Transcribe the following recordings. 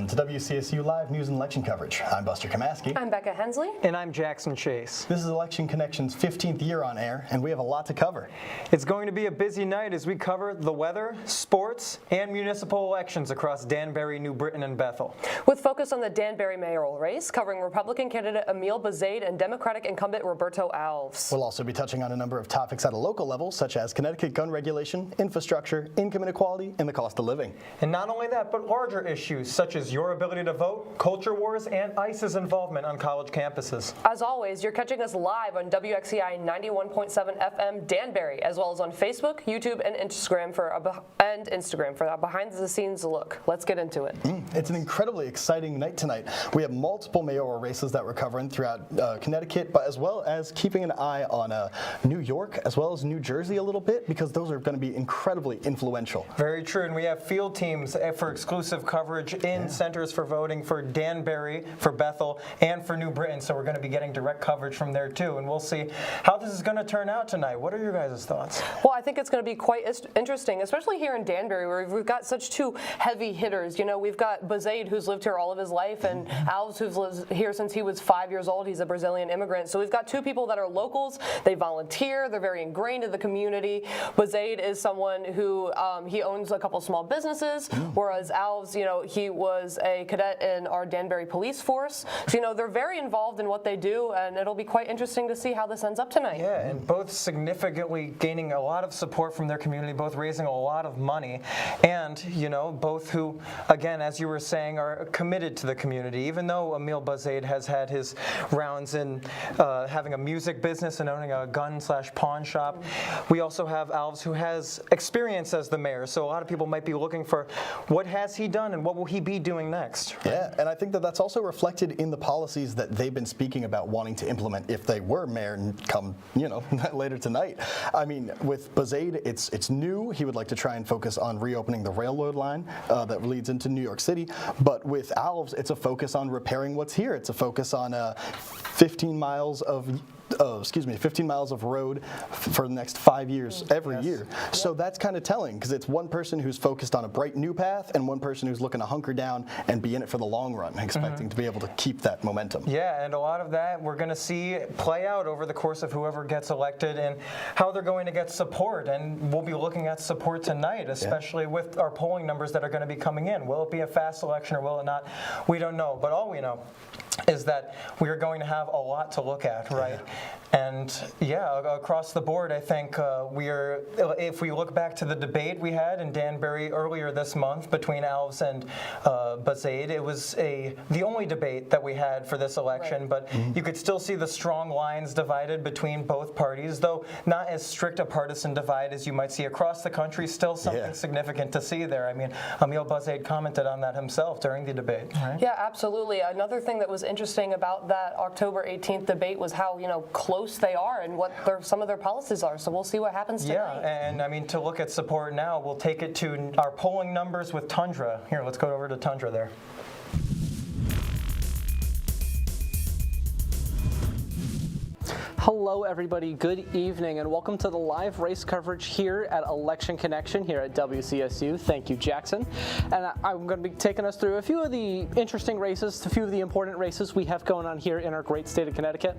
Welcome to WCSU Live News and Election Coverage. I'm Buster Kamaski. I'm Becca Hensley. And I'm Jackson Chase. This is Election Connection's 15th year on air, and we have a lot to cover. It's going to be a busy night as we cover the weather, sports, and municipal elections across Danbury, New Britain, and Bethel. With focus on the Danbury mayoral race, covering Republican candidate Emil Bazaid and Democratic incumbent Roberto Alves. We'll also be touching on a number of topics at a local level, such as Connecticut gun regulation, infrastructure, income inequality, and the cost of living. And not only that, but larger issues such as your ability to vote, culture wars, and ICE's involvement on college campuses. As always, you're catching us live on WXCI 91.7 FM Danbury, as well as on Facebook, YouTube, and Instagram for a behind-the-scenes look. Let's get into it. It's an incredibly exciting night tonight. We have multiple mayoral races that we're covering throughout Connecticut, but as well as keeping an eye on New York, as well as New Jersey a little bit, because those are going to be incredibly influential. Very true, and we have field teams for exclusive coverage in centers for voting for Danbury, for Bethel, and for New Britain, so we're going to be getting direct coverage from there too, and we'll see how this is going to turn out tonight. What are your guys' thoughts? Well, I think it's going to be quite interesting, especially here in Danbury, where we've got such two heavy hitters. You know, we've got Bazaid, who's lived here all of his life, and Alves, who's lived here since he was 5 years old. He's a Brazilian immigrant. So we've got two people that are locals. They volunteer. They're very ingrained in the community. Bazaid is someone who he owns a couple small businesses, whereas Alves, you know, he was a cadet in our Danbury police force. So, you know, they're very involved in what they do, and it'll be quite interesting to see how this ends up tonight. Yeah, and both significantly gaining a lot of support from their community, both raising a lot of money, and, you know, both who, again, as you were saying, are committed to the community. Even though Emil Bazaid has had his rounds in having a music business and owning a gun/pawn shop, we also have Alves, who has experience as the mayor. So a lot of people might be looking for what has he done and what will he be doing next. Right? Yeah, and I think that that's also reflected in the policies that they've been speaking about wanting to implement if they were mayor and come, you know, later tonight. I mean, with Bazaid, it's new. He would like to try and focus on reopening the railroad line that leads into New York City. But with Alves, it's a focus on repairing what's here. It's a focus on 15 miles of 15 miles of road for the next 5 years every year. So that's kind of telling, because it's one person who's focused on a bright new path and one person who's looking to hunker down and be in it for the long run, expecting to be able to keep that momentum. Yeah, and a lot of that we're going to see play out over the course of whoever gets elected and how they're going to get support. And we'll be looking at support tonight, especially with our polling numbers that are going to be coming in. Will it be a fast election or will it not? We don't know. But all we know is that we are going to have a lot to look at, right? And across the board, I think if we look back to the debate we had in Danbury earlier this month between Alves and Bazaid, it was the only debate that we had for this election, but you could still see the strong lines divided between both parties, though not as strict a partisan divide as you might see across the country. Still something significant to see there. I mean, Emil Bazaid commented on that himself during the debate, right? Yeah, absolutely. Another thing that was interesting about that October 18th debate was how, you know, close they are and what some of their policies are. So we'll see what happens tonight. Yeah, and I mean, to look at support now, we'll take it to our polling numbers with Tundra. Here, let's go over to Tundra there. Hello everybody, good evening, and welcome to the live race coverage here at Election Connection here at WCSU. Thank you, Jackson. And I'm going to be taking us through a few of the interesting races, a few of the important races we have going on here in our great state of Connecticut.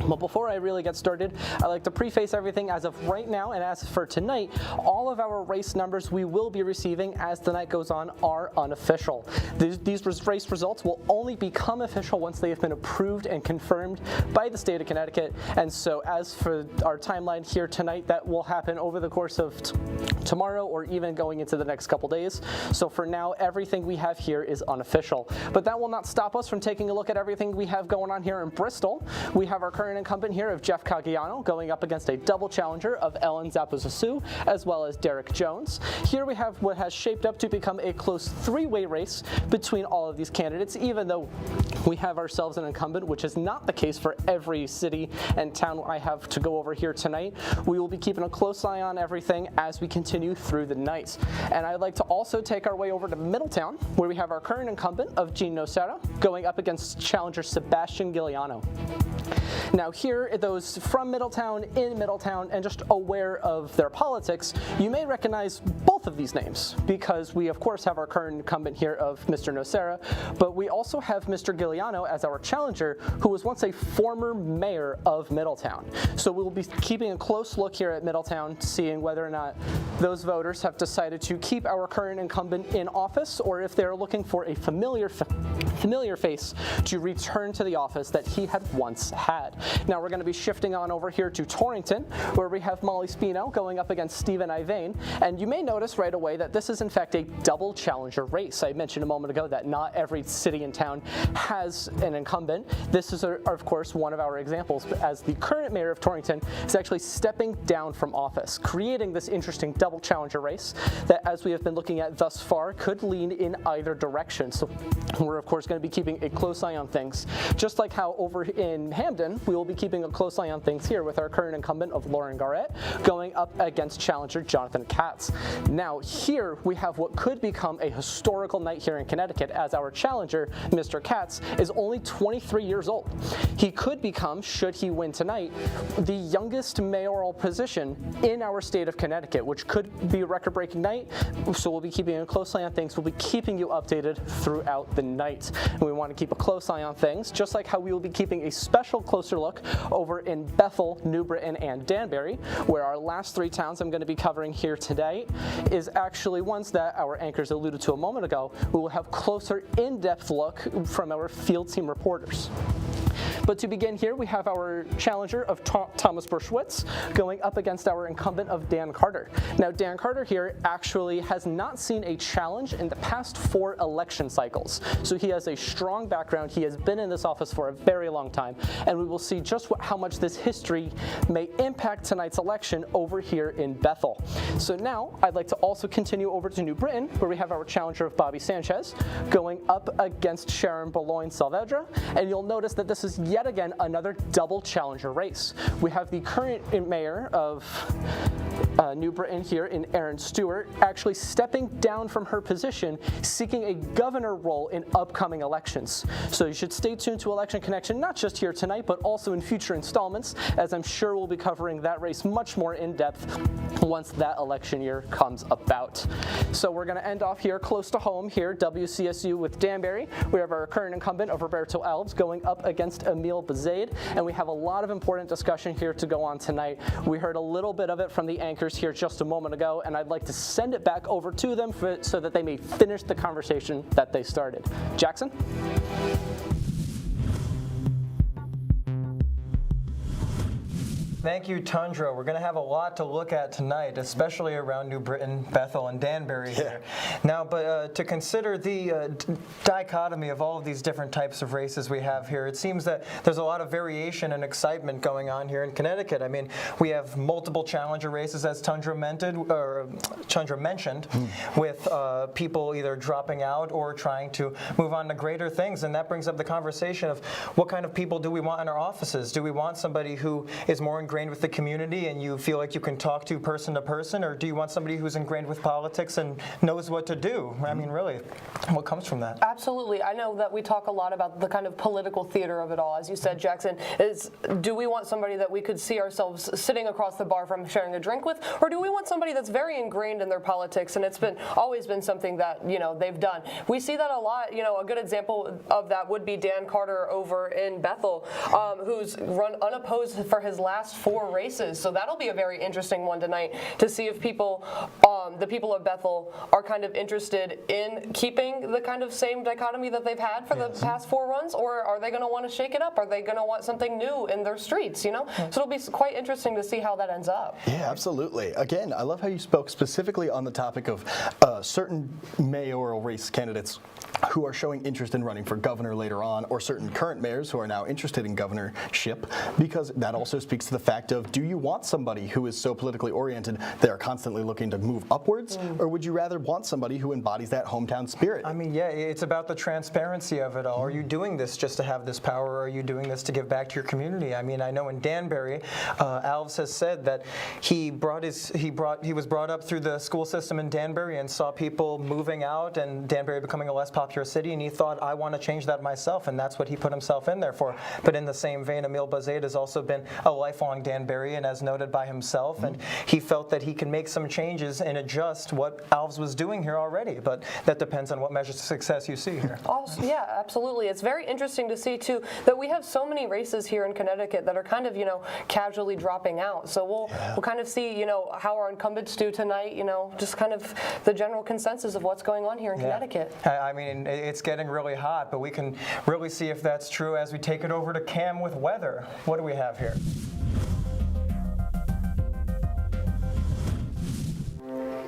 But before I really get started, I'd like to preface everything as of right now, and as for tonight, all of our race numbers we will be receiving as the night goes on are unofficial. These race results will only become official once they have been approved and confirmed by the state of Connecticut. And so as for our timeline here tonight, that will happen over the course of tomorrow or even going into the next couple days. So for now, everything we have here is unofficial. But that will not stop us from taking a look at everything we have going on here in Bristol. We have our current incumbent here of Jeff Caggiano going up against a double challenger of Ellen Zappos-Assu, as well as Derek Jones. Here we have what has shaped up to become a close three-way race between all of these candidates, even though we have ourselves an incumbent, which is not the case for every city and town I have to go over here tonight. We will be keeping a close eye on everything as we continue through the night. And I'd like to also take our way over to Middletown, where we have our current incumbent of Jean Nocera going up against challenger Sebastian Giuliano. Now here, those from Middletown, in Middletown, and just aware of their politics, you may recognize both both of these names because we, of course, have our current incumbent here of Mr. Nocera, but we also have Mr. Giuliano as our challenger, who was once a former mayor of Middletown. So we will be keeping a close look here at Middletown, seeing whether or not those voters have decided to keep our current incumbent in office, or if they're looking for a familiar face to return to the office that he had once had. Now we're going to be shifting on over here to Torrington, where we have Molly Spino going up against Stephen Ivane, and you may notice right away that this is in fact a double challenger race. I mentioned a moment ago that not every city and town has an incumbent. This is, of course, one of our examples, as the current mayor of Torrington is actually stepping down from office, creating this interesting double challenger race that, as we have been looking at thus far, could lean in either direction. So we're, of course, going to be keeping a close eye on things, just like how over in Hamden, we will be keeping a close eye on things here with our current incumbent of Lauren Garrett going up against challenger Jonathan Katz. Now here we have what could become a historical night here in Connecticut, as our challenger, Mr. Katz, is only 23 years old. He could become, should he win tonight, the youngest mayoral position in our state of Connecticut, which could be a record-breaking night. So we'll be keeping a close eye on things. We'll be keeping you updated throughout the night. And we want to keep a close eye on things, just like how we will be keeping a special closer look over in Bethel, New Britain, and Danbury, where our last three towns I'm going to be covering here today is actually ones that our anchors alluded to a moment ago. We will have closer, in-depth look from our field team reporters. But to begin here, we have our challenger of Thomas Berschwitz going up against our incumbent of Dan Carter. Now, Dan Carter here actually has not seen a challenge in the past 4 election cycles. So he has a strong background. He has been in this office for a very long time. And we will see just how much this history may impact tonight's election over here in Bethel. So now I'd like to also continue over to New Britain, where we have our challenger of Bobby Sanchez going up against Sharon Boulogne Saavedra. And you'll notice that this is yet again another double challenger race. We have the current mayor of New Britain here in Erin Stewart actually stepping down from her position, seeking a governor role in upcoming elections. So you should stay tuned to Election Connection, not just here tonight, but also in future installments, as I'm sure we'll be covering that race much more in depth once that election year comes about. So we're going to end off here close to home here, WCSU with Danbury. We have our current incumbent of Roberto Alves going up against Emil Bezaid, and we have a lot of important discussion here to go on tonight. We heard a little bit of it from the anchors here just a moment ago, and I'd like to send it back over to them so that they may finish the conversation that they started. Jackson? Thank you, Tundra. We're going to have a lot to look at tonight, especially around New Britain, Bethel, and Danbury here. Now, but to consider the dichotomy of all of these different types of races we have here, it seems that there's a lot of variation and excitement going on here in Connecticut. I mean, we have multiple challenger races, as Tundra mentioned, with people either dropping out or trying to move on to greater things. And that brings up the conversation of what kind of people do we want in our offices? Do we want somebody who is more ingrained with the community and you feel like you can talk to person, or do you want somebody who's ingrained with politics and knows what to do? I mean, really, what comes from that? Absolutely. I know that we talk a lot about the kind of political theater of it all. As you said, Jackson, do we want somebody that we could see ourselves sitting across the bar from sharing a drink with, or do we want somebody that's very ingrained in their politics and it's always been something that, they've done? We see that a lot. A good example of that would be Dan Carter over in Bethel, who's run unopposed for his last 4 races. So that'll be a very interesting one tonight to see if people, the people of Bethel, are kind of interested in keeping the kind of same dichotomy that they've had for the past 4 runs, or are they going to want to shake it up? Are they going to want something new in their streets? So it'll be quite interesting to see how that ends up. Yeah, absolutely. Again, I love how you spoke specifically on the topic of certain mayoral race candidates who are showing interest in running for governor later on, or certain current mayors who are now interested in governorship, because that also speaks to the fact of, do you want somebody who is so politically oriented they are constantly looking to move upwards, or would you rather want somebody who embodies that hometown spirit? I mean, yeah, it's about the transparency of it all. Are you doing this just to have this power, or are you doing this to give back to your community? I mean, I know in Danbury, Alves has said that he was brought up through the school system in Danbury and saw people moving out and Danbury becoming a less popular city, and he thought, I want to change that myself, and that's what he put himself in there for. But in the same vein, Emil Bezaid has also been a lifelong along Danbury, and as noted by himself, and he felt that he can make some changes and adjust what Alves was doing here already, but that depends on what measures of success you see here. Also, yeah, absolutely. It's very interesting to see, too, that we have so many races here in Connecticut that are kind of, casually dropping out. So we'll kind of see, how our incumbents do tonight, just kind of the general consensus of what's going on here in Connecticut. I mean, it's getting really hot, but we can really see if that's true as we take it over to Cam with weather. What do we have here?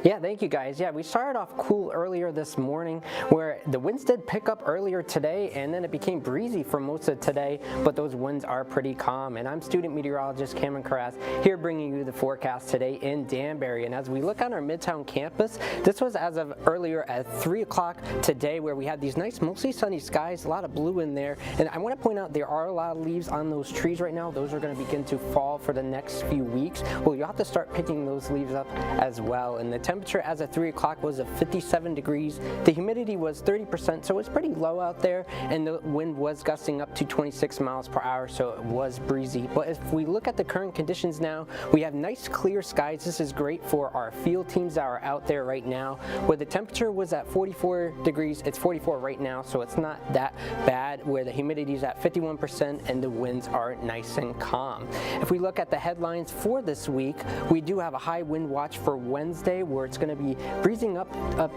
Yeah, thank you guys. Yeah, we started off cool earlier this morning where the winds did pick up earlier today and then it became breezy for most of today, but those winds are pretty calm. And I'm student meteorologist Cameron Carras here bringing you the forecast today in Danbury. And as we look on our Midtown campus, this was as of earlier at 3 o'clock today where we had these nice mostly sunny skies, a lot of blue in there. And I want to point out there are a lot of leaves on those trees right now. Those are going to begin to fall for the next few weeks. Well, you'll have to start picking those leaves up as well. And the temperature as of 3 o'clock was 57 degrees. The humidity was 30%, so it's pretty low out there, and the wind was gusting up to 26 miles per hour, so it was breezy. But if we look at the current conditions now, we have nice clear skies. This is great for our field teams that are out there right now. Where the temperature was at 44 degrees, it's 44 right now, so it's not that bad. Where the humidity is at 51% and the winds are nice and calm. If we look at the headlines for this week, we do have a high wind watch for Wednesday, where it's going to be breezing up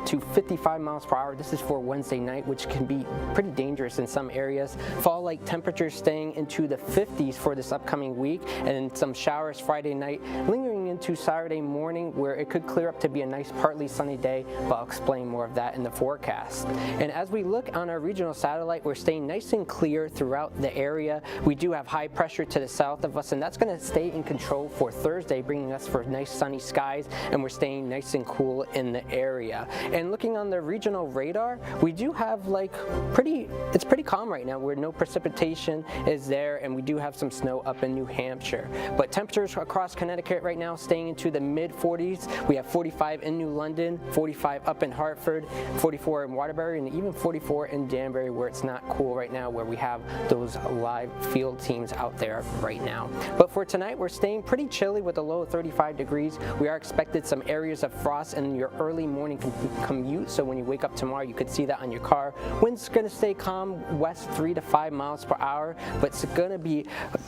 to 55 miles per hour. This is for Wednesday night, which can be pretty dangerous in some areas. Fall-like temperatures staying into the 50s for this upcoming week, and some showers Friday night, lingering into Saturday morning, where it could clear up to be a nice partly sunny day, but I'll explain more of that in the forecast. And as we look on our regional satellite, we're staying nice and clear throughout the area. We do have high pressure to the south of us, and that's going to stay in control for Thursday, bringing us for nice sunny skies, and we're staying nice and cool in the area. And looking on the regional radar, we do have it's pretty calm right now, where no precipitation is there, and we do have some snow up in New Hampshire. But temperatures across Connecticut right now staying into the mid 40s. We have 45 in New London, 45 up in Hartford, 44 in Waterbury, and even 44 in Danbury, where it's not cool right now, where we have those live field teams out there right now. But for tonight, we're staying pretty chilly with a low of 35 degrees. We are expected some areas of frost in your early morning commute, so when you wake up tomorrow, you could see that on your car. Wind's going to stay calm, west 3 to 5 miles per hour, but it's going to be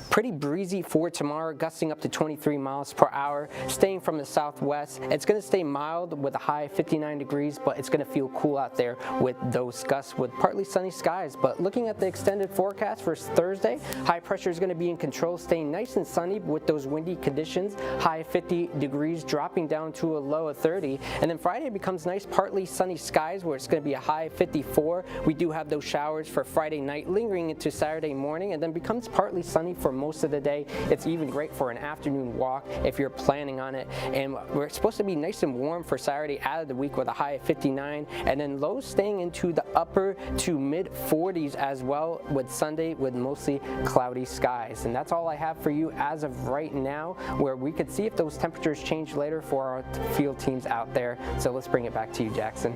pretty breezy for tomorrow, gusting up to 23 miles per hour, staying from the southwest. It's going to stay mild with a high of 59 degrees, but it's going to feel cool out there with those gusts with partly sunny skies. But looking at the extended forecast for Thursday, high pressure is going to be in control, staying nice and sunny with those windy conditions, high of 50 degrees, dropping down to a low of 30. And then Friday becomes nice, partly sunny skies, where it's going to be a high of 54. We do have those showers for Friday night, lingering into Saturday morning, and then becomes partly sunny for most of the day. It's even great for an afternoon walk if you're planning on it. And we're supposed to be nice and warm for Saturday out of the week with a high of 59, and then lows staying into the upper to mid 40s as well, with Sunday with mostly cloudy skies. And that's all I have for you as of right now, where we could see if those temperatures change later for our field teams out there. So let's bring it back to you, Jackson.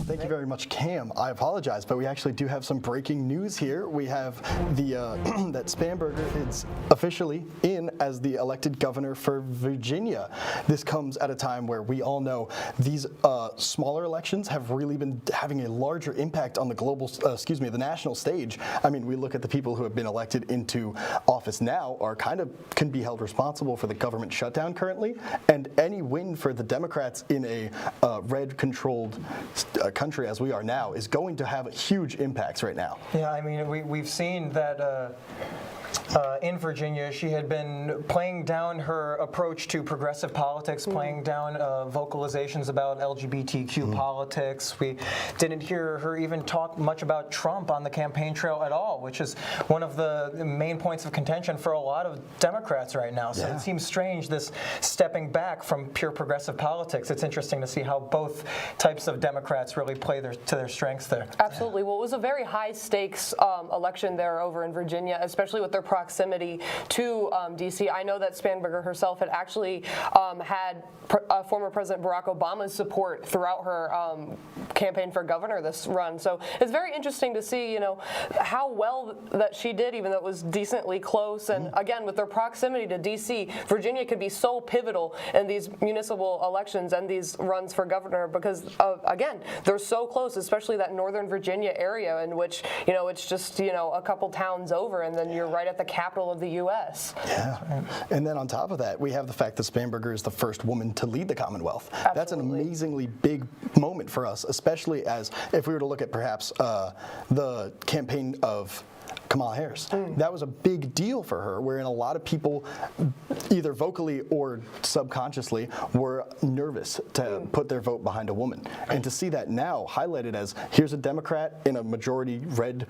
Thank you very much, Cam. I apologize, but we actually do have some breaking news here. We have the that Spanberger is officially in as the elected governor for Virginia. This comes at a time where we all know these smaller elections have really been having a larger impact on the the national stage. I mean, we look at the people who have been elected into office now are can be held responsible for the government shutdown currently, and any win for the Democrats in a red-controlled country as we are now is going to have huge impacts right now. Yeah, I mean, we've seen that in Virginia, she had been playing down her approach to progressive politics, playing down vocalizations about LGBTQ politics. We didn't hear her even talk much about Trump on the campaign trail at all, which is one of the main points of contention for a lot of Democrats right now. So it seems strange, this stepping back from pure progressive politics. It's interesting to see how both types of Democrats really play to their strengths there. Absolutely. Well, it was a very high stakes election there over in Virginia, especially with the their proximity to D.C. I know that Spanberger herself had actually had former President Barack Obama's support throughout her campaign for governor this run. So it's very interesting to see, how well that she did, even though it was decently close. And again, with their proximity to D.C., Virginia could be so pivotal in these municipal elections and these runs for governor because, again, they're so close, especially that Northern Virginia area in which, it's just, a couple towns over, and then you're right at the capital of the U.S. Yeah. And then on top of that, we have the fact that Spanberger is the first woman to lead the Commonwealth. Absolutely. That's an amazingly big moment for us, especially as if we were to look at perhaps the campaign of Kamala Harris. That was a big deal for her, wherein a lot of people, either vocally or subconsciously, were nervous to put their vote behind a woman. And to see that now highlighted as, here's a Democrat in a majority red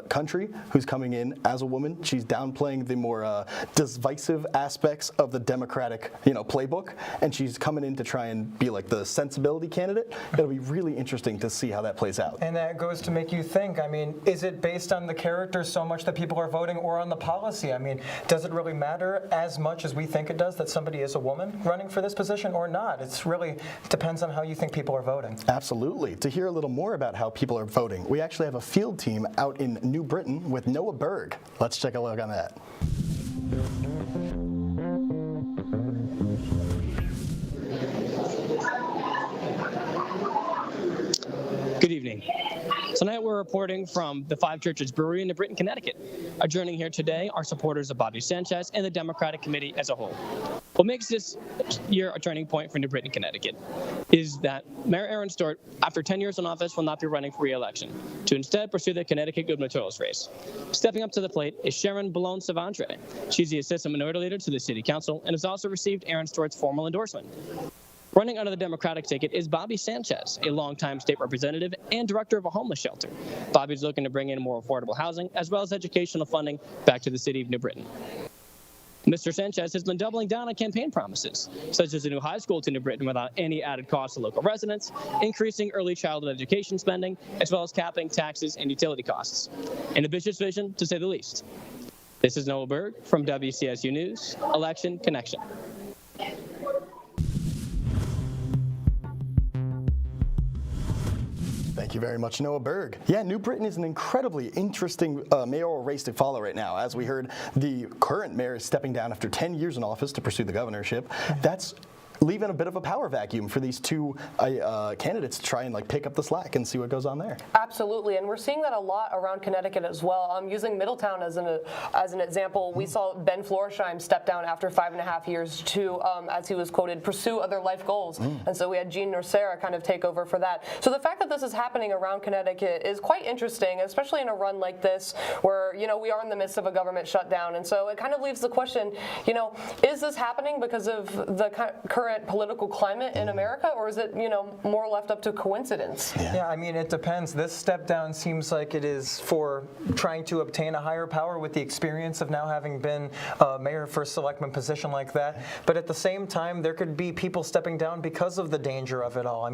country who's coming in as a woman. She's downplaying the more divisive aspects of the Democratic, playbook, and she's coming in to try and be like the sensibility candidate. It'll be really interesting to see how that plays out. And that goes to make you think, is it based on the character so much that people are voting or on the policy? Does it really matter as much as we think it does that somebody is a woman running for this position or not? It's really depends on how you think people are voting. Absolutely. To hear a little more about how people are voting, we actually have a field team out in New Britain with Noah Berg. Let's take a look on that. Good evening. Tonight we're reporting from the Five Churches Brewery in New Britain, Connecticut. Adjourning here today are supporters of Bobby Sanchez and the Democratic Committee as a whole. What makes this year a turning point for New Britain, Connecticut is that Mayor Aaron Stewart, after 10 years in office, will not be running for re-election, to instead pursue the Connecticut gubernatorial race. Stepping up to the plate is Sharon Ballone-Savandre. She's the Assistant Minority Leader to the City Council and has also received Aaron Stewart's formal endorsement. Running under the Democratic ticket is Bobby Sanchez, a longtime state representative and director of a homeless shelter. Bobby's looking to bring in more affordable housing as well as educational funding back to the city of New Britain. Mr. Sanchez has been doubling down on campaign promises, such as a new high school to New Britain without any added cost to local residents, increasing early childhood education spending, as well as capping taxes and utility costs. An ambitious vision, to say the least. This is Noah Berg from WCSU News, Election Connection. Thank you very much, Noah Berg. Yeah, New Britain is an incredibly interesting mayoral race to follow right now. As we heard, the current mayor is stepping down after 10 years in office to pursue the governorship. That's leaving a bit of a power vacuum for these two candidates to try and pick up the slack and see what goes on there. Absolutely, and we're seeing that a lot around Connecticut as well. Using Middletown as an example, we saw Ben Florsheim step down after 5.5 years to, as he was quoted, pursue other life goals. And so we had Jean Nocera kind of take over for that. So the fact that this is happening around Connecticut is quite interesting, especially in a run like this where, we are in the midst of a government shutdown. And so it kind of leaves the question, is this happening because of the current political climate in America, or is it, more left up to coincidence? Yeah, it depends. This step down seems like it is for trying to obtain a higher power with the experience of now having been mayor for a selectman position like that. But at the same time, there could be people stepping down because of the danger of it all.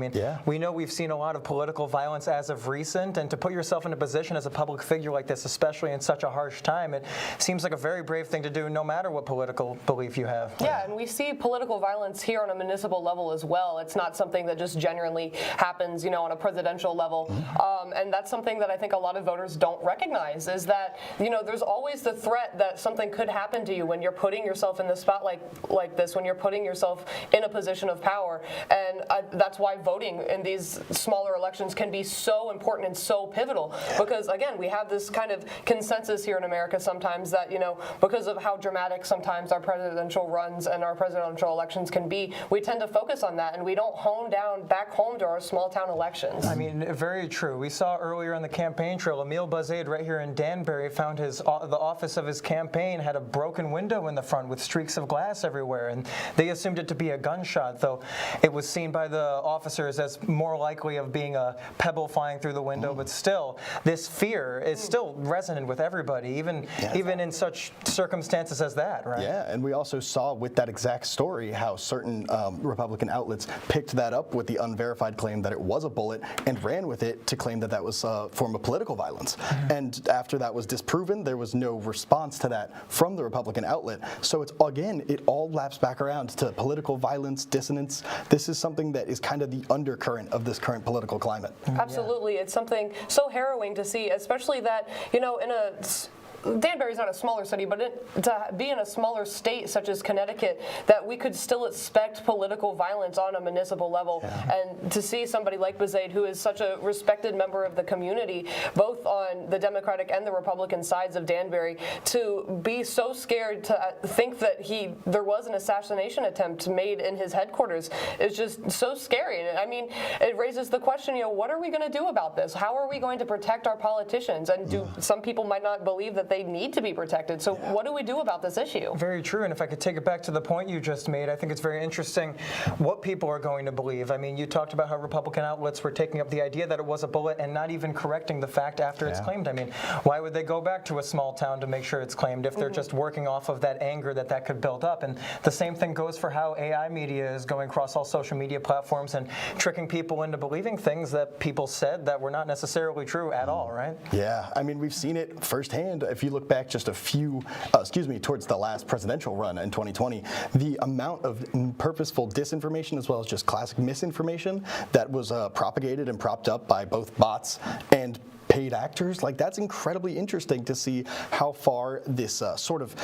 We know we've seen a lot of political violence as of recent, and to put yourself in a position as a public figure like this, especially in such a harsh time, it seems like a very brave thing to do no matter what political belief you have. Yeah, and we see political violence here on a municipal level as well. It's not something that just generally happens, on a presidential level. And that's something that I think a lot of voters don't recognize, is that, there's always the threat that something could happen to you when you're putting yourself in the spotlight like this, when you're putting yourself in a position of power. And that's why voting in these smaller elections can be so important and so pivotal. Because, again, we have this kind of consensus here in America sometimes that, because of how dramatic sometimes our presidential runs and our presidential elections can be, we tend to focus on that, and we don't hone down back home to our small town elections. Very true. We saw earlier on the campaign trail, Emil Bazaid right here in Danbury found the office of his campaign had a broken window in the front with streaks of glass everywhere, and they assumed it to be a gunshot, though it was seen by the officers as more likely of being a pebble flying through the window. But still, this fear is still resonant with everybody, even in such circumstances as that, right? Yeah, and we also saw with that exact story how certain certain Republican outlets picked that up with the unverified claim that it was a bullet and ran with it to claim that that was a form of political violence. And after that was disproven, there was no response to that from the Republican outlet. So it's, again, it all laps back around to political violence, dissonance. This is something that is kind of the undercurrent of this current political climate. Absolutely. It's something so harrowing to see, especially that, in a Danbury's not a smaller city, but to be in a smaller state such as Connecticut, that we could still expect political violence on a municipal level. And to see somebody like Bezaid, who is such a respected member of the community, both on the Democratic and the Republican sides of Danbury, to be so scared to think that there was an assassination attempt made in his headquarters is just so scary. And I mean, it raises the question, what are we going to do about this? How are we going to protect our politicians? And some people might not believe that they need to be protected. So what do we do about this issue? Very true. And if I could take it back to the point you just made, I think it's very interesting what people are going to believe. I mean, you talked about how Republican outlets were taking up the idea that it was a bullet and not even correcting the fact after it's claimed. I mean, why would they go back to a small town to make sure it's claimed if they're just working off of that anger that could build up? And the same thing goes for how AI media is going across all social media platforms and tricking people into believing things that people said that were not necessarily true at all, right? Yeah, I mean, we've seen it firsthand. If you look back just a few, towards the last presidential run in 2020, the amount of purposeful disinformation as well as just classic misinformation that was propagated and propped up by both bots and paid actors, that's incredibly interesting to see how far this sort of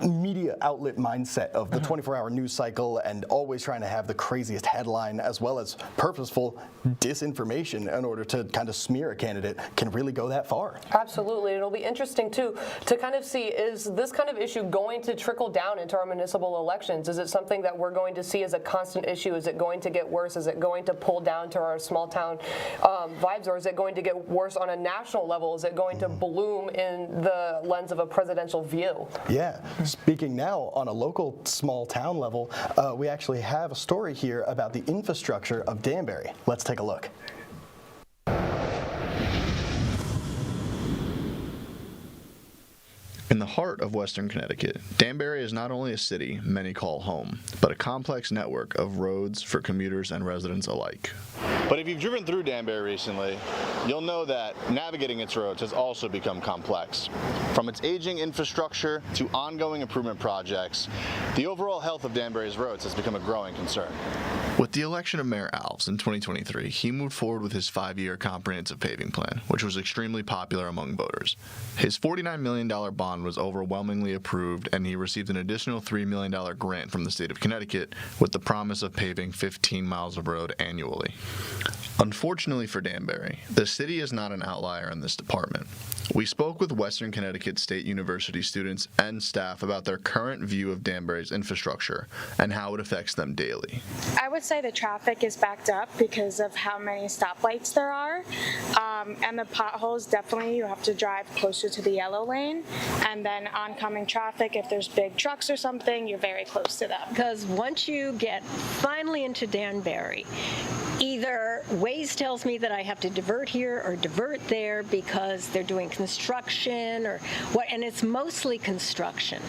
media outlet mindset of the 24-hour news cycle and always trying to have the craziest headline as well as purposeful disinformation in order to kind of smear a candidate can really go that far. Absolutely. It'll be interesting, too, to kind of see, is this kind of issue going to trickle down into our municipal elections? Is it something that we're going to see as a constant issue? Is it going to get worse? Is it going to pull down to our small town vibes, or is it going to get worse on a national level? Is it going to bloom in the lens of a presidential view? Yeah. Speaking now on a local small town level, we actually have a story here about the infrastructure of Danbury. Let's take a look. In the heart of Western Connecticut, Danbury is not only a city many call home, but a complex network of roads for commuters and residents alike. But if you've driven through Danbury recently, you'll know that navigating its roads has also become complex. From its aging infrastructure to ongoing improvement projects, the overall health of Danbury's roads has become a growing concern. With the election of Mayor Alves in 2023, he moved forward with his 5-year comprehensive paving plan, which was extremely popular among voters. His $49 million bond was overwhelmingly approved, and he received an additional $3 million grant from the state of Connecticut with the promise of paving 15 miles of road annually. Unfortunately for Danbury, the city is not an outlier in this department. We spoke with Western Connecticut State University students and staff about their current view of Danbury's infrastructure and how it affects them daily. I would say the traffic is backed up because of how many stoplights there are, and the potholes, definitely you have to drive closer to the yellow lane, and then oncoming traffic, if there's big trucks or something, you're very close to them. Because once you get finally into Danbury, either Waze tells me that I have to divert here or divert there because they're doing construction or what, and it's mostly construction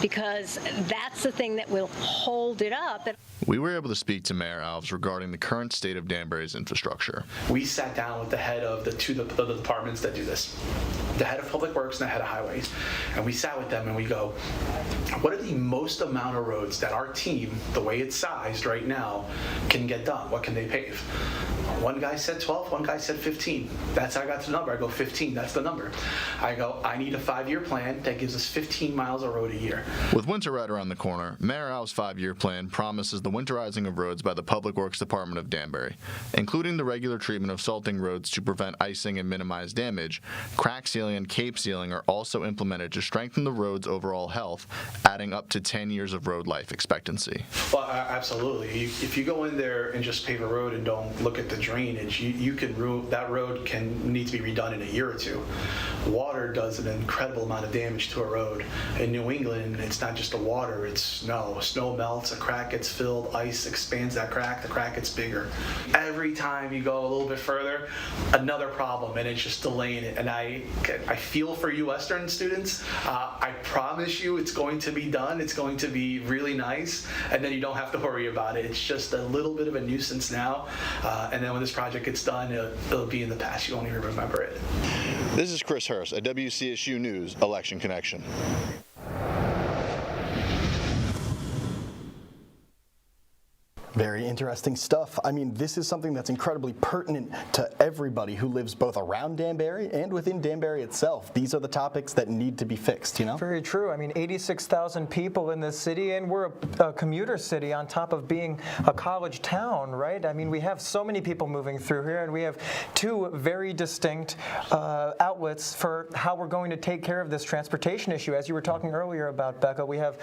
because that's the thing that will hold it up. We were able to speak to Mayor Alves regarding the current state of Danbury's infrastructure. We sat down with the head of the two of the departments that do this, the head of Public Works and the head of Highways, and we sat with them and we go, what are the most amount of roads that our team, the way it's sized right now, can get done? What can they pave? One guy said 12, one guy said 15. That's how I got to the number. I go 15, that's the number. I go, I need a 5-year plan that gives us 15 miles of road a year. With winter right around the corner, Mayor Alves' 5-year plan promises the winterizing of roads by the Public Works Department of Danbury, including the regular treatment of salting roads to prevent icing and minimize damage. Crack sealing and cape sealing are also implemented to strengthen the road's overall health, adding up to 10 years of road life expectancy. Well, absolutely. If you go in there and just pave a road and don't look at the drainage, you can that road can need to be redone in a year or two. Water does an incredible amount of damage to a road. In New England, it's not just the water, it's snow. Snow melts, a crack gets filled, ice expands that crack, the crack gets bigger. Every time you go a little bit further, another problem, and it's just delaying it. And I I feel for you Western students. I promise you it's going to be done. It's going to be really nice, and then you don't have to worry about it. It's just a little bit of a nuisance now, and then when this project gets done, it'll be in the past. You won't even remember it. This is Chris Hurst at WCSU News Election Connection. Very interesting stuff. I mean, this is something that's incredibly pertinent to everybody who lives both around Danbury and within Danbury itself. These are the topics that need to be fixed, you know? Very true. I mean, 86,000 people in this city, and we're a commuter city on top of being a college town, right? I mean, we have so many people moving through here, and we have two very distinct outlets for how we're going to take care of this transportation issue. As you were talking earlier about, Becca, we have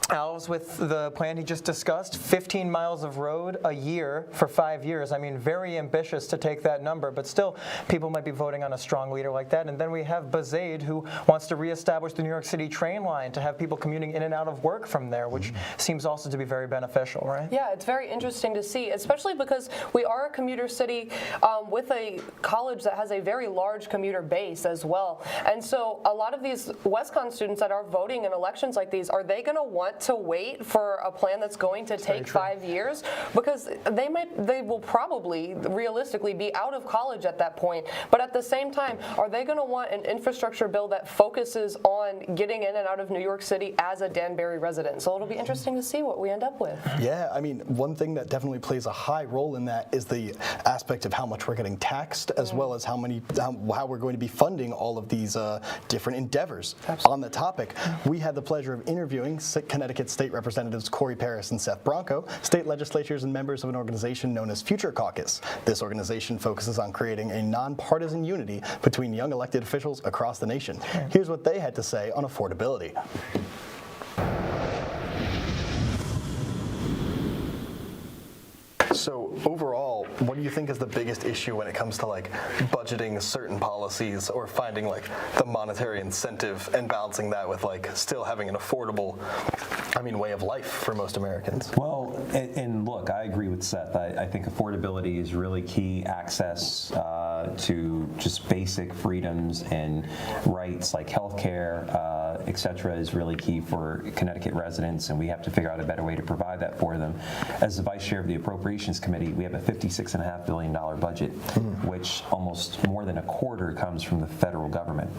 Al's with the plan he just discussed, 15 miles of road a year for 5 years. I mean, very ambitious to take that number, but still, people might be voting on a strong leader like that. And then we have Bazaid, who wants to reestablish the New York City train line to have people commuting in and out of work from there, which seems also to be very beneficial, right? Yeah, it's very interesting to see, especially because we are a commuter city with a college that has a very large commuter base as well. And so a lot of these WestCon students that are voting in elections like these, are they going to want to wait for a plan that's going to take 5 years? Because they will probably realistically be out of college at that point. But at the same time, are they going to want an infrastructure bill that focuses on getting in and out of New York City as a Danbury resident? So it'll be interesting to see what we end up with. Yeah, I mean, one thing that definitely plays a high role in that is the aspect of how much we're getting taxed, as well as how we're going to be funding all of these different endeavors. Absolutely. On the topic, we had the pleasure of interviewing Connecticut State Representatives Corey Paris and Seth Bronco, state legislators and members of an organization known as Future Caucus. This organization focuses on creating a nonpartisan unity between young elected officials across the nation. Here's what they had to say on affordability. So overall, what do you think is the biggest issue when it comes to like budgeting certain policies or finding like the monetary incentive and balancing that with like still having an affordable, way of life for most Americans? Well, and look, I agree with Seth. I think affordability is really key. Access to just basic freedoms and rights like health care, et cetera, is really key for Connecticut residents, and we have to figure out a better way to provide that for them. As the vice chair of the Appropriations Committee, we have a $56.5 billion budget, which almost more than a quarter comes from the federal government.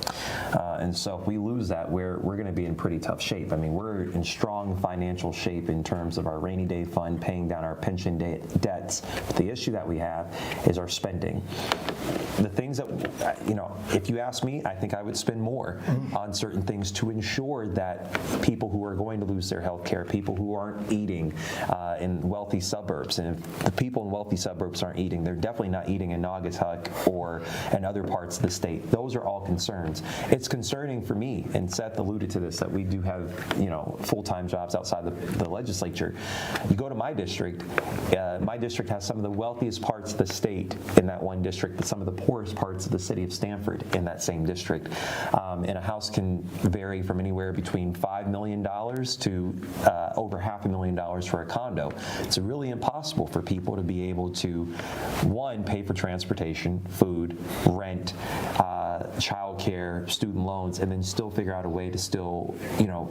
And so if we lose that, we're going to be in pretty tough shape. I mean, we're in strong financial shape in terms of our rainy day fund, paying down our pension debts. But the issue that we have is our spending. The things that, if you ask me, I think I would spend more on certain things to ensure that people who are going to lose their health care, people who aren't eating in wealthy suburbs, and if the people in wealthy suburbs aren't eating, they're definitely not eating in Naugatuck or in other parts of the state. Those are all concerns. It's concerning for me, and Seth alluded to this, that we do have full-time jobs outside the legislature. You go to my district has some of the wealthiest parts of the state in that one district, but some of the poorest parts of the city of Stamford in that same district. And a house can vary from anywhere between $5 million to over $500,000 for a condo. It's really impossible for people to be able to, one, pay for transportation, food, rent, child care, student loans, and then still figure out a way to still,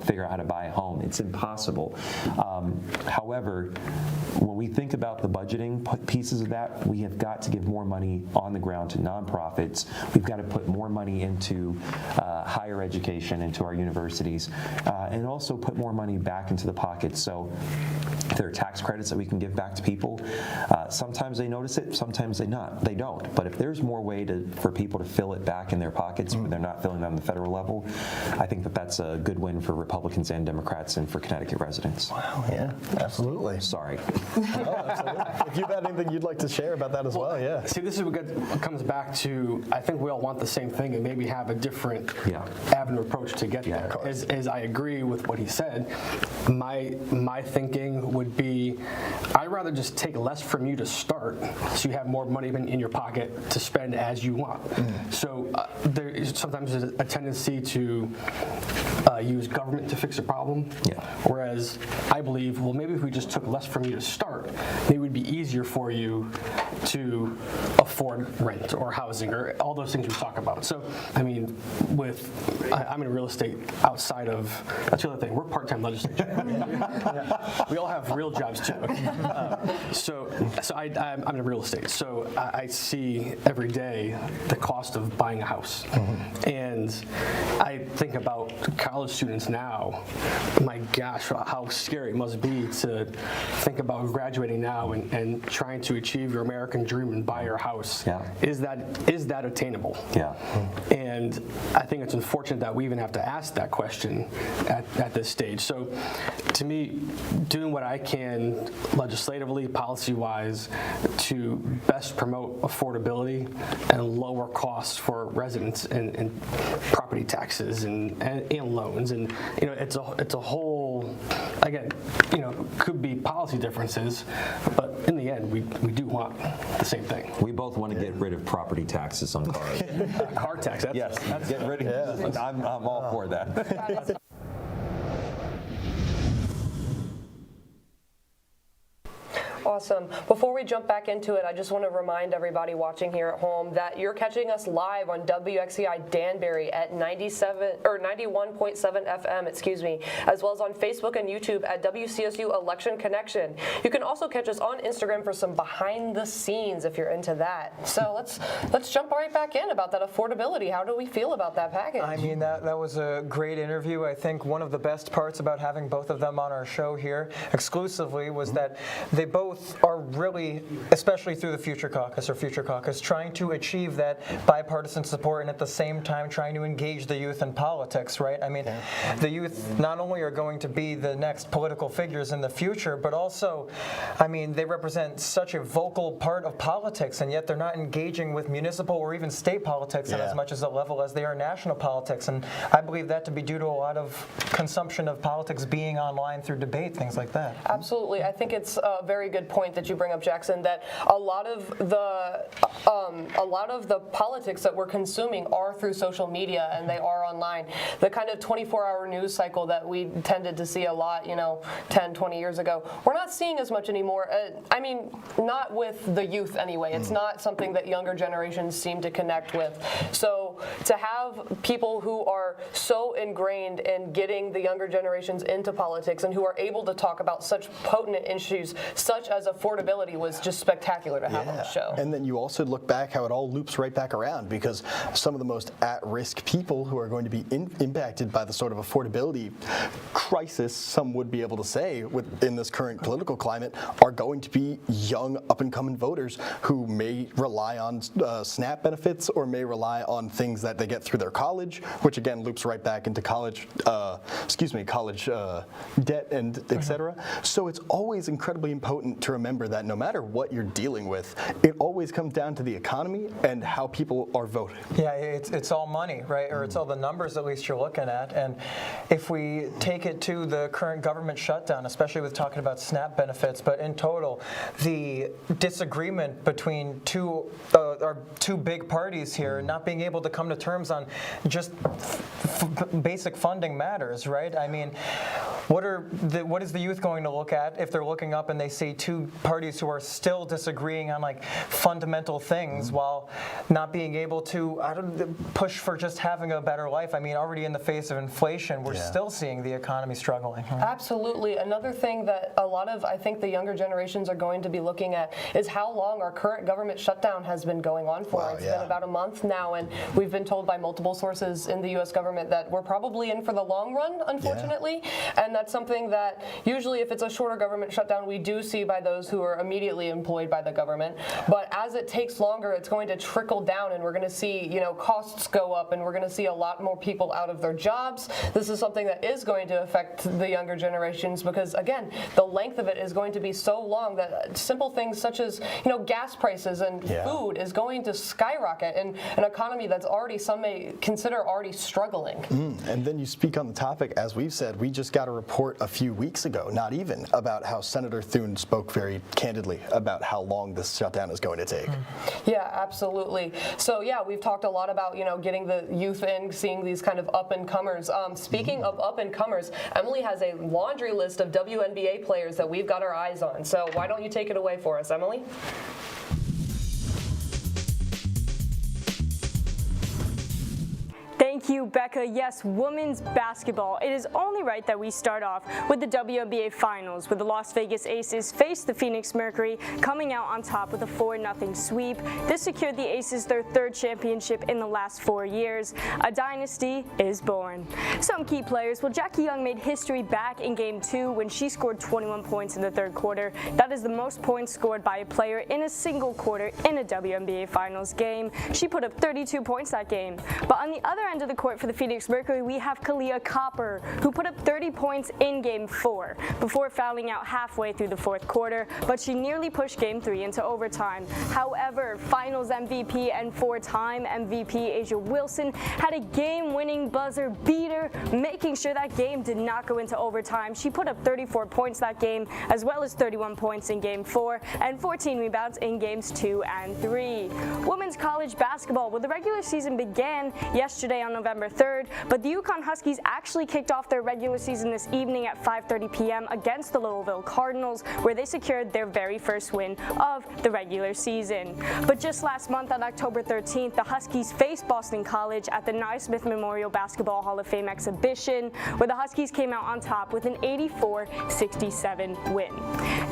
figure out how to buy a home. It's impossible. However, when we think about the budgeting pieces of that, we have got to give more money on the ground to nonprofits. We've got to put more money into higher education, into our universities, and also put more money back into the pockets. So there are tax credits that we can give back to people. Sometimes they notice it, sometimes they don't. But if there's more way for people to fill it back in their pockets when they're not filling them on the federal level, I think that's a good win for Republicans and Democrats and for Connecticut residents. Wow, yeah, absolutely. Sorry. No, absolutely. If you've got anything you'd like to share about that as well, yeah. See, this is what comes back to, I think we all want the same thing and maybe have a different avenue approach to get there. As I agree with what he said, my thinking would be, I'd rather just take less from you to start so you have more money in your pocket to spend as you want. So there is sometimes a tendency to use government to fix a problem, whereas I believe, well, maybe if we just took less from you to start, maybe it would be easier for you to afford rent or housing or all those things we talk about. So, I mean, I'm in real estate outside of, that's the other thing, we're part-time legislature. We all have real jobs too. So I'm in real estate. So I see every day the cost of buying a house. And I think about college students now, my gosh, how scary it must be to think about graduating now and trying to achieve your American dream and buy your house. Yeah. Is that attainable? Yeah. And I think it's unfortunate that we even have to ask that question at this stage. So to me, doing what I can legislatively, policy-wise, to best promote affordability and lower costs for residents and property taxes and loans. And it's a whole, again, could be policy differences, but in the end, we do want the same thing. We both want to get rid of property taxes on cars. Car tax, Yes, get rid of it. I'm all for that. Awesome. Before we jump back into it, I just want to remind everybody watching here at home that you're catching us live on WXCI Danbury at 91.7 FM, as well as on Facebook and YouTube at WCSU Election Connection. You can also catch us on Instagram for some behind the scenes if you're into that. So let's jump right back in about that affordability. How do we feel about that package? I mean, that was a great interview. I think one of the best parts about having both of them on our show here exclusively was that they both are really, especially through the Future Caucus, trying to achieve that bipartisan support and at the same time trying to engage the youth in politics, right? I mean, the youth not only are going to be the next political figures in the future, but also, I mean, they represent such a vocal part of politics, and yet they're not engaging with municipal or even state politics on as much as a level as they are national politics. And I believe that to be due to a lot of consumption of politics being online through debate, things like that. Absolutely. I think it's a very good point that you bring up, Jackson, that a lot of the politics that we're consuming are through social media and they are online. The kind of 24-hour news cycle that we tended to see a lot, 10, 20 years ago, we're not seeing as much anymore. I mean, not with the youth anyway. It's not something that younger generations seem to connect with. So to have people who are so ingrained in getting the younger generations into politics and who are able to talk about such potent issues such as affordability was just spectacular to have on the show. And then you also look back how it all loops right back around, because some of the most at-risk people who are going to be impacted by the sort of affordability crisis, some would be able to say, in this current political climate, are going to be young up-and-coming voters who may rely on SNAP benefits or may rely on things that they get through their college, which again loops right back into college debt and et cetera. So it's always incredibly important to remember that no matter what you're dealing with, it always comes down to the economy and how people are voting. Yeah, it's all money, right? Or it's all the numbers at least you're looking at. And if we take it to the current government shutdown, especially with talking about SNAP benefits, but in total, the disagreement between two big parties here not being able to come to terms on just basic funding matters, right? I mean, what is the youth going to look at if they're looking up and they see two parties who are still disagreeing on like fundamental things while not being able to push for just having a better life? I mean, already in the face of inflation, we're still seeing the economy struggling. Right? Absolutely. Another thing that a lot of, I think, the younger generations are going to be looking at is how long our current government shutdown has been going on for. It's been about a month now, and we've been told by multiple sources in the U.S. government that we're probably in for the long run, unfortunately, and that's something that usually if it's a shorter government shutdown, we do see by those who are immediately employed by the government. But as it takes longer, it's going to trickle down, and we're going to see, costs go up, and we're going to see a lot more people out of their jobs. This is something that is going to affect the younger generations because, again, the length of it is going to be so long that simple things such as, gas prices and food is going to skyrocket in an economy that's already, some may consider already struggling. And then you speak on the topic, as we've said, we just got a report a few weeks ago, not even, about how Senator Thune spoke very candidly about how long this shutdown is going to take. Yeah, absolutely. So yeah, we've talked a lot about, getting the youth in, seeing these kind of up-and-comers. Speaking of up-and-comers, Emily has a laundry list of WNBA players that we've got our eyes on. So why don't you take it away for us, Emily? Thank you, Becca. Yes, women's basketball. It is only right that we start off with the WNBA Finals, where the Las Vegas Aces faced the Phoenix Mercury, coming out on top with a 4-0 sweep. This secured the Aces their 3rd championship in the last 4 years. A dynasty is born. Some key players. Well, Jackie Young made history back in Game 2 when she scored 21 points in the 3rd quarter. That is the most points scored by a player in a single quarter in a WNBA Finals game. She put up 32 points that game. But on the other end of the court for the Phoenix Mercury, we have Kalia Copper, who put up 30 points in Game 4 before fouling out halfway through the 4th quarter, but she nearly pushed Game 3 into overtime. However, Finals MVP and 4-time MVP Asia Wilson had a game-winning buzzer beater, making sure that game did not go into overtime. She put up 34 points that game, as well as 31 points in Game 4 and 14 rebounds in Games 2 and 3. Women's college basketball. Well, the regular season began yesterday on November 3rd, but the UConn Huskies actually kicked off their regular season this evening at 5:30 p.m. against the Louisville Cardinals, where they secured their very first win of the regular season. But just last month on October 13th, the Huskies faced Boston College at the Naismith Memorial Basketball Hall of Fame exhibition, where the Huskies came out on top with an 84-67 win.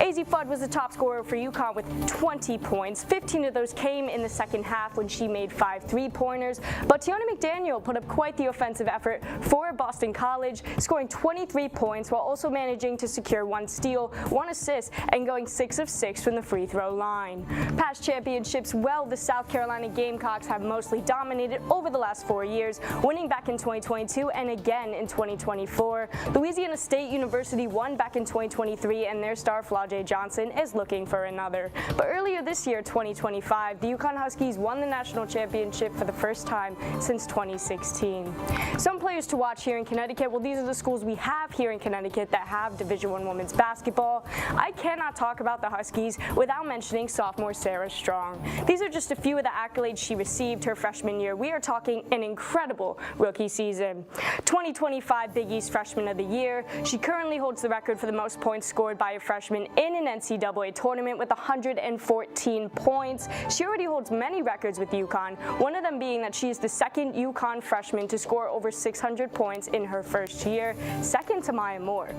AZ Fudd was the top scorer for UConn with 20 points. 15 of those came in the second half when she made 5 3-pointers, but Tiona McDaniel put up quite the offensive effort for Boston College, scoring 23 points while also managing to secure 1 steal, 1 assist, and going 6 of 6 from the free throw line. Past championships, well, the South Carolina Gamecocks have mostly dominated over the last 4 years, winning back in 2022 and again in 2024. Louisiana State University won back in 2023, and their star Flau'jae Johnson is looking for another. But earlier this year, 2025, the UConn Huskies won the national championship for the first time since 2016. Some players to watch here in Connecticut. Well, these are the schools we have here in Connecticut that have Division I women's basketball. I cannot talk about the Huskies without mentioning sophomore Sarah Strong. These are just a few of the accolades she received her freshman year. We are talking an incredible rookie season. 2025 Big East Freshman of the Year. She currently holds the record for the most points scored by a freshman in an NCAA tournament with 114 points. She already holds many records with UConn, one of them being that she is the second UConn freshman to score over 600 points in her first year, second to Maya Moore.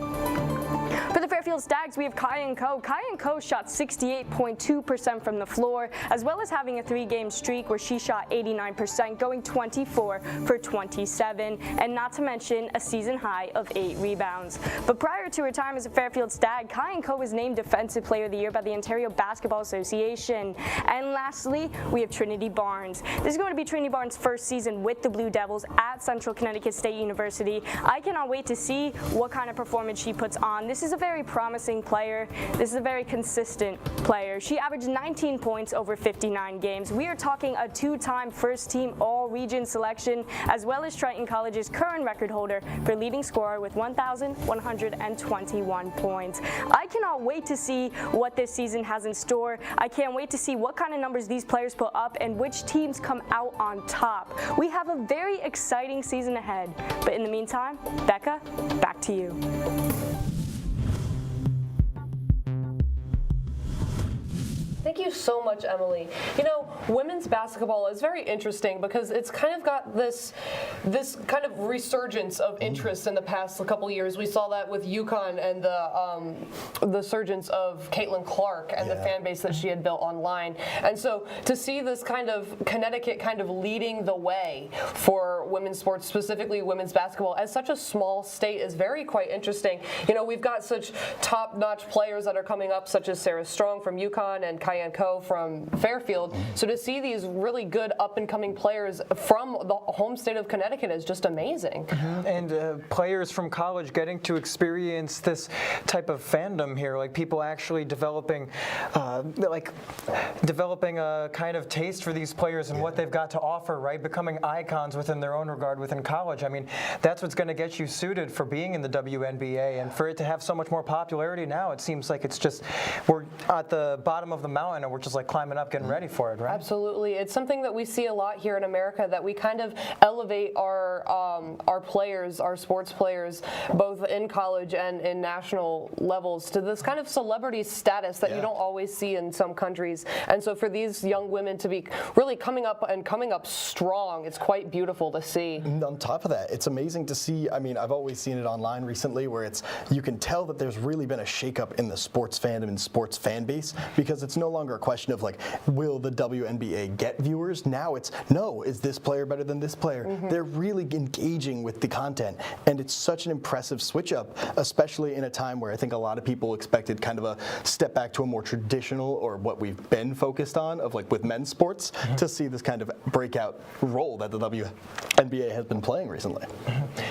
For the Fairfield Stags, we have Kyan Ko. Kyan Ko shot 68.2% from the floor, as well as having a 3-game streak where she shot 89%, going 24 for 27, and not to mention a season high of 8 rebounds. But prior to her time as a Fairfield Stag, Kyan Ko was named Defensive Player of the Year by the Ontario Basketball Association. And lastly, we have Trinity Barnes. This is going to be Trinity Barnes' first season with the Blue Devils at Central Connecticut State University. I cannot wait to see what kind of performance she puts on. This is a very promising player. This is a very consistent player. She averaged 19 points over 59 games. We are talking a 2-time first-team all-region selection, as well as Triton College's current record holder for leading scorer with 1,121 points. I cannot wait to see what this season has in store. I can't wait to see what kind of numbers these players put up and which teams come out on top. We have a very exciting season ahead. But in the meantime, Becca, back to you. Thank you so much, Emily. You know, women's basketball is very interesting because it's kind of got this kind of resurgence of interest in the past couple of years. We saw that with UConn and the surgence of Caitlin Clark and the fan base that she had built online. And so to see this kind of Connecticut kind of leading the way for women's sports, specifically women's basketball, as such a small state is quite interesting. You know, we've got such top-notch players that are coming up, such as Sarah Strong from UConn and Kyan Ko from Fairfield. So to see these really good up-and-coming players from the home state of Connecticut is just amazing. And players from college getting to experience this type of fandom here, like people actually developing a kind of taste for these players and what they've got to offer, right? Becoming icons within their own regard within college. I mean, that's what's going to get you suited for being in the WNBA, and for it to have so much more popularity now, it seems like it's just, we're at the bottom of the mountain and we're just like climbing up, getting ready for it, right? Absolutely. Absolutely. It's something that we see a lot here in America, that we kind of elevate our players, our sports players, both in college and in national levels, to this kind of celebrity status that you don't always see in some countries. And so for these young women to be really coming up strong, it's quite beautiful to see. And on top of that, it's amazing to see. I mean, I've always seen it online recently where you can tell that there's really been a shakeup in the sports fandom and sports fan base, because it's no longer a question of like, will the WNBA get viewers? Now it's, no, is this player better than this player? They're really engaging with the content, and it's such an impressive switch up, especially in a time where I think a lot of people expected kind of a step back to a more traditional, or what we've been focused on, of like with men's sports, to see this kind of breakout role that the WNBA has been playing recently.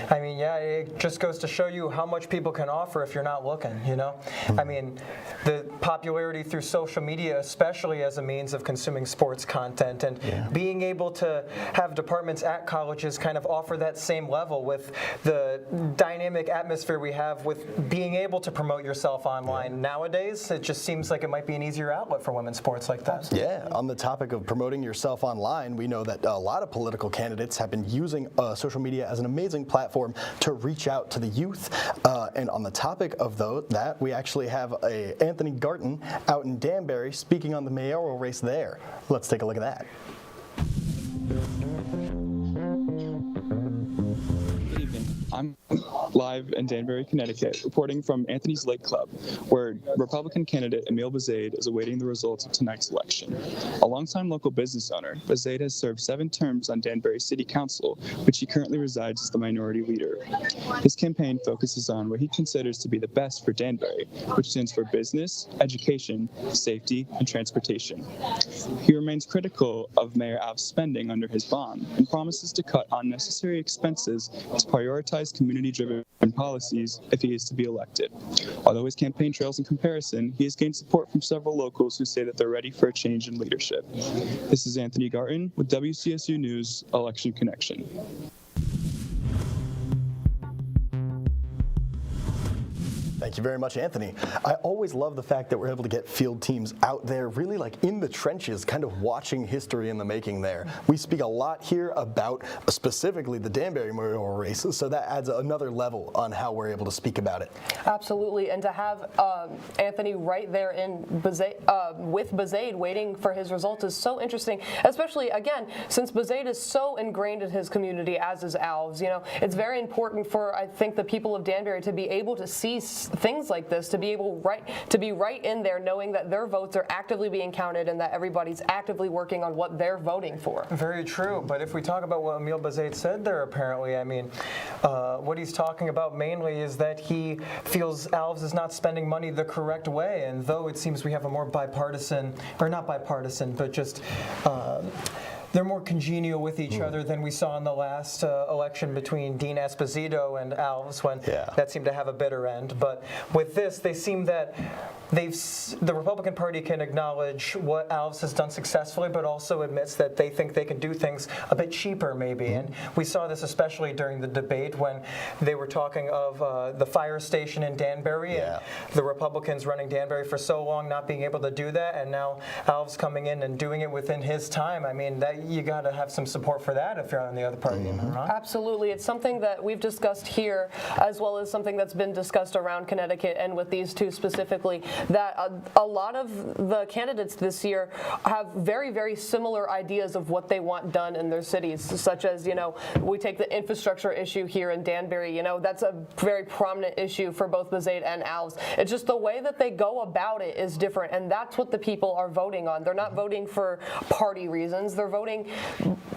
I mean, yeah, it just goes to show you how much people can offer if you're not looking, you know? I mean, the popularity through social media, especially as a means of consuming sports content, and being able to have departments at colleges kind of offer that same level with the dynamic atmosphere we have with being able to promote yourself online. Nowadays, it just seems like it might be an easier outlet for women's sports like that. Yeah, on the topic of promoting yourself online, we know that a lot of political candidates have been using social media as an amazing platform to reach out to the youth. And on the topic of that, we actually have Anthony Garton out in Danbury speaking on the mayoral race there. Let's take a look at that. I'm live in Danbury, Connecticut, reporting from Anthony's Lake Club, where Republican candidate Emil Bezaid is awaiting the results of tonight's election. A longtime local business owner, Bezaid has served 7 terms on Danbury City Council, which he currently resides as the minority leader. His campaign focuses on what he considers to be the best for Danbury, which stands for business, education, safety, and transportation. He remains critical of Mayor Alv's spending under his bond and promises to cut unnecessary expenses to prioritize community-driven policies if he is to be elected. Although his campaign trails in comparison, he has gained support from several locals who say that they're ready for a change in leadership. This is Anthony Garton with WCSU News Election Connection. Thank you very much, Anthony. I always love the fact that we're able to get field teams out there, really like in the trenches, kind of watching history in the making there. We speak a lot here about specifically the Danbury mayoral races, so that adds another level on how we're able to speak about it. Absolutely, and to have Anthony right there in with Bezaid waiting for his results is so interesting, especially, again, since Bezaid is so ingrained in his community, as is Alves. You know, it's very important for, I think, the people of Danbury to be able to see things like this, to be right in there, knowing that their votes are actively being counted and that everybody's actively working on what they're voting for. Very true, but if we talk about what Emil Bezaid said there, apparently, I mean, what he's talking about mainly is that he feels Alves is not spending money the correct way, and though it seems we have a more bipartisan, or not bipartisan, but just they're more congenial with each other than we saw in the last election between Dean Esposito and Alves, when that seemed to have a bitter end. But with this, they seem that the Republican Party can acknowledge what Alves has done successfully, but also admits that they think they can do things a bit cheaper, maybe. And we saw this especially during the debate when they were talking of the fire station in Danbury, and the Republicans running Danbury for so long not being able to do that, and now Alves coming in and doing it within his time. I mean, that you got to have some support for that if you're on the other party. Absolutely. It's something that we've discussed here, as well as something that's been discussed around Connecticut, and with these two specifically, that a lot of the candidates this year have very, very similar ideas of what they want done in their cities, such as, you know, we take the infrastructure issue here in Danbury. You know, that's a very prominent issue for both Bezaid and Alves. It's just the way that they go about it is different, and that's what the people are voting on. They're not voting for party reasons. They're voting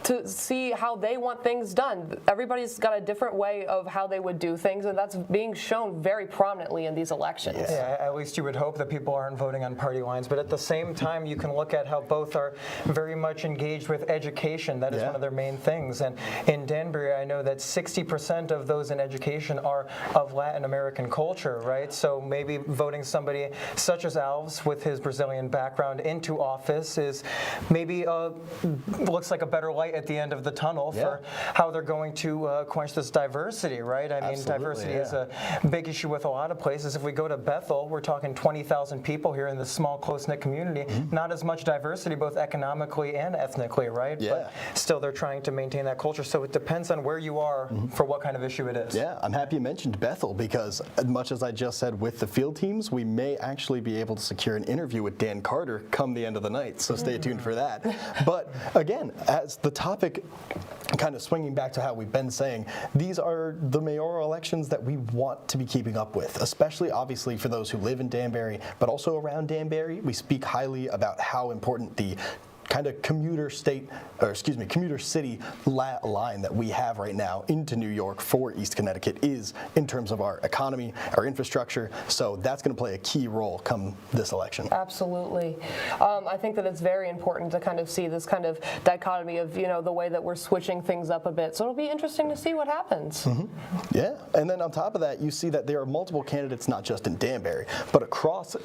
to see how they want things done. Everybody's got a different way of how they would do things, and that's being shown very prominently in these elections. Yeah, at least you would hope that people aren't voting on party lines, but at the same time, you can look at how both are very much engaged with education. That is one of their main things. And in Danbury, I know that 60% of those in education are of Latin American culture, right? So maybe voting somebody such as Alves with his Brazilian background into office is maybe looks like a better light at the end of the tunnel for how they're going to quench this diversity, right? I mean, diversity is a big issue with a lot of places. If we go to Bethel, we're talking 20 20,000 people here in this small, close-knit community. Not as much diversity, both economically and ethnically, right? Yeah. But still, they're trying to maintain that culture. So it depends on where you are for what kind of issue it is. Yeah, I'm happy you mentioned Bethel, because as much as I just said with the field teams, we may actually be able to secure an interview with Dan Carter come the end of the night. So stay tuned for that. But again, as the topic, kind of swinging back to how we've been saying, these are the mayoral elections that we want to be keeping up with, especially obviously for those who live in Danbury, but also around Danbury. We speak highly about how important the kind of commuter city line that we have right now into New York for East Connecticut is in terms of our economy, our infrastructure. So that's going to play a key role come this election. Absolutely. I think that it's very important to kind of see this kind of dichotomy of, the way that we're switching things up a bit. So it'll be interesting to see what happens. Yeah, and then on top of that, you see that there are multiple candidates, not just in Danbury, but across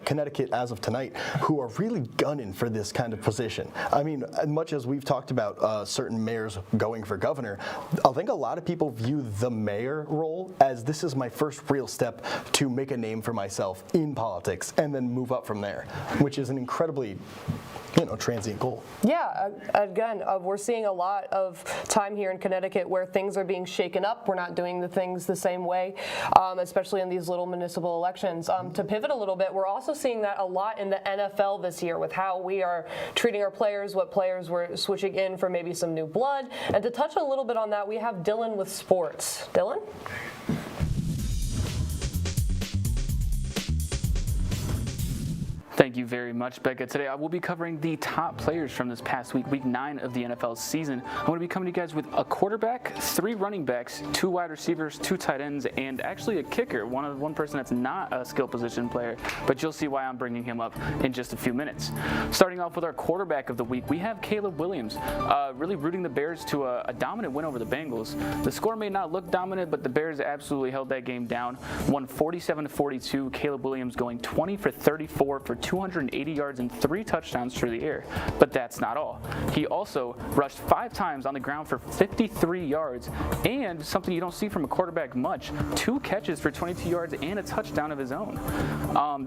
Connecticut as of tonight, who are really gunning for this kind of position. I mean, as much as we've talked about certain mayors going for governor, I think a lot of people view the mayor role as this is my first real step to make a name for myself in politics and then move up from there, which is an incredibly transient goal. Yeah, again, we're seeing a lot of time here in Connecticut where things are being shaken up. We're not doing the things the same way, especially in these little municipal elections. To pivot a little bit, we're also seeing that a lot in the NFL this year with how we are treating our players, what players we're switching in for maybe some new blood. And to touch a little bit on that, we have Dylan with sports. Dylan? Thank you very much, Becca. Today I will be covering the top players from this past week, week 9 of the NFL season. I'm going to be coming to you guys with a quarterback, 3 running backs, 2 wide receivers, 2 tight ends, and actually a kicker, one person that's not a skill position player, but you'll see why I'm bringing him up in just a few minutes. Starting off with our quarterback of the week, we have Caleb Williams, really rooting the Bears to a dominant win over the Bengals. The score may not look dominant, but the Bears absolutely held that game down, won 47-42. Caleb Williams going 20 for 34 for 280 yards and 3 touchdowns through the air. But that's not all. He also rushed 5 times on the ground for 53 yards, and something you don't see from a quarterback much, 2 catches for 22 yards and a touchdown of his own.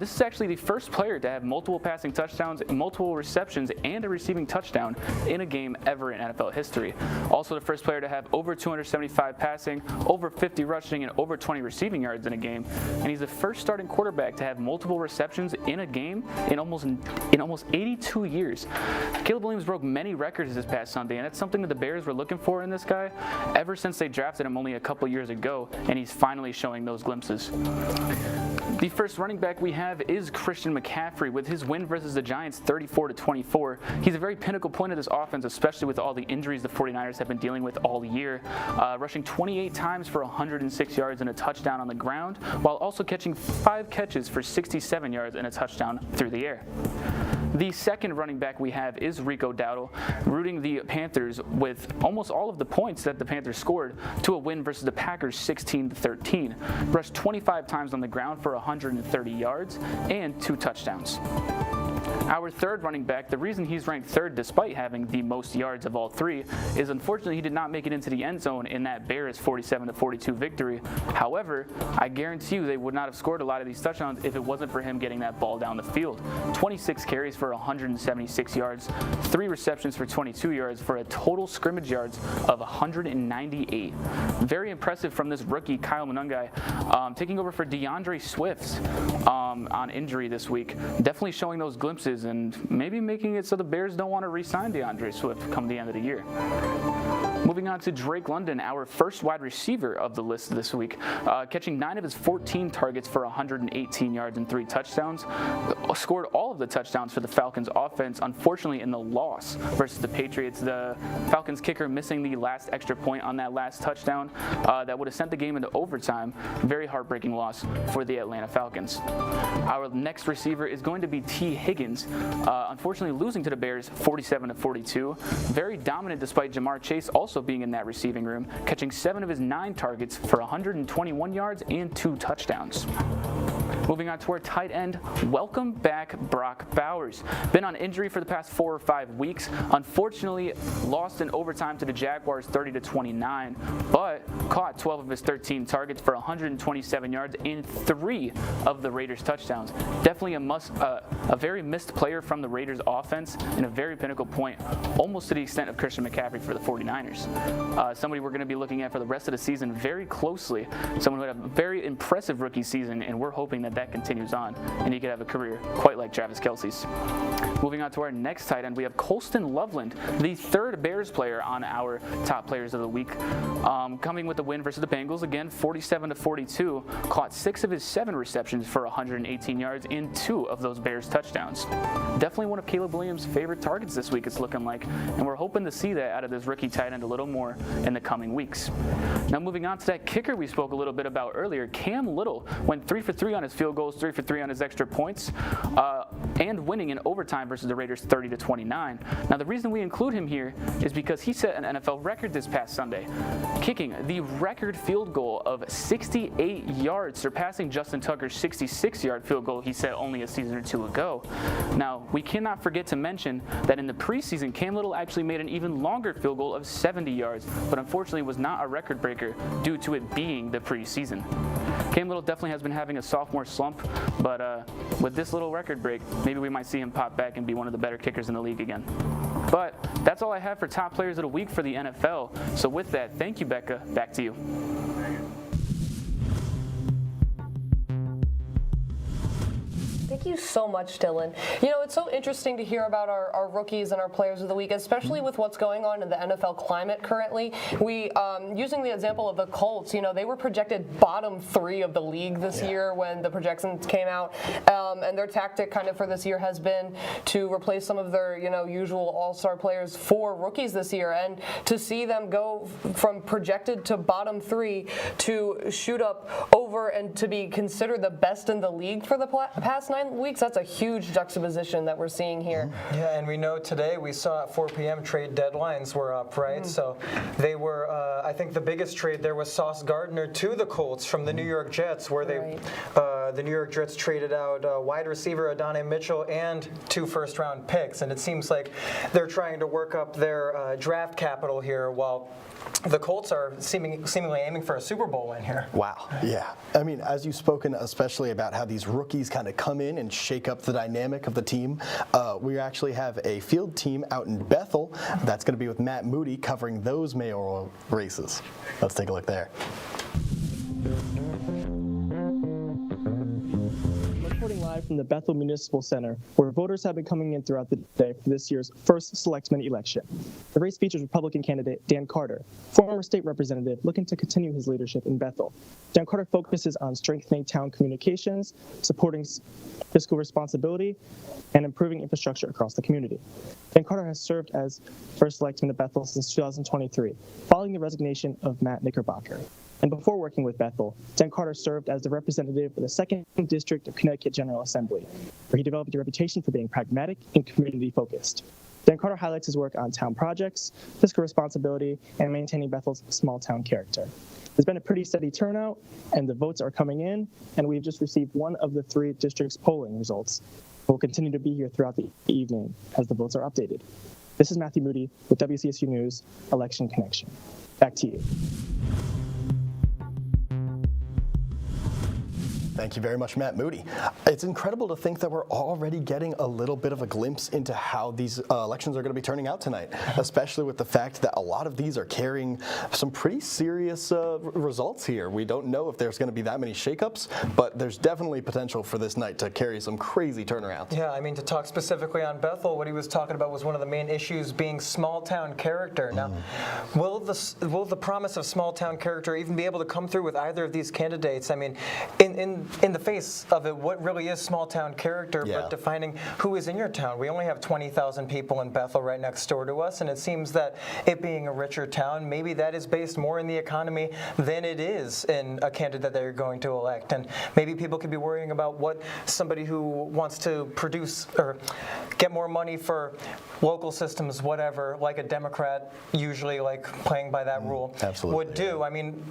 This is actually the first player to have multiple passing touchdowns, multiple receptions, and a receiving touchdown in a game ever in NFL history. Also the first player to have over 275 passing, over 50 rushing, and over 20 receiving yards in a game. And he's the first starting quarterback to have multiple receptions in a game in almost 82 years. Caleb Williams broke many records this past Sunday, and that's something that the Bears were looking for in this guy ever since they drafted him only a couple years ago, and he's finally showing those glimpses. The first running back we have is Christian McCaffrey with his win versus the Giants 34-24. He's a very pinnacle point of this offense, especially with all the injuries the 49ers have been dealing with all year, rushing 28 times for 106 yards and a touchdown on the ground, while also catching 5 catches for 67 yards and a touchdown through the air. The second running back we have is Rico Dowdle, rooting the Panthers with almost all of the points that the Panthers scored to a win versus the Packers 16-13. Rushed 25 times on the ground for 130 yards and 2 touchdowns. Our third running back, the reason he's ranked 3rd despite having the most yards of all 3 is unfortunately he did not make it into the end zone in that Bears 47-42 victory. However, I guarantee you they would not have scored a lot of these touchdowns if it wasn't for him getting that ball down the field. 26 carries for 176 yards, 3 receptions for 22 yards for a total scrimmage yards of 198. Very impressive from this rookie, Kyle Monungai, taking over for DeAndre Swift on injury this week. Definitely showing those glimpses and maybe making it so the Bears don't want to re-sign DeAndre Swift come the end of the year. Moving on to Drake London, our first wide receiver of the list this week, catching 9 of his 14 targets for 118 yards and 3 touchdowns. Scored all of the touchdowns for the Falcons offense, unfortunately in the loss versus the Patriots. The Falcons kicker missing the last extra point on that last touchdown that would have sent the game into overtime. Very heartbreaking loss for the Atlanta Falcons. Our next receiver is going to be T. Higgins, unfortunately losing to the Bears 47-42. Very dominant despite Jamar Chase also being in that receiving room, catching 7 of his 9 targets for 121 yards and 2 touchdowns. Moving on to our tight end, welcome back Brock Bowers. Been on injury for the past 4 or 5 weeks. Unfortunately, lost in overtime to the Jaguars 30-29, but caught 12 of his 13 targets for 127 yards in 3 of the Raiders' touchdowns. Definitely a very missed player from the Raiders' offense and a very pinnacle point, almost to the extent of Christian McCaffrey for the 49ers. Somebody we're going to be looking at for the rest of the season very closely. Someone who had a very impressive rookie season, and we're hoping that continues on, and he could have a career quite like Travis Kelce's. Moving on to our next tight end, we have Colston Loveland, the 3rd Bears player on our top players of the week, coming with the win versus the Bengals. Again, 47-42, caught 6 of his 7 receptions for 118 yards in 2 of those Bears touchdowns. Definitely one of Caleb Williams' favorite targets this week, it's looking like, and we're hoping to see that out of this rookie tight end a little more in the coming weeks. Now moving on to that kicker we spoke a little bit about earlier, Cam Little went 3 for 3 on his field goals, 3 for 3 on his extra points, and winning in overtime versus the Raiders 30-29. Now the reason we include him here is because he set an NFL record this past Sunday, kicking the record field goal of 68 yards, surpassing Justin Tucker's 66-yard field goal he set only a season or 2 ago. Now, we cannot forget to mention that in the preseason, Cam Little actually made an even longer field goal of 70 yards, but unfortunately was not a record breaker due to it being the preseason. Cam Little definitely has been having a sophomore slump, but with this little record break, maybe we might see him pop back and be one of the better kickers in the league again. But that's all I have for top players of the week for the NFL. So with that, thank you, Becca. Back to you. Thank you so much, Dylan. You know, it's so interesting to hear about our rookies and our players of the week, especially with what's going on in the NFL climate currently. We, using the example of the Colts, you know, they were projected bottom 3 of the league this year when the projections came out, and their tactic kind of for this year has been to replace some of their, you know, usual all-star players for rookies this year, and to see them go from projected to bottom 3 to shoot up over and to be considered the best in the league for the past 9 weeks, that's a huge juxtaposition that we're seeing here. Yeah, and we know today, we saw at 4 p.m. trade deadlines were up, right? So they were, I think the biggest trade there was Sauce Gardner to the Colts from the New York Jets, where they, the New York Jets traded out wide receiver Adonai Mitchell and 2 first-round picks, and it seems like they're trying to work up their draft capital here while the Colts are seemingly aiming for a Super Bowl win here. Wow. Yeah. I mean, as you've spoken especially about how these rookies kind of come in and shake up the dynamic of the team, we actually have a field team out in Bethel that's going to be with Matt Moody covering those mayoral races. Let's take a look there. Reporting live from the Bethel Municipal Center, where voters have been coming in throughout the day for this year's first selectman election. The race features Republican candidate Dan Carter, former state representative looking to continue his leadership in Bethel. Dan Carter focuses on strengthening town communications, supporting fiscal responsibility, and improving infrastructure across the community. Dan Carter has served as first selectman of Bethel since 2023, following the resignation of Matt Knickerbocker. And before working with Bethel, Dan Carter served as the representative for the 2nd District of Connecticut General Assembly, where he developed a reputation for being pragmatic and community-focused. Dan Carter highlights his work on town projects, fiscal responsibility, and maintaining Bethel's small-town character. There's been a pretty steady turnout, and the votes are coming in, and we've just received one of the 3 districts' polling results. We'll continue to be here throughout the evening as the votes are updated. This is Matthew Moody with WCSU News, Election Connection. Back to you. Thank you very much, Matt Moody. It's incredible to think that we're already getting a little bit of a glimpse into how these elections are going to be turning out tonight, especially with the fact that a lot of these are carrying some pretty serious results here. We don't know if there's going to be that many shakeups, but there's definitely potential for this night to carry some crazy turnarounds. Yeah, I mean, to talk specifically on Bethel, what he was talking about was one of the main issues being small-town character. Now, will the promise of small-town character even be able to come through with either of these candidates? I mean, in the face of it, what really is small-town character, but defining who is in your town? We only have 20,000 people in Bethel right next door to us, and it seems that it being a richer town, maybe that is based more in the economy than it is in a candidate that you're going to elect. And maybe people could be worrying about what somebody who wants to produce or get more money for local systems, whatever, like a Democrat usually like playing by that rule would do. I mean,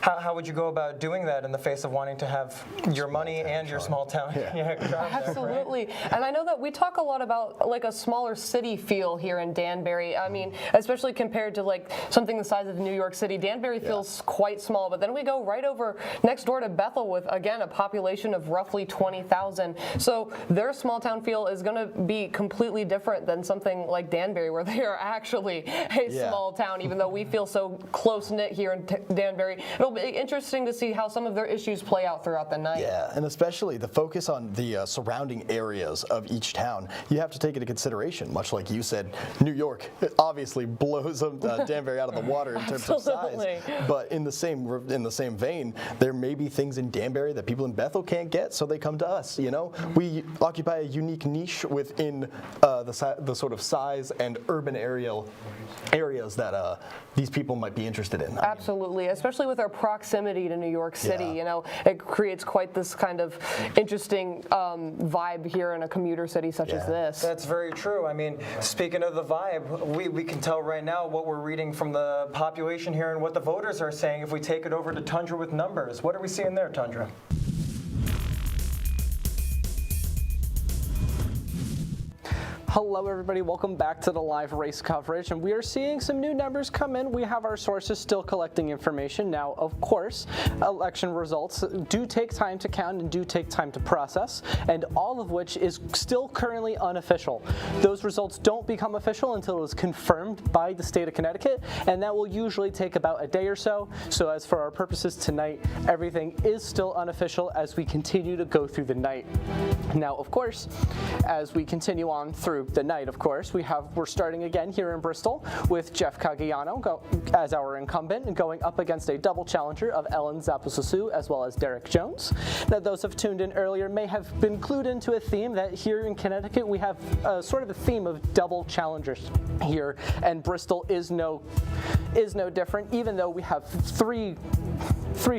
how would you go about doing that in the face of wanting to have your money and your small town? Absolutely. And I know that we talk a lot about like a smaller city feel here in Danbury. I mean, especially compared to like something the size of New York City. Danbury feels quite small, but then we go right over next door to Bethel with, again, a population of roughly 20,000. So their small town feel is going to be completely different than something like Danbury, where they are actually a small town, even though we feel so close-knit here in Danbury. It'll be interesting to see how some of their issues play out throughout the night. Yeah, and especially the focus on the surrounding areas of each town. You have to take into consideration, much like you said, New York obviously blows Danbury out of the water in terms of size. But in the same vein, there may be things in Danbury that people in Bethel can't get, so they come to us. You know, we occupy a unique niche within the sort of size and urban areas that these people might be interested in. Absolutely, especially with our proximity to New York City. You know, it creates quite this kind of interesting vibe here in a commuter city such as this. That's very true. I mean, speaking of the vibe, we can tell right now what we're reading from the population here and what the voters are saying if we take it over to Tundra with numbers. What are we seeing there, Tundra? Hello everybody, welcome back to the live race coverage, and we are seeing some new numbers come in. We have our sources still collecting information. Now, of course, election results do take time to count and do take time to process, and all of which is still currently unofficial. Those results don't become official until it is confirmed by the state of Connecticut, and that will usually take about a day or so. So as for our purposes tonight, everything is still unofficial as we continue to go through the night. Now, of course, as we continue on through the night, of course, we're starting again here in Bristol with Jeff Caggiano as our incumbent and going up against a double challenger of Ellen Zaposasu as well as Derek Jones. Now, those who have tuned in earlier may have been clued into a theme that here in Connecticut we have sort of a theme of double challengers here, and Bristol is no different, even though we have three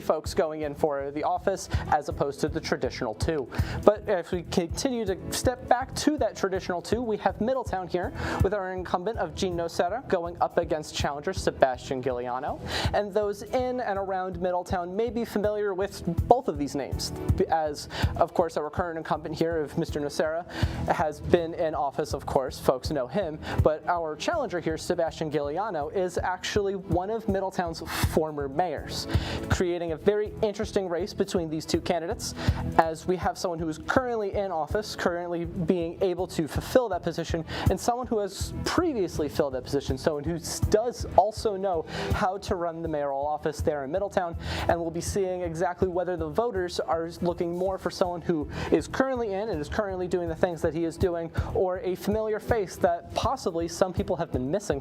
folks going in for the office as opposed to the traditional two. But if we continue to step back to that traditional two, we have Middletown here with our incumbent of Jean Nocera going up against challenger Sebastian Giuliano. And those in and around Middletown may be familiar with both of these names, as of course our current incumbent here of Mr. Nocera has been in office, of course, folks know him, but our challenger here, Sebastian Giuliano, is actually one of Middletown's former mayors, creating a very interesting race between these two candidates, as we have someone who is currently in office, currently being able to fulfill that position, and someone who has previously filled that position, someone who does also know how to run the mayoral office there in Middletown, and we'll be seeing exactly whether the voters are looking more for someone who is currently in and is currently doing the things that he is doing, or a familiar face that possibly some people have been missing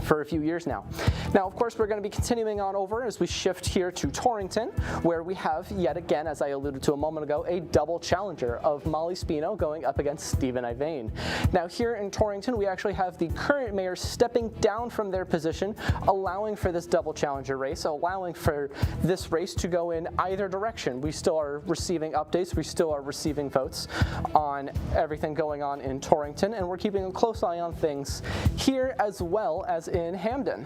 for a few years now. Now, of course, we're going to be continuing on over as we shift here to Torrington, where we have, yet again, as I alluded to a moment ago, a double challenger of Molly Spino going up against Stephen Ivane. Now, here in Torrington, we actually have the current mayor stepping down from their position, allowing for this double challenger race, allowing for this race to go in either direction. We still are receiving updates, we still are receiving votes on everything going on in Torrington, and we're keeping a close eye on things here as well as in Hamden,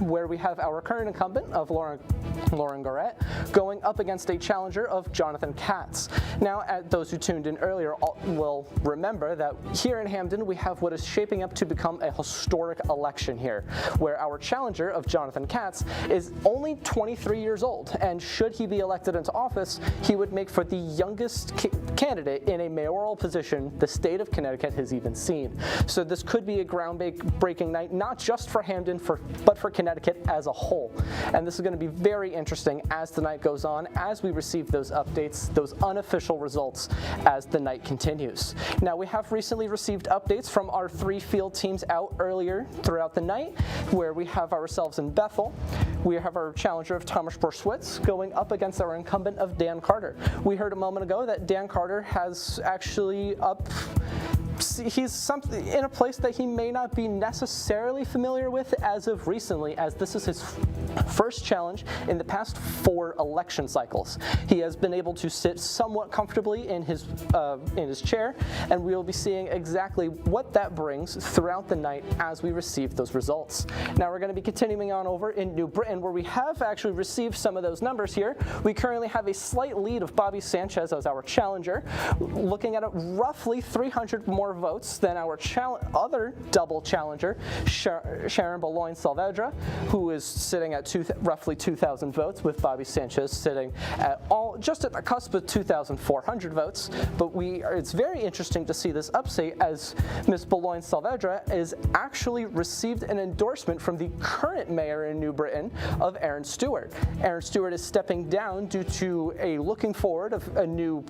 where we have our current incumbent of Lauren Goret going up against a challenger of Jonathan Katz. Now, those who tuned in earlier will remember that here in Hamden we have what is shaping up to become a historic election here, where our challenger of Jonathan Katz is only 23 years old, and should he be elected into office, he would make for the youngest candidate in a mayoral position the state of Connecticut has even seen. So this could be a groundbreaking night, not just for Hamden, but for Connecticut as a whole. And this is going to be very interesting as the night goes on, as we receive those updates, those unofficial results as the night continues. Now, we have recently received updates from our three field teams out earlier throughout the night, where we have ourselves in Bethel. We have our challenger of Thomas Borschwitz going up against our incumbent of Dan Carter. We heard a moment ago that Dan Carter has actually he's in a place that he may not be necessarily familiar with as of recently, as this is his first challenge in the past 4 election cycles. He has been able to sit somewhat comfortably in his chair, and we will be seeing exactly what that brings throughout the night as we receive those results. Now we're going to be continuing on over in New Britain, where we have actually received some of those numbers here. We currently have a slight lead of Bobby Sanchez as our challenger, looking at roughly 300 more votes than our other double challenger, Sharon Boulogne-Saavedra, who is sitting at roughly 2,000 votes, with Bobby Sanchez sitting at just at the cusp of 2,400 votes. But it's very interesting to see this upset, as Ms. Boulogne-Saavedra is actually received an endorsement from the current mayor in New Britain of Aaron Stewart. Aaron Stewart is stepping down due to a looking forward of a new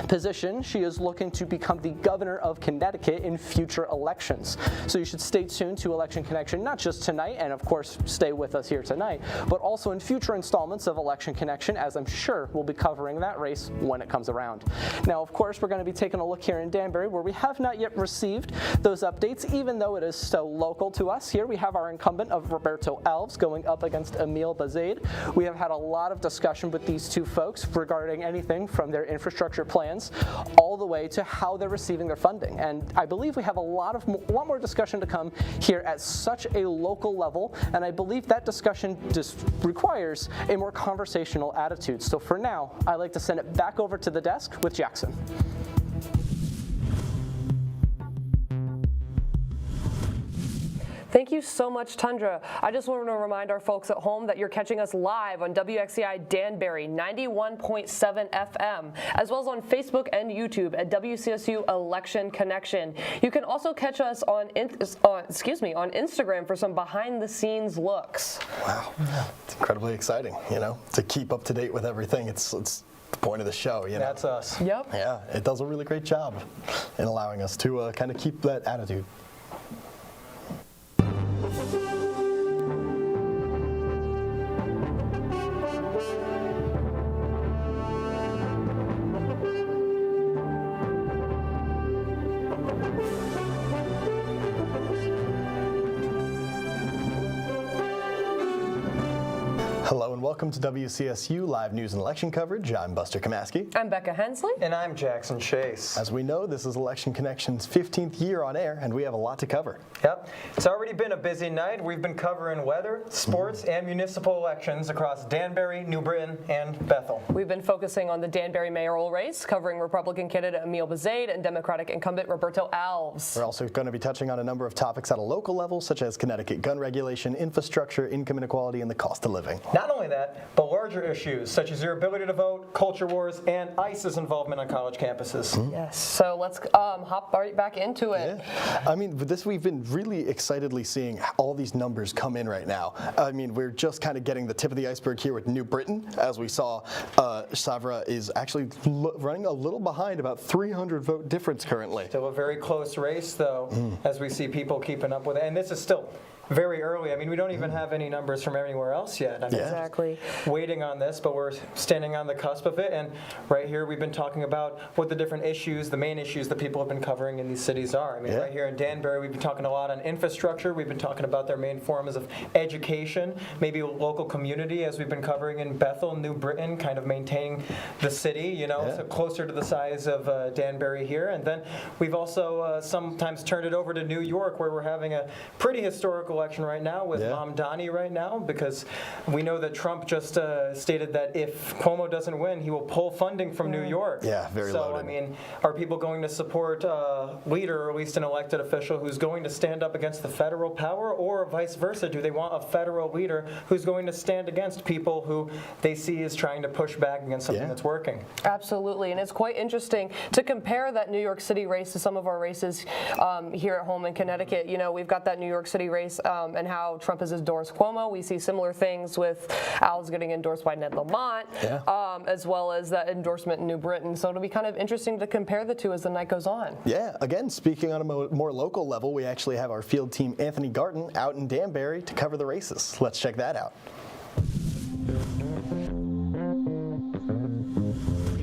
position. She is looking to become the governor of Connecticut in future elections. So you should stay tuned to Election Connection, not just tonight, and of course stay with us here tonight, but also in future installments of Election Connection, as I'm sure we'll be covering that race when it comes around. Now, of course, we're going to be taking a look here in Danbury, where we have not yet received those updates, even though it is so local to us. Here we have our incumbent of Roberto Alves going up against Emil Bazaid. We have had a lot of discussion with these two folks regarding anything from their infrastructure plans all the way to how they're receiving their funding. And I believe we have a lot more discussion to come here at such a local level, and I believe that discussion just requires a more conversational attitude. So for now, I'd like to send it back over to the desk with Jackson. Thank you so much, Tundra. I just want to remind our folks at home that you're catching us live on WXCI Danbury 91.7 FM, as well as on Facebook and YouTube at WCSU Election Connection. You can also catch us on Instagram for some behind-the-scenes looks. Wow, it's incredibly exciting, to keep up to date with everything. It's the point of the show, That's us. Yep. Yeah, it does a really great job in allowing us to kind of keep that attitude. Hello and welcome to WCSU Live News and Election Coverage. I'm Buster Kamaski. I'm Becca Hensley. And I'm Jackson Chase. As we know, this is Election Connection's 15th year on air, and we have a lot to cover. Yep. It's already been a busy night. We've been covering weather, sports, and municipal elections across Danbury, New Britain, and Bethel. We've been focusing on the Danbury mayoral race, covering Republican candidate Emil Bazaid and Democratic incumbent Roberto Alves. We're also going to be touching on a number of topics at a local level, such as Connecticut gun regulation, infrastructure, income inequality, and the cost of living. Not only that, but larger issues such as your ability to vote, culture wars, and ICE's involvement on college campuses. Yes, so let's hop right back into it. Yeah. I mean, with this, we've been really excitedly seeing all these numbers come in right now. I mean, we're just kind of getting the tip of the iceberg here with New Britain, as we saw Savra is actually running a little behind, about 300 vote difference currently. Still a very close race, though, as we see people keeping up with it. And this is still very early. I mean, we don't even have any numbers from anywhere else yet. I mean, exactly. Waiting on this, but we're standing on the cusp of it. And right here, we've been talking about what the different issues, the main issues that people have been covering in these cities are. I mean, right here in Danbury, we've been talking a lot on infrastructure. We've been talking about their main forms of education, maybe local community, as we've been covering in Bethel, New Britain, kind of maintaining the city, so closer to the size of Danbury here. And then we've also sometimes turned it over to New York, where we're having a pretty historical election right now with Mom Donnie right now, because we know that Trump just stated that if Cuomo doesn't win, he will pull funding from New York. Yeah, very loaded. So, I mean, are people going to support a leader, or at least an elected official, who's going to stand up against the federal power, or vice versa? Do they want a federal leader who's going to stand against people who they see as trying to push back against something that's working? Absolutely, and it's quite interesting to compare that New York City race to some of our races here at home in Connecticut. We've got that New York City race and how Trump has endorsed Cuomo. We see similar things with Alves getting endorsed by Ned Lamont, as well as that endorsement in New Britain. So it'll be kind of interesting to compare the two as the night goes on. Yeah, again, speaking on a more local level, we actually have our field team Anthony Garton out in Danbury to cover the races. Let's check that out.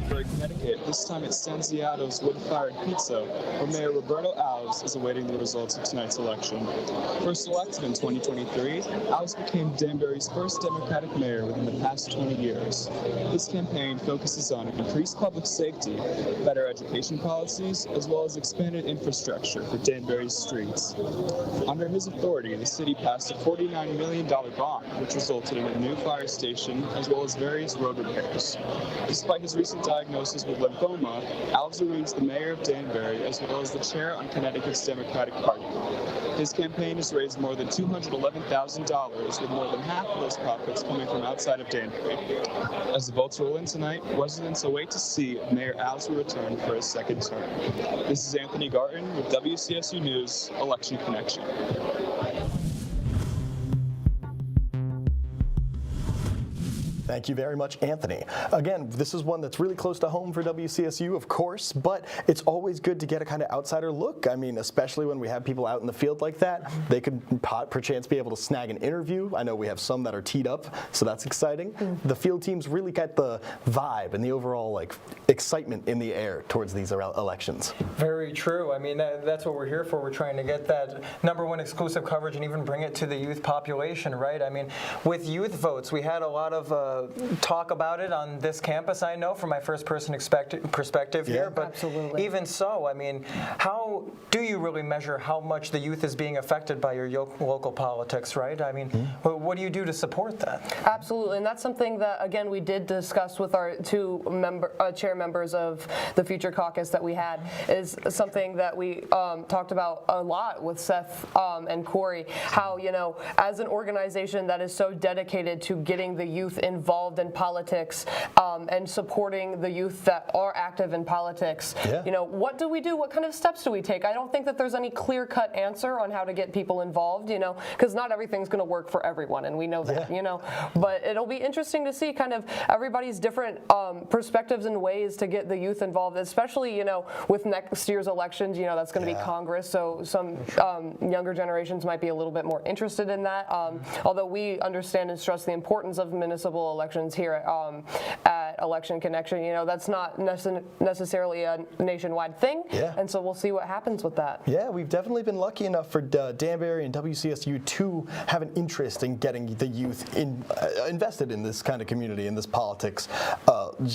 For Connecticut, this time at Stanziato's Wood-Fired Pizza, where Mayor Roberto Alves is awaiting the results of tonight's election. First elected in 2023, Alves became Danbury's first Democratic mayor within the past 20 years. His campaign focuses on increased public safety, better education policies, as well as expanded infrastructure for Danbury's streets. Under his authority, the city passed a $49 million bond, which resulted in a new fire station as well as various road repairs. Despite his recent diagnosis with lymphoma, Alves remains the mayor of Danbury as well as the chair on Connecticut's Democratic Party. His campaign has raised more than $211,000, with more than half of those profits coming from outside of Danbury. As the votes roll in tonight, residents await to see if Mayor Alves will return for his second term. This is Anthony Garton with WCSU News, Election Connection. Thank you very much, Anthony. Again, this is one that's really close to home for WCSU, of course, but it's always good to get a kind of outsider look. I mean, especially when we have people out in the field like that, they could perchance be able to snag an interview. I know we have some that are teed up, so that's exciting. The field teams really get the vibe and the overall excitement in the air towards these elections. Very true. I mean, that's what we're here for. We're trying to get that #1 exclusive coverage and even bring it to the youth population, right? I mean, with youth votes, we had a lot of talk about it on this campus, I know, from my first-person perspective here. But absolutely. Even so, I mean, how do you really measure how much the youth is being affected by your local politics, right? I mean, what do you do to support that? Absolutely, and that's something that, again, we did discuss with our two chair members of the Future Caucus that we had, is something that we talked about a lot with Seth and Corey, how, as an organization that is so dedicated to getting the youth involved in politics and supporting the youth that are active in politics. What do we do? What kind of steps do we take? I don't think that there's any clear-cut answer on how to get people involved, because not everything's going to work for everyone, and we know that, But it'll be interesting to see kind of everybody's different perspectives and ways to get the youth involved, especially, with next year's elections, that's going to be Congress, so some younger generations might be a little bit more interested in that, although we understand and stress the importance of municipal elections here at Election Connection. That's not necessarily a nationwide thing, and so we'll see what happens with that. Yeah, we've definitely been lucky enough for Danbury and WCSU to have an interest in getting the youth invested in this kind of community, in this politics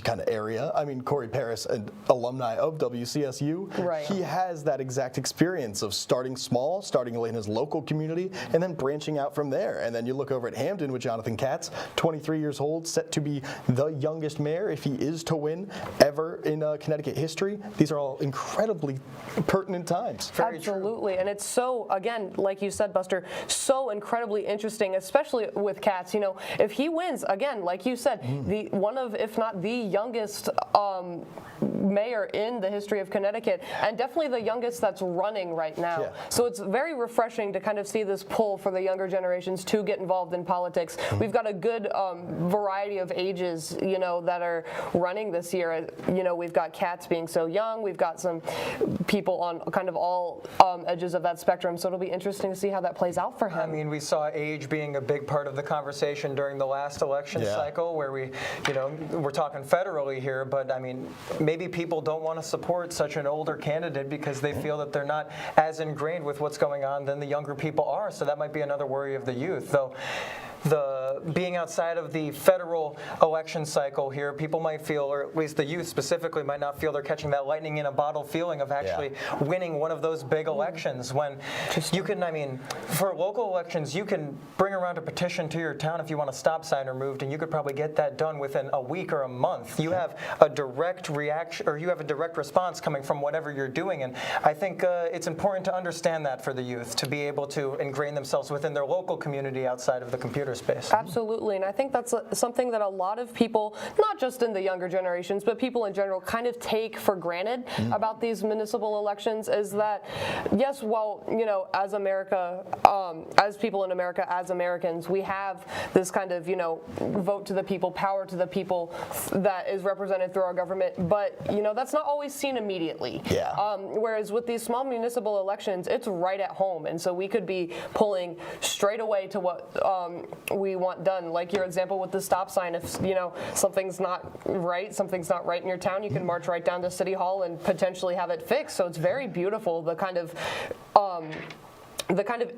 kind of area. I mean, Corey Paris, an alumni of WCSU, he has that exact experience of starting small, starting in his local community, and then branching out from there. And then you look over at Hampden with Jonathan Katz, 23 years old, set to be the youngest mayor, if he is to win, ever in Connecticut history. These are all incredibly pertinent times. Absolutely, and it's so, again, like you said, Buster, so incredibly interesting, especially with Katz. If he wins, again, like you said, the one of, if not the youngest mayor in the history of Connecticut, and definitely the youngest that's running right now. So it's very refreshing to kind of see this pull for the younger generations to get involved in politics. We've got a good variety of ages, that are running this year. We've got Katz being so young. We've got some people on kind of all edges of that spectrum. So it'll be interesting to see how that plays out for him. I mean, we saw age being a big part of the conversation during the last election cycle, where we're talking federally here, but I mean, maybe people don't want to support such an older candidate because they feel that they're not as ingrained with what's going on than the younger people are. So that might be another worry of the youth, though. Being outside of the federal election cycle here, people might feel, or at least the youth specifically, might not feel they're catching that lightning in a bottle feeling of actually winning one of those big elections. When you can, I mean, for local elections, you can bring around a petition to your town if you want a stop sign removed, and you could probably get that done within a week or a month. You have a direct reaction, or you have a direct response coming from whatever you're doing, and I think it's important to understand that for the youth, to be able to ingrain themselves within their local community outside of the computer space. Absolutely, and I think that's something that a lot of people, not just in the younger generations, but people in general, kind of take for granted about these municipal elections, is that, yes, well, as America, as people in America, as Americans, we have this kind of, vote to the people, power to the people that is represented through our government, but, that's not always seen immediately. Whereas with these small municipal elections, it's right at home, and so we could be pulling straight away to what we want done. Like your example with the stop sign, if something's not right in your town, you can march right down to City Hall and potentially have it fixed. So it's very beautiful, the kind of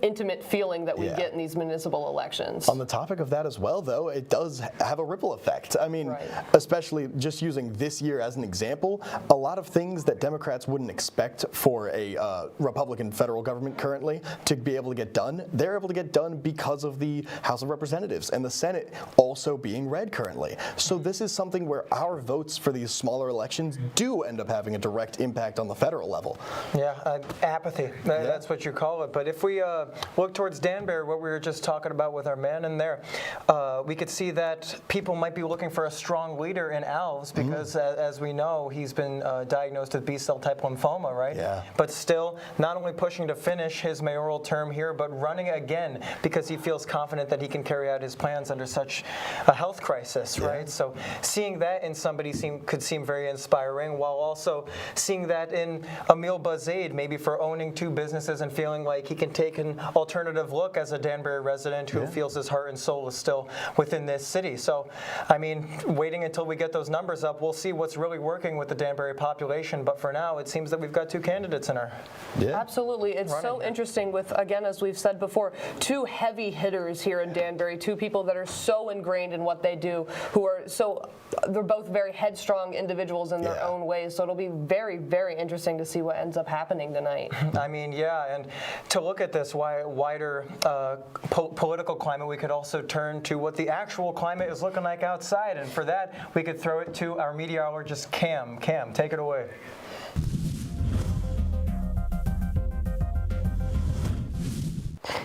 intimate feeling that we get in these municipal elections. On the topic of that as well, though, it does have a ripple effect. I mean, especially just using this year as an example, a lot of things that Democrats wouldn't expect for a Republican federal government currently to be able to get done, they're able to get done because of the House of Representatives and the Senate also being red currently. So this is something where our votes for these smaller elections do end up having a direct impact on the federal level. Yeah, apathy. That's what you call it. But if we look towards Danbury, what we were just talking about with our man in there, we could see that people might be looking for a strong leader in Alves because, as we know, he's been diagnosed with B-cell type lymphoma, right? Yeah. But still, not only pushing to finish his mayoral term here, but running again because he feels confident that he can carry out his plans under such a health crisis, right? So seeing that in somebody could seem very inspiring, while also seeing that in Emil Bazaid, maybe for owning 2 businesses and feeling like he can take an alternative look as a Danbury resident who feels his heart and soul is still within this city. So, I mean, waiting until we get those numbers up, we'll see what's really working with the Danbury population. But for now, it seems that we've got 2 candidates in our Absolutely. It's so interesting with, again, as we've said before, 2 heavy hitters here in Danbury, 2 people that are so ingrained in what they do, who are they're both very headstrong individuals in their own ways. So it'll be very, very interesting to see what ends up happening tonight. I mean, and to look at this wider political climate, we could also turn to what the actual climate is looking like outside. And for that, we could throw it to our meteorologist, Cam. Cam, take it away.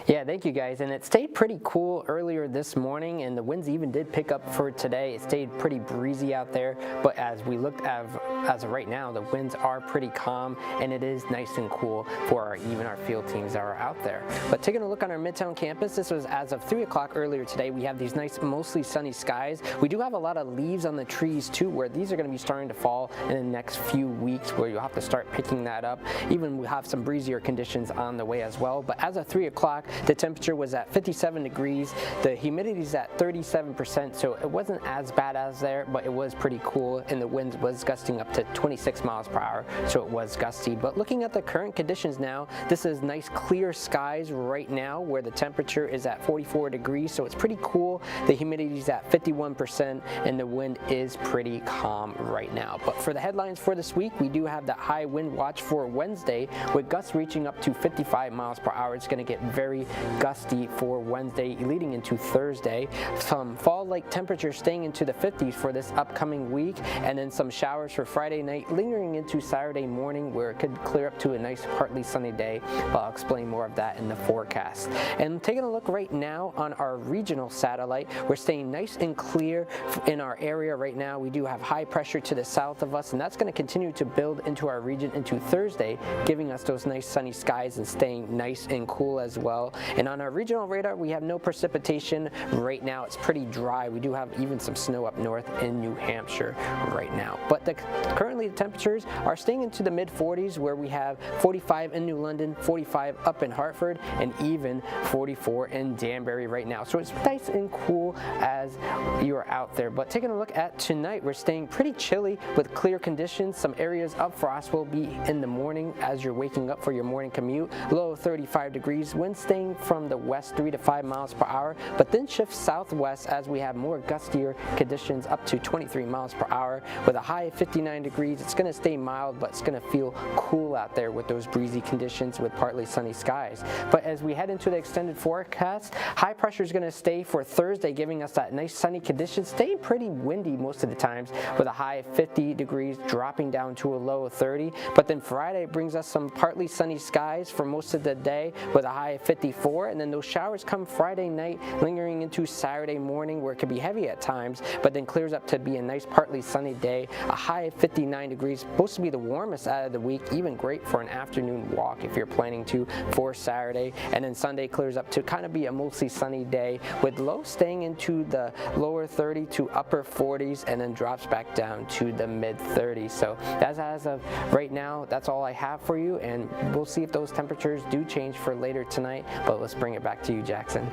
Yeah, thank you guys. And it stayed pretty cool earlier this morning, and the winds even did pick up for today. It stayed pretty breezy out there, but as we looked at as of right now, the winds are pretty calm, and it is nice and cool for even our field teams that are out there. But taking a look on our Midtown campus, this was as of 3 o'clock earlier today. We have these nice, mostly sunny skies. We do have a lot of leaves on the trees too, where these are going to be starting to fall in the next few weeks, where you'll have to start picking that up. Even we have some breezier conditions on the way as well. But as of 3 o'clock, the temperature was at 57 degrees. The humidity is at 37%, so it wasn't as bad as there, but it was pretty cool, and the wind was gusting up to 26 miles per hour, so it was gusty. But looking at the current conditions now, this is nice clear skies right now, where the temperature is at 44 degrees, so it's pretty cool. The humidity is at 51%, and the wind is pretty calm right now. But for the headlines for this week, we do have that high wind watch for Wednesday, with gusts reaching up to 55 miles per hour. It's going to get very gusty for Wednesday leading into Thursday. Some fall-like temperatures staying into the 50s for this upcoming week, and then some showers for Friday night lingering into Saturday morning, where it could clear up to a nice partly sunny day. But I'll explain more of that in the forecast. And taking a look right now on our regional satellite, we're staying nice and clear in our area right now. We do have high pressure to the south of us, and that's going to continue to build into our region into Thursday, giving us those nice sunny skies and staying nice and cool as well. And on our regional radar, we have no precipitation right now. It's pretty dry. We do have even some snow up north in New Hampshire right now. But currently the temperatures are staying into the mid-40s, where we have 45 in New London, 45 up in Hartford, and even 44 in Danbury right now. So it's nice and cool as you are out there. But taking a look at tonight, we're staying pretty chilly with clear conditions. Some areas of frost will be in the morning as you're waking up for your morning commute. Low 35 degrees. Wind staying from the west 3 to 5 miles per hour, but then shifts southwest as we have more gustier conditions up to 23 miles per hour with a high of 59 degrees. It's going to stay mild, but it's going to feel cool out there with those breezy conditions with partly sunny skies. But as we head into the extended forecast, high pressure is going to stay for Thursday, giving us that nice sunny condition, staying pretty windy most of the times with a high of 50 degrees, dropping down to a low of 30. But then Friday brings us some partly sunny skies for most of the day with a high of 54, and then those showers come Friday night, lingering into Saturday morning, where it could be heavy at times, but then clears up to be a nice partly sunny day, a high of 59 degrees, supposed to be the warmest out of the week, even great for an afternoon walk if you're planning to for Saturday. And then Sunday clears up to kind of be a mostly sunny day, with lows staying into the lower 30 to upper 40s, and then drops back down to the mid 30s. So that's as of right now. That's all I have for you, and we'll see if those temperatures do change for later tonight. But let's bring it back to you, Jackson.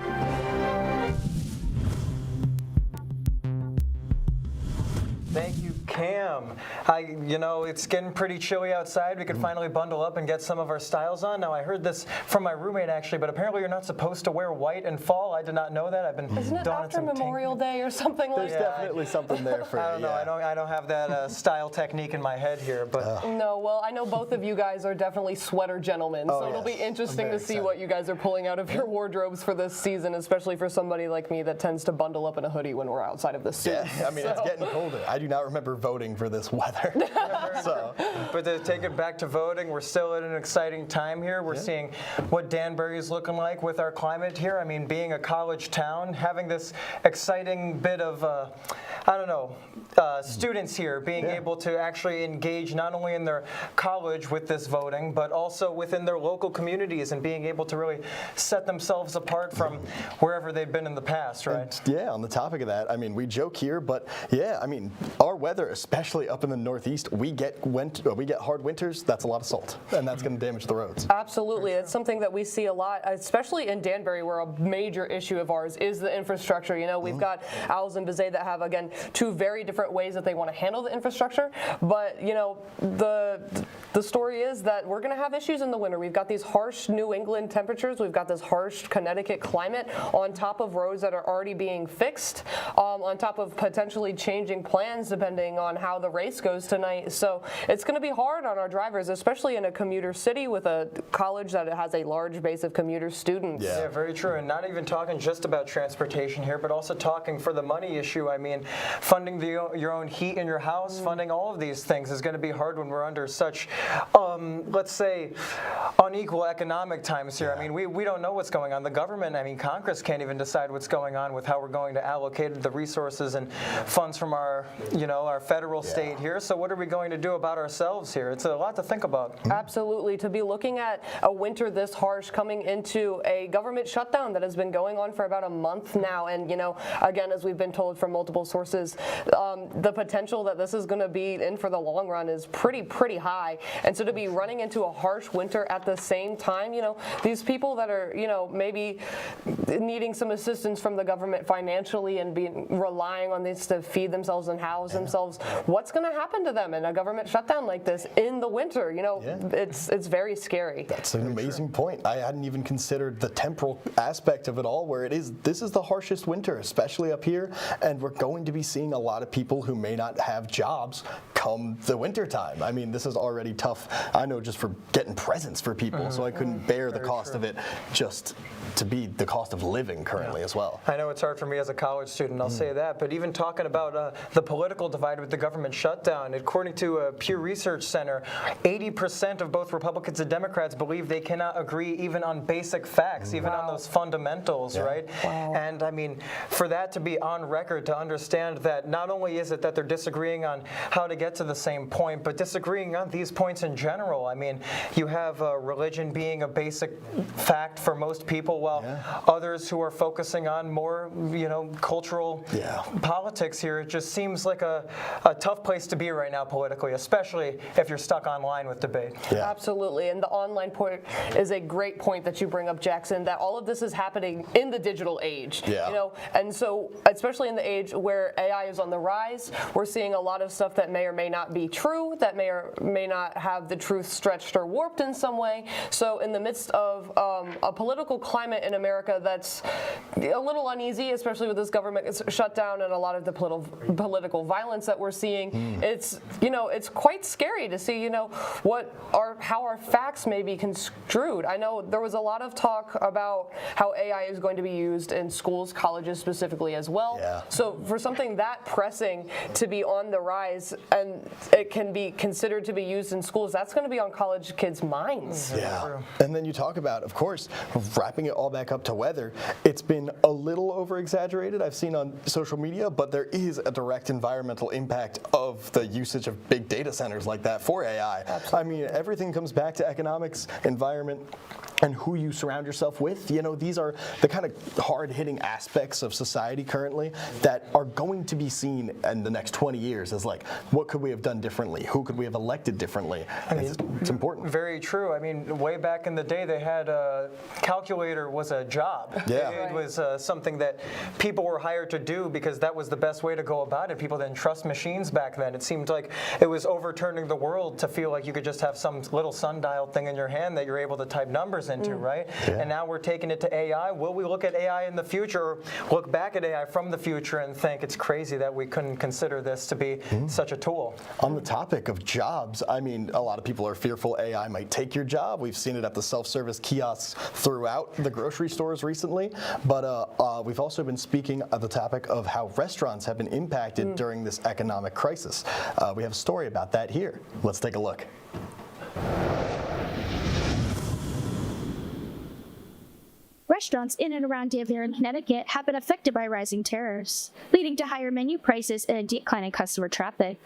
Thank you, Cam. It's getting pretty chilly outside. We could finally bundle up and get some of our styles on. Now, I heard this from my roommate, actually, but apparently you're not supposed to wear white in fall. I did not know that. I've been Isn't it after Memorial Day or something like that? There's definitely something there for you. I don't know. I don't have that style technique in my head here, but No, well, I know both of you guys are definitely sweater gentlemen, so it'll be interesting to see what you guys are pulling out of your wardrobes for this season, especially for somebody like me that tends to bundle up in a hoodie when we're outside of the suit. Yeah, I mean, it's getting colder. I do not remember voting for this weather. But to take it back to voting, we're still at an exciting time here. We're seeing what Danbury is looking like with our climate here. I mean, being a college town, having this exciting bit of, students here being able to actually engage not only in their college with this voting, but also within their local communities and being able to really set themselves apart from wherever they've been in the past, right? And, on the topic of that, I mean, we joke here, but I mean, our weather, especially up in the Northeast, we get hard winters. That's a lot of salt, and that's going to damage the roads. Absolutely, it's something that we see a lot, especially in Danbury, where a major issue of ours is the infrastructure. We've got Owls and Bezay that have, again, two very different ways that they want to handle the infrastructure, but the story is that we're going to have issues in the winter. We've got these harsh New England temperatures, we've got this harsh Connecticut climate on top of roads that are already being fixed, on top of potentially changing plans depending on how the race goes tonight. So it's going to be hard on our drivers, especially in a commuter city with a college that has a large base of commuter students. Yeah, very true. And not even talking just about transportation here, but also talking for the money issue. I mean, funding your own heat in your house, funding all of these things is going to be hard when we're under such, let's say, unequal economic times here. I mean, we don't know what's going on. The government, I mean, Congress can't even decide what's going on with how we're going to allocate the resources and funds from our federal state here. So what are we going to do about ourselves here? It's a lot to think about. Absolutely. To be looking at a winter this harsh coming into a government shutdown that has been going on for about a month now, and again, as we've been told from multiple sources, the potential that this is going to be in for the long run is pretty high. And so to be running into a harsh winter at the same time, these people that are maybe needing some assistance from the government financially and relying on this to feed themselves and house themselves, what's going to happen to them in a government shutdown like this in the winter? It's very scary. That's an amazing point. I hadn't even considered the temporal aspect of it all, where this is the harshest winter, especially up here, and we're going to be seeing a lot of people who may not have jobs come the winter time. I mean, this is already tough. I know, just for getting presents for people, so I couldn't bear the cost of it just to be the cost of living currently as well. I know it's hard for me as a college student, I'll say that, but even talking about the political divide with the government shutdown, according to a Pew Research Center, 80% of both Republicans and Democrats believe they cannot agree even on basic facts, even on those fundamentals, right? Wow. And I mean, for that to be on record, to understand that not only is it that they're disagreeing on how to get to the same point, but disagreeing on these points in general. I mean, you have religion being a basic fact for most people, while others who are focusing on more, cultural politics here. It just seems like a tough place to be right now politically, especially if you're stuck online with debate. Yeah. Absolutely, and the online point is a great point that you bring up, Jackson, that all of this is happening in the digital age. And so especially in the age where AI is on the rise, we're seeing a lot of stuff that may or may not be true, that may or may not have the truth stretched or warped in some way. So in the midst of a political climate in America that's a little uneasy, especially with this government shutdown and a lot of the political violence that we're seeing, it's quite scary to see how our facts may be construed. I know there was a lot of talk about how AI is going to be used in schools, colleges specifically as well. So for something that pressing to be on the rise, and it can be considered to be used in schools, that's going to be on college kids' minds. And then you talk about, of course, wrapping it all back up to weather. It's been a little over-exaggerated, I've seen on social media, but there is a direct environmental impact of the usage of big data centers like that for AI. Absolutely. I mean, everything comes back to economics, environment, and who you surround yourself with. These are the kind of hard-hitting aspects of society currently that are going to be seen in the next 20 years as like, what could could we have done differently? Who could we have elected differently? It's important. Very true. I mean, way back in the day, they had a calculator was a job. Yeah. It was something that people were hired to do because that was the best way to go about it. People didn't trust machines back then. It seemed like it was overturning the world to feel like you could just have some little sundial thing in your hand that you're able to type numbers into, right? Yeah. And now we're taking it to AI. Will we look at AI in the future, or look back at AI from the future and think it's crazy that we couldn't consider this to be such a tool? On the topic of jobs, I mean, a lot of people are fearful AI might take your job. We've seen it at the self-service kiosks throughout the grocery stores recently, but we've also been speaking of the topic of how restaurants have been impacted during this economic crisis. We have a story about that here. Let's take a look. Restaurants in and around Danbury, Connecticut have been affected by rising tariffs, leading to higher menu prices and a decline in customer traffic.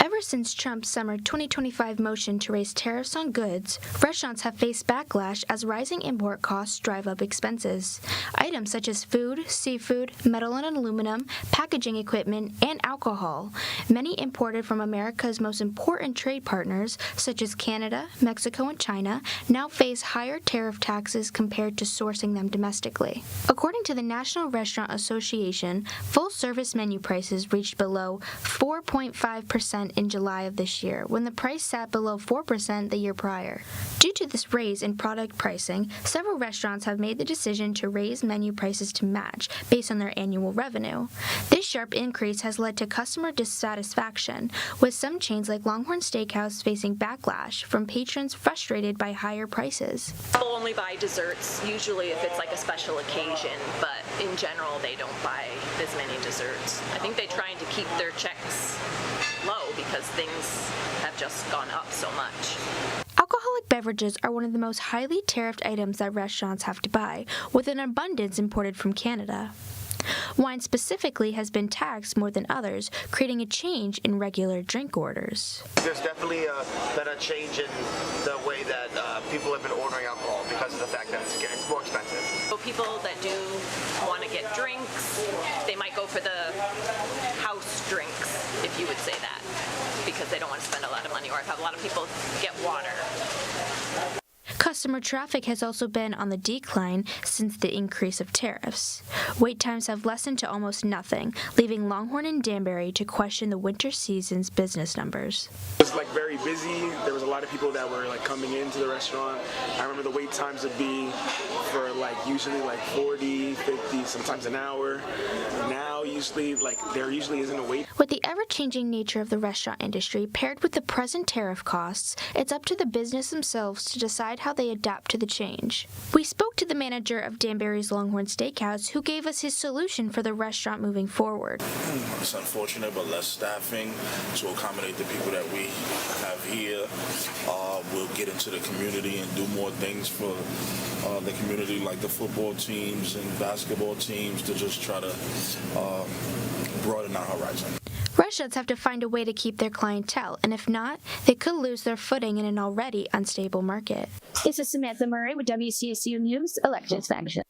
Ever since Trump's summer 2025 motion to raise tariffs on goods, restaurants have faced backlash as rising import costs drive up expenses. Items such as food, seafood, metal and aluminum, packaging equipment, and alcohol, many imported from America's most important trade partners, such as Canada, Mexico, and China, now face higher tariff taxes compared to sourcing them domestically. According to the National Restaurant Association, full-service menu prices reached below 4.5% in July of this year, when the price sat below 4% the year prior. Due to this raise in product pricing, several restaurants have made the decision to raise menu prices to match based on their annual revenue. This sharp increase has led to customer dissatisfaction, with some chains like Longhorn Steakhouse facing backlash from patrons frustrated by higher prices. People only buy desserts, usually if it's like a special occasion, but in general they don't buy as many desserts. I think they're trying to keep their checks low because things have just gone up so much. Alcoholic beverages are one of the most highly tariffed items that restaurants have to buy, with an abundance imported from Canada. Wine specifically has been taxed more than others, creating a change in regular drink orders. There's definitely been a change in the way that people have been ordering alcohol because of the fact that it's more expensive. So people that do want to get drinks, they might go for the house drinks, if you would say that, because they don't want to spend a lot of money, or have a lot of people get water. Customer traffic has also been on the decline since the increase of tariffs. Wait times have lessened to almost nothing, leaving Longhorn and Danbury to question the winter season's business numbers. It was very busy. There was a lot of people that were coming into the restaurant. I remember the wait times would be for usually 40, 50, sometimes an hour. Now usually there usually isn't a wait. With the ever-changing nature of the restaurant industry paired with the present tariff costs, it's up to the business themselves to decide how they adapt to the change. We spoke to the manager of Danbury's Longhorn Steakhouse, who gave us his solution for the restaurant moving forward. It's unfortunate, but less staffing to accommodate the people that we have here. We'll get into the community and do more things for the community, like the football teams and basketball teams, to just try to broaden our horizon. Restaurants have to find a way to keep their clientele, and if not, they could lose their footing in an already unstable market. This is Samantha Murray with WCSU News Elections Action.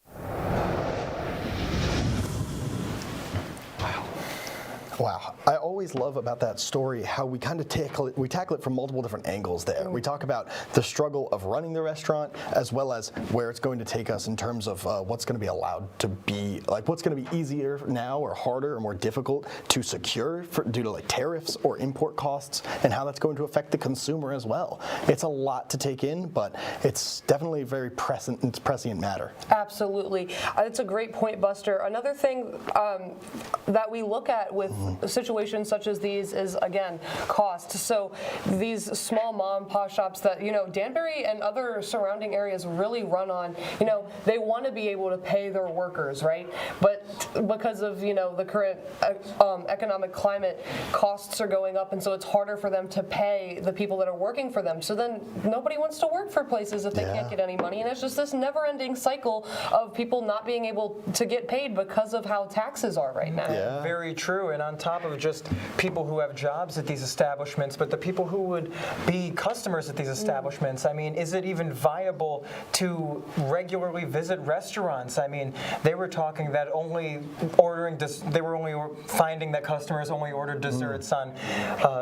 Wow. I always love about that story how we kind of tackle it from multiple different angles there. We talk about the struggle of running the restaurant, as well as where it's going to take us in terms of what's going to be allowed to be, what's going to be easier now or harder or more difficult to secure due to tariffs or import costs, and how that's going to affect the consumer as well. It's a lot to take in, but it's definitely a very prescient matter. Absolutely. It's a great point, Buster. Another thing that we look at with situations such as these is, again, cost. So these small mom and pop shops that, Danbury and other surrounding areas really run on, they want to be able to pay their workers, right? But because of, the current economic climate, costs are going up, and so it's harder for them to pay the people that are working for them. So then nobody wants to work for places if they can't get any money, and it's just this never-ending cycle of people not being able to get paid because of how taxes are right now. Yeah. Very true. And on top of just people who have jobs at these establishments, but the people who would be customers at these establishments. I mean, is it even viable to regularly visit restaurants? I mean, they were talking that they were only finding that customers only ordered desserts on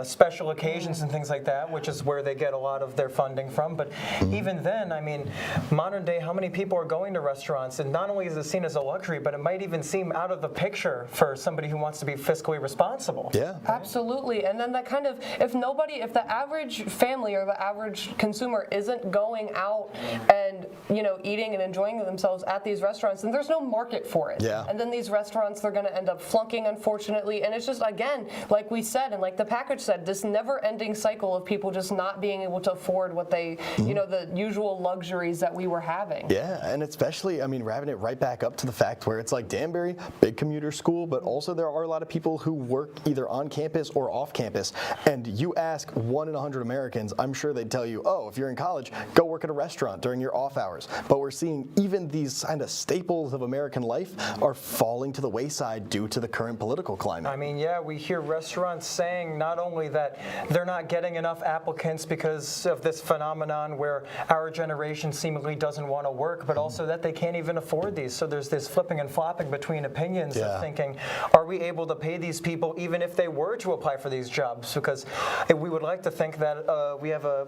special occasions and things like that, which is where they get a lot of their funding from. But even then, I mean, modern day, how many people are going to restaurants? And not only is it seen as a luxury, but it might even seem out of the picture for somebody who wants to be fiscally responsible. Yeah. Absolutely. And then that kind of, if the average family or the average consumer isn't going out and, eating and enjoying themselves at these restaurants, then there's no market for it. Yeah. And then these restaurants, they're going to end up flunking, unfortunately. And it's just, again, like we said, and like the package said, this never-ending cycle of people just not being able to afford what they, the usual luxuries that we were having. Yeah, and especially, I mean, wrapping it right back up to the fact where it's like Danbury, big commuter school, but also there are a lot of people who work either on campus or off campus. And you ask 1 in 100 Americans, I'm sure they'd tell you, oh, if you're in college, go work at a restaurant during your off hours. But we're seeing even these kind of staples of American life are falling to the wayside due to the current political climate. I mean, yeah, we hear restaurants saying not only that they're not getting enough applicants because of this phenomenon where our generation seemingly doesn't want to work, but also that they can't even afford these. So there's this flipping and flopping between opinions of thinking, are we able to pay these people even if they were to apply for these jobs? Because we would like to think that we have a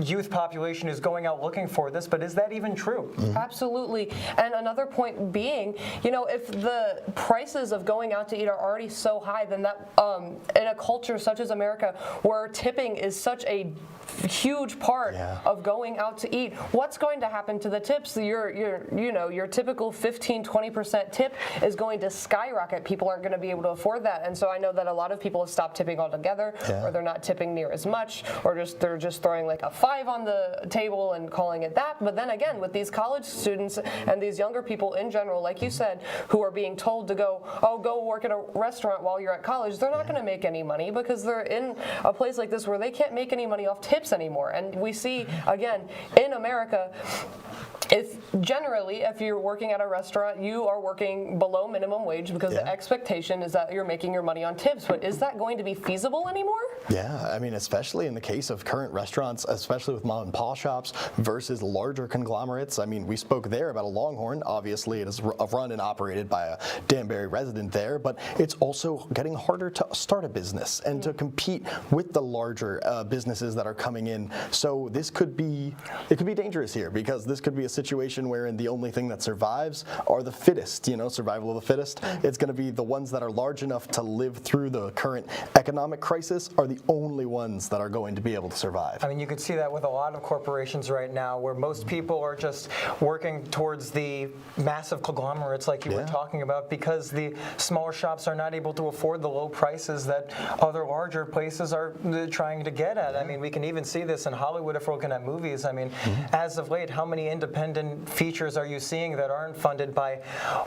youth population who's going out looking for this, but is that even true? Absolutely. And another point being, if the prices of going out to eat are already so high, then that in a culture such as America, where tipping is such a huge part of going out to eat, what's going to happen to the tips? Your typical 15-20% tip is going to skyrocket. People aren't going to be able to afford that. And so I know that a lot of people have stopped tipping altogether, or they're not tipping near as much, or they're just throwing like a 5 on the table and calling it that. But then again, with these college students and these younger people in general, like you said, who are being told to go work at a restaurant while you're at college, they're not going to make any money because they're in a place like this where they can't make any money off tips anymore. And we see, again, in America, if you're working at a restaurant, you are working below minimum wage because the expectation is that you're making your money on tips. But is that going to be feasible anymore? Yeah, I mean, especially in the case of current restaurants, especially with mom and pop shops versus larger conglomerates. I mean, we spoke there about a Longhorn. Obviously, it is run and operated by a Danbury resident there, but it's also getting harder to start a business and to compete with the larger businesses that are coming in. So it could be dangerous here because this could be a situation wherein the only thing that survives are the fittest, survival of the fittest. It's going to be the ones that are large enough to live through the current economic crisis are the only ones that are going to be able to survive. I mean, you could see that with a lot of corporations right now where most people are just working towards the massive conglomerates like you were talking about because the smaller shops are not able to afford the low prices that other larger places are trying to get at. I mean, we can even see this in Hollywood if we're looking at movies. I mean, as of late, how many independent features are you seeing that aren't funded by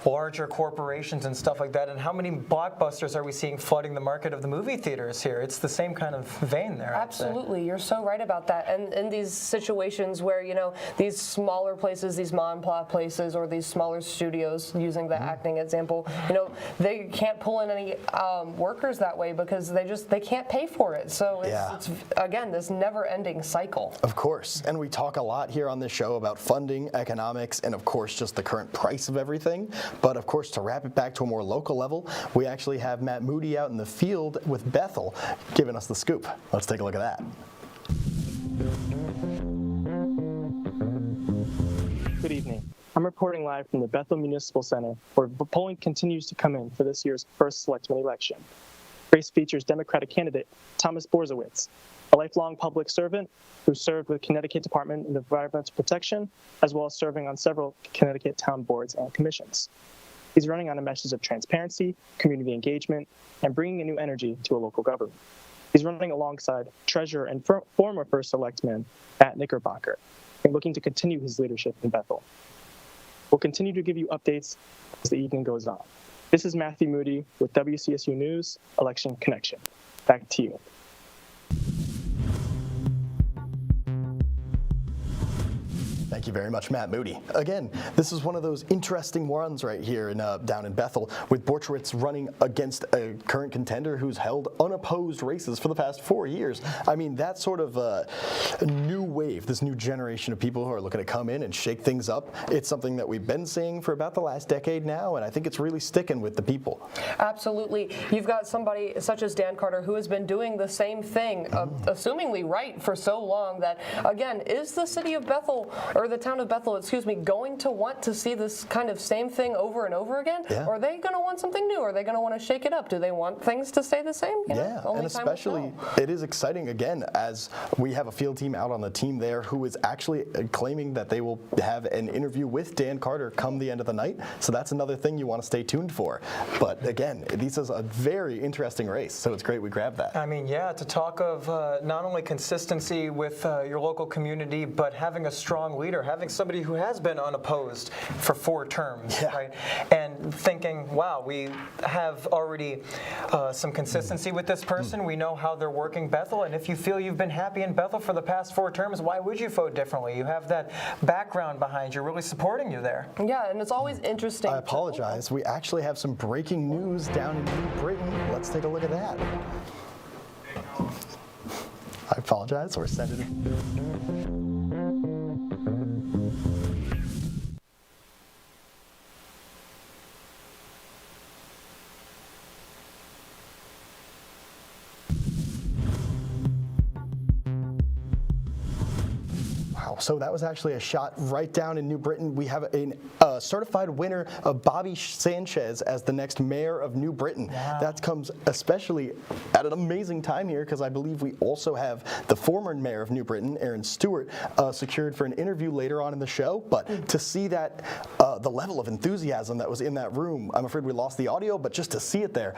larger corporations and stuff like that? And how many blockbusters are we seeing flooding the market of the movie theaters here? It's the same kind of vein there. Absolutely. You're so right about that. And in these situations where, these smaller places, these mom and pop places, or these smaller studios, using the acting example, they can't pull in any workers that way because they can't pay for it. So it's again, this never-ending cycle. Of course. And we talk a lot here on this show about funding, economics, and of course just the current price of everything. But of course, to wrap it back to a more local level, we actually have Matt Moody out in the field with Bethel giving us the scoop. Let's take a look at that. Good evening. I'm reporting live from the Bethel Municipal Center, where polling continues to come in for this year's first selectman election. Race features Democratic candidate Thomas Borzowitz, a lifelong public servant who served with Connecticut Department of Environmental Protection, as well as serving on several Connecticut town boards and commissions. He's running on a message of transparency, community engagement, and bringing a new energy to a local government. He's running alongside Treasurer and former First Selectman Matt Knickerbocker, and looking to continue his leadership in Bethel. We'll continue to give you updates as the evening goes on. This is Matthew Moody with WCSU News, Election Connection. Back to you. Thank Thank you very much, Matt Moody. Again, this is one of those interesting ones right here down in Bethel, with Borchowitz running against a current contender who's held unopposed races for the past 4 years. I mean, that's sort of a new wave, this new generation of people who are looking to come in and shake things up. It's something that we've been seeing for about the last decade now, and I think it's really sticking with the people. Absolutely. You've got somebody such as Dan Carter who has been doing the same thing, assumingly right for so long that, again, is the city of Bethel, or the town of Bethel, excuse me, going to want to see this kind of same thing over and over again? Yeah. Or are they going to want something new? Are they going to want to shake it up? Do they want things to stay the same? You know, and especially it is exciting, again, as we have a field team out on the team there who is actually claiming that they will have an interview with Dan Carter come the end of the night. So that's another thing you want to stay tuned for. But again, this is a very interesting race, so it's great we grabbed that. I mean, yeah, to talk of not only consistency with your local community, but having a strong leader, having somebody who has been unopposed for 4 terms, right? And thinking, wow, we have already some consistency with this person. We know how they're working Bethel, and if you feel you've been happy in Bethel for the past 4 terms, why would you vote differently? You have that background behind you, really supporting you there. Yeah, and it's always interesting. I apologize. We actually have some breaking news down in New Britain. Let's take a look at that. I apologize. We're sending it. So that was actually a shot right down in New Britain. We have a certified winner of Bobby Sanchez as the next mayor of New Britain. Wow. That comes especially at an amazing time here, because I believe we also have the former mayor of New Britain, Aaron Stewart, secured for an interview later on in the show. But to see that, the level of enthusiasm that was in that room, I'm afraid we lost the audio, but just to see it there,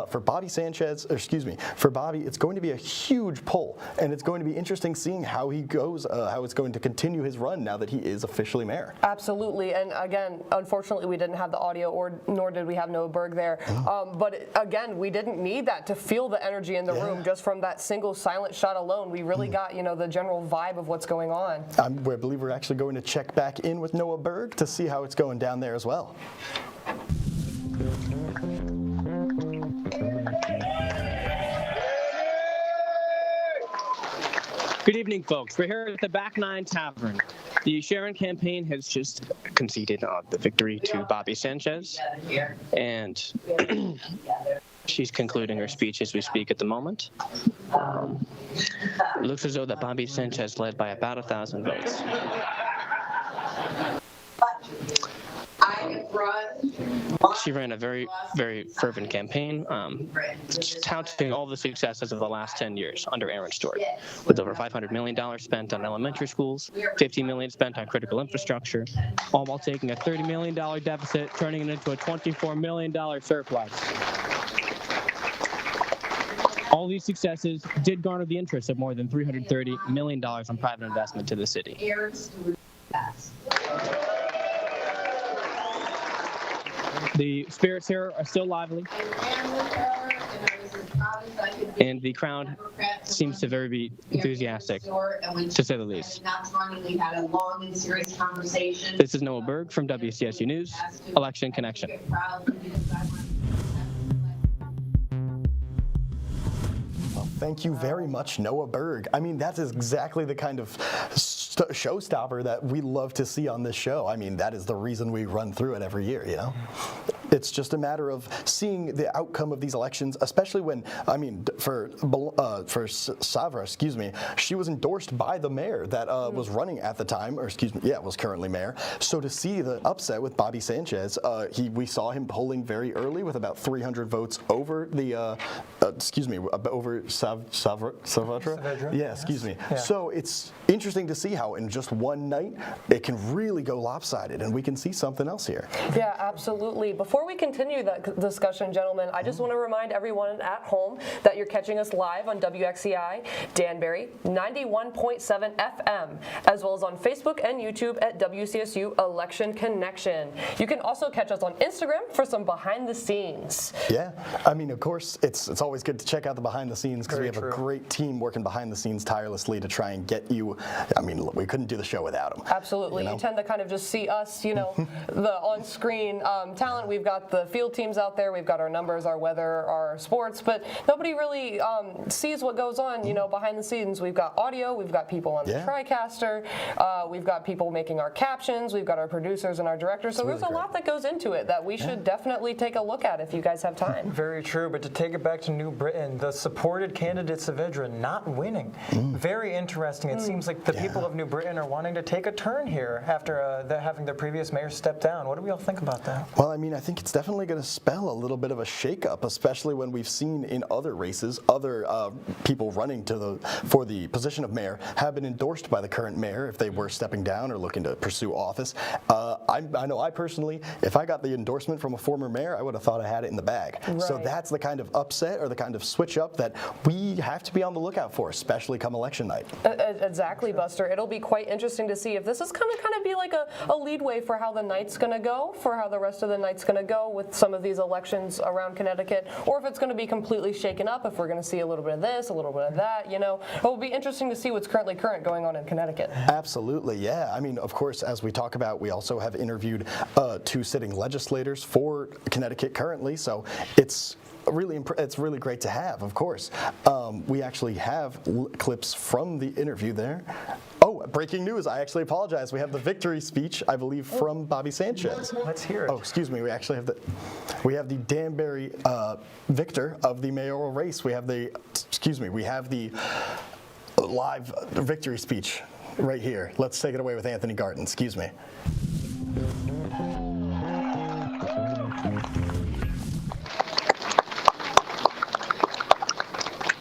for Bobby Sanchez, or excuse me, for Bobby, it's going to be a huge pull, and it's going to be interesting seeing how he goes, how it's going to continue his run now that he is officially mayor. Absolutely, and again, unfortunately, we didn't have the audio, nor did we have Noah Berg there. But again, we didn't need that to feel the energy in the room just from that single silent shot alone. We really got, the general vibe of what's going on. I believe we're actually going to check back in with Noah Berg to see how it's going down there as well. Good evening, folks. We're here at the Back Nine Tavern. The Sharon campaign has just conceded the victory to Bobby Sanchez, and she's concluding her speech as we speak at the moment. It looks as though that Bobby Sanchez led by about 1,000 votes. She ran a very, very fervent campaign, touting all the successes of the last 10 years under Aaron Stewart, with over $500 million spent on elementary schools, $50 million spent on critical infrastructure, all while taking a $30 million deficit, turning it into a $24 million surplus. All these successes did garner the interest of more than $330 million on private investment to the city. The spirits here are still lively, and the crowd seems to very be enthusiastic, to say the least. This is Noah Berg from WCSU News, Election Connection. Thank you very much, Noah Berg. I mean, that's exactly the kind of showstopper that we love to see on this show. I mean, that is the reason we run through it every year, It's just a matter of seeing the outcome of these elections, especially when, I mean, for Savra, excuse me, she was endorsed by the mayor that was running at the time, or excuse me, was currently mayor. So to see the upset with Bobby Sanchez, we saw him polling very early with about 300 votes over the, over Savadra? Yeah, excuse me. Yeah. So it's interesting to see how in just one night it can really go lopsided, and we can see something else here. Yeah, absolutely. Before we continue that discussion, gentlemen, I just want to remind everyone at home that you're catching us live on WXCI Danbury 91.7 FM, as well as on Facebook and YouTube at WCSU Election Connection. You can also catch us on Instagram for some behind the scenes. Yeah, I mean, of course, it's always good to check out the behind the scenes because we have a great team working behind the scenes tirelessly to try and get you. I mean, look, we couldn't do the show without them. Absolutely. You tend to kind of just see us, the on-screen talent. We've got the field teams out there. We've got our numbers, our weather, our sports, but nobody really sees what goes on, behind the scenes. We've got audio. We've got people on the TriCaster. We've got people making our captions. We've got our producers and our directors. So there's a lot that goes into it that we should definitely take a look at if you guys have time. Very true. But to take it back to New Britain, the supported candidates of IDRA not winning. Very interesting. It seems like the people of New Britain are wanting to take a turn here after having their previous mayor step down. What do we all think about that? Well, I mean, I think it's definitely going to spell a little bit of a shakeup, especially when we've seen in other races, other people running for the position of mayor have been endorsed by the current mayor if they were stepping down or looking to pursue office. I know I personally, if I got the endorsement from a former mayor, I would have thought I had it in the bag. Right. So that's the kind of upset or the kind of switch up that we have to be on the lookout for, especially come election night. Exactly, Buster. It'll be quite interesting to see if this is going to kind of be like a leadway for how the night's going to go, for how the rest of the night's going to go with some of these elections around Connecticut, or if it's going to be completely shaken up, if we're going to see a little bit of this, a little bit of that, It'll be interesting to see what's currently going on in Connecticut. Absolutely, yeah. I mean, of course, as we talk about, we also have interviewed 2 sitting legislators for Connecticut currently, so it's really great to have, of course. We actually have clips from the interview there. Oh, breaking news. I actually apologize. We have the victory speech, I believe, from Bobby Sanchez. Let's hear it. Oh, excuse me. We actually have the Danbury victor of the mayoral race. We have the live victory speech right here. Let's take it away with Anthony Garten. Excuse me.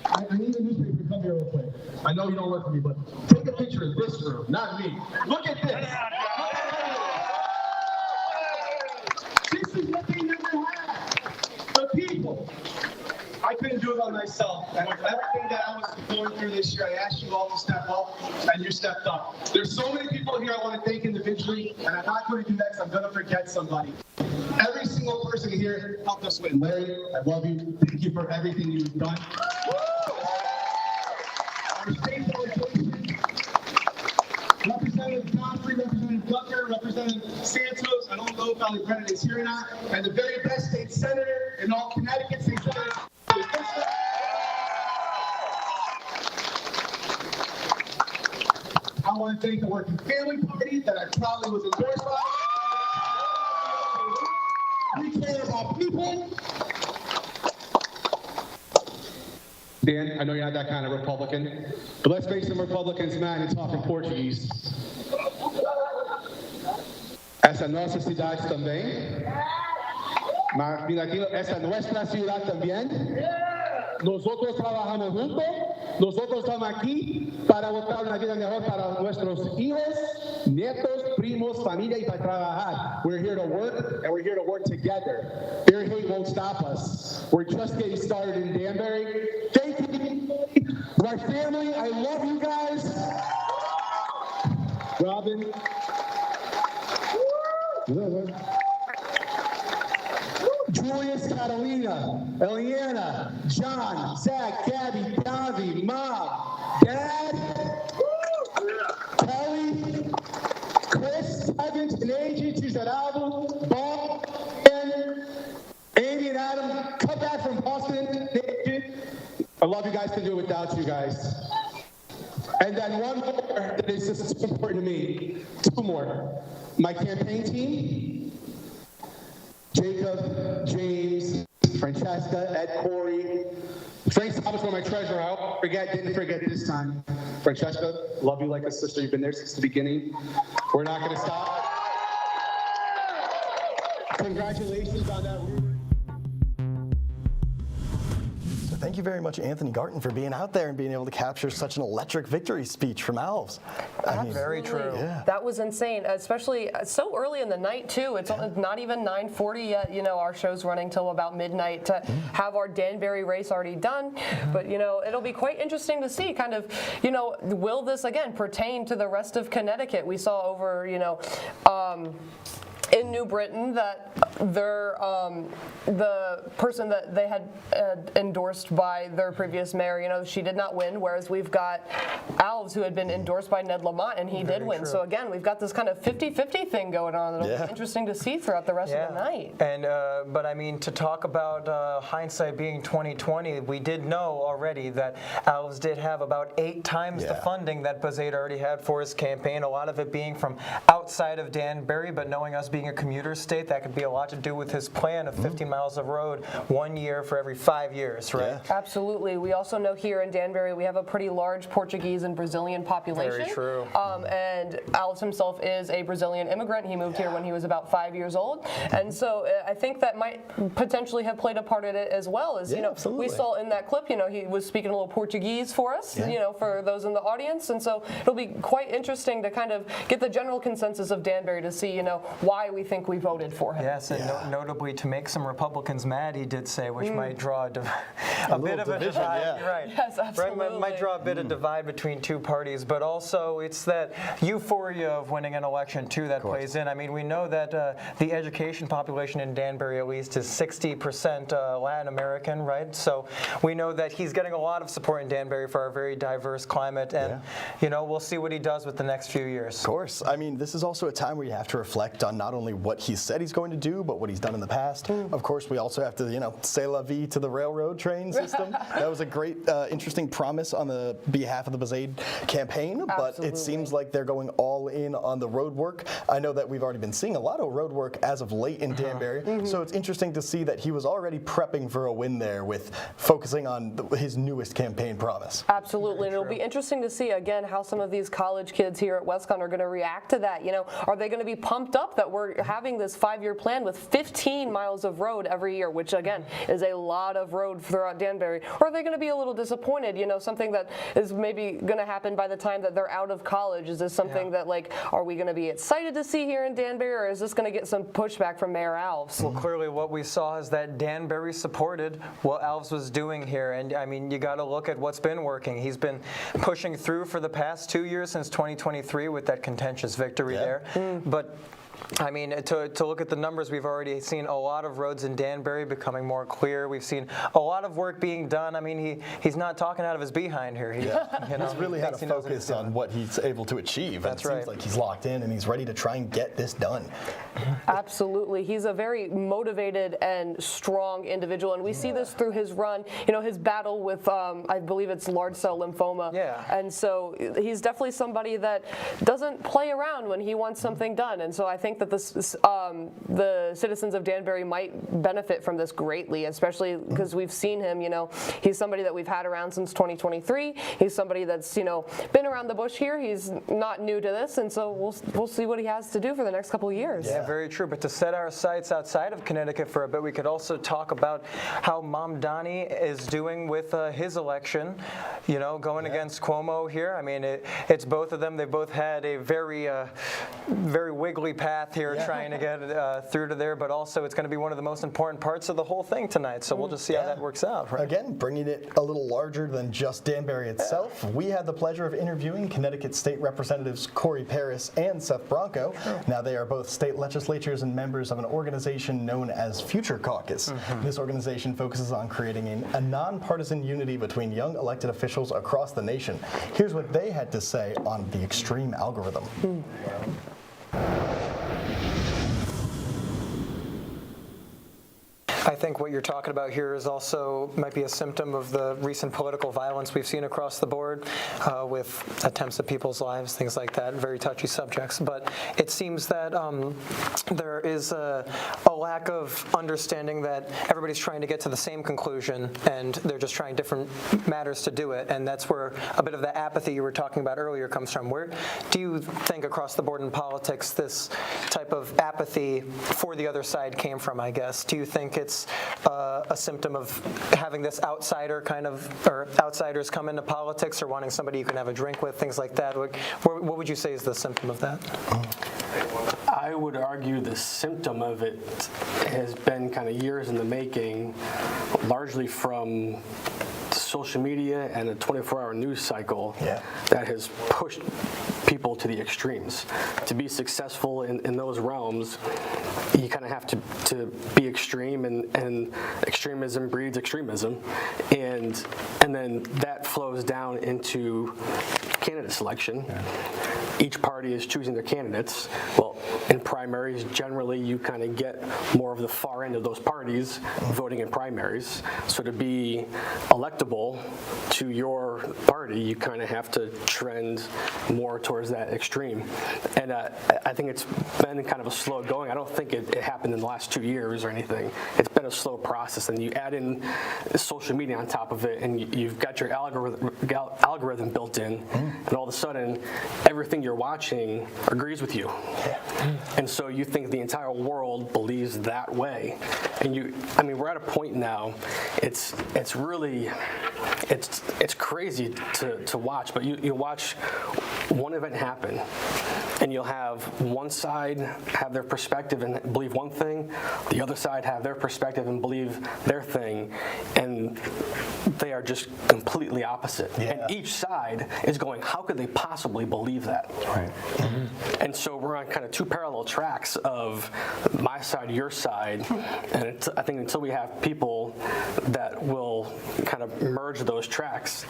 I need the newspaper to come here real quick. I know you don't work for me, but take a picture of this room, not me. Look at this. This is what they never had. The people. I couldn't do it by myself. And with everything that I was going through this year, I asked you all to step up, and you stepped up. There's so many people here I want to thank individually, and I'm not going to do that because I'm going to forget somebody. Every single person here helped us win. Larry, I love you. Thank you for everything you've done. Our state politicians, Representative Godfrey, Representative Gucker, Representative Santos, I don't know if Ali Brennan is here or not, and the very best state senator in all Connecticut, state senator. I want to thank the Working Family Party that I probably was endorsed by. We care about people. Dan, I know you're not that kind of Republican, but let's make some Republicans mad and talk in Portuguese. Essa nossa cidade também. Mas essa é nuestra ciudad también. Nosotros trabajamos juntos. Nosotros estamos aquí para botar una vida mejor para nuestros hijos, nietos, primos, familia y para trabajar. We're here to work, and we're here to work together. Their hate won't stop us. We're just getting started in Danbury. Thank you, my family. I love you guys. Robin. Julius, Catalina, Eliana, John, Zach, Gabby, Davi, Mom, Dad, Kelly, Chris, Evan, Tanaji, Geraldo, Bob, and Amy and Adam, come back from Boston. I love you guys to do it without you guys. And then one more that is just so important to me. 2 more. My campaign team, Jacob, James, Francesca, Ed, Corey. Frank Thomas was my treasurer. I didn't forget this time. Francesca, love you like a sister. You've been there since the beginning. We're not going to stop. Congratulations on that. Thank thank you very much, Anthony Garton, for being out there and being able to capture such an electric victory speech from Alves. Very true. Yeah. That was insane, especially so early in the night, too. It's not even 9:40 yet. You know, our show's running till about midnight to have our Danbury race already done. But, you know, it'll be quite interesting to see kind of, you know, will this, again, pertain to the rest of Connecticut? We saw over, you know, in New Britain that the person that they had endorsed by their previous mayor, you know, she did not win, whereas we've got Alves, who had been endorsed by Ned Lamont, and he did win. True. So again, we've got this kind of 50-50 thing going on. It'll be interesting to see throughout the rest of the night. And but I mean, to talk about hindsight being 2020, we did know already that Alves did have about 8 times the funding that Bozade already had for his campaign. A lot of it being from outside of Danbury, but knowing us being a commuter state, that could be a lot to do with his plan of 50 miles of road 1 year for every 5 years, right? Absolutely. We also know here in Danbury we have a pretty large Portuguese and Brazilian population. Very true. And Alves himself is a Brazilian immigrant. He moved here when he was about 5 years old. And so I think that might potentially have played a part in it as well. As you know, we saw in that clip, you know, he was speaking a little Portuguese for us, you know, for those in the audience. And so it'll be quite interesting to kind of get the general consensus of Danbury to see, you know, why we think we voted for him. Yes, and notably to make some Republicans mad, he did say, which might draw a bit of a divide. Right. Yes, absolutely. Right, might draw a bit of divide between two parties, but also it's that euphoria of winning an election too that plays in. I mean, we know that the education population in Danbury at least is 60% Latin American, right? So we know that he's getting a lot of support in Danbury for our very diverse climate, and you know, we'll see what he does with the next few years. Of course. I mean, this is also a time where you have to reflect on not only what he said he's going to do, but what he's done in the past. Of course, we also have to, you know, say la vie to the railroad train system. That was a great, interesting promise on the behalf of the Bozade campaign, but it seems like they're going all in on the road work. I know that we've already been seeing a lot of road work as of late in Danbury, so it's interesting to see that he was already prepping for a win there with focusing on his newest campaign promise. Absolutely, and it'll be interesting to see, again, how some of these college kids here at WestCon are going to react to that. You know, are they going to be pumped up that we're having this 5-year plan with 15 miles of road every year, which again is a lot of road throughout Danbury? Or are they going to be a little disappointed? You know, something that is maybe going to happen by the time that they're out of college. Is this something that, like, are we going to be excited to see here in Danbury, or is this going to get some pushback from Mayor Alves? Well, clearly what we saw is that Danbury supported what Alves was doing here, and I mean, you got to look at what's been working. He's been pushing through for the past 2 years since 2023 with that contentious victory there, but I mean, to look at the numbers, we've already seen a lot of roads in Danbury becoming more clear. We've seen a lot of work being done. I mean, he's not talking out of his behind here. You know, he's really had to focus on what he's able to achieve. That's and it seems like he's locked in and he's ready to try and get this done. Absolutely. He's a very motivated and strong individual, and we see this through his run, you know, his battle with, I believe it's large cell lymphoma. And so he's definitely somebody that doesn't play around when he wants something done. And so I think that the citizens of Danbury might benefit from this greatly, especially because we've seen him, you know, he's somebody that we've had around since 2023. He's somebody that's, you know, been around the bush here. He's not new to this, and so we'll see what he has to do for the next couple of years. Yeah, very true. But to set our sights outside of Connecticut for a bit, we could also talk about how Mom Donnie is doing with his election, you know, going against Cuomo here. I mean, it's both of them. They both had a very wiggly path here trying to get through to there, but also it's going to be one of the most important parts of the whole thing tonight, so we'll just see how that works out. Right? Again, bringing it a little larger than just Danbury itself, we had the pleasure of interviewing Connecticut State Representatives Corey Paris and Seth Bronco. Now, they are both state legislatures and members of an organization known as Future Caucus. This organization focuses on creating a nonpartisan unity between young elected officials across the nation. Here's what they had to say on the extreme algorithm. I think what you're talking about here is also might be a symptom of the recent political violence we've seen across the board with attempts at people's lives, things like that, very touchy subjects. But it seems that there is a lack of understanding that everybody's trying to get to the same conclusion and they're just trying different matters to do it. And that's where a bit of the apathy you were talking about earlier comes from. Where do you think across the board in politics this type of apathy for the other side came from, I guess? Do you think it's it's a symptom of having this outsider or outsiders come into politics, or wanting somebody you can have a drink with, things like that? What would you say is the symptom of that? I would argue the symptom of it has been kind of years in the making, largely from social media and a 24-hour news cycle that has pushed people to the extremes. To be successful in those realms, you kind of have to be extreme, and extremism breeds extremism, and then that flows down into candidate selection. Each party is choosing their candidates. Well, in primaries, generally you kind of get more of the far end of those parties voting in primaries. So to be electable to your party, you kind of have to trend more towards that extreme. And I think it's been kind of a slow going. I don't think it happened in the last 2 years or anything. It's been a slow process, and you add in social media on top of it, and you've got your algorithm built in, and all of a sudden, everything you're watching agrees with you. And so you think the entire world believes that way. And we're at a point now, it's really crazy to watch, but you watch one event happen, and you'll have one side have their perspective and believe one thing, the other side have their perspective and believe their thing, and they are just completely opposite. And each side is going, how could they possibly believe that? Right. And so we're on kind of two parallel tracks of my side, your side, and I think until we have people that will kind of merge those tracks,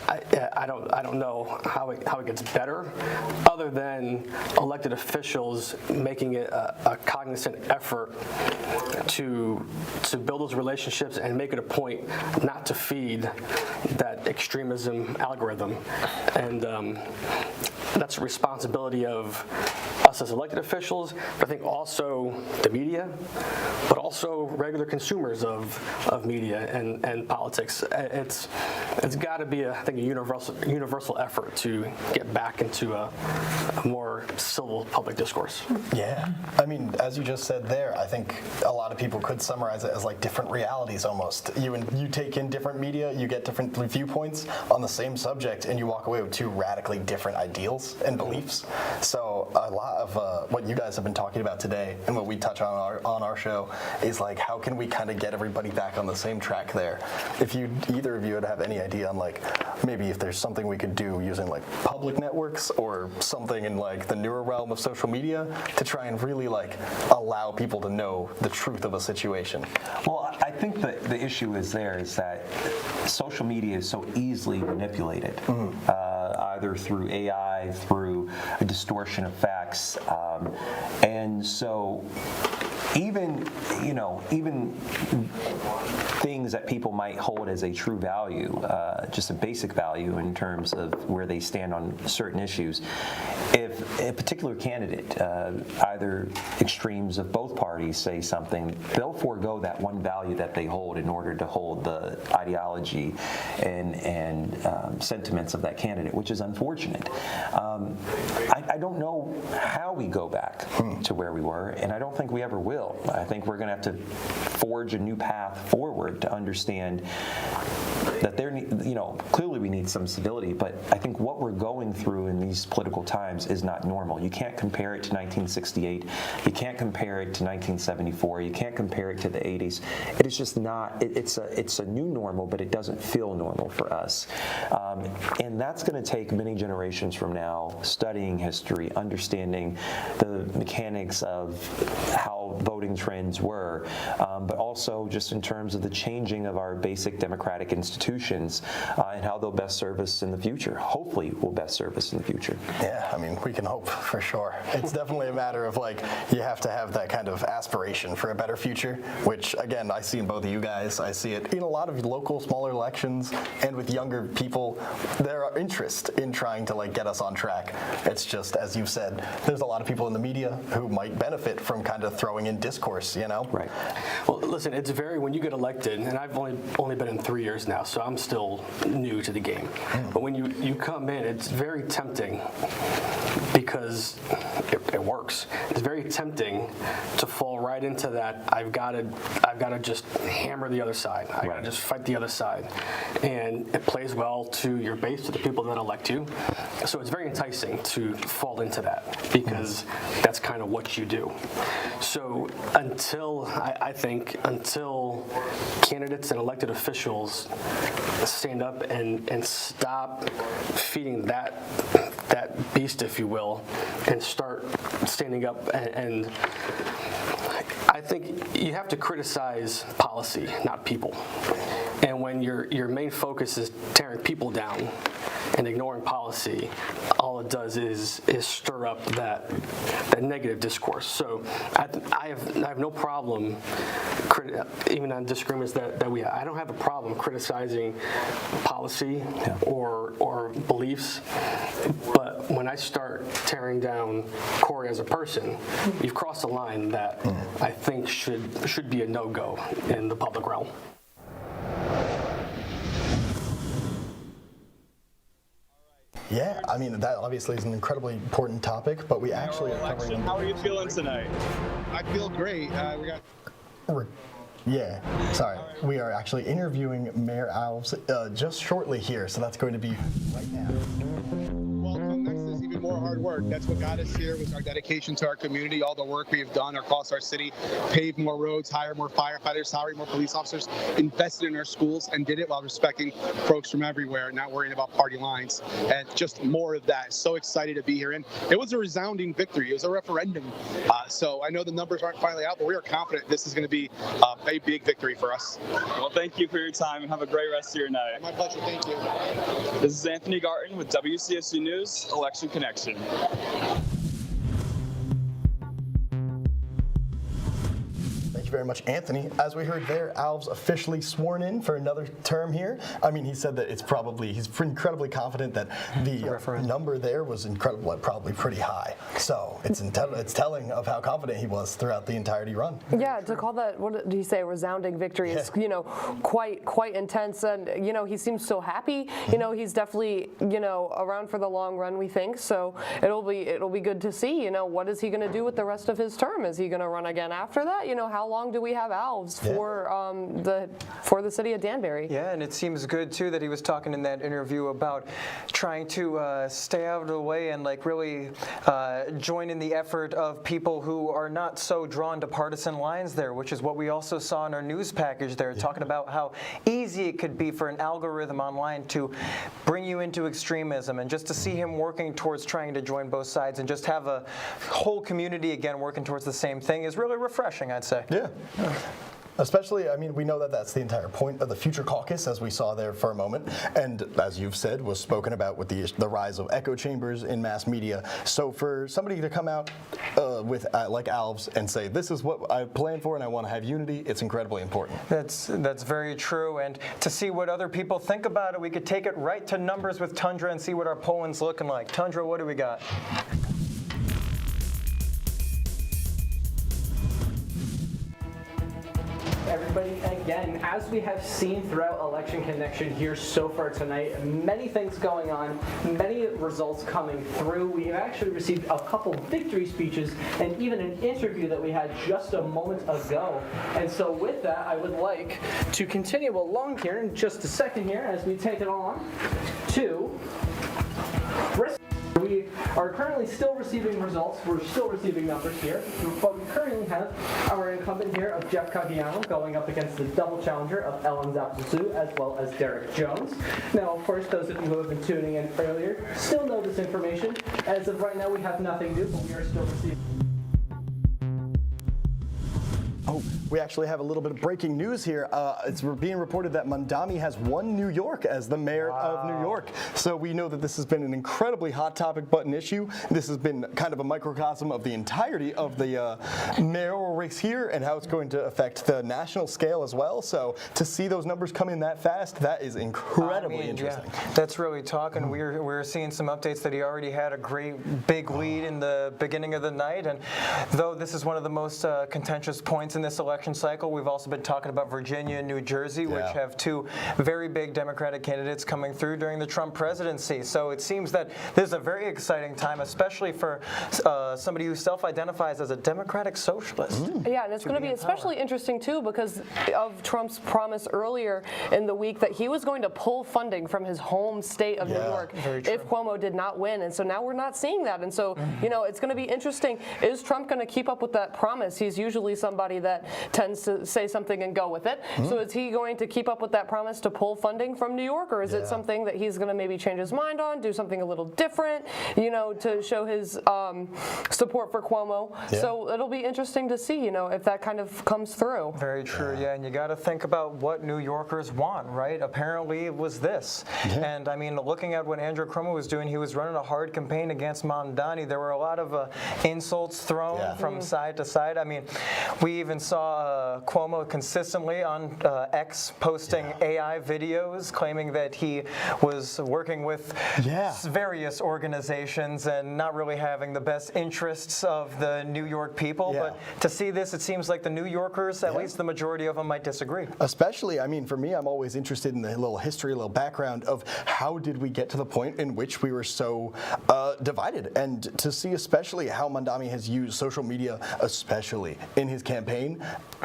I don't know how it gets better, other than elected officials making it a cognizant effort to build those relationships and make it a point not to feed that extremism algorithm. And that's a responsibility of us as elected officials, but I think also the media, but also regular consumers of media and politics. It's got to be, I think, a universal effort to get back into a more civil public discourse. Yeah. I mean, as you just said there, I think a lot of people could summarize it as like different realities almost. You take in different media, you get different viewpoints on the same subject, and you walk away with two radically different ideals and beliefs. So a lot of what you guys have been talking about today and what we touch on our show is like, how can we kind of get everybody back on the same track there? If either of you would have any idea on like maybe if there's something we could do using like public networks or something in like the newer realm of social media to try and really like allow people to know the truth of a situation. Well, I think that the issue is that social media is so easily manipulated, either through AI, through a distortion of facts, and so even things that people might hold as a true value, just a basic value in terms of where they stand on certain issues, if a particular candidate, either extremes of both parties, say something, they'll forego that one value that they hold in order to hold the ideology and sentiments of that candidate, which is unfortunate. I don't know how we go back to where we were, and I don't think we ever will. I think we're going to have to forge a new path forward to understand that clearly we need some civility, but I think what we're going through in these political times is not normal. You can't compare it to 1968. You can't compare it to 1974. You can't compare it to the 80s. It is just not. It's a new normal, but it doesn't feel normal for us. And that's going to take many generations from now, studying history, understanding the mechanics of how voting trends were, but also just in terms of the changing of our basic democratic institutions and how they'll best serve us in the future. Hopefully will best serve us in the future. Yeah, I mean, we can hope for sure. It's definitely a matter of like, you have to have that kind of aspiration for a better future, which again, I see in both of you guys. I see it in a lot of local, smaller elections, and with younger people, there are interest in trying to like get us on track. It's just, as you've said, there's a lot of people in the media who might benefit from kind of throwing in discourse, you know? Right. Well, listen, it's when you get elected, and I've only been in 3 years now, so I'm still new to the game. But when you come in, it's very tempting because it works. It's very tempting to fall right into that, I've got to just hammer the other side. I got to just fight the other side, and it plays well to your base, to the people that elect you. So it's very enticing to fall into that because that's kind of what you do. So I think until candidates and elected officials stand up and stop feeding that beast, if you will, and start standing up and I think you have to criticize policy, not people. And when your main focus is tearing people down and ignoring policy, all it does is stir up that negative discourse. So I have no problem, even on disagreements that we have, I don't have a problem criticizing policy or beliefs. But when I start tearing down Corey as a person, you've crossed a line that I think should be a no-go in the public realm. Yeah, I mean, that obviously is an incredibly important topic, but we actually are covering... How are you feeling tonight? I feel great. Yeah, sorry. We are actually interviewing Mayor Alves just shortly here, so that's going to be right now. Welcome. Next is even more hard work. That's what got us here, was our dedication to our community, all the work we have done across our city, pave more roads, hire more firefighters, hire more police officers, invested in our schools, and did it while respecting folks from everywhere, not worrying about party lines, and just more of that. So excited to be here. And it was a resounding victory. It was a referendum. So I know the numbers aren't finally out, but we are confident this is going to be a big victory for us. Well, thank you for your time and have a great rest of your night. My pleasure. Thank you. This is Anthony Garton with WCSU News, Election Connection. Thank you very much, Anthony. As we heard there, Alves officially sworn in for another term here. I mean, he said that he's incredibly confident that the number there was probably pretty high. So it's telling of how confident he was throughout the entirety run. Yeah, to call that, what did he say, a resounding victory is, quite intense. And, he seems so happy. He's definitely, around for the long run, we think. So it'll be good to see, what is he going to do with the rest of his term? Is he going to run again after that? How long do we have Alves for the city of Danbury? Yeah, and it seems good too that he was talking in that interview about trying to stay out of the way and really join in the effort of people who are not so drawn to partisan lines there, which is what we also saw in our news package there, talking about how easy it could be for an algorithm online to bring you into extremism, and just to see him working towards trying to join both sides and just have a whole community again working towards the same thing is really refreshing, I'd say. Yeah. Especially, I mean, we know that that's the entire point of the Future Caucus, as we saw there for a moment, and as you've said, was spoken about with the rise of echo chambers in mass media. So for somebody to come out with like Alves and say, this is what I plan for and I want to have unity, it's incredibly important. That's very true, and to see what other people think about it, we could take it right to numbers with Tundra and see what our polling's looking like. Tundra, what do we got? Everybody, again, as we have seen throughout Election Connection here so far tonight, many things going on, many results coming through. We have actually received a couple victory speeches and even an interview that we had just a moment ago. And so with that, I would like to continue along here in just a second here as we take it on to Bristol. We are currently still receiving results. We're still receiving numbers here, but we currently have our incumbent here of Jeff Caggiano going up against the double challenger of Ellen Zapsu, as well as Derek Jones. Now, of course, those of you who have been tuning in earlier still know this information. As of right now, we have nothing new, but we are still receiving. Oh, we actually have a little bit of breaking news here. It's being reported that Mandami has won New York as the mayor of New York. So we know that this has been an incredibly hot topic button issue. This has been kind of a microcosm of the entirety of the mayoral race here and how it's going to affect the national scale as well. So to see those numbers come in that fast, that is incredibly interesting. Yeah, that's really talking. We're seeing some updates that he already had a great big lead in the beginning of the night. And though this is one of the most contentious points states in this election cycle. We've also been talking about Virginia and New Jersey, which have two very big Democratic candidates coming through during the Trump presidency. So it seems that this is a very exciting time, especially for somebody who self-identifies as a democratic socialist. Yeah, and it's going to be especially interesting, too, because of Trump's promise earlier in the week that he was going to pull funding from his home state of New York if Cuomo did not win. And so now we're not seeing that. And so, you know, it's going to be interesting. Is Trump going to keep up with that promise? He's usually somebody that tends to say something and go with it. So is he going to keep up with that promise to pull funding from New York, or is it something that he's going to maybe change his mind on, do something a little different, you know, to show his support for Cuomo? So it'll be interesting to see, you know, if that kind of comes through. Very true, yeah, and you got to think about what New Yorkers want, right? Apparently it was this. And I mean, looking at what Andrew Cuomo was doing, he was running a hard campaign against Mamdani. There were a lot of insults thrown from side to side. I mean, we even saw Cuomo consistently on X posting AI videos claiming that he was working with various organizations and not really having the best interests of the New York people. But to see this, it seems like the New Yorkers, at least the majority of them, might disagree. Especially, I mean, for me, I'm always interested in the little history, a little background of how did we get to the point in which we were so divided, and to see especially how Mamdani has used social media, especially in his campaign.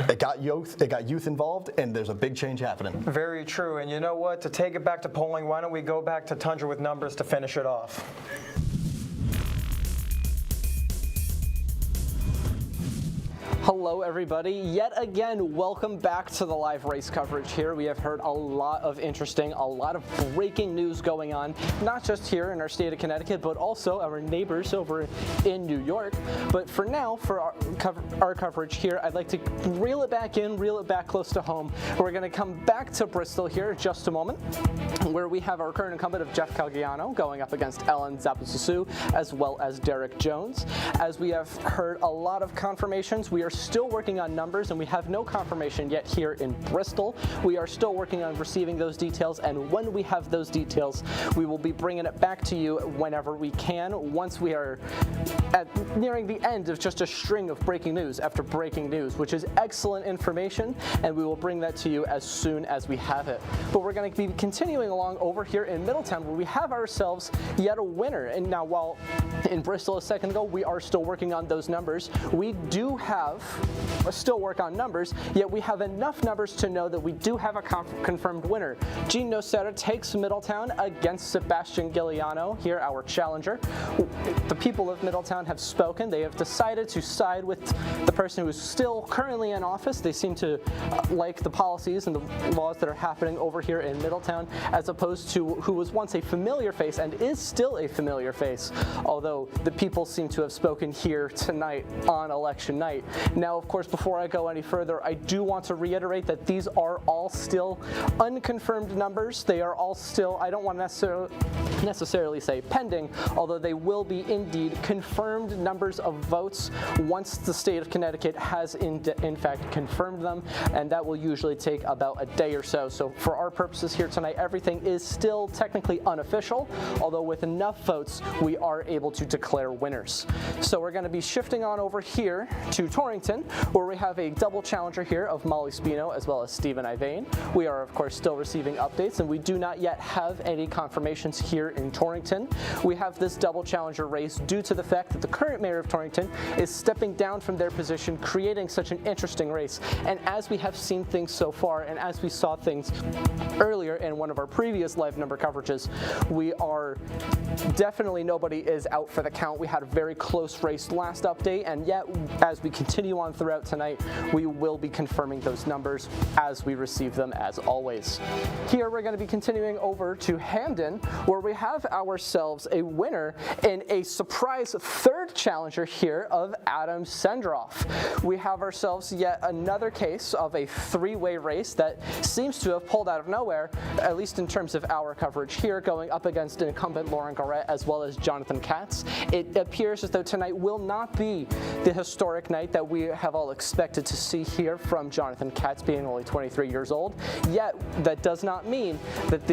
It got youth involved, and there's a big change happening. Very true. And you know what? To take it back to polling, why don't we go back to Tundra with numbers to finish it off? Hello, everybody. Yet again, welcome back to the live race coverage here. We have heard a lot of breaking news going on, not just here in our state of Connecticut, but also our neighbors over in New York. But for now, for our coverage here, I'd like to reel it back close to home. We're going to come back to Bristol here in just a moment, where we have our current incumbent of Jeff Calgiano going up against Ellen Zapasussu, as well as Derek Jones. As we have heard a lot of confirmations, we are still working on numbers, and we have no confirmation yet here in Bristol. We are still working on receiving those details, and when we have those details, we will be bringing it back to you whenever we can, once we are nearing the end of just a string of breaking news after breaking news, which is excellent information, and we will bring that to you as soon as we have it. But we're going to be continuing along over here in Middletown, where we have ourselves yet a winner. And now, while in Bristol a second ago, we are still working on those numbers, we do have still work on numbers, yet we have enough numbers to know that we do have a confirmed winner. Gene Nocera takes Middletown against Sebastian Giuliano, here our challenger. The people of Middletown have spoken. They have decided to side with the person who is still currently in office. They seem to like the policies and the laws that are happening over here in Middletown, as opposed to who was once a familiar face and is still a familiar face, although the people seem to have spoken here tonight on election night. Now, of course, before I go any further, I do want to reiterate that these are all still unconfirmed numbers. They are all still, I don't want to necessarily say pending, although they will be indeed confirmed numbers of votes once the state of Connecticut has in fact confirmed them, and that will usually take about a day or so. So for our purposes here tonight, everything is still technically unofficial, although with enough votes, we are able to declare winners. So we're going to be shifting on over here to Torrington, where we have a double challenger here of Molly Spino as well as Stephen Ivane. We are, of course, still receiving updates, and we do not yet have any confirmations here in Torrington. We have this double challenger race due to the fact that the current mayor of Torrington is stepping down from their position, creating such an interesting race. And as we have seen things so far, and as we saw things earlier in one of our previous live number coverages, we are definitely, nobody is out for the count. We had a very close race last update, and yet as we continue on throughout tonight, we will be confirming those numbers as we receive them, as always. Here we're going to be continuing over to Hamden, where we have ourselves a winner in a surprise third challenger here of Adam Sendroff. We have ourselves yet another case of a three-way race that seems to have pulled out of nowhere, at least in terms of our coverage here, going up against incumbent Lauren Garrett as well as Jonathan Katz. It appears as though tonight will not be the historic night that we we have all expected to see here from Jonathan Katz being only 23 years old. Yet, that does not mean that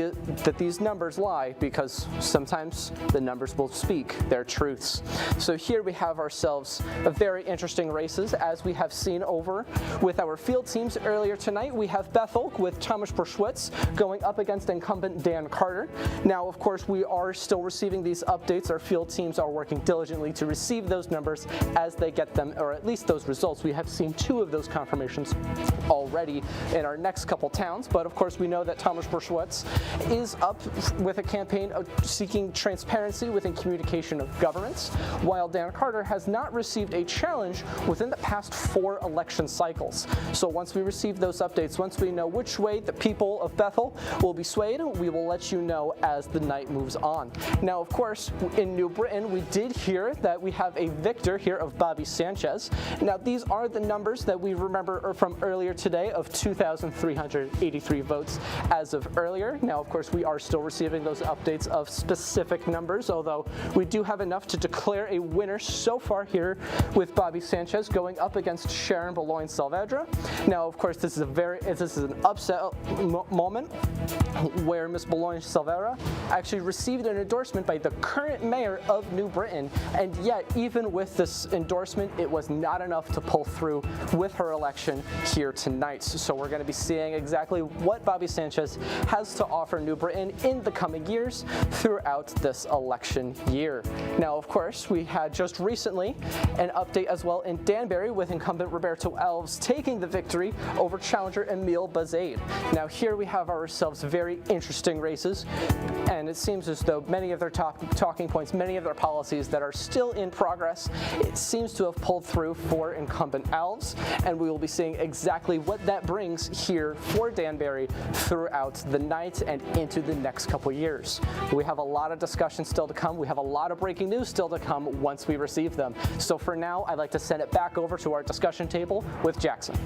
these numbers lie, because sometimes the numbers will speak their truths. So here we have ourselves a very interesting races, as we have seen over with our field teams earlier tonight. We have Bethel with Thomas Berschwitz going up against incumbent Dan Carter. Now, of course, we are still receiving these updates. Our field teams are working diligently to receive those numbers as they get them, or at least those results. We have seen 2 of those confirmations already in our next couple towns, but of course we know that Thomas Berschwitz is up with a campaign of seeking transparency within communication of governments, while Dan Carter has not received a challenge within the past 4 election cycles. So once we receive those updates, once we know which way the people of Bethel will be swayed, we will let you know as the night moves on. Now, of course, in New Britain, we did hear that we have a victor here of Bobby Sanchez. Now, these are the numbers that we remember from earlier today of 2,383 votes as of earlier. Now, of course, we are still receiving those updates of specific numbers, although we do have enough to declare a winner so far here with Bobby Sanchez going up against Sharon Boulogne Saavedra. Now, of course, this is an upset moment where Ms. Boulogne Saavedra actually received an endorsement by the current mayor of New Britain, and yet even with this endorsement, it was not enough to pull through with her election here tonight. So we're going to be seeing exactly what Bobby Sanchez has to offer New Britain in the coming years throughout this election year. Now, of course, we had just recently an update as well in Danbury with incumbent Roberto Alves taking the victory over challenger Emile Bazade. Now, here we have ourselves very interesting races, and it seems as though many of their talking points, many of their policies that are still in progress, it seems to have pulled through for incumbent Alves, and we will be seeing exactly what that brings here for Danbury throughout the night and into the next couple years. We have a lot of discussion still to come. We have a lot of breaking news still to come once we receive them. So for now, I'd like to send it back over to our discussion table with Jackson.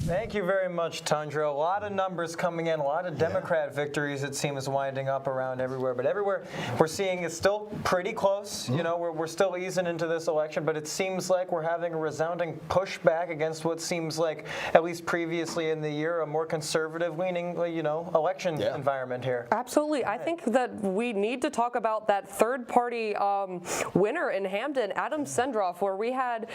Thank you very much, Tundra. A lot of numbers coming in, a lot of Democrat victories, it seems, winding up around everywhere. But everywhere we're seeing is still pretty close. You know, we're still easing into this election, but it seems like we're having a resounding pushback against what seems like, at least previously in the year, a more conservative-leaning, election environment here. Absolutely. I think that we need to talk about that third-party winner in Hampden, Adam Sendroff, where we had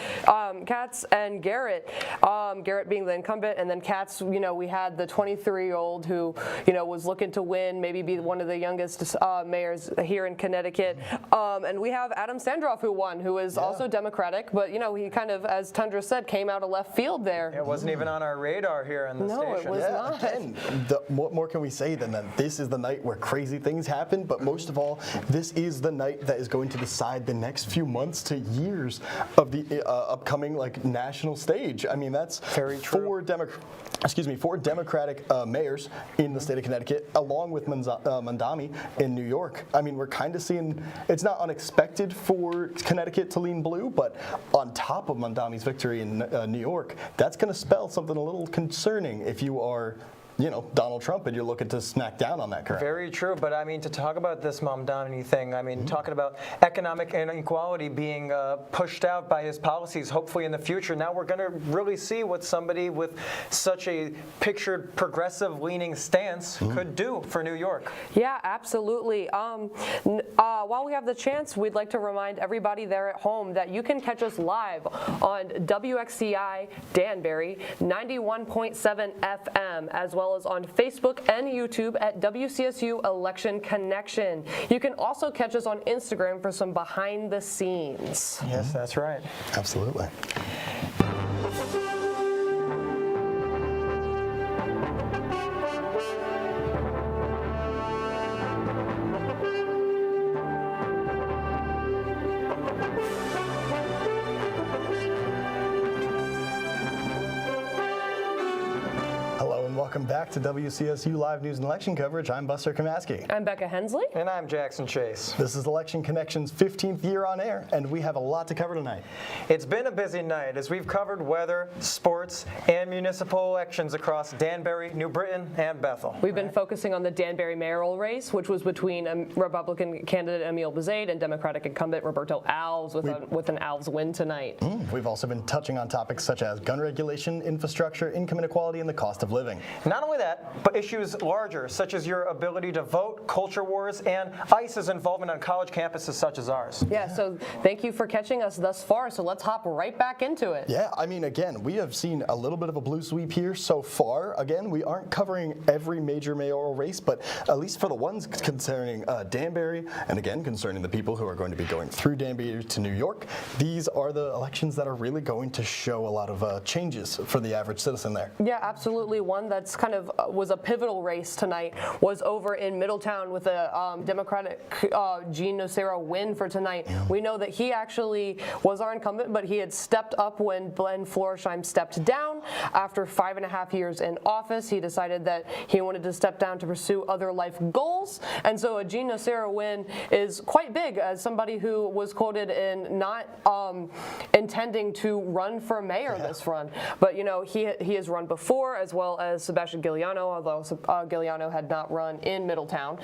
Katz and Garrett, Garrett being the incumbent, and then Katz, we had the 23-year-old who, was looking to win, maybe be one of the youngest mayors here in Connecticut. And we have Adam Sendroff who won, who is also Democratic, but, he kind of, as Tundra said, came out of left field there. It wasn't even on our radar here in the station. No, it was not. Again, what more can we say than that this is the night where crazy things happen, but most of all, this is the night that is going to decide the next few months to years of the upcoming national stage. I mean, that's very true. Four Democratic mayors in the state of Connecticut, along with Mandami in New York. I mean, we're kind of seeing, it's not unexpected for Connecticut to lean blue, but on top of Mandami's victory in New York, that's going to spell something a little concerning if you are Donald Trump, and you're looking to smack down on that crap. Very true, but I mean, to talk about this Mamdani thing, I mean, talking about economic inequality being pushed out by his policies, hopefully in the future, now we're going to really see what somebody with such a pictured progressive-leaning stance could do for New York. Yeah, absolutely. While we have the chance, we'd like to remind everybody there at home that you can catch us live on WXCI Danbury 91.7 FM, as well as on Facebook and YouTube at WCSU Election Connection. You can also catch us on Instagram for some behind the scenes. Yes, that's right. Absolutely. Welcome back to WCSU Live News and Election Coverage. I'm Buster Kamaski. I'm Becca Hensley. And I'm Jackson Chase. This is Election Connection's 15th year on air, and we have a lot to cover tonight. It's been a busy night as we've covered weather, sports, and municipal elections across Danbury, New Britain, and Bethel. We've been focusing on the Danbury mayoral race, which was between Republican candidate Emil Bezaid and Democratic incumbent Roberto Alves, with an Alves win tonight. We've also been touching on topics such as gun regulation, infrastructure, income inequality, and the cost of living. Not only that, but issues larger, such as your ability to vote, culture wars, and ICE's involvement on college campuses such as ours. Yeah, so thank you for catching us thus far, so let's hop right back into it. Yeah, I mean, again, we have seen a little bit of a blue sweep here so far. Again, we aren't covering every major mayoral race, but at least for the ones concerning Danbury, and again, concerning the people who are going to be going through Danbury to New York, these are the elections that are really going to show a lot of changes for the average citizen there. Yeah, absolutely. One that's kind of was a pivotal race tonight was over in Middletown with a Democratic Gene Nocera win for tonight. We know that he actually was our incumbent, but he had stepped up when Glenn Florsheim stepped down. After 5.5 years in office, he decided that he wanted to step down to pursue other life goals. And so a Gene Nocera win is quite big as somebody who was quoted in not intending to run for mayor this run. But, you know, he has run before, as well as Sebastian Giuliano, although Giuliano had not run in Middletown.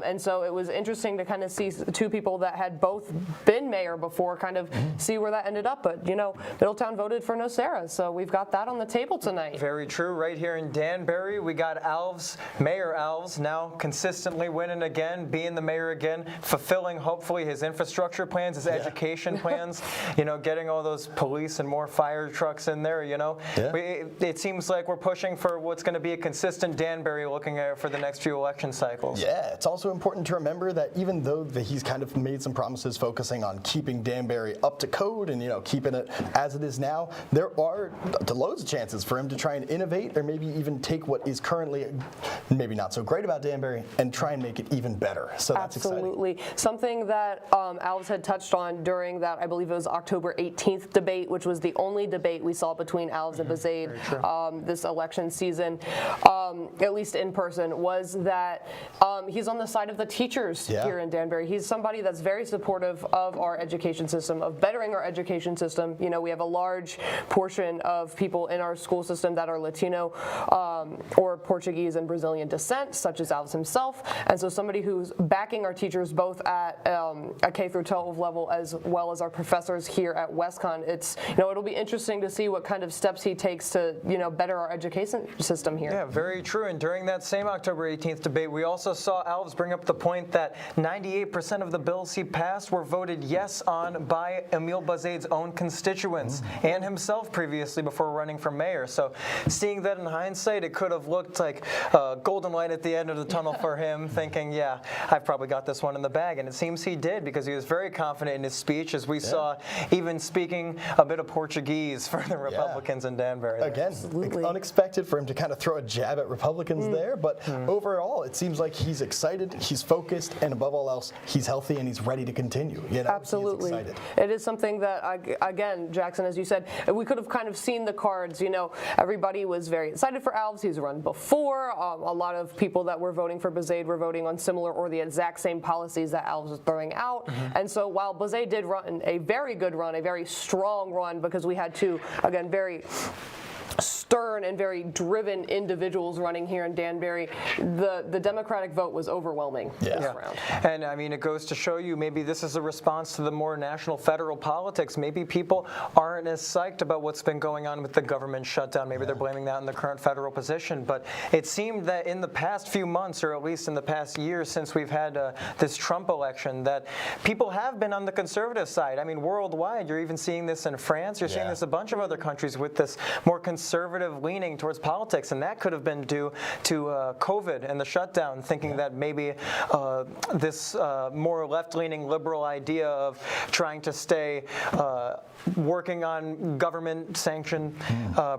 And so it was interesting to kind of see two people that had both been mayor before kind of see where that ended up. But, you know, Middletown voted for Nocera, so we've got that on the table tonight. Very true. Right here in Danbury, we got Alves, Mayor Alves, now consistently winning again, being the mayor again, fulfilling hopefully his infrastructure plans, his education plans, you know, getting all those police and more fire trucks in there, you know. It seems like we're pushing for what's going to be a consistent Danbury looking at for the next few election cycles. Yeah, it's also important to remember that even though he's kind of made some promises focusing on keeping Danbury up to code and, you know, keeping it as it is now, there are loads of chances for him to try and innovate or maybe even take what is currently maybe not so great about Danbury and try and make it even better. So that's Absolutely. Something that Alves had touched on during that, I believe it was October 18th debate, which was the only debate we saw between Alves and Bezaid this election season, at least in person, was that he's on the side of the teachers here in Danbury. He's somebody that's very supportive of our education system, of bettering our education system. You know, we have a large portion of people in our school system that are Latino or Portuguese and Brazilian descent, such as Alves himself. And so somebody who's backing our teachers both at a K through 12 level as well as our professors here at WestCon. It's, you know, it'll be interesting to see what kind of steps he takes to, you know, better our education system here. Yeah, very true. And during that same October 18th debate, we also saw Alves bring up the point that 98% of the bills he passed were voted yes on by Emil Bezaid's own constituents and himself previously before running for mayor. So seeing that in hindsight, it could have looked like a golden light at the end of the tunnel for him, thinking, yeah, I've probably got this one in the bag. And it seems he did, because he was very confident in his speech, as we saw even speaking a bit of Portuguese for the Republicans in Danbury. Again, unexpected for him to kind of throw a jab at Republicans there, but overall, it seems like he's excited, he's focused, and above all else, he's healthy and he's ready to continue. You know, absolutely. He's excited. It is something that, again, Jackson, as you said, we could have kind of seen the cards. You know, everybody was very excited for Alves. He's run before. A lot of people that were voting for Bezaid were voting on similar or the exact same policies that Alves was throwing out. And so while Bezaid did run a very good run, a very strong run, because we had two, again, very stern and very driven individuals running here in Danbury, the Democratic vote was overwhelming this round. And I mean, it goes to show you maybe this is a response to the more national federal politics. Maybe people aren't as psyched about what's been going on with the government shutdown. Maybe they're blaming that on the current federal position. But it seemed that in the past few months, or at least in the past year since we've had this Trump election, that people have been on the conservative side. I mean, worldwide, you're even seeing this in France. You're seeing this in a bunch of other countries with this more conservative leaning towards politics, and that could have been due to COVID and the shutdown, thinking that maybe this more left-leaning liberal idea of trying to stay working on government-sanctioned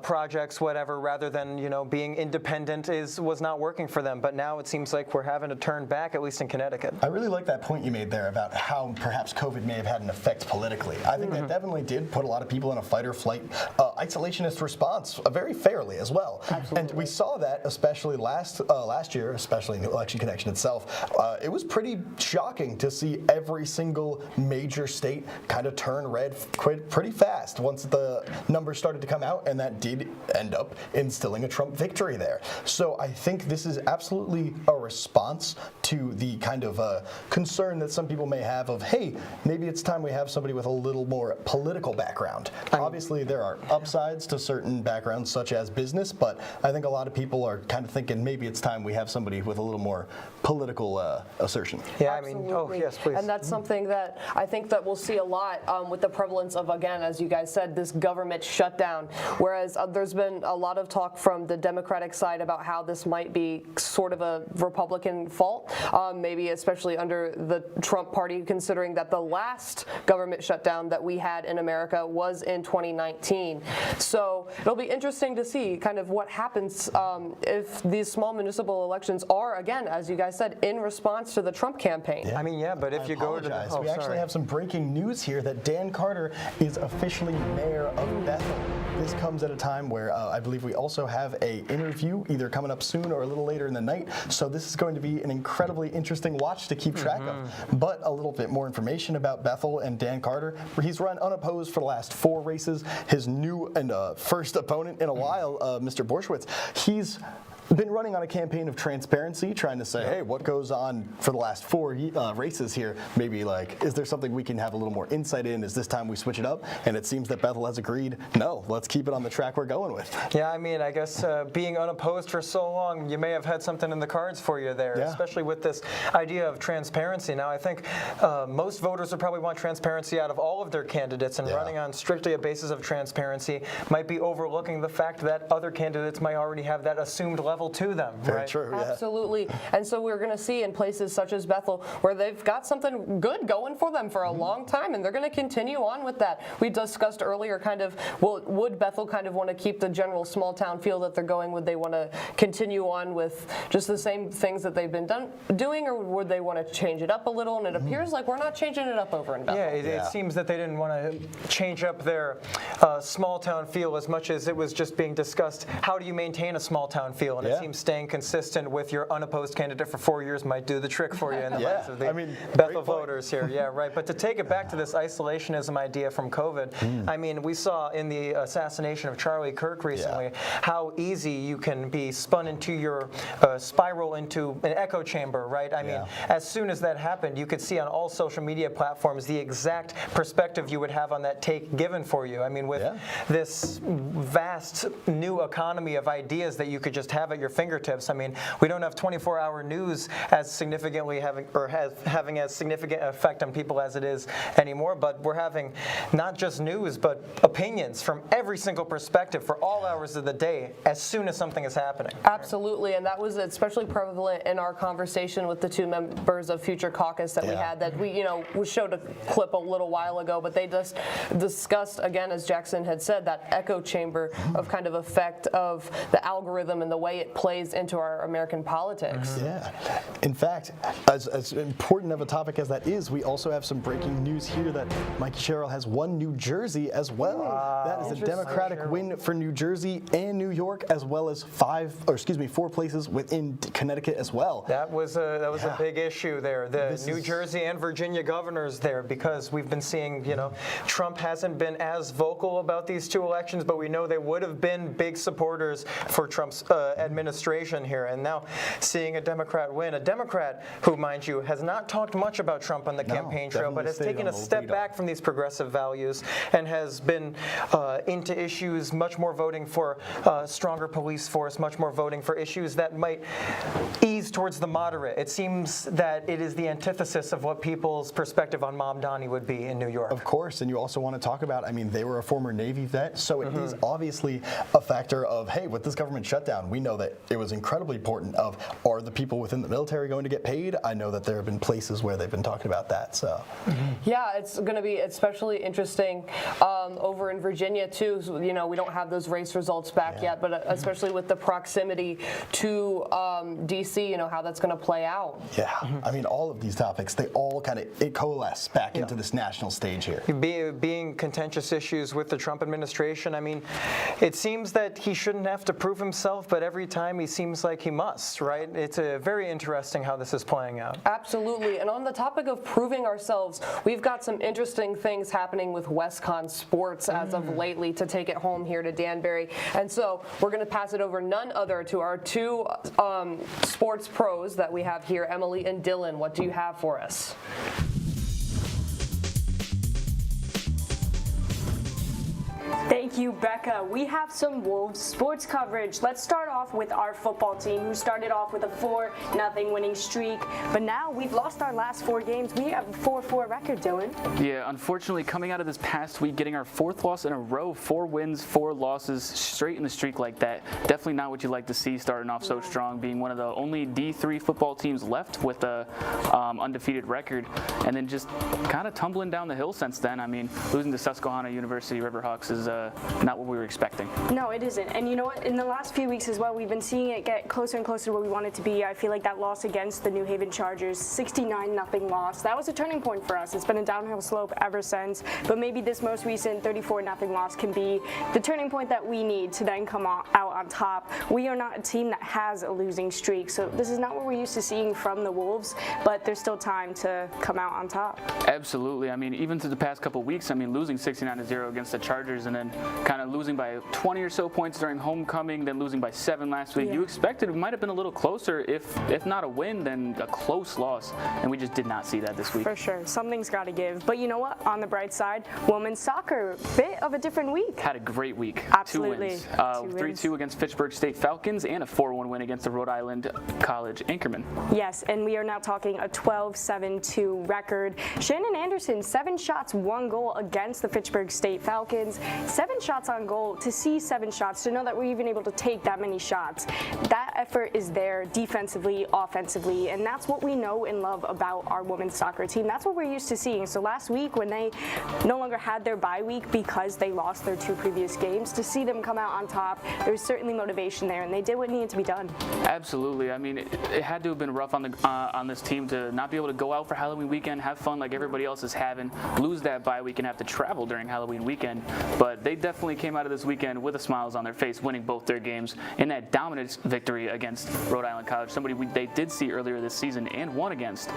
projects, whatever, rather than, you know, being independent was not working for them. But now it seems like we're having to turn back, at least in Connecticut. I really like that point you made there about how perhaps COVID may have had an effect politically. I think that definitely did put a lot of people in a fight or flight isolationist response response very fairly as well. Absolutely. And we saw that especially last year, especially in the election connection itself. It was pretty shocking to see every single major state kind of turn red pretty fast once the numbers started to come out, and that did end up instilling a Trump victory there. So I think this is absolutely a response to the kind of concern that some people may have of, hey, maybe it's time we have somebody with a little more political background. Obviously, there are upsides to certain backgrounds, such as business, but I think a lot of people are kind of thinking maybe it's time we have somebody with a little more political assertion. Yeah, Absolutely. I mean, oh, yes, please. And that's something that I think that we'll see a lot with the prevalence of, again, as you guys said, this government shutdown. Whereas there's been a lot of talk from the Democratic side about how this might be sort of a Republican fault, maybe especially under the Trump party, considering that the last government shutdown that we had in America was in 2019. So it'll be interesting to see kind of what happens if these small municipal elections are, again, as you guys said, in response to the Trump campaign. I mean, yeah, but if you go to the, we actually have some breaking news here that Dan Carter is officially mayor of Bethel. This comes at a time where I believe we also have an interview either coming up soon or a little later in the night. So this is going to be an incredibly interesting watch to keep track of. But a little bit more information about Bethel and Dan Carter. He's run unopposed for the last 4 races. His new and first opponent in a while, Mr. Borshwitz, he's been running on a campaign of transparency, trying to say, hey, what goes on for the last 4 races here? Maybe like, is there something we can have a little more insight in? Is this time we switch it up? And it seems that Bethel has agreed, no, let's keep it on the track we're going with. Yeah, I mean, I guess being unopposed for so long, you may have had something in the cards for you there, especially with this idea of transparency. Now, I think most voters would probably want transparency out of all of their candidates, and running on strictly a basis of transparency might be overlooking the fact that other candidates might already have that assumed level to them. Very true, yeah. Absolutely. And so we're going to see in places such as Bethel where they've got something good going for them for a long time, and they're going to continue on with that. We discussed earlier kind of, well, would Bethel kind of want to keep the general small town feel that they're going? Would they want to continue on with just the same things that they've been doing, or would they want to change it up a little? And it appears like we're not changing it up over in Bethel. Yeah, it seems that they didn't want to change up their small town feel as much as it was just being discussed. How do you maintain a small town feel? And it seems staying consistent with your unopposed candidate for 4 years might do the trick for you in the minds of the Bethel voters here. Yeah, right. But to take it back to this isolationism idea from COVID, I mean, we saw in the assassination of Charlie Kirk recently how easy you can be spun into your spiral into an echo chamber, right? I mean, as soon as that happened, you could see on all social media platforms the exact perspective you would have on that take given for you. I mean, with this vast new economy of ideas that you could just have at your fingertips. I mean, we don't have 24-hour news as significantly having as significant effect on people as it is anymore, but we're having not just news, but opinions from every single perspective for all hours of the day as soon as something is happening. Absolutely, and that was especially prevalent in our conversation with the 2 members of Future Caucus that we had, that we showed a clip a little while ago, but they just discussed, again, as Jackson had said, that echo chamber of kind of effect of the algorithm and the way it plays into our American politics. Yeah. In fact, as important of a topic as that is, we also have some breaking news here that Mikey Sherrill has won New Jersey as well. That is a Democratic win for New Jersey and New York, as well as 4 places within Connecticut as well. That was a big issue there. The New Jersey and Virginia governors there, because we've been seeing, Trump hasn't been as vocal about these 2 elections, but we know they would have been big supporters for Trump's administration here. And now seeing a Democrat win, a Democrat who, mind you, has not talked much about Trump on the campaign trail, but has taken a step back from these progressive values and has been into issues, much more voting for stronger police force, much more voting for issues that might ease towards the moderate. It seems that it is the antithesis of what people's perspective on Mom Donnie would be in New York. Of course, and you also want to talk about, they were a former Navy vet, so it is obviously a factor of, hey, with this government shutdown, we know that it was incredibly important of, are the people within the military going to get paid? I know that there have been places where they've been talking about that. So yeah, it's going to be especially interesting over in Virginia too. So, you know, we don't have those race results back yet, but especially with the proximity to DC, you know, how that's going to play out. Yeah, I mean, all of these topics, they all kind of coalesce back into this national stage here. Being contentious issues with the Trump administration, I mean, it seems that he shouldn't have to prove himself, but every time he seems like he must, right? It's very interesting how this is playing out. Absolutely, and on the topic of proving ourselves, we've got some interesting things happening with WestCon sports as of lately to take it home here to Danbury. And so we're going to pass it over none other to our two sports pros that we have here, Emily and Dylan. What do you have for us? Thank you, Becca. We have some Wolves sports coverage. Let's start off with our football team, who started off with a 4-0 winning streak, but now we've lost our last 4 games. We have a 4-4 record, Dylan. Yeah, unfortunately, coming out of this past week, getting our 4th loss in a row, 4 wins, 4 losses, straight in the streak like that. Definitely not what you like to see starting off so strong, being one of the only D3 football teams left with a undefeated record, and then just kind of tumbling down the hill since then. I mean, losing to Susquehanna University Riverhawks is not what we were expecting. No, it isn't. And you know what? In the last few weeks as well, we've been seeing it get closer and closer to where we want it to be. I feel like that loss against the New Haven Chargers, 69-0 loss, that was a turning point for us. It's been a downhill slope ever since. But maybe this most recent 34-0 loss can be the turning point that we need to then come out on top. We are not a team that has a losing streak, so this is not what we're used to seeing from the Wolves, but there's still time to come out on top. Absolutely. I mean, even through the past couple of weeks, I mean, losing 69-0 against the Chargers and then kind of losing by 20 or so points during homecoming, then losing by 7 last week. You expected it might have been a little closer, if not a win, then a close loss, and we just did not see that this week. For sure. Something's got to give. But you know what? On the bright side, women's soccer, bit of a different week. Had a great week. Absolutely. 2 wins. 3-2 against Fitchburg State Falcons and a 4-1 win against the Rhode Island College Anchorman. Yes, and we are now talking a 12-7-2 record. Shannon Anderson, 7 shots, 1 goal against the Fitchburg State Falcons. 7 shots on goal. To see 7 shots, to know that we're even able to take that many shots, that effort is there defensively, offensively, and that's what we know and love about our women's soccer team. That's what we're used to seeing. So last week, when they no longer had their bye week because they lost their 2 previous games, to see them come out on top, there was certainly motivation there, and they did what needed to be done. Absolutely. I mean, it had to have been rough on this team to not be able to go out for Halloween weekend, have fun like everybody else is having, lose that bye week, and have to travel during Halloween weekend. But they definitely came out of this weekend with smiles on their face, winning both their games in that dominant victory against Rhode Island College, somebody they did see earlier this season and won against.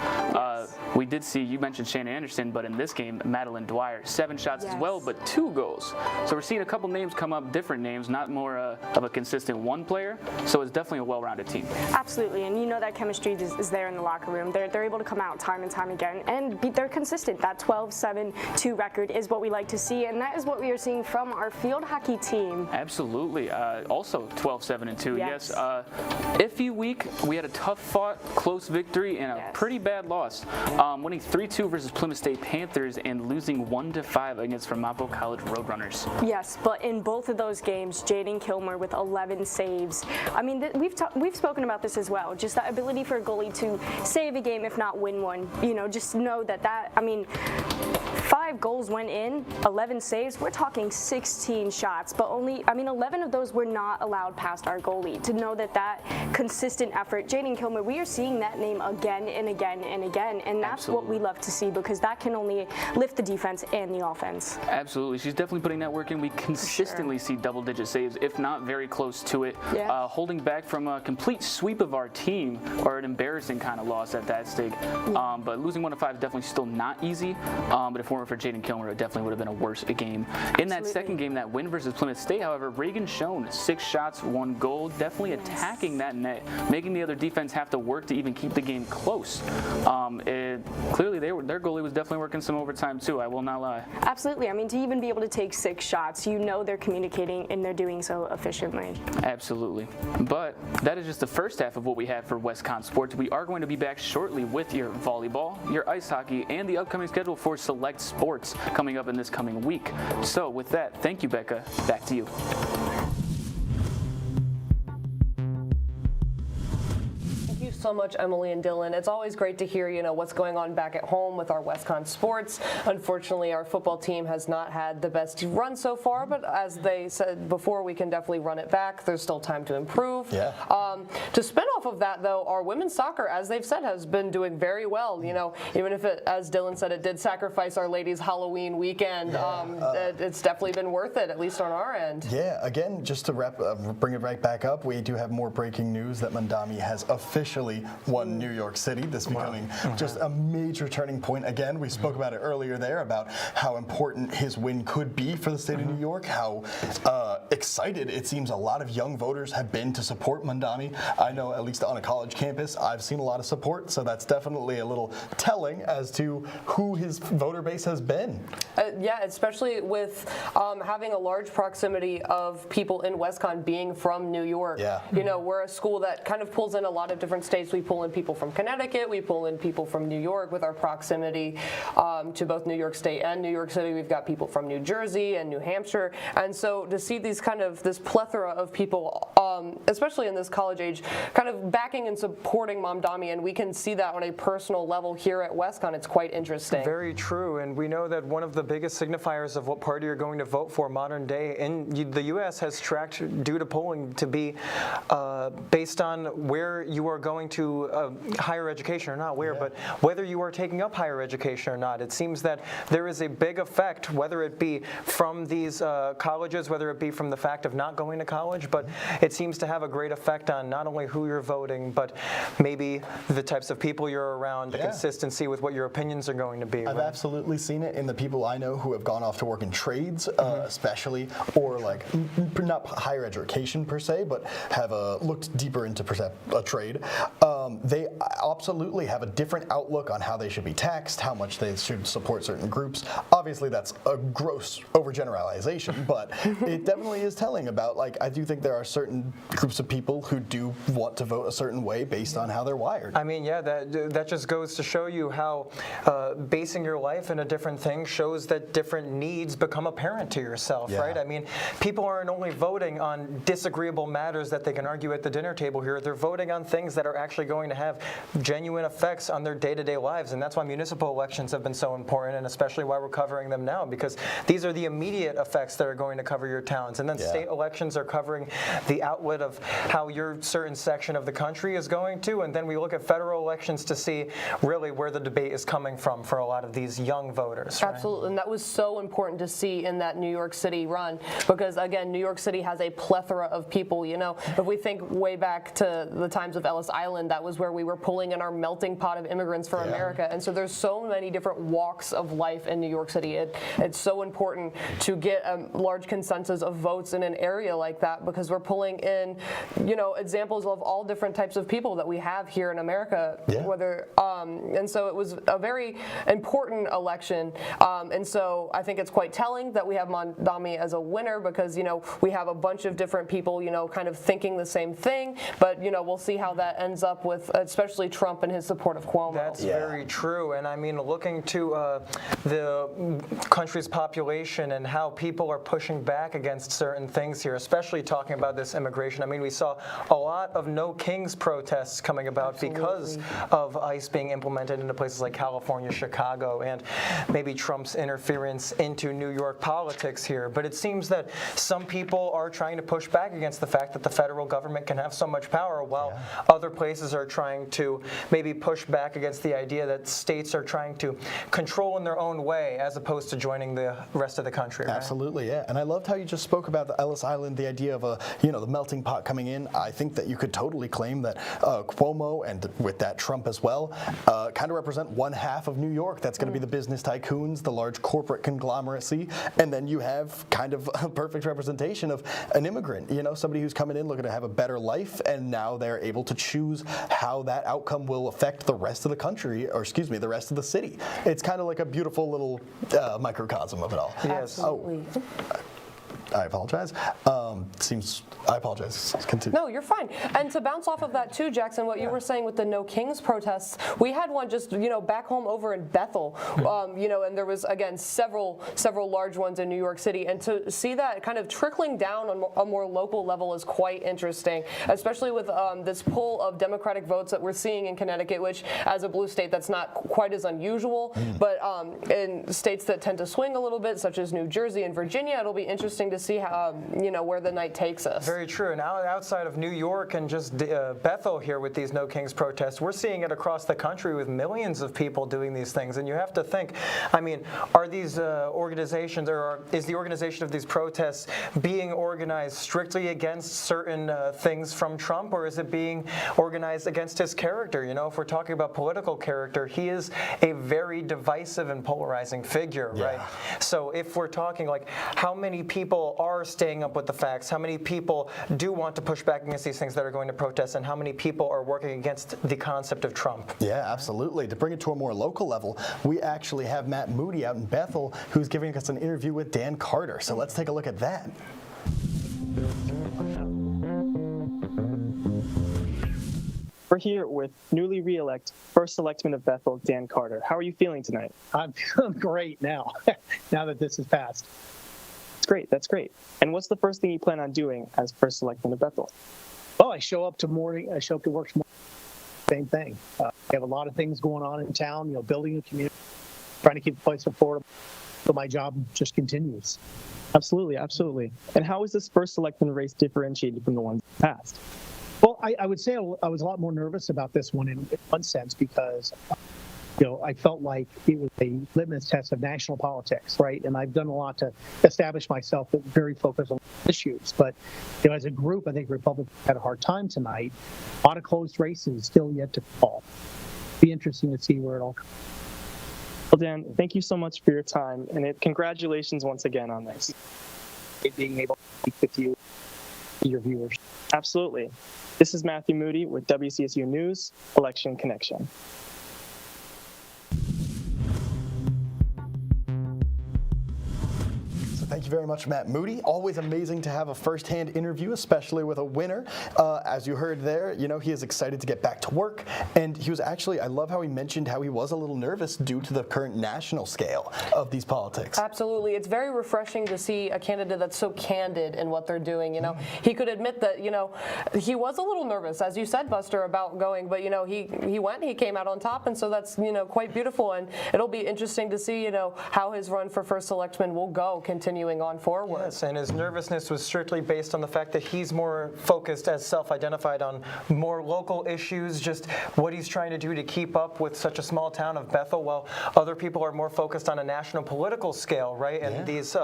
We did see, you mentioned Shannon Anderson, but in this game, Madeline Dwyer, 7 shots as well, but 2 goals. So we're seeing a couple names come up, different names, not more of a consistent one player. So it's definitely a well-rounded team. Absolutely, and you know that chemistry is there in the locker room. They're able to come out time and time again, and they're consistent. That 12-7-2 record is what we like to see, and that is what we are seeing from our field hockey team. Absolutely. Also 12-7-2. Yes. Iffy week. We had a tough-fought, close victory and a pretty bad loss. Winning 3-2 versus Plymouth State Panthers and losing 1-5 against Vermont College Roadrunners. Yes, but in both of those games, Jaden Kilmer with 11 saves. I mean, we've spoken about this as well. Just that ability for a goalie to save a game, if not win one. You know, just know that. I mean, 5 goals went in, 11 saves. We're talking 16 shots, but 11 of those were not allowed past our goalie. To know that consistent effort, Jaden Kilmer, we are seeing that name again and again and again, and that's what we love to see, because that can only lift the defense and the offense. Absolutely. She's definitely putting that work in. We consistently see double-digit saves, if not very close to it. Yeah. Holding back from a complete sweep of our team, or an embarrassing kind of loss at that stake. But losing 1-5 is definitely still not easy. But if it weren't for Jaden Kilmer, it definitely would have been a worse game. In that second game, that win versus Plymouth State, however, Reagan Schoen, 6 shots, 1 goal, definitely attacking that net, making the other defense have to work to even keep the game close. Clearly, their goalie was definitely working some overtime too, I will not lie. Absolutely. I mean, to even be able to take 6 shots, you know they're communicating and they're doing so efficiently. Absolutely. But that is just the first half of what we have for WestCon Sports. We are going to be back shortly with your volleyball, your ice hockey, and the upcoming schedule for select sports coming up in this coming week. So with that, thank you, Becca. Back to you. so much, Emily and Dylan. It's always great to hear, what's going on back at home with our WestCon sports. Unfortunately, our football team has not had the best run so far, but as they said before, we can definitely run it back. There's still time to improve. Yeah. To spin off of that, though, our women's soccer, as they've said, has been doing very well. Even if it, as Dylan said, it did sacrifice our ladies' Halloween weekend, it's definitely been worth it, at least on our end. Yeah, again, just to bring it right back up, we do have more breaking news that Mamdani has officially won New York City. This becoming just a major turning point. Again, we spoke about it earlier there about how important his win could be for the state of New York, how excited it seems a lot of young voters have been to support Mamdani. I know, at least on a college campus, I've seen a lot of support, so that's definitely a little telling as to who his voter base has been. Yeah, especially with having a large proximity of people in WestCon being from New York. Yeah. We're a school that kind of pulls in a lot of different states. We pull in people from Connecticut, we pull in people from New York with our proximity to both New York State and New York City. We've got people from New Jersey and New Hampshire. And so to see this plethora of people, especially in this college age, kind of backing and supporting Mamdani, and we can see that on a personal level here at WestCon. It's quite interesting. Very true, and we know that one of the biggest signifiers of what party you're going to vote for modern day in the U.S. has tracked due to polling to be based on where you are going to higher education or not but whether you are taking up higher education or not. It seems that there is a big effect, whether it be from these colleges, whether it be from the fact of not going to college, but it seems to have a great effect on not only who you're voting, but maybe the types of people you're around, the consistency with what your opinions are going to be. I've absolutely seen it in the people I know who have gone off to work in trades, especially, or not higher education per se, but have looked deeper into a trade. They absolutely have a different outlook on how they should be taxed, how much they should support certain groups. Obviously, that's a gross overgeneralization, but it definitely is telling about, I do think there are certain groups of people who do want to vote a certain way based on how they're wired. I mean, that just goes to show you how basing your life in a different thing shows that different needs become apparent to yourself, right? I mean, people aren't only voting on disagreeable matters that they can argue at the dinner table here, they're voting on things that are actually going to have genuine effects on their day-to-day lives, and that's why municipal elections have been so important, and especially why we're covering them now, because these are the immediate effects that are going to cover your towns, and then state elections are covering the outlet of how your certain section of the country is going to, and then we look at federal elections to see really where the debate is coming from for a lot of these young voters. Right? Absolutely, and that was so important to see in that New York City run, because again, New York City has a plethora of people. If we think way back to the times of Ellis Island, that was where we were pulling in our melting pot of immigrants from America, and so there's so many different walks of life in New York City. It's so important to get a large consensus of votes in an area like that, because we're pulling in, examples of all different types of people that we have here in America. And so it was a very important election, and so I think it's quite telling that we have Mamdani as a winner, because we have a bunch of different people kind of thinking the same thing, but we'll see how that ends up with especially Trump and his support of Cuomo. That's very true, and I mean, looking to the country's population and how people are pushing back against certain things here, especially talking about this immigration. I mean, we saw a lot of No Kings protests coming about because of ICE being implemented into places like California, Chicago, and maybe Trump's interference into New York politics here. But it seems that some people are trying to push back against the fact that the federal government can have so much power, while other places are trying to maybe push back against the idea that states are trying to control in their own way as opposed to joining the rest of the country. Right? Absolutely, yeah. And I loved how you just spoke about the Ellis Island, the idea of the melting pot coming in. I think that you could totally claim that Cuomo, and with that Trump as well, kind of represent one half of New York. That's going to be the business tycoons, the large corporate conglomeracy, and then you have kind of a perfect representation of an immigrant, somebody who's coming in looking to have a better life, and now they're able to choose how that outcome will affect the rest of the country, or the rest of the city. It's kind of like a beautiful little microcosm of it all. Yes. Absolutely. I apologize. I apologize. Continue. No, you're fine. And to bounce off of that too, Jackson, what you were saying with the No Kings protests, we had one just back home over in Bethel, and there was again several large ones in New York City, and to see that kind of trickling down on a more local level is quite interesting, especially with this pull of Democratic votes that we're seeing in Connecticut, which as a blue state that's not quite as unusual, but in states that tend to swing a little bit, such as New Jersey and Virginia, it'll be interesting to see how where the night takes us. Very true. And outside of New York and just Bethel here with these No Kings protests, we're seeing it across the country with millions of people doing these things. And you have to think, are these organizations, or is the organization of these protests being organized strictly against certain things from Trump, or is it being organized against his character? If we're talking about political character, he is a very divisive and polarizing figure, right? So if we're talking like how many people are staying up with the facts, how many people do want to push back against these things that are going to protest, and how many people are working against the concept of Trump? Yeah, absolutely. To bring it to a more local level, we actually have Matt Moody out in Bethel who's giving us an interview with Dan Carter. So let's take a look at that. We're here with newly re-elect First Selectman of Bethel, Dan Carter. How are you feeling tonight? I'm feeling great now, now that this is passed. That's great. And what's the first thing you plan on doing as First Selectman of Bethel? Well, I show up to work tomorrow. Same thing. We have a lot of things going on in town, building a community, trying to keep the place affordable. So my job just continues. Absolutely. And how is this First Selectman race differentiated from the ones past? Well, I would say I was a lot more nervous about this one in one sense because, I felt like it was a litmus test of national politics, right? And I've done a lot to establish myself that very focused on issues. But, as a group, I think Republicans had a hard time tonight. A lot of closed races still yet to fall. Be interesting to see where it all comes. Well, Dan, thank you so much for your time, and congratulations once again on this. Being able to speak with you, your viewers. Absolutely. This is Matthew Moody with WCSU News, Election Connection. Thank you very much, Matt Moody. Always amazing to have a first-hand interview, especially with a winner. As you heard there, he is excited to get back to work. And he was actually, I love how he mentioned how he was a little nervous due to the current national scale of these politics. Absolutely. It's very refreshing to see a candidate that's so candid in what they're doing. He could admit that, he was a little nervous, as you said, Buster, about going, but, he went, he came out on top. And so that's, quite beautiful. And it'll be interesting to see, how his run for First Selectman will go, continuing on forward. Yes, and his nervousness was strictly based on the fact that he's more focused, as self-identified, on more local issues, just what he's trying to do to keep up with such a small town of Bethel, while other people are more focused on a national political scale, right? And these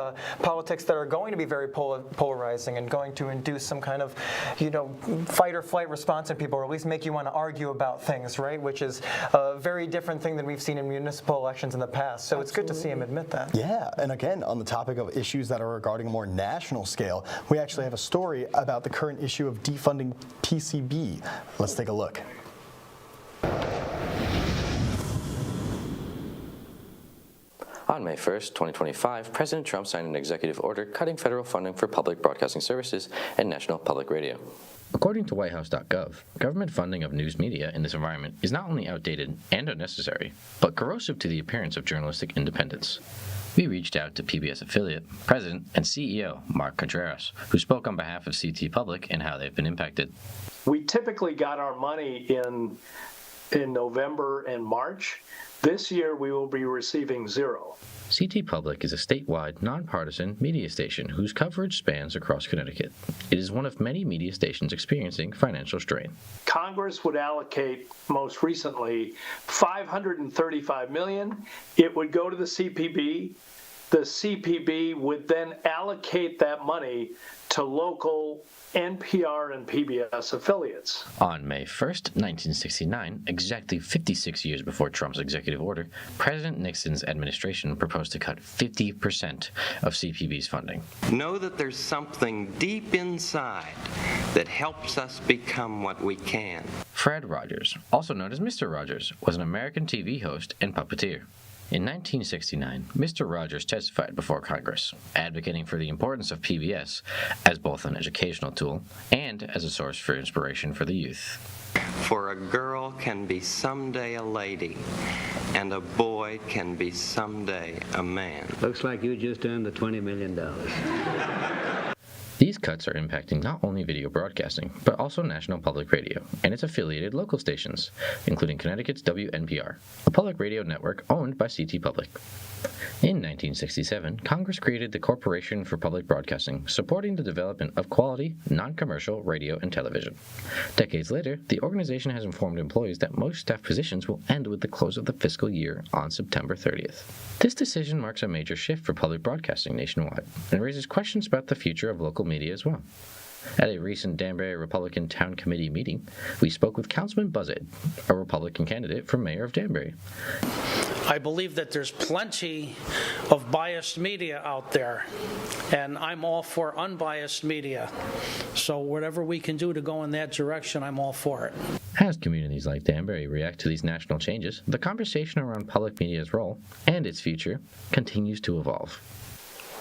politics that are going to be very polarizing and going to induce some kind of, fight or flight response in people, or at least make you want to argue about things, right? Which is a very different thing than we've seen in municipal elections in the past. So It's good to see him admit that. Yeah, and again, on the topic of issues that are regarding a more national scale, we actually have a story about the current issue of defunding PCB. Let's take a look. On May 1st, 2025, President Trump signed an executive order cutting federal funding for public broadcasting services and national public radio. According to whitehouse.gov, government funding of news media in this environment is not only outdated and unnecessary, but corrosive to the appearance of journalistic independence. We reached out to PBS affiliate, President, and CEO Mark Contreras, who spoke on behalf of CT Public and how they've been impacted. We typically got our money in November and March. This year we will be receiving zero. CT Public is a statewide, nonpartisan media station whose coverage spans across Connecticut. It is one of many media stations experiencing financial strain. Congress would allocate, most recently, $535 million. It would go to the CPB. The CPB would then allocate that money to local NPR and PBS affiliates. On May 1st, 1969, exactly 56 years before Trump's executive order, President Nixon's administration proposed to cut 50% of CPB's funding. Know that there's something deep inside that helps us become what we can. Fred Rogers, also known as Mr. Rogers, was an American TV host and puppeteer. In 1969, Mr. Rogers testified before Congress, advocating for the importance of PBS as both an educational tool and as a source for inspiration for the youth. For a girl can be someday a lady, and a boy can be someday a man. Looks like you just earned the $20 million. These cuts are impacting not only video broadcasting, but also National Public Radio and its affiliated local stations, including Connecticut's WNPR, a public radio network owned by CT Public. In 1967, Congress created the Corporation for Public Broadcasting, supporting the development of quality, non-commercial radio and television. Decades later, the organization has informed employees that most staff positions will end with the close of the fiscal year on September 30th. This decision marks a major shift for public broadcasting nationwide and raises questions about the future of local media as well. At a recent Danbury Republican Town Committee meeting, we spoke with Councilman Buzzard, a Republican candidate for mayor of Danbury. I believe that there's plenty of biased media out there, and I'm all for unbiased media. So whatever we can do to go in that direction, I'm all for it. As communities like Danbury react to these national changes, the conversation around public media's role and its future continues to evolve.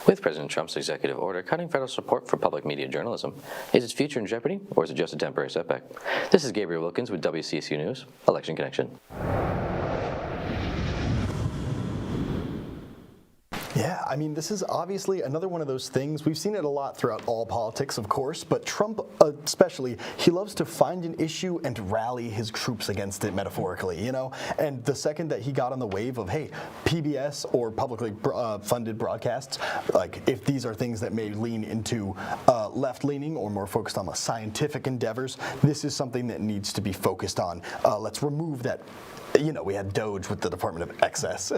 With President Trump's executive order cutting federal support for public media journalism, is its future in jeopardy, or is it just a temporary setback? This is Gabriel Wilkins with WCSU News, Election Connection. Yeah, I mean, this is obviously another one of those things. We've seen it a lot throughout all politics, of course, but Trump especially, he loves to find an issue and rally his troops against it, metaphorically, you know? And the second that he got on the wave of, hey, PBS or publicly funded broadcasts, like if these are things that may lean into left-leaning or more focused on the scientific endeavors, this is something that needs to be focused on. Let's remove that. You know, we had Doge with the Department of Excess.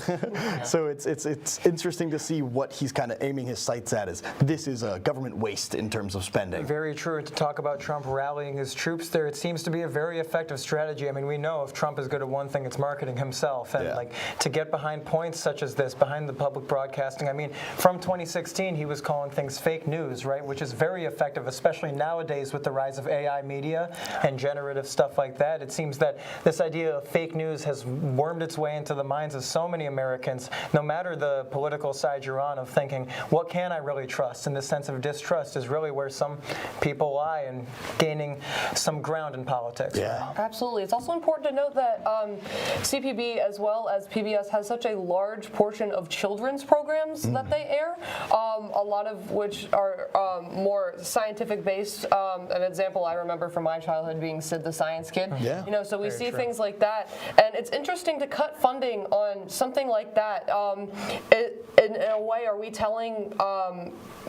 So it's interesting to see what he's kind of aiming his sights at is this is a government waste in terms of spending. Very true. To talk about Trump rallying his troops there, it seems to be a very effective strategy. I mean, we know if Trump is good at one thing, it's marketing himself. And like to get behind points such as this, behind the public broadcasting, I mean, from 2016, he was calling things fake news, right? Which is very effective, especially nowadays with the rise of AI media and generative stuff like that. It seems that this idea of fake news has wormed its way into the minds of so many Americans, no matter the political side you're on, of thinking, what can I really trust? And this sense of distrust is really where some people lie in gaining some ground in politics. Yeah. Absolutely. It's also important to note that CPB as well as PBS has such a large portion of children's programs that they air, a lot of which are more scientific based. An example I remember from my childhood being Sid the Science Kid. Yeah. You know, so we Very see true. things like that, and it's interesting to cut funding on something like that. In a way, are we telling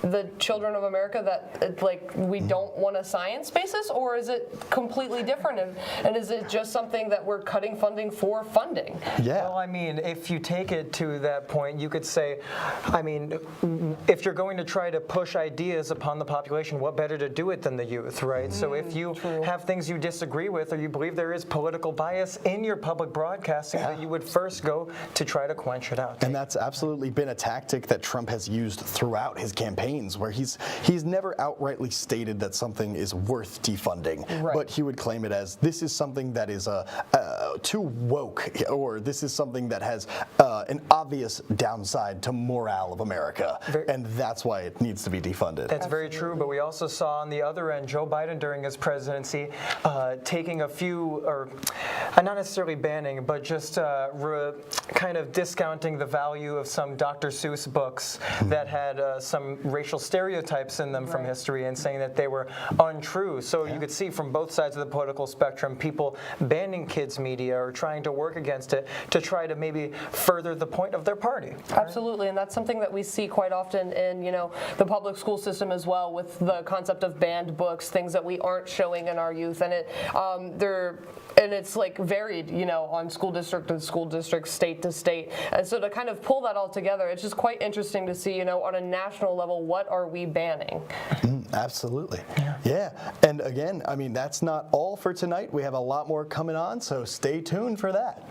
the children of America that like we don't want a science basis, or is it completely different? And is it just something that we're cutting funding for funding? Yeah. Well, I mean, if you take it to that point, you could say, I mean, if you're going to try to push ideas upon the population, what better to do it than the youth, right? So if you have things you disagree with or you believe there is political bias in your public broadcasting, that you would first go to try to quench it out. And that's absolutely been a tactic that Trump has used throughout his campaigns, where he's never outrightly stated that something is worth defunding, but he would claim it as this is something that is too woke, or this is something that has an obvious downside to morale of America, and that's why it needs to be defunded. That's very true, but we also saw on the other end Joe Biden during his presidency taking a few, or not necessarily banning, but just kind of discounting the value of some Dr. Seuss books that had some racial stereotypes in them from history, and saying that they were untrue. So you could see from both sides of the political spectrum people banning kids' media or trying to work against it to try to maybe further the point of their party. Absolutely, and that's something that we see quite often in the public school system as well, with the concept of banned books, things that we aren't showing in our youth, and it's like varied, on school district to school district, state to state, and so to kind of pull that all together, it's just quite interesting to see, on a national level, what are we banning? Absolutely. Yeah. And again, I mean, that's not all for tonight. We have a lot more coming on, so stay tuned for that.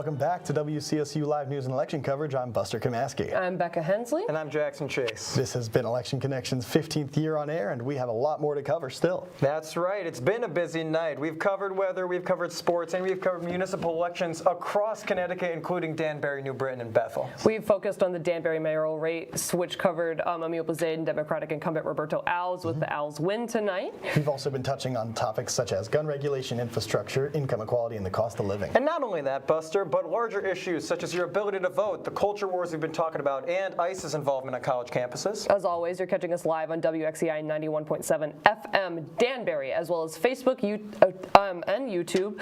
Welcome back to WCSU Live News and Election Coverage. I'm Buster Kamaski. I'm Becca Hensley. And I'm Jackson Chase. This has been Election Connection's 15th year on air, and we have a lot more to cover still. That's right. It's been a busy night. We've covered weather, we've covered sports, and we've covered municipal elections across Connecticut, including Danbury, New Britain, and Bethel. We've focused on the Danbury mayoral race, which covered Emil Bazade and Democratic incumbent Roberto Alves, with the Alves win tonight. We've also been touching on topics such as gun regulation, infrastructure, income equality, and the cost of living. And not only that, Buster, but larger issues such as your ability to vote, the culture wars we've been talking about, and ICE's involvement on college campuses. As always, you're catching us live on WXCI 91.7 FM Danbury, as well as Facebook and YouTube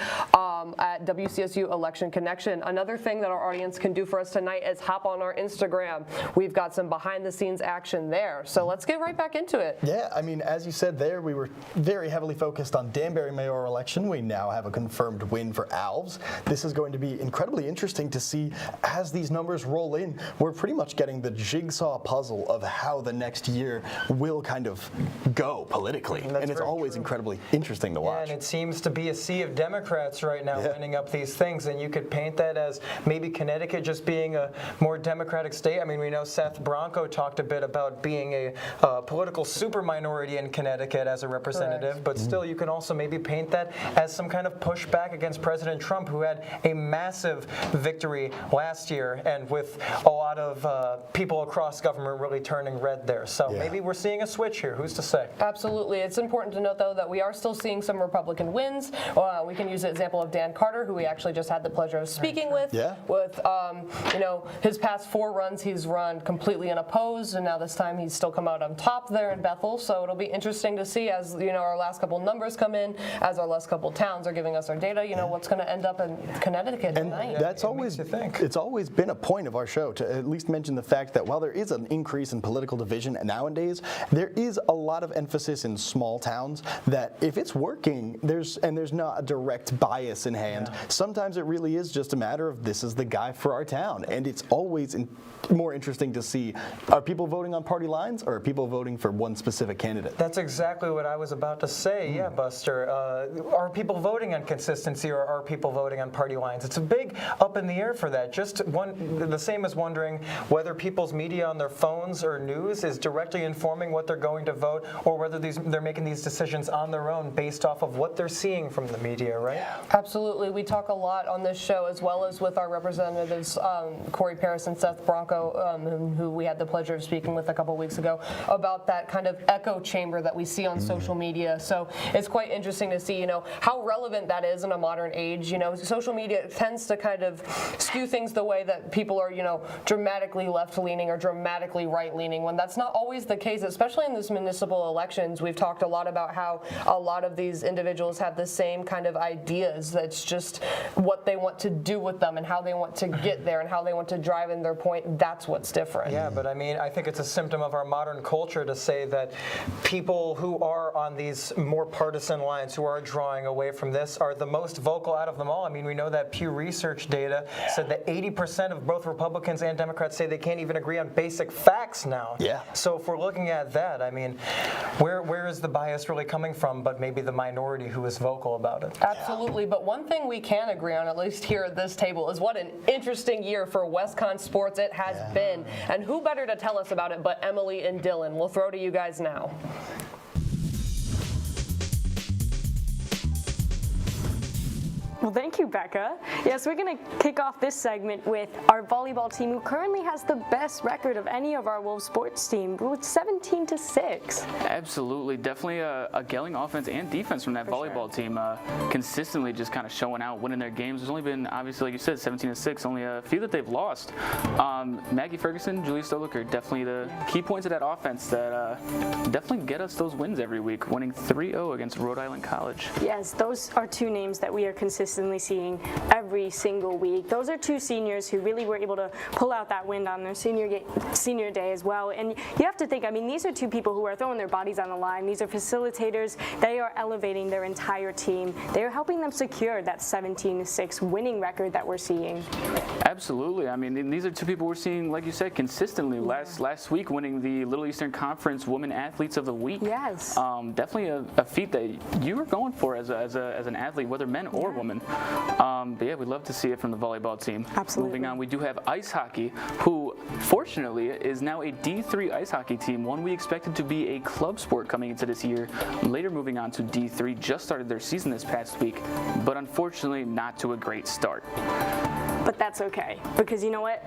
at WCSU Election Connection. Another thing that our audience can do for us tonight is hop on our Instagram. We've got some behind-the-scenes action there, so let's get right back into it. Yeah, I mean, as you said there, we were very heavily focused on Danbury mayoral election. We now have a confirmed win for Alves. This is going to be incredibly interesting to see as these numbers roll in. We're pretty much getting the jigsaw puzzle of how the next year will kind of go politically. And it's always incredibly interesting to watch. Yeah, and it seems to be a sea of Democrats right now lining up these things, and you could paint that as maybe Connecticut just being a more Democratic state. I mean, we know Seth Bronco talked a bit about being a political super minority in Connecticut as a representative, but still you can also maybe paint that as some kind of pushback against President Trump, who had a massive victory last year, and with a lot of people across government really turning red there. So maybe we're seeing a switch here. Who's to say? Absolutely. It's important to note, though, that we are still seeing some Republican wins. We can use the example of Dan Carter, who we actually just had the pleasure of speaking with. With his past 4 runs, he's run completely unopposed, and now this time he's still come out on top there in Bethel. So it'll be interesting to see as our last couple numbers come in, as our last couple towns are giving us our data. What's going to end up in Connecticut tonight. That's it's always been a point of our show to at least mention the fact that while there is an increase in political division nowadays, there is a lot of emphasis in small towns that if it's working, there's not a direct bias in hand. Sometimes it really is just a matter of this is the guy for our town, and it's always more interesting to see, are people voting on party lines or are people voting for one specific candidate? That's exactly what I was about to say. Yeah, Buster. Are people voting on consistency or are people voting on party lines? It's a big up in the air for that. Just the same as wondering whether people's media on their phones or news is directly informing what they're going to vote, or whether they're making these decisions on their own based off of what they're seeing from the media, right? Absolutely. We talk a lot on this show, as well as with our representatives, Corey Paris and Seth Bronco, who we had the pleasure of speaking with a couple weeks ago, about that kind of echo chamber that we see on social media. So it's quite interesting to see, how relevant that is in a modern age. Social media tends to kind of skew things the way that people are, dramatically left-leaning or dramatically right-leaning, when that's not always the case, especially in these municipal elections. We've talked a lot about how a lot of these individuals have the same kind of ideas. That's just what they want to do with them and how they want to get there and how they want to drive in their point. That's what's different. Yeah, but I mean, I think it's a symptom of our modern culture to say that people who are on these more partisan lines, who are drawing away from this, are the most vocal out of them all. I mean, we know that Pew Research data said that 80% of both Republicans and Democrats say they can't even agree on basic facts now. Yeah. So if we're looking at that, I mean, where is the bias really coming from but maybe the minority who is vocal about it? Absolutely, but one thing we can agree on, at least here at this table, is what an interesting year for WestCon sports it has been. And who better to tell us about it but Emily and Dylan? We'll throw to you guys now. Well, thank you, Becca. Yes, we're going to kick off this segment with our volleyball team, who currently has the best record of any of our Wolves sports team, with 17-6. Absolutely, definitely a gelling offense and defense from that volleyball team, consistently just kind of showing out, winning their games. There's only been, obviously, like you said, 17-6, only a few that they've lost. Maggie Ferguson, Julia Stolik are definitely the key points of that offense that definitely get us those wins every week, winning 3-0 against Rhode Island College. Yes, those are two names that we are consistently seeing every single week. Those are two seniors who really were able to pull out that win on their senior day as well. And you have to think, I mean, these are two people who are throwing their bodies on the line. These are facilitators. They are elevating their entire team. They are helping them secure that 17-6 winning record that we're seeing. Absolutely. I mean, these are two people we're seeing, like you said, consistently. Last week, winning the Little Eastern Conference Women Athletes of the Week. Yes. Definitely a feat that you were going for as an athlete, whether men or women. soon. But yeah, we'd love to see it from the volleyball team. Absolutely. Moving on, we do have ice hockey, who fortunately is now a D3 ice hockey team, one we expected to be a club sport coming into this year, later moving on to D3, just started their season this past week, but unfortunately not to a great start. But that's okay, because you know what?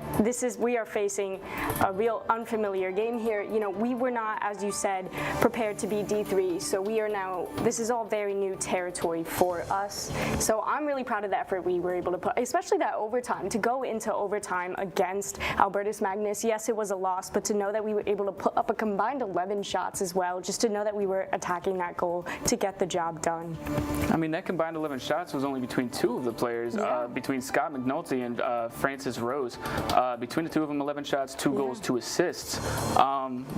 We are facing a real unfamiliar game here. You know, we were not, as you said, prepared to be D3, so we are now, this is all very new territory for us. So I'm really proud of the effort we were able to put, especially that overtime, to go into overtime against Albertus Magnus. Yes, it was a loss, but to know that we were able to put up a combined 11 shots as well, just to know that we were attacking that goal to get the job done. I mean, that combined 11 shots was only between two of the players, between Scott McNulty and Francis Rose. Between the two of them, 11 shots, 2 goals, 2 assists.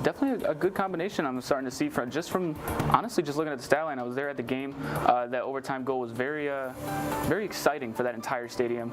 Definitely a good combination I'm starting to see from honestly, just looking at the stat line. I was there at the game. That overtime goal was very exciting for that entire stadium.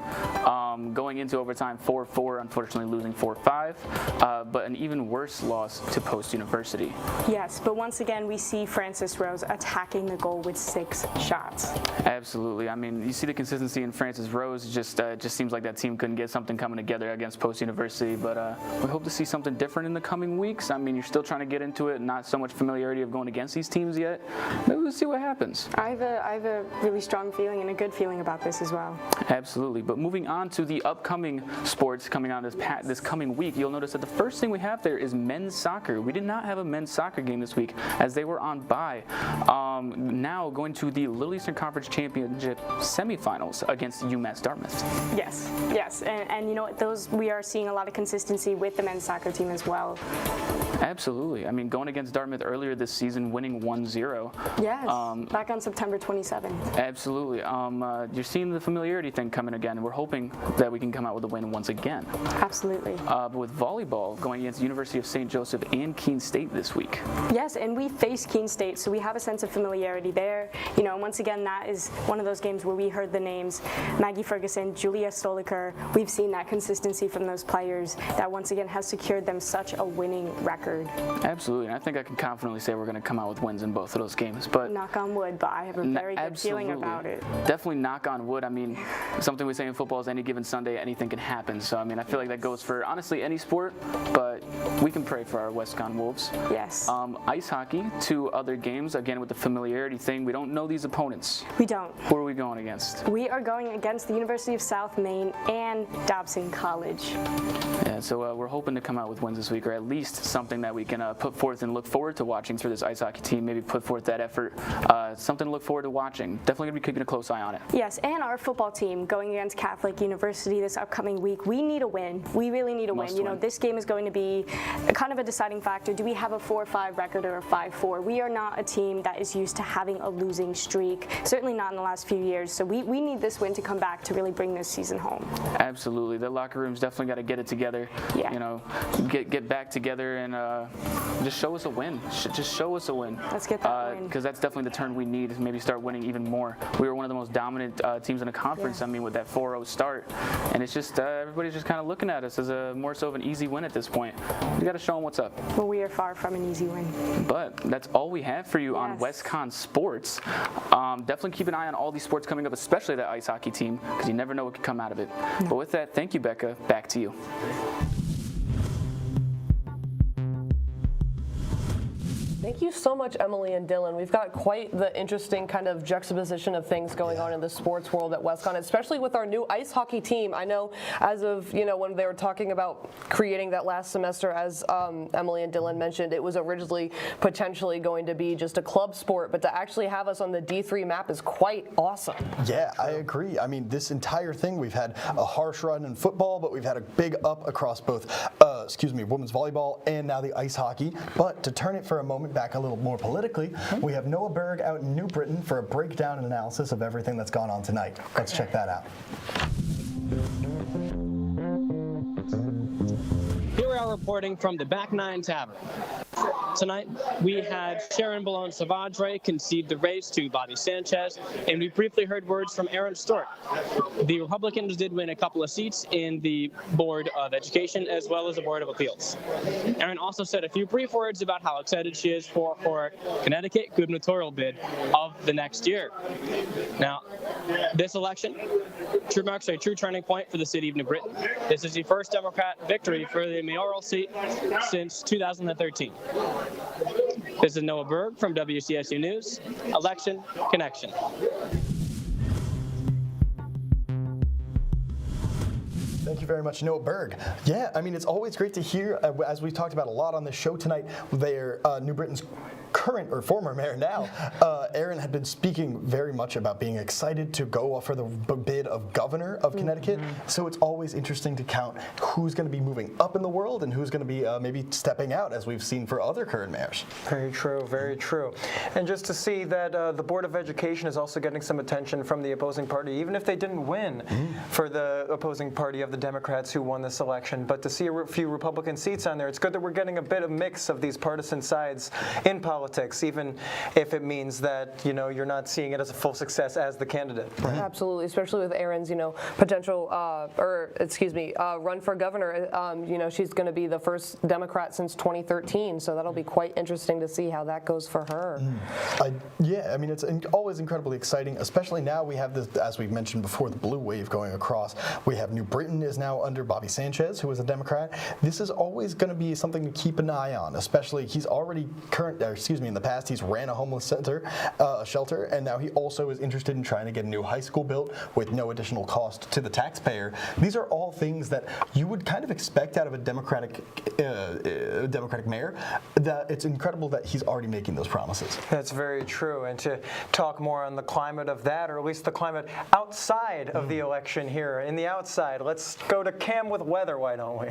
Going into overtime 4-4, unfortunately losing 4-5, but an even worse loss to Post University. Yes, but once again, we see Francis Rose attacking the goal with 6 shots. Absolutely. I mean, you see the consistency in Francis Rose. Just seems like that team couldn't get something coming together against Post University, but we hope to see something different in the coming weeks. I mean, you're still trying to get into it, not so much familiarity of going against these teams yet. Maybe we'll see what happens. I have a really strong feeling and a good feeling about this as well. Absolutely. But moving on to the upcoming sports coming on this coming week, you'll notice that the first thing we have there is men's soccer. We did not have a men's soccer game this week as they were on bye. Now going to the Little Eastern Conference Championship semifinals against UMass Dartmouth. Yes, and you know what? We are seeing a lot of consistency with the men's soccer team as well. Absolutely. I mean, going against Dartmouth earlier this season, winning 1-0. Yes, back on September 27th. Absolutely. You're seeing the familiarity thing coming again. We're hoping that we can come out with a win once again. Absolutely. But with volleyball going against University of St. Joseph and Keene State this week. Yes, and we face Keene State, so we have a sense of familiarity there. You know, once again, that is one of those games where we heard the names Maggie Ferguson, Julia Stoliker. We've seen that consistency from those players that once again has secured them such a winning record. Absolutely, and I think I can confidently say we're going to come out with wins in both of those games. But knock on wood, but I have a very good feeling about it. Definitely knock on wood. I mean, something we say in football is any given Sunday, anything can happen. So, I mean, I feel like that goes for, honestly, any sport, but we can pray for our WestCon Wolves. Yes. Ice hockey, 2 other games, again, with the familiarity thing. We don't know these opponents. We don't. Who are we going against? We are going against the University of South Maine and Dobson College. Yeah, so we're hoping to come out with wins this week, or at least something that we can put forth and look forward to watching through this ice hockey team. Maybe put forth that effort. Something to look forward to watching. Definitely going to be keeping a close eye on it. Yes, and our football team going against Catholic University this upcoming week. We need a win. We really need a win. You know, this game is going to be kind of a deciding factor. Do we have a 4-5 record or a 5-4? We are not a team that is used to having a losing streak, certainly not in the last few years. So we need this win to come back to really bring this season home. Absolutely. The locker room's definitely got to get it together. Yeah. You know, get back together and just show us a win. Just show us a win. Let's get that win. Because that's definitely the turn we need. Maybe start winning even more. We were one of the most dominant teams in the conference. Yeah. I mean, with that 4-0 start, and it's just everybody's just kind of looking at us as a more so of an easy win at this point. We got to show them what's up. Well, we are far from an easy win. But that's all we have for you on WestCon Sports. Definitely keep an eye on all these sports coming up, especially that ice hockey team, because you never know what could come out of it. No. But with that, thank you, Becca. Back to you. Thank you so much, Emily and Dylan. We've got quite the interesting kind of juxtaposition of things going on in the sports world at WestCon, especially with our new ice hockey team. I know as of, when they were talking about creating that last semester, as Emily and Dylan mentioned, it was originally potentially going to be just a club sport, but to actually have us on the D3 map is quite awesome. Yeah, I agree. I mean, this entire thing, we've had a harsh run in football, but we've had a big up across both, women's volleyball and now the ice hockey. But to turn it for a moment back a little more politically, we have Noah Berg out in New Britain for a breakdown and analysis of everything that's gone on tonight. Let's check that out. Here we are reporting from the Back Nine Tavern. Tonight, we had Sharon Bolon-Savadre concede the race to Bobby Sanchez, and we briefly heard words from Aaron Stewart. The Republicans did win a couple of seats in the Board of Education as well as the Board of Appeals. Aaron also said a few brief words about how excited she is for her Connecticut gubernatorial bid of the next year. Now, this election marks a true turning point for the city of New Britain. This is the first Democrat victory for the mayoral seat since 2013. This is Noah Berg from WCSU News, Election Connection. Thank you very much, Noah Berg. Yeah, I mean, it's always great to hear, as we talked about a lot on the show tonight, New Britain's current or former mayor now, Aaron had been speaking very much about being excited to go for the bid of governor of Connecticut. So it's always interesting to count who's going to be moving up in the world and who's going to be maybe stepping out, as we've seen for other current mayors. Very true, very true. And just to see that the Board of Education is also getting some attention from the opposing party, even if they didn't win for the opposing party of the Democrats who won this election. But to see a few Republican seats on there, it's good that we're getting a bit of mix of these partisan sides in politics, even if it means that, you know, you're not seeing it as a full success as the candidate. Absolutely, especially with Aaron's, potential, run for governor. She's going to be the first Democrat since 2013, so that'll be quite interesting to see how that goes for her. Yeah, I mean, it's always incredibly exciting, especially now we have this, as we mentioned before, the blue wave going across. We have New Britain is now under Bobby Sanchez, who is a Democrat. This is always going to be something to keep an eye on, especially he's already in the past, he's ran a homeless shelter, and now he also is interested in trying to get a new high school built with no additional cost to the taxpayer. These are all things that you would kind of expect out of a Democratic mayor. That it's incredible that he's already making those promises. That's very true. And to talk more on the climate of that, or at least the climate outside of the election here, in the outside, let's go to Cam with weather, why don't we?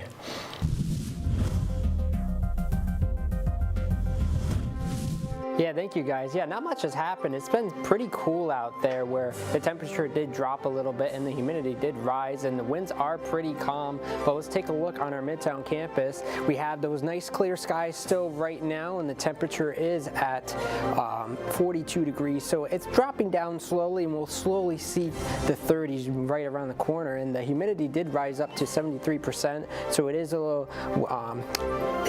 Yeah, thank you guys. Yeah, not much has happened. It's been pretty cool out there where the temperature did drop a little bit and the humidity did rise and the winds are pretty calm. But let's take a look on our Midtown campus. We have those nice clear skies still right now and the temperature is at 42 degrees. So it's dropping down slowly and we'll slowly see the 30s right around the corner. And the humidity did rise up to 73%. So it is a little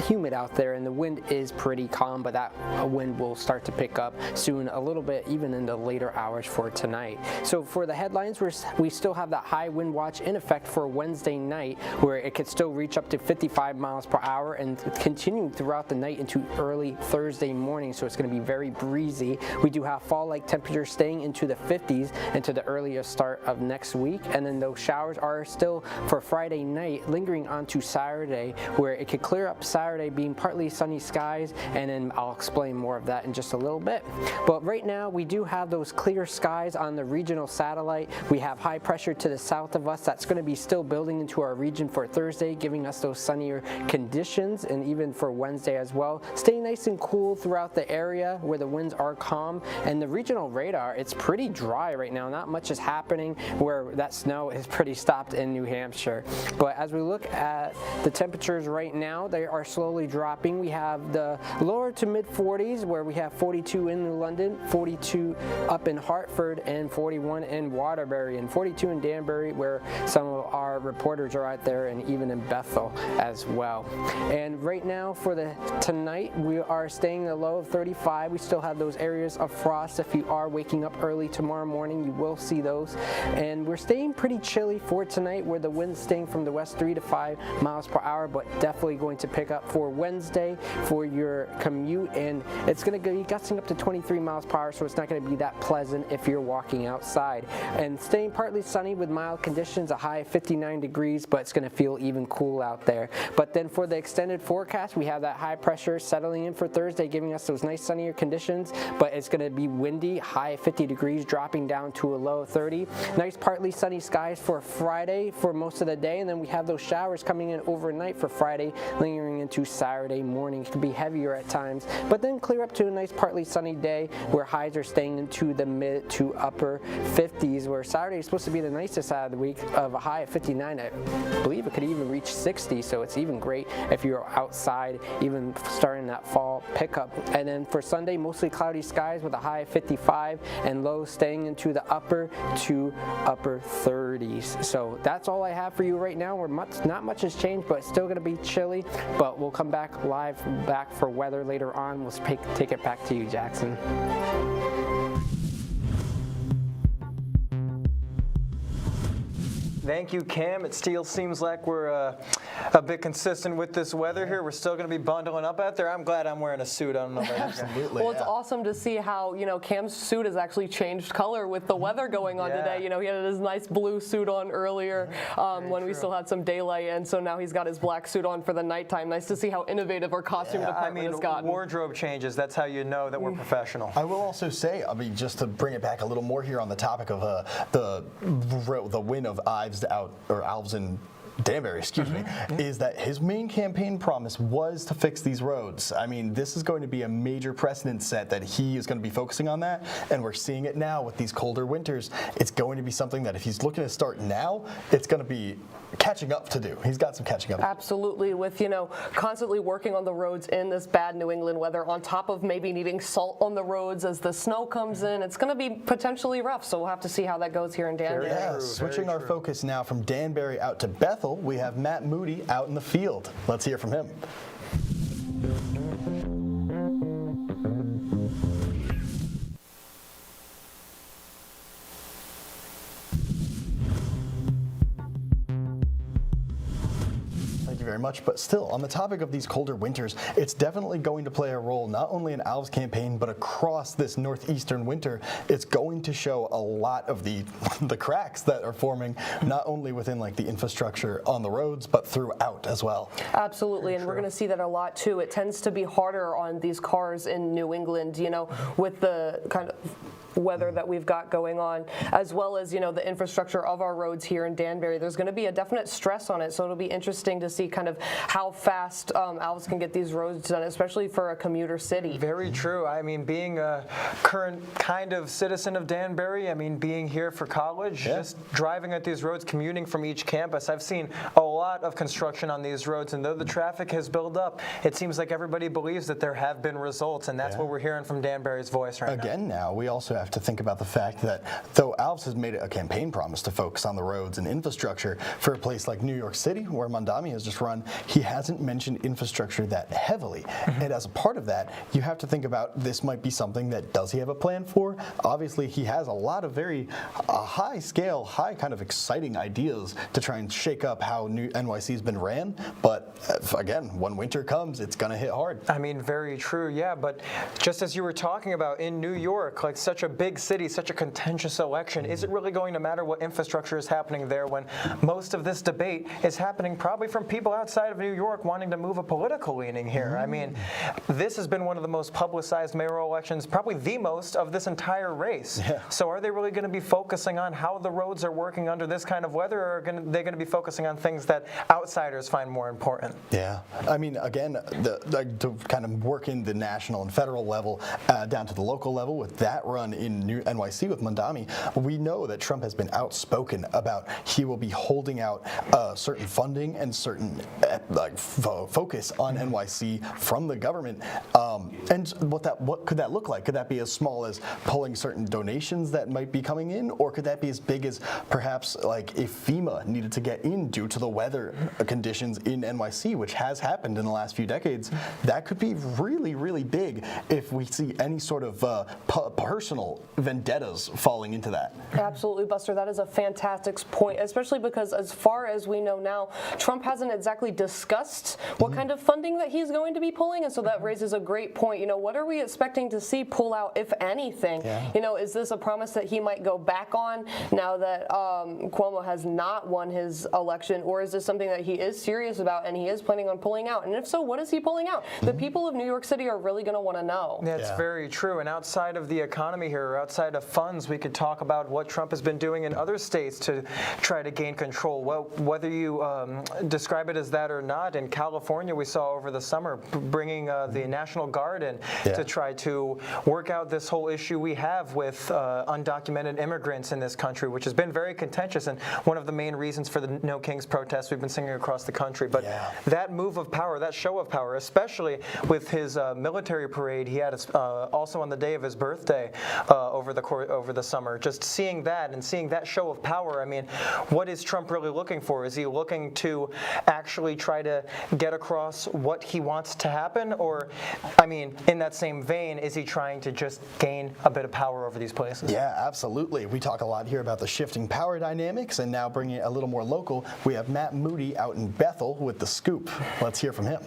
humid out there and the wind is pretty calm, but that wind will start to pick up soon, a little bit even in the later hours for tonight. So for the headlines, we still have that high wind watch in effect for Wednesday night, where it could still reach up to 55 miles per hour and continue throughout the night into early Thursday morning. So it's going to be very breezy. We do have fall-like temperatures staying into the 50s into the earliest start of next week, and then those showers are still for Friday night, lingering onto Saturday, where it could clear up Saturday, being partly sunny skies, and then I'll explain more of that in just a little bit. But right now we do have those clear skies on the regional satellite. We have high pressure to the south of us that's going to be still building into our region for Thursday, giving us those sunnier conditions, and even for Wednesday as well. Staying nice and cool throughout the area where the winds are calm, and the regional radar, it's pretty dry right now. Not much is happening where that snow is pretty stopped in New Hampshire. But as we look at the temperatures right now, they are slowly dropping. We have the lower to mid 40s where we have 42 in New London, 42 up in Hartford, and 41 in Waterbury, and 42 in Danbury, where some of our reporters are out there, and even in Bethel as well. And right now for tonight, we are staying a low of 35. We still have those areas of frost. If you are waking up early tomorrow morning, you will see those. And we're staying pretty chilly for tonight, where the wind's staying from the west 3 to 5 miles per hour, but definitely going to pick up for Wednesday for your commute, and it's going to be gusting up to 23 miles per hour, so it's not going to be that pleasant if you're walking outside. And staying partly sunny with mild conditions, a high of 59 degrees, but it's going to feel even cool out there. But then for the extended forecast, we have that high pressure settling in for Thursday, giving us those nice sunnier conditions, but it's going to be windy, high of 50 degrees, dropping down to a low of 30. Nice partly sunny skies for Friday for most of the day, and then we have those showers coming in overnight for Friday, lingering into Saturday morning. It can be heavier at times, but then clear up to a nice partly sunny day where highs are staying into the mid to upper 50s, where Saturday is supposed to be the nicest side of the week of a high of 59. I believe it could even reach 60, so it's even great if you're outside, even starting that fall pickup. And then for Sunday, mostly cloudy skies with a high of 55 and lows staying into the upper to upper 30s. So that's all I have for you right now. Not much has changed, but it's still going to be chilly. But we'll come back live for weather later on. We'll take it back to you, Jackson. Thank you, Cam. It still seems like we're a bit consistent with this weather here. We're still going to be bundling up out there. I'm glad I'm wearing a suit. I don't know about Absolutely. Well, it's awesome to see how, Cam's suit has actually changed color with the weather going on today. He had his nice blue suit on earlier when we still had some daylight, and so now he's got his black suit on for the nighttime. Nice to see how innovative our costume department has gotten. Wardrobe changes. That's how you know that we're professional. I will also say, just to bring it back a little more here on the topic of the win of Alves and Danbury, excuse me, is that his main campaign promise was to fix these roads. I mean, this is going to be a major precedent set that he is going to be focusing on that, and we're seeing it now with these colder winters. It's going to be something that if he's looking to start now, it's going to be catching up to do. He's got some catching up to do. Absolutely, with constantly working on the roads in this bad New England weather, on top of maybe needing salt on the roads as the snow comes in. It's going to be potentially rough, so we'll have to see how that goes here in Danbury. Yeah, switching our focus now from Danbury out to Bethel, we have Matt Moody out in the field. Let's hear from him. Very much, but still, on the topic of these colder winters, it's definitely going to play a role not only in Alves' campaign, but across this northeastern winter. It's going to show a lot of the cracks that are forming, not only within the infrastructure on the roads, but throughout as well. Absolutely, and we're going to see that a lot too. It tends to be harder on these cars in New England, with the kind of weather that we've got going on, as well as the infrastructure of our roads here in Danbury. There's going to be a definite stress on it, so it'll be interesting to see kind of how fast Alves can get these roads done, especially for a commuter city. Very true. I mean, being a current kind of citizen of Danbury, being here for college, just driving at these roads, commuting from each campus, I've seen a lot of construction on these roads, and though the traffic has built up, it seems like everybody believes that there have been results, and that's what we're hearing from Danbury's voice right now. Again, now, we also have to think about the fact that though Alves has made it a campaign promise to focus on the roads and infrastructure for a place like New York City, where Mondami has just run, he hasn't mentioned infrastructure that heavily. And as a part of that, you have to think about this might be something that does he have a plan for? Obviously, he has a lot of very high scale, high kind of exciting ideas to try and shake up how NYC has been ran. But again, when winter comes, it's going to hit hard. Very true, yeah. But just as you were talking about in New York, such a big city, such a contentious election, is it really going to matter what infrastructure is happening there when most of this debate is happening probably from people outside of New York wanting to move a political leaning here? This has been one of the most publicized mayoral elections, probably the most of this entire race. So are they really going to be focusing on how the roads are working under this kind of weather, or are they going to be focusing on things that outsiders find more important? Yeah. Again, to kind of work in the national and federal level down to the local level with that run in NYC with Mondami, we know that Trump has been outspoken about he will be holding out certain funding and certain focus on NYC from the government. And what could that look like? Could that be as small as pulling certain donations that might be coming in, or could that be as big as perhaps if FEMA needed to get in due to the weather conditions in NYC, which has happened in the last few decades? That could be really, really big if we see any sort of personal vendettas falling into that. Absolutely, Buster. That is a fantastic point, especially because as far as we know now, Trump hasn't exactly discussed what kind of funding that he's going to be pulling, and so that raises a great point. What are we expecting to see pull out, if anything? Is this a promise that he might go back on now that Cuomo has not won his election, or is this something that he is serious about and he is planning on pulling out? And if so, what is he pulling out? The people of New York City are really going to want to know. That's very true. And outside of the economy here, or outside of funds, we could talk about what Trump has been doing in other states to try to gain control. Well, whether you describe it as that or not, in California we saw over the summer bringing the National Guard in to try to work out this whole issue we have with undocumented immigrants in this country, which has been very contentious and one of the main reasons for the No Kings protests we've been seeing across the country. But that move of power, that show of power, especially with his military parade he had also on the day of his birthday over the summer, just seeing that and seeing that show of power, I mean, what is Trump really looking for? Is he looking to actually try to get across what he wants to happen? Or, I mean, in that same vein, is he trying to just gain a bit of power over these places? Yeah, absolutely. We talk a lot here about the shifting power dynamics, and now bringing it a little more local, we have Matt Moody out in Bethel with The Scoop. Let's hear from him.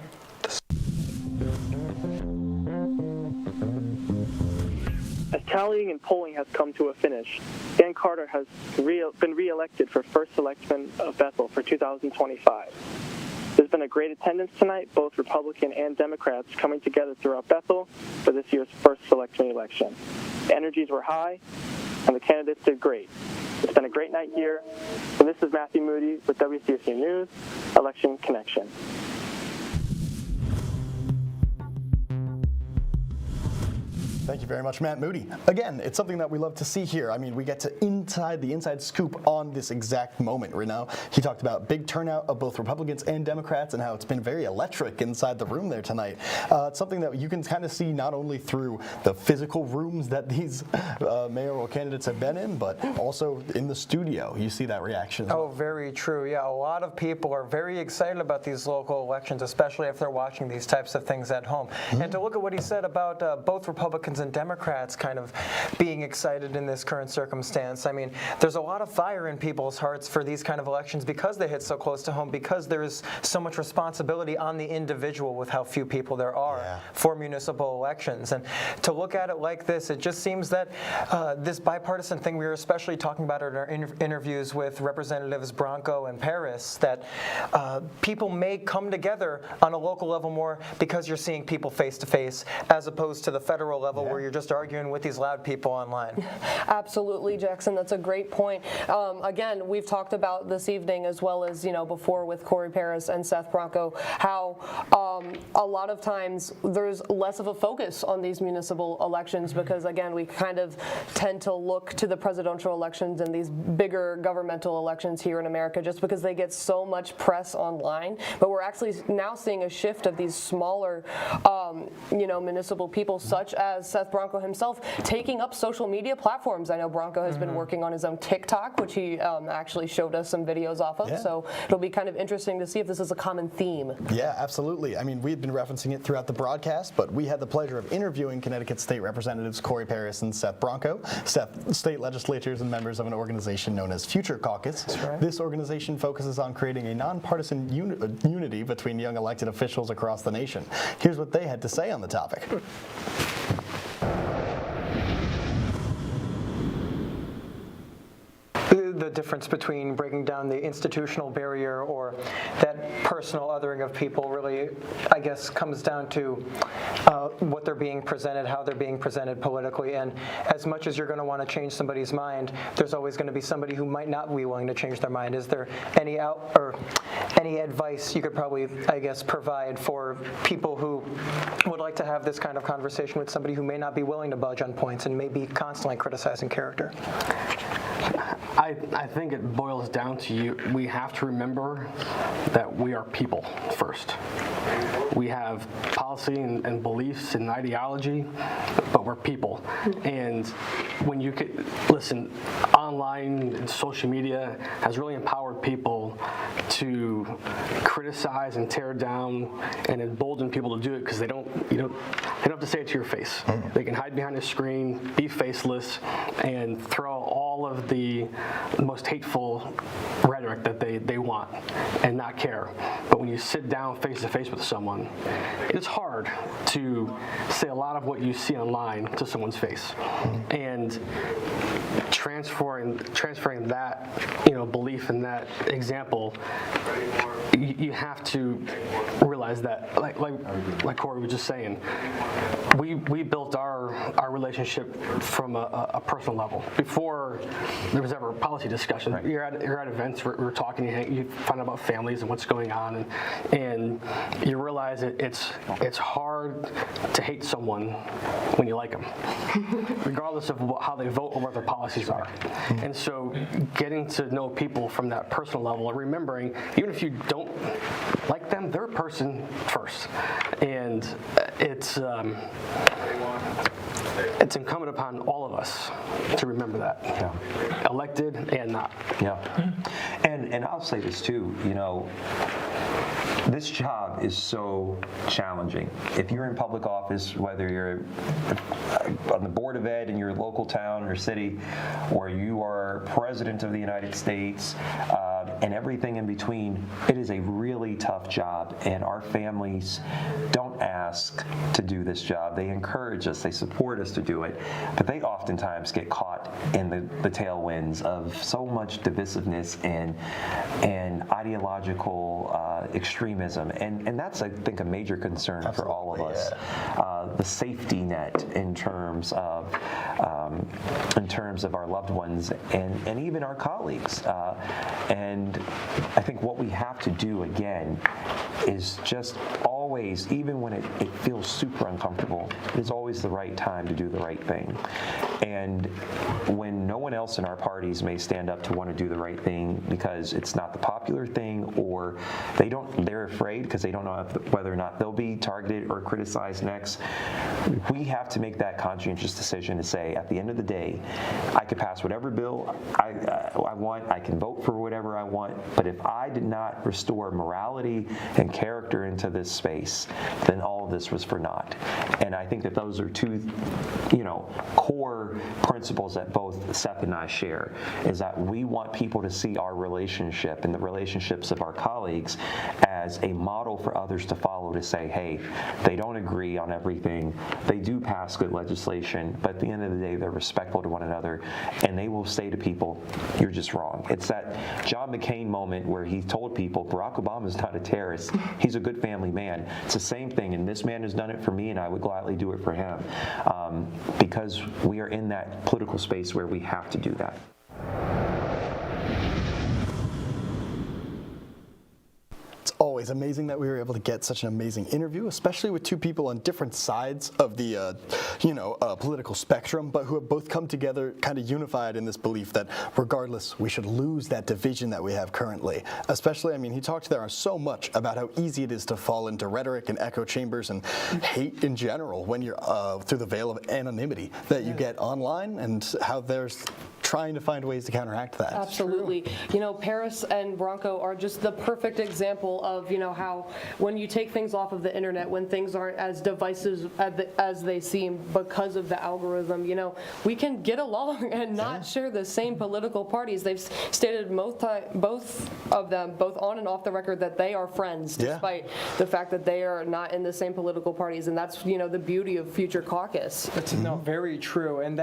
As tallying and polling has come to a finish, Dan Carter has been re-elected for first selectman of Bethel for 2025. There's been a great attendance tonight, both Republican and Democrats coming together throughout Bethel for this year's first selectman election. The energies were high, and the candidates did great. It's been a great night here, and this is Matthew Moody with WCSU News, Election Connection. Thank you very much, Matt Moody. Again, it's something that we love to see here. I mean, we get to the inside scoop on this exact moment right now. He talked about big turnout of both Republicans and Democrats and how it's been very electric inside the room there tonight. It's something that you can kind of see not only through the physical rooms that these mayoral candidates have been in, but also in the studio. You see that reaction. Oh, very true. Yeah, a lot of people are very excited about these local elections, especially if they're watching these types of things at home. And to look at what he said about both Republicans and Democrats kind of being excited in this current circumstance. I mean, there's a lot of fire in people's hearts for these kind of elections because they hit so close to home, because there is so much responsibility on the individual with how few people there are for municipal elections. And to look at it like this, it just seems that this bipartisan thing, we were especially talking about in our interviews with Representatives Bronco and Paris, that people may come together on a local level more because you're seeing people face to face, as opposed to the federal level where you're just arguing with these loud people online. Absolutely, Jackson. That's a great point. Again, we've talked about this evening, as well as before with Corey Paris and Seth Bronco, how a lot of times there's less of a focus on these municipal elections because, again, we kind of tend to look to the presidential elections and these bigger governmental elections here in America just because they get so much press online. But we're actually now seeing a shift of these smaller, municipal people, such as Seth Bronco himself, taking up social media platforms. I know Bronco has been working on his own TikTok, which he actually showed us some videos off of. So it'll be kind of interesting to see if this is a common theme. Yeah, absolutely. I mean, we've been referencing it throughout the broadcast, but we had the pleasure of interviewing Connecticut State Representatives Corey Paris and Seth Bronco, state legislators and members of an organization known as Future Caucus. This organization focuses on creating a nonpartisan unity between young elected officials across the nation. Here's what they had to say on the topic. The difference between breaking down the institutional barrier or that personal othering of people really, I guess, comes down to what they're being presented, how they're being presented politically. And as much as you're going to want to change somebody's mind, there's always going to be somebody who might not be willing to change their mind. Is there any advice you could probably, I guess, provide for people who would like to have this kind of conversation with somebody who may not be willing to budge on points and may be constantly criticizing character? I think it boils down to we have to remember that we are people first. We have policy and beliefs and ideology, but we're people. And when you could listen, online and social media has really empowered people to criticize and tear down and embolden people to do it because they don't have to say it to your face. They can hide behind a screen, be faceless, and throw all all of the most hateful rhetoric that they want and not care. But when you sit down face to face with someone, it's hard to say a lot of what you see online to someone's face. And transferring that, belief in that example, you have to realize that, like Corey was just saying, we built our relationship from a personal level before there was ever a policy discussion. Right. You're at events, we're talking, you find out about families and what's going on, and you realize it's hard to hate someone when you like them, regardless of how they vote or what their policies are. And so getting to know people from that personal level and remembering, even if you don't like them, they're a person first. And it's incumbent upon all of us to remember that, elected and not. Yeah, and I'll say this too, this job is so challenging. If you're in public office, whether you're on the Board of Ed in your local town or city, or you are President of the United States, and everything in between, it is a really tough job, and our families don't ask to do this job. They encourage us, they support us to do it, but they oftentimes get caught in the tailwinds of so much divisiveness and ideological extremism, and that's, I think, a major concern for all of us. The safety net in terms of our loved ones and even our colleagues, and I think what we have to do again is just always, even when it feels super uncomfortable, it is always the right time to do the right thing. And when no one else in our parties may stand up to want to do the right thing because it's not the popular thing, or they're afraid because they don't know whether or not they'll be targeted or criticized next, we have to make that conscientious decision to say, at the end of the day, I could pass whatever bill I want, I can vote for whatever I want, but if I did not restore morality and character into this space, then all of this was for naught. And I think that those are two, core principles that both Seth and I share, is that we want people to see our relationship and the relationships of our colleagues as a model for others to follow, to say, hey, they don't agree on everything, they do pass good legislation, but at the end of the day, they're respectful to one another, and they will say to people, you're just wrong. It's that John McCain moment where he told people, Barack Obama's not a terrorist, he's a good family man. It's the same thing, and this man has done it for me, and I would gladly do it for him, because we are in that political space where we have to do that. Always amazing that we were able to get such an amazing interview, especially with two people on different sides of the political spectrum, but who have both come together kind of unified in this belief that regardless, we should lose that division that we have currently. Especially, he talked there so much about how easy it is to fall into rhetoric and echo chambers and hate in general when you're through the veil of anonymity that you get online, and how there's trying to find ways to counteract that. Absolutely. Paris and Bronco are just the perfect example of, how when you take things off of the internet, when things aren't as divisive as they seem because of the algorithm, we can get along and not share the same political parties. They've stated both of them, both on and off the record, that they are friends, despite the fact that they are not in the same political parties, and that's, the beauty of Future Caucus. That's very true, and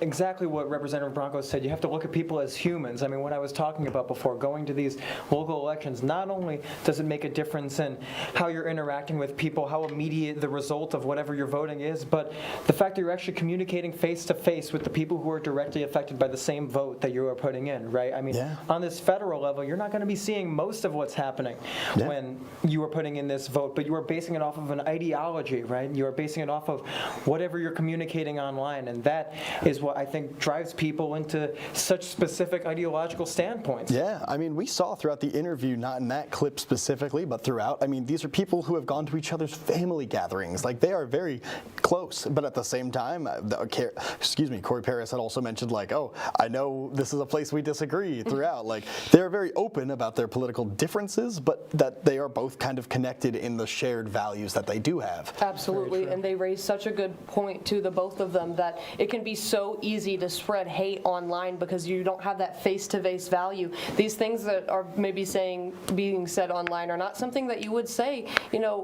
exactly what Representative Bronco said. You have to look at people as humans. What I was talking about before, going to these local elections, not only does it make a difference in how you're interacting with people, how immediate the result of whatever you're voting is, but the fact that you're actually communicating face to face with the people who are directly affected by the same vote that you are putting in, right? On this federal level, you're not going to be seeing most of what's happening when you are putting in this vote, but you are basing it off of an ideology, right? You are basing it off of whatever you're communicating online, and that is what I think drives people into such specific ideological standpoints. Yeah, we saw throughout the interview, not in that clip specifically, but throughout, these are people who have gone to each other's family gatherings. They are very close, but at the same time, Corey Paris had also mentioned, I know this is a place we disagree throughout. They're very open about their political differences, but that they are both kind of connected in the shared values that they do have. Absolutely, and they raised such a good point to the both of them, that it can be so easy to spread hate online because you don't have that face-to-face value. These things that are maybe being said online are not something that you would say,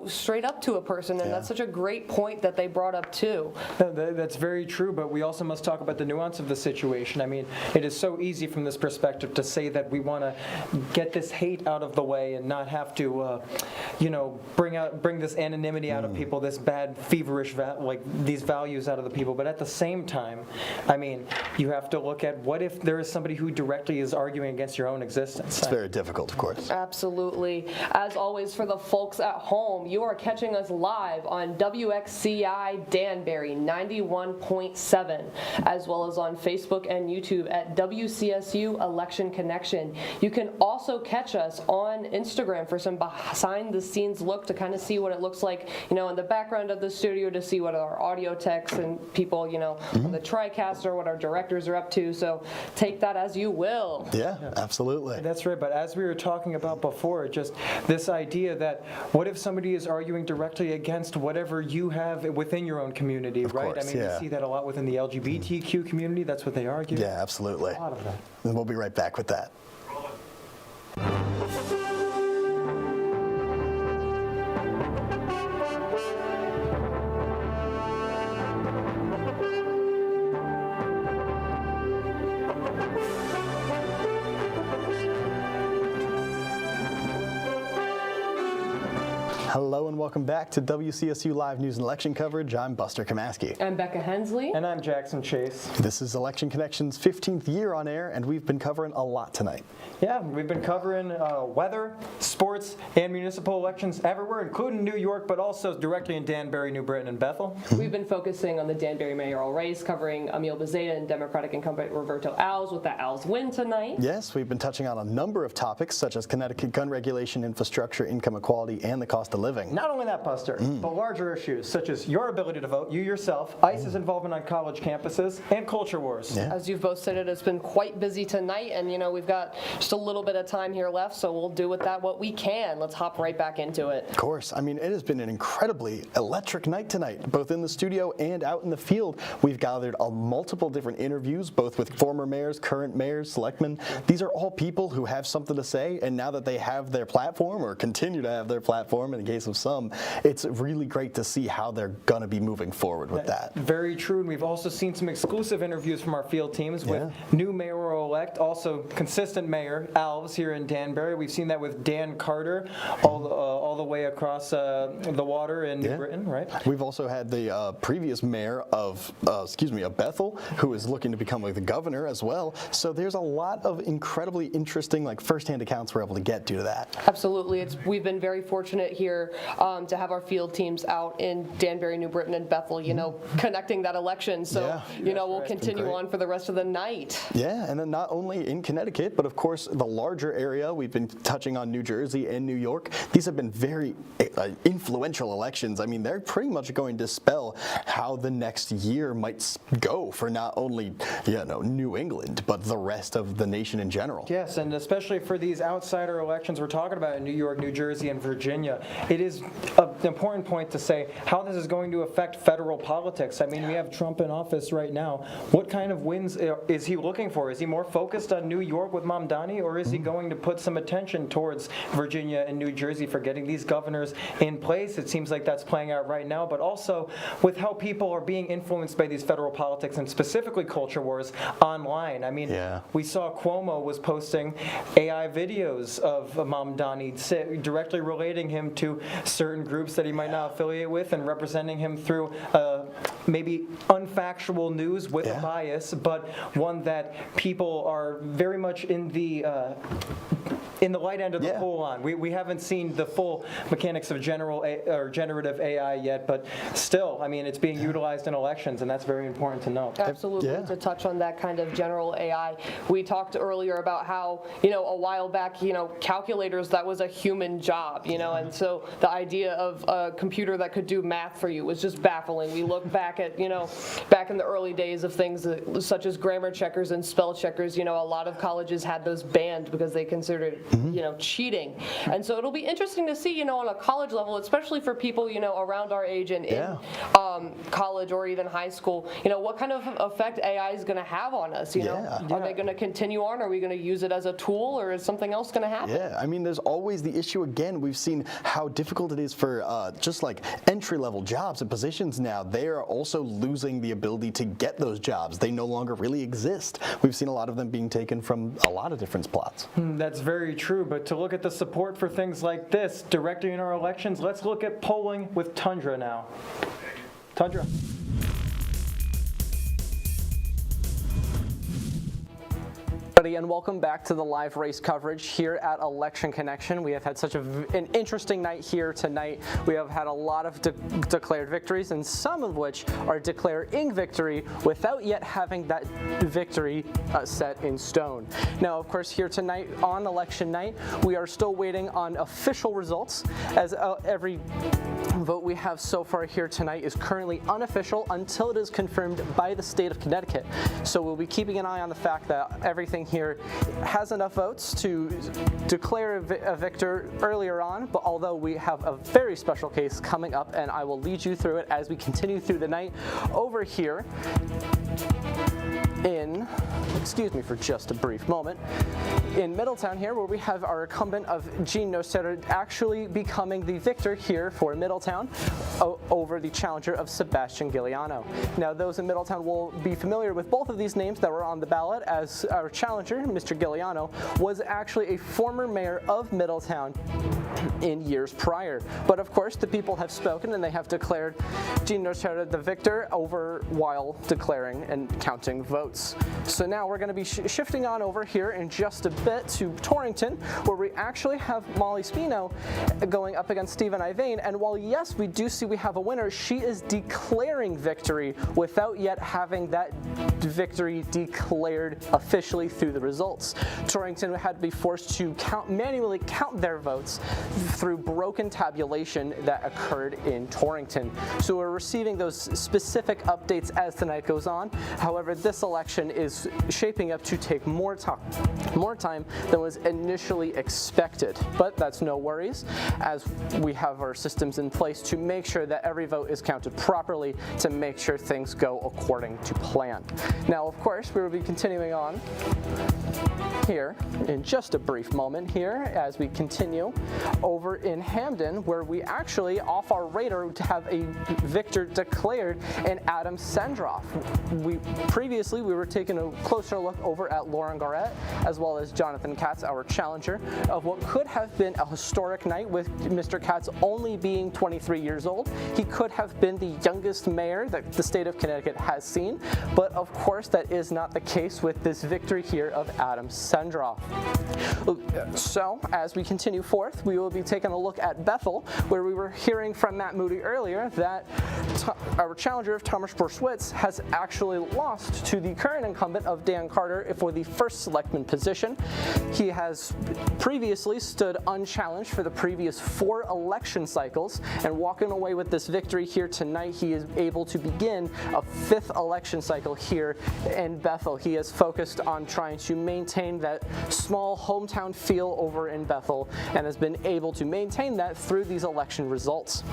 straight up to a person, and that's such a great point that they brought up too. That's very true, but we also must talk about the nuance of the situation. I mean, it is so easy from this perspective to say that we want to get this hate out of the way and not have to, bring this anonymity out of people, this bad, feverish, these values out of the people. But at the same time, I mean, you have to look at what if there is somebody who directly is arguing against your own existence. It's very difficult, of course. Absolutely. As always, for the folks at home, you are catching us live on WXCI Danbury 91.7, as well as on Facebook and YouTube at WCSU Election Connection. You can also catch us on Instagram for some behind-the-scenes look to kind of see what it looks like, in the background of the studio, to see what our audio techs and people, on the TriCaster, what our directors are up to. So take that as you will. Yeah, absolutely. That's right. But as we were talking about before, just this idea that what if somebody is arguing directly against whatever you have within your own community, right? Course, I mean, we see that a lot within the LGBTQ community. That's what they argue. Yeah, absolutely. A lot of that. And we'll be right back with that. Hello and welcome back to WCSU Live News and Election Coverage. I'm Buster Kamaski. I'm Becca Hensley. And I'm Jackson Chase. This is Election Connection's 15th year on air, and we've been covering a lot tonight. Yeah, we've been covering weather, sports, and municipal elections everywhere, including New York, but also directly in Danbury, New Britain, and Bethel. We've been focusing on the Danbury mayoral race, covering Emil Bezeda and Democratic incumbent Roberto Alves with the Alves win tonight. Yes, we've been touching on a number of topics, such as Connecticut gun regulation, infrastructure, income equality, and the cost of living. Not only that, Buster, but larger issues, such as your ability to vote, you yourself, ICE's involvement on college campuses, and culture wars. Yeah. As you've both stated, it's been quite busy tonight, and we've got just a little bit of time here left, so we'll do with that what we can. Let's hop right back into it. Of course. I mean, it has been an incredibly electric night tonight, both in the studio and out in the field. We've gathered multiple different interviews, both with former mayors, current mayors, selectmen. These are all people who have something to say, and now that they have their platform, or continue to have their platform in the case of some, it's really great to see how they're going to be moving forward with that. Very true, and we've also seen some exclusive interviews from our field teams with new mayoral-elect, also consistent mayor, Alves, here in Danbury. We've seen that with Dan Carter all the way across the water in New Britain, right? We've also had the previous mayor of Bethel, who is looking to become the governor as well. So there's a lot of incredibly interesting firsthand accounts we're able to get due to that. Absolutely. We've been very fortunate here to have our field teams out in Danbury, New Britain, and Bethel, connecting that election. So, we'll continue on for the rest of the night. Yeah, and then not only in Connecticut, but of course the larger area. We've been touching on New Jersey and New York. These have been very influential elections. I mean, they're pretty much going to spell how the next year might go for not only, New England, but the rest of the nation in general. Yes, and especially for these outsider elections we're talking about in New York, New Jersey, and Virginia, it is an important point to say how this is going to affect federal politics. I mean, we have Trump in office right now. What kind of wins is he looking for? Is he more focused on New York with Mamdani, or is he going to put some attention towards Virginia and New Jersey for getting these governors in place? It seems like that's playing out right now, but also with how people are being influenced by these federal politics and specifically culture wars online. I mean, we saw Cuomo was posting AI videos of Mamdani directly relating him to certain groups that he might not affiliate with and representing him through maybe unfactual news with a bias, but one that people are very much in the light end of the pool on. We haven't seen the full mechanics of generative AI yet, but still, I mean, it's being utilized in elections, and that's very important to know. Absolutely. To touch on that kind of general AI, we talked earlier about how, a while back, calculators, that was a human job, and so the idea of a computer that could do math for you was just baffling. We look back at, back in the early days of things such as grammar checkers and spell checkers, a lot of colleges had those banned because they considered it, cheating. And so it'll be interesting to see, on a college level, especially for people, around our age and college or even high school, you know, what kind of effect AI is going to have on us? You know, are they going to continue on? Are we going to use it as a tool, or is something else going to happen? Yeah, I mean, there's always the issue again. We've seen how difficult it is for just like entry-level jobs and positions now. They are also losing the ability to get those jobs. They no longer really exist. We've seen a lot of them being taken from a lot of different spots. That's very true, but to look at the support for things like this directly in our elections, let's look at polling with Tundra now. Tundra. And welcome back to the live race coverage here at Election Connection. We have had such an interesting night here tonight. We have had a lot of declared victories, and some of which are declaring victory without yet having that victory set in stone. Now, of course, here tonight on election night, we are still waiting on official results, as every vote we have so far here tonight is currently unofficial until it is confirmed by the state of Connecticut. So we'll be keeping an eye on the fact that everything here has enough votes to declare a victor earlier on, but although we have a very special case coming up, and I will lead you through it as we continue through the night over here in, excuse me for just a brief moment, in Middletown here, where we have our incumbent of Gene Nocera actually becoming the victor here for Middletown over the challenger of Sebastian Giuliano. Now, those in Middletown will be familiar with both of these names that were on the ballot, as our challenger, Mr. Giuliano, was actually a former mayor of Middletown in years prior. But of course, the people have spoken, and they have declared Gene Nocera the victor over while declaring and counting votes. So now we're going to be shifting on over here in just a bit to Torrington, where we actually have Molly Spino going up against Stephen Ivane. And while yes, we do see we have a winner, she is declaring victory without yet having that victory declared officially through the results. Torrington had to be forced to manually count their votes through broken tabulation that occurred in Torrington. So we're receiving those specific updates as the night goes on. However, this election is shaping up to take more time than was initially expected. But that's no worries, as we have our systems in place to make sure that every vote is counted properly to make sure things go according to plan. Now, of course, we will be continuing on here in just a brief moment here as we continue over in Hamden, where we actually off our radar to have a victor declared in Adam Sendroff. Previously we were taking a closer look over at Lauren Garrett as well as Jonathan Katz, our challenger, of what could have been a historic night with Mr. Katz only being 23 years old. He could have been the youngest mayor that the state of Connecticut has seen, but of course that is not the case with this victory here of Adam Sendroff. So as we continue forth, we will be taking a look at Bethel, where we were hearing from Matt Moody earlier that our challenger of Thomas Borschwitz has actually lost to the current incumbent of Dan Carter for the first selectman position. He has previously stood unchallenged for the previous 4 election cycles, and walking away with this victory here tonight, he is able to begin a 5th election cycle here in Bethel. He has focused on trying to maintain that small hometown feel over in Bethel, and has been able to maintain that through these election results.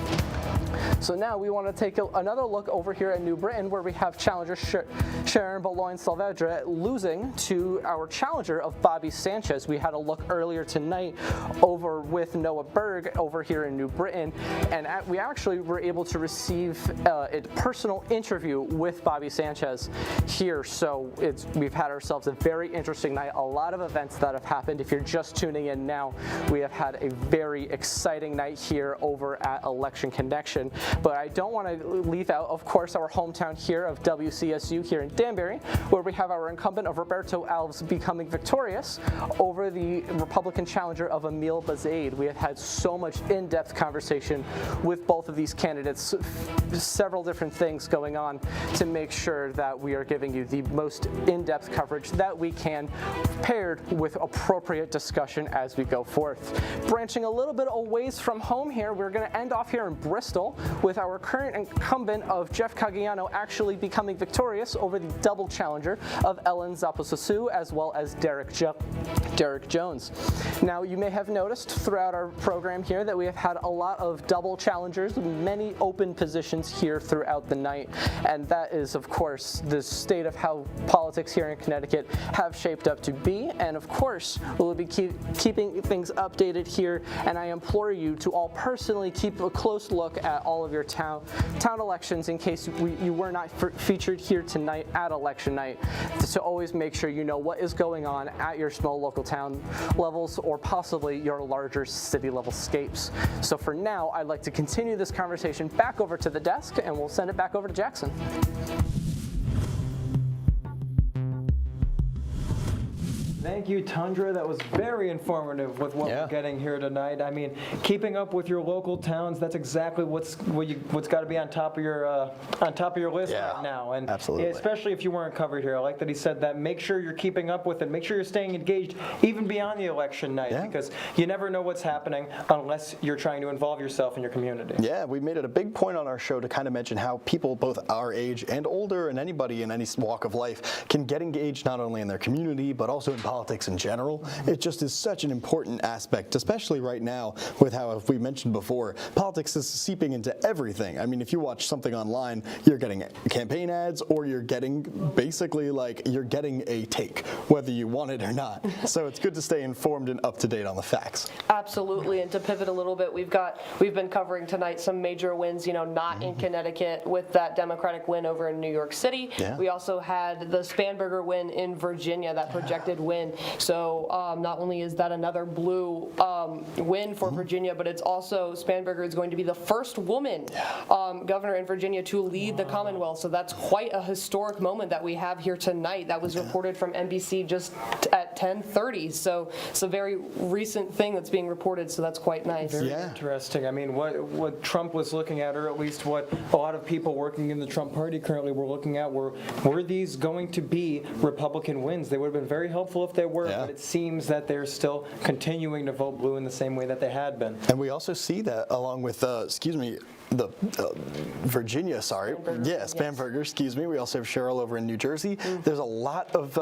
So now we want to take another look over here at New Britain, where we have challenger Sharon Boulogne-Saavedra losing to our challenger of Bobby Sanchez. We had a look earlier tonight over with Noah Berg over here in New Britain, and we actually were able to receive a personal interview with Bobby Sanchez here. So we've had ourselves a very interesting night. A lot of events that have happened. If you're just tuning in now, we have had a very exciting night here over at Election Connection. But I don't want to leave out, of course, our hometown here of WCSU here in Danbury, where we have our incumbent of Roberto Alves becoming victorious over the Republican challenger of Emil Bazaid. We have had so much in-depth conversation with both of these candidates, several different things going on to make sure that we are giving you the most in-depth coverage that we can, paired with appropriate discussion as we go forth. Branching a little bit away from home here, we're going to end off here in Bristol with our current incumbent of Jeff Caggiano actually becoming victorious over the double challenger of Ellen Zaposasu as well as Derek Derek Jones. Now, you may have noticed throughout our program here that we have had a lot of double challengers, many open positions here throughout the night, and that is, of course, the state of how politics here in Connecticut have shaped up to be, and of course, we'll be keeping things updated here, and I implore you to all personally keep a close look at all of your town elections in case you were not featured here tonight at election night, to always make sure you know what is going on at your small local town levels or possibly your larger city level scapes. So for now, I'd like to continue this conversation back over to the desk, and we'll send it back over to Jackson. Thank you, Tundra. That was very informative with what we're getting here tonight. I mean, keeping up with your local towns, that's exactly what's got to be on top of your list right now. And absolutely. Especially if you weren't covered here. I like that he said that. Make sure you're keeping up with it. Make sure you're staying engaged even beyond the election night, because you never know what's happening unless you're trying to involve yourself in your community. Yeah, we made it a big point on our show to kind of mention how people both our age and older and anybody in any walk of life can get engaged not only in their community but also in politics in general. It just is such an important aspect, especially right now with how, as we mentioned before, politics is seeping into everything. I mean, if you watch something online, you're getting campaign ads or you're getting basically you're getting a take, whether you want it or not. So it's good to stay informed and up to date on the facts. Absolutely, and to pivot a little bit, we've been covering tonight some major wins, not in Connecticut with that Democratic win over in New York City. Yeah. We also had the Spanberger win in Virginia, that projected win. So not only is that another blue win for Virginia, but it's also Spanberger is going to be the first woman governor in Virginia to lead the Commonwealth. So that's quite a historic moment that we have here tonight. That was reported from NBC just at 10:30. So it's a very recent thing that's being reported. So that's quite nice. Very interesting. I mean, what Trump was looking at, or at least what a lot of people working in the Trump party currently were looking at, were these going to be Republican wins? They would have been very helpful if they were, but it seems that they're still continuing to vote blue in the same way that they had been. And we also see that along with, Virginia, Spanberger, excuse me. We also have Cheryl over in New Jersey. There's a lot of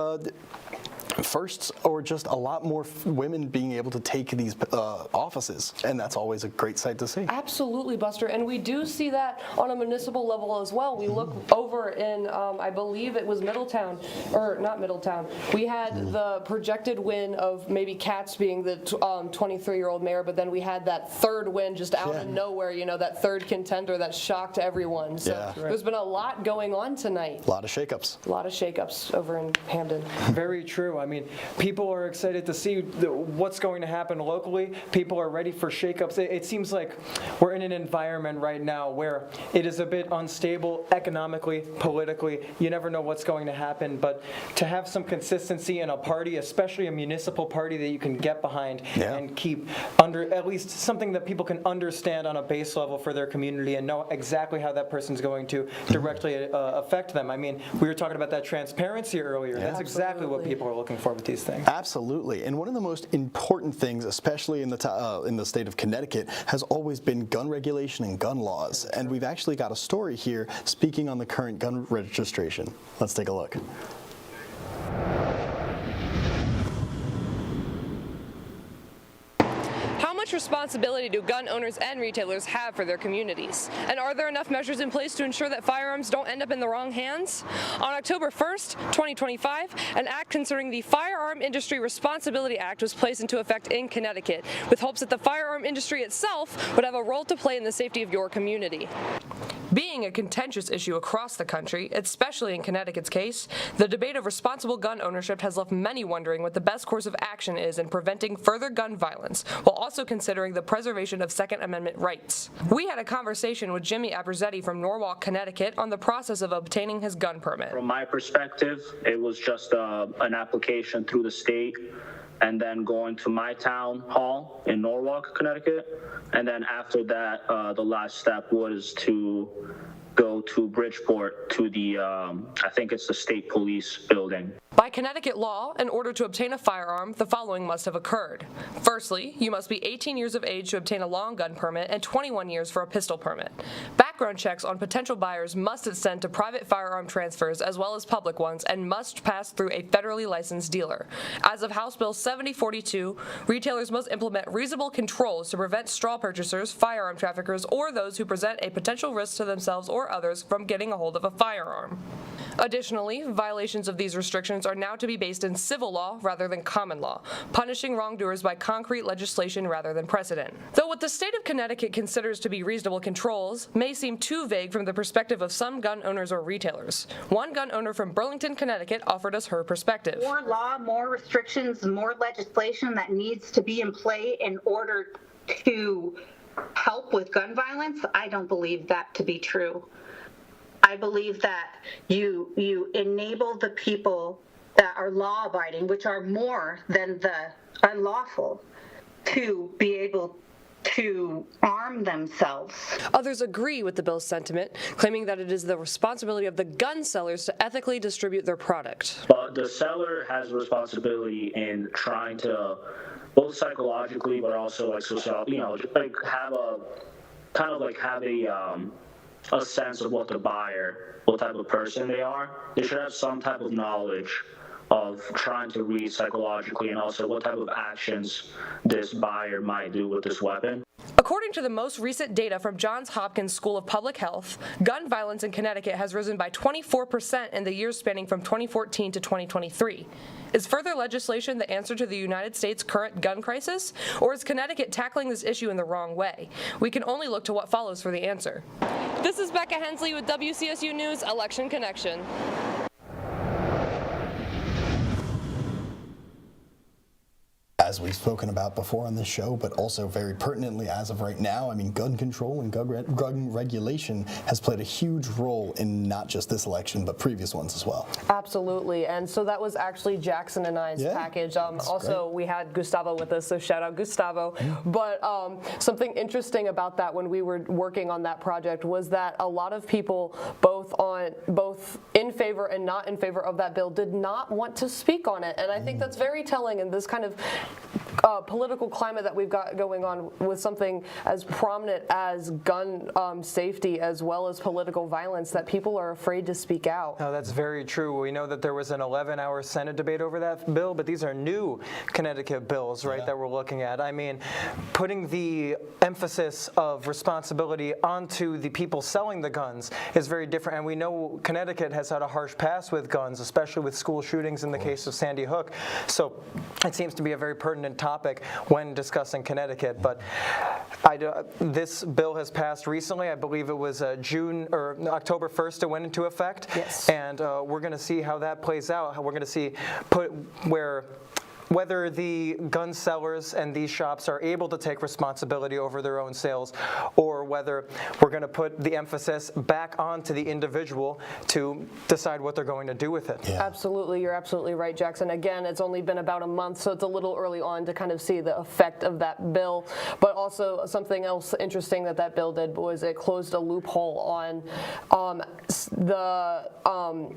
firsts, or just a lot more women being able to take these offices, and that's always a great sight to see. Absolutely, Buster, and we do see that on a municipal level as well. We look over in, I believe it was Middletown, or not Middletown. We had the projected win of maybe Katz being the 23-year-old mayor, but then we had that third win just out of nowhere, that third contender that shocked everyone. So there's been a lot going on tonight. A lot of shakeups. A lot of shakeups over in Hamden. Very true. I mean, people are excited to see what's going to happen locally. People are ready for shakeups. It seems like we're in an environment right now where it is a bit unstable economically, politically. You never know what's going to happen, but to have some consistency in a party, especially a municipal party that you can get behind and keep under at least something that people can understand on a base level for their community and know exactly how that person's going to directly affect them. I mean, we were talking about that transparency earlier. That's exactly what people are looking for with these things. Absolutely, and one of the most important things, especially in the state of Connecticut, has always been gun regulation and gun laws. And we've actually got a story here speaking on the current gun registration. Let's take a look. How much responsibility do gun owners and retailers have for their communities? And are there enough measures in place to ensure that firearms don't end up in the wrong hands? On October 1st, 2025, an act concerning the Firearm Industry Responsibility Act was placed into effect in Connecticut, with hopes that the firearm industry itself would have a role to play in the safety of your community. Being a contentious issue across the country, especially in Connecticut's case, the debate of responsible gun ownership has left many wondering what the best course of action is in preventing further gun violence, while also considering the preservation of Second Amendment rights. We had a conversation with Jimmy Aberzetti from Norwalk, Connecticut, on the process of obtaining his gun permit. From my perspective, it was just an application through the state, and then going to my town hall in Norwalk, Connecticut. And then after that, the last step was to go to Bridgeport to the, I think it's the state police building. By Connecticut law, in order to obtain a firearm, the following must have occurred. Firstly, you must be 18 years of age to obtain a long gun permit and 21 years for a pistol permit. Background checks on potential buyers must extend to private firearm transfers as well as public ones and must pass through a federally licensed dealer. As of House Bill 7042, retailers must implement reasonable controls to prevent straw purchasers, firearm traffickers, or those who present a potential risk to themselves or others from getting a hold of a firearm. Additionally, violations of these restrictions are now to be based in civil law rather than common law, punishing wrongdoers by concrete legislation rather than precedent. Though what the state of Connecticut considers to be reasonable controls may seem too vague from the perspective of some gun owners or retailers. One gun owner from Burlington, Connecticut offered us her perspective. More law, more restrictions, more legislation that needs to be in play in order to help with gun violence, I don't believe that to be true. I believe that you enable the people that are law-abiding, which are more than the unlawful, to be able to arm themselves. Others agree with the bill's sentiment, claiming that it is the responsibility of the gun sellers to ethically distribute their product. But the seller has a responsibility in trying to, both psychologically, but also like social, just like have a sense of what the buyer, what type of person they are. They should have some type of knowledge of trying to read psychologically and also what type of actions this buyer might do with this weapon. According to the most recent data from Johns Hopkins School of Public Health, gun violence in Connecticut has risen by 24% in the years spanning from 2014 to 2023. Is further legislation the answer to the United States' current gun crisis? Or is Connecticut tackling this issue in the wrong way? We can only look to what follows for the answer. This is Becca Hensley with WCSU News Election Connection. As we've spoken about before on this show, but also very pertinently as of right now, I mean, gun control and gun regulation has played a huge role in not just this election, but previous ones as well. Absolutely, and so that was actually Jackson and I's package. Also, we had Gustavo with us, so shout out Gustavo. But something interesting about that when we were working on that project was that a lot of people, both in favor and not in favor of that bill, did not want to speak on it, and I think that's very telling in this kind of political climate that we've got going on with something as prominent as gun safety as well as political violence, that people are afraid to speak out. No, that's very true. We know that there was an 11-hour Senate debate over that bill, but these are new Connecticut bills, right, that we're looking at. I mean, putting the emphasis of responsibility onto the people selling the guns is very different, and we know Connecticut has had a harsh past with guns, especially with school shootings in the case of Sandy Hook. So it seems to be a very pertinent topic when discussing Connecticut. But this bill has passed recently. I believe it was June or October 1st it went into effect. Yes. And we're going to see how that plays out. How we're going to see whether the gun sellers and these shops are able to take responsibility over their own sales, or whether we're going to put the emphasis back onto the individual to decide what they're going to do with it. Yeah. Absolutely, you're absolutely right, Jackson. Again, it's only been about a month, so it's a little early on to kind of see the effect of that bill. But also something else interesting that bill did was it closed a loophole on the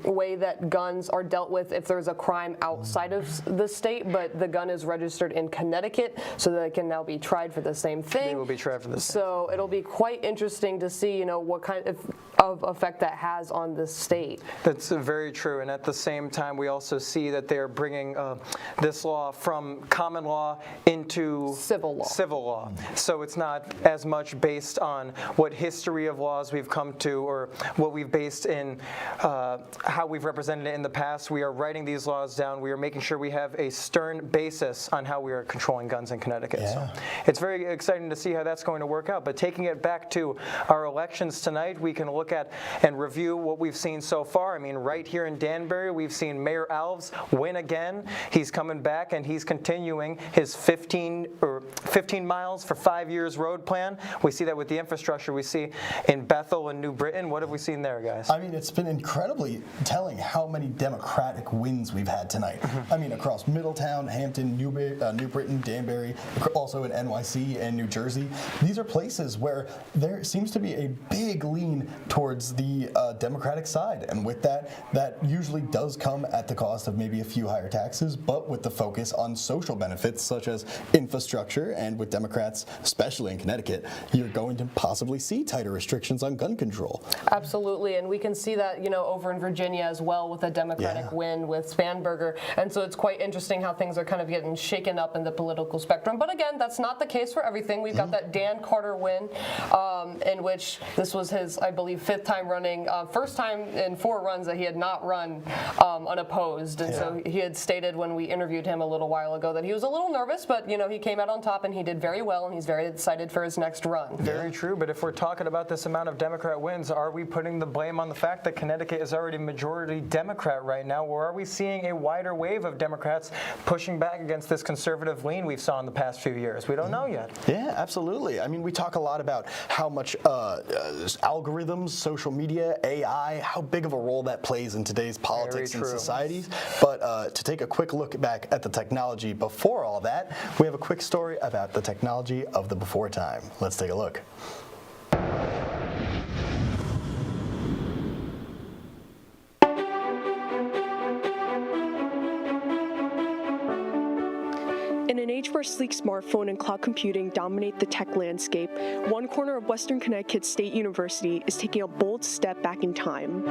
way that guns are dealt with if there's a crime outside of the state, but the gun is registered in Connecticut, so that it can now be tried for the same thing. They will be tried for the same. So it'll be quite interesting to see, what kind of effect that has on the state. That's very true, and at the same time, we also see that they're bringing this law from common law into civil law. So it's not as much based on what history of laws we've come to or what we've based in how we've represented it in the past. We are writing these laws down. We are making sure we have a stern basis on how we are controlling guns in Connecticut. Yeah. So it's very exciting to see how that's going to work out. But taking it back to our elections tonight, we can look at and review what we've seen so far. I mean, right here in Danbury, we've seen Mayor Alves win again. He's coming back and he's continuing his 15 miles for 5 years road plan. We see that with the infrastructure we see in Bethel and New Britain. What have we seen there, guys? I mean, it's been incredibly telling how many Democratic wins we've had tonight. I mean, across Middletown, Watertown, Hampton, New Britain, Danbury, also in NYC and New Jersey. These are places where there seems to be a big lean towards the Democratic side, and with that usually does come at the cost of maybe a few higher taxes, but with the focus on social benefits such as infrastructure, and with Democrats, especially in Connecticut, you're going to possibly see tighter restrictions on gun control. Absolutely, and we can see that, over in Virginia as well with a Democratic win with Spanberger, and so it's quite interesting how things are kind of getting shaken up in the political spectrum. But again, that's not the case for everything. We've got that Dan Carter win, in which this was his, I believe, 5th time running, first time in 4 runs that he had not run unopposed, and so he had stated when we interviewed him a little while ago that he was a little nervous, but he came out on top and he did very well, and he's very excited for his next run. Very true, but if we're talking about this amount of Democrat wins, are we putting the blame on the fact that Connecticut is already majority Democrat right now, or are we seeing a wider wave of Democrats pushing back against this conservative lean we've saw in the past few years? We don't know yet. Yeah, absolutely. I mean, we talk a lot about how much algorithms, social media, AI, how big of a role that plays in today's politics and societies. But to take a quick look back at the technology before all that, we have a quick story about the technology of the before time. Let's take a look. In an age where sleek smartphone and cloud computing dominate the tech landscape, one corner of Western Connecticut State University is taking a bold step back in time.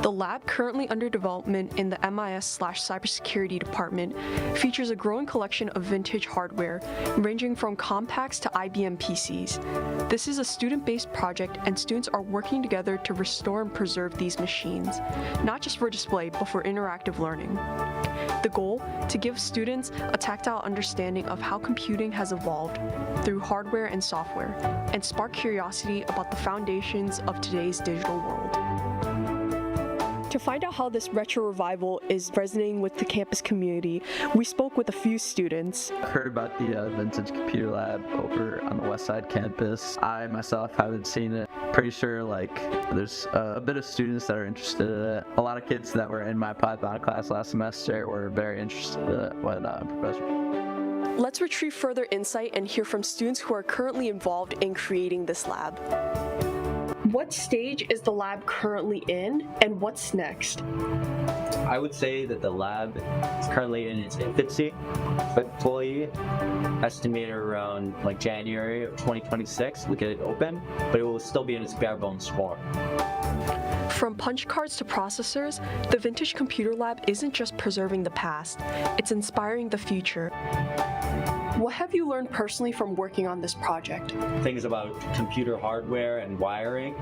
The lab, currently under development in the MIS/cybersecurity department, features a growing collection of vintage hardware, ranging from compacts to IBM PCs. This is a student-based project, and students are working together to restore and preserve these machines, not just for display, but for interactive learning. The goal? To give students a tactile understanding of how computing has evolved through hardware and software, and spark curiosity about the foundations of today's digital world. To find out how this retro revival is resonating with the campus community, we spoke with a few students. I heard about the vintage computer lab over on the West Side campus. I myself haven't seen it. Pretty sure there's a bit of students that are interested in it. A lot of kids that were in my Python class last semester were very interested in it when Professor. Let's retrieve further insight and hear from students who are currently involved in creating this lab. What stage is the lab currently in, and what's next? I would say that the lab is currently in its infancy, but fully estimated around January of 2026 we get it open, but it will still be in its bare bones form. From punch cards to processors, the Vintage Computer Lab isn't just preserving the past, it's inspiring the future. What have you learned personally from working on this project? Things about computer hardware and wiring,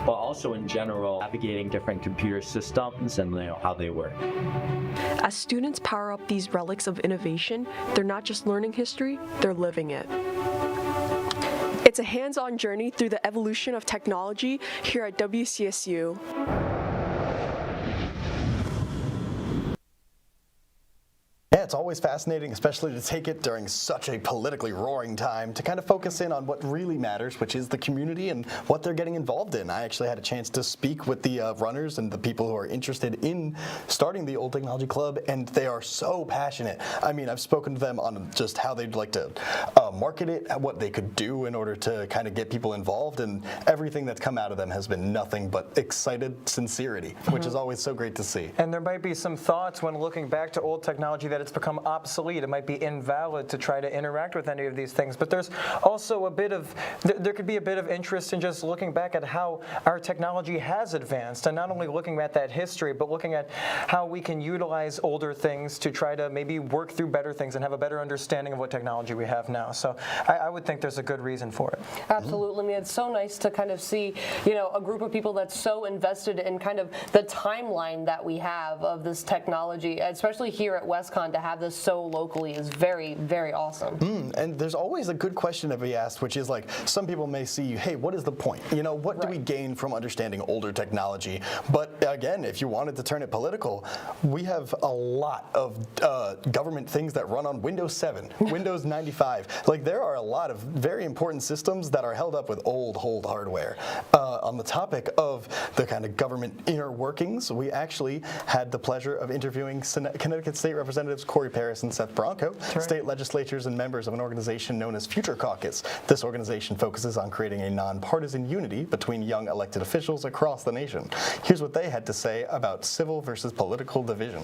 but also in general navigating different computer systems and how they work. As students power up these relics of innovation, they're not just learning history, they're living it. It's a hands-on journey through the evolution of technology here at WCSU. Yeah, it's always fascinating, especially to take it during such a politically roaring time, to kind of focus in on what really matters, which is the community and what they're getting involved in. I actually had a chance to speak with the runners and the people who are interested in starting the Old Technology Club, and they are so passionate. I mean, I've spoken to them on just how they'd like to market it, what they could do in order to kind of get people involved, and everything that's come out of them has been nothing but excited sincerity, which is always so great to see. And there might be some thoughts when looking back to old technology that it's become obsolete. It might be invalid to try to interact with any of these things, but there's also there could be a bit of interest in just looking back at how our technology has advanced, and not only looking at that history, but looking at how we can utilize older things to try to maybe work through better things and have a better understanding of what technology we have now. So I would think there's a good reason for it. Absolutely. I mean, it's so nice to kind of see, a group of people that's so invested in kind of the timeline that we have of this technology, especially here at WestCon, to have this so locally is very, very awesome. And there's always a good question to be asked, which is like, some people may see, hey, what is the point? You know, what do we gain from understanding older technology? But again, if you wanted to turn it political, we have a lot of government things that run on Windows 7, Windows 95. Like, there are a lot of very important systems that are held up with old hardware. On the topic of the kind of government inner workings, we actually had the pleasure of interviewing Connecticut State Representatives Corey Paris and Seth Bronco, state legislatures and members of an organization known as Future Caucus. This organization focuses on creating a nonpartisan unity between young elected officials across the nation. Here's what they had to say about civil versus political division.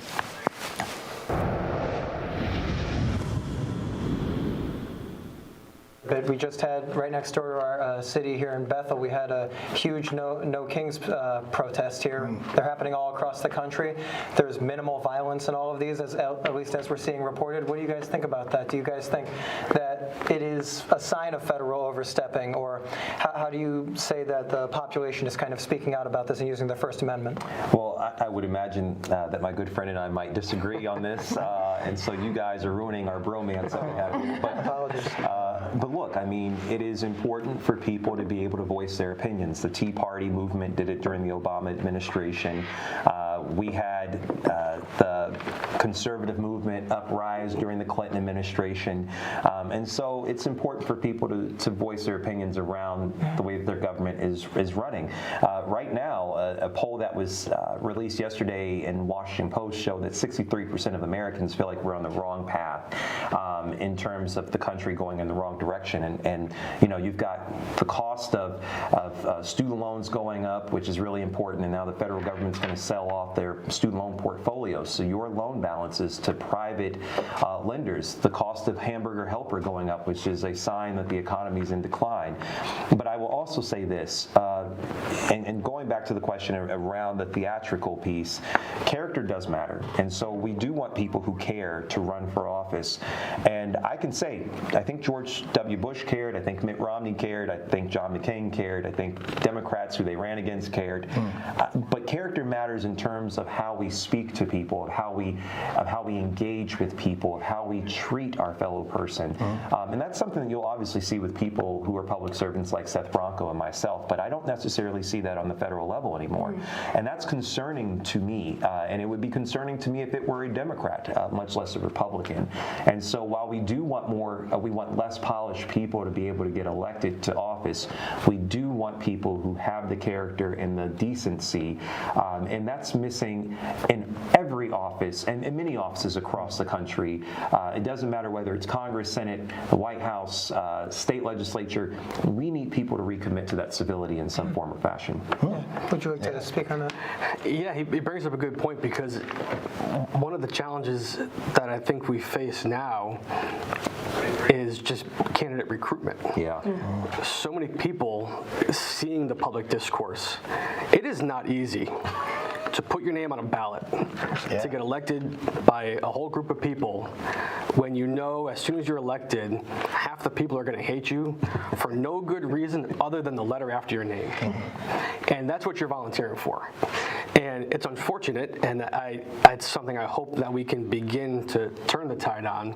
But we just had, right next door to our city here in Bethel, we had a huge No Kings protest here. They're happening all across the country. There's minimal violence in all of these, at least as we're seeing reported. What do you guys think about that? Do you guys think that it is a sign of federal overstepping, or how do you say that the population is kind of speaking out about this and using their First Amendment? Well, I would imagine that my good friend and I might disagree on this, and so you guys are ruining our bromance that we have here. But look, I mean, it is important for people to be able to voice their opinions. The Tea Party movement did it during the Obama administration. We had the conservative movement uprise during the Clinton administration. And so it's important for people to voice their opinions around the way that their government is running. Right now, a poll that was released yesterday in Washington Post showed that 63% of Americans feel like we're on the wrong path in terms of the country going in the wrong direction. And you know, you've got the cost of student loans going up, which is really important, and now the federal government's going to sell off their student loan portfolios. So your loan balances to private lenders, the cost of hamburger helper going up, which is a sign that the economy is in decline. But I will also say this, and going back to the question around the theatrical piece, character does matter. And so we do want people who care to run for office. And I can say, I think George W. Bush cared, I think Mitt Romney cared, I think John McCain cared, I think Democrats who they ran against cared. But character matters in terms of how we speak to people, of how we engage with people, of how we treat our fellow person. And that's something that you'll obviously see with people who are public servants like Seth Bronco and myself, but I don't necessarily see that on the federal level anymore. And that's concerning to me, and it would be concerning to me if it were a Democrat, much less a Republican. And so while we do want more, we want less polished people to be able to get elected to office, we do want people who have the character and the decency, and that's missing in every office and in many offices across the country. It doesn't matter whether it's Congress, Senate, the White House, state legislature. We need people to recommit to that civility in some form or fashion. Would you like to speak on that? Yeah, he brings up a good point, because one of the challenges that I think we face now is just candidate recruitment. Yeah. So many people seeing the public discourse. It is not easy to put your name on a ballot, to get elected by a whole group of people, when you know as soon as you're elected, half the people are going to hate you for no good reason other than the letter after your name. And that's what you're volunteering for. And it's unfortunate, and it's something I hope that we can begin to turn the tide on,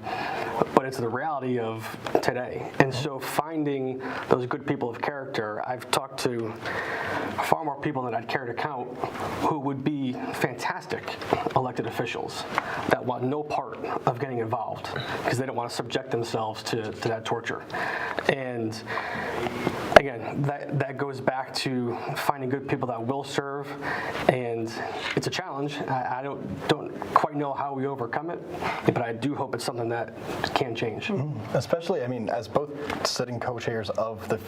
but it's the reality of today. And so finding those good people of character, I've talked to far more people than I'd care to count who would be fantastic elected officials that want no part of getting involved because they don't want to subject themselves to that torture. And again, that goes back to finding good people that will serve, and it's a challenge. I don't quite know how we overcome it, but I do hope it's something that can change. Especially, I mean, as both sitting co-chairs of the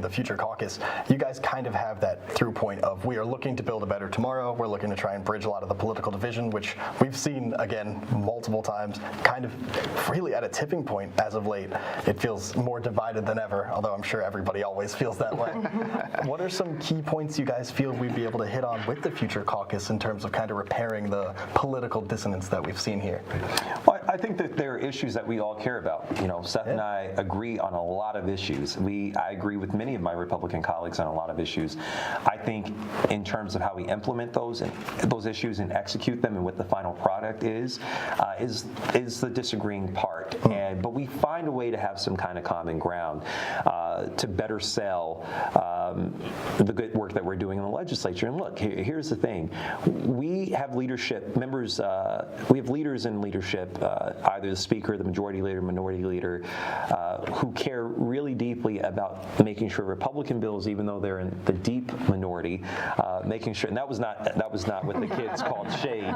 Future Caucus, you guys kind of have that through point of, we are looking to build a better tomorrow. We're looking to try and bridge a lot of the political division, which we've seen, again, multiple times, kind of really at a tipping point as of late. It feels more divided than ever, although I'm sure everybody always feels that way. What are some key points you guys feel we'd be able to hit on with the Future Caucus in terms of kind of repairing the political dissonance that we've seen here? Well, I think that there are issues that we all care about. You know, Seth and I agree on a lot of issues. I agree with many of my Republican colleagues on a lot of issues. I I think in terms of how we implement those issues and execute them and what the final product is the disagreeing part. But we find a way to have some kind of common ground to better sell the good work that we're doing in the legislature. And look, here's the thing: we have leadership members. We have leaders in leadership, either the speaker, the majority leader, minority leader, who care really deeply about making sure Republican bills, even though they're in the deep minority, making sure. And that was not what the kids called shade,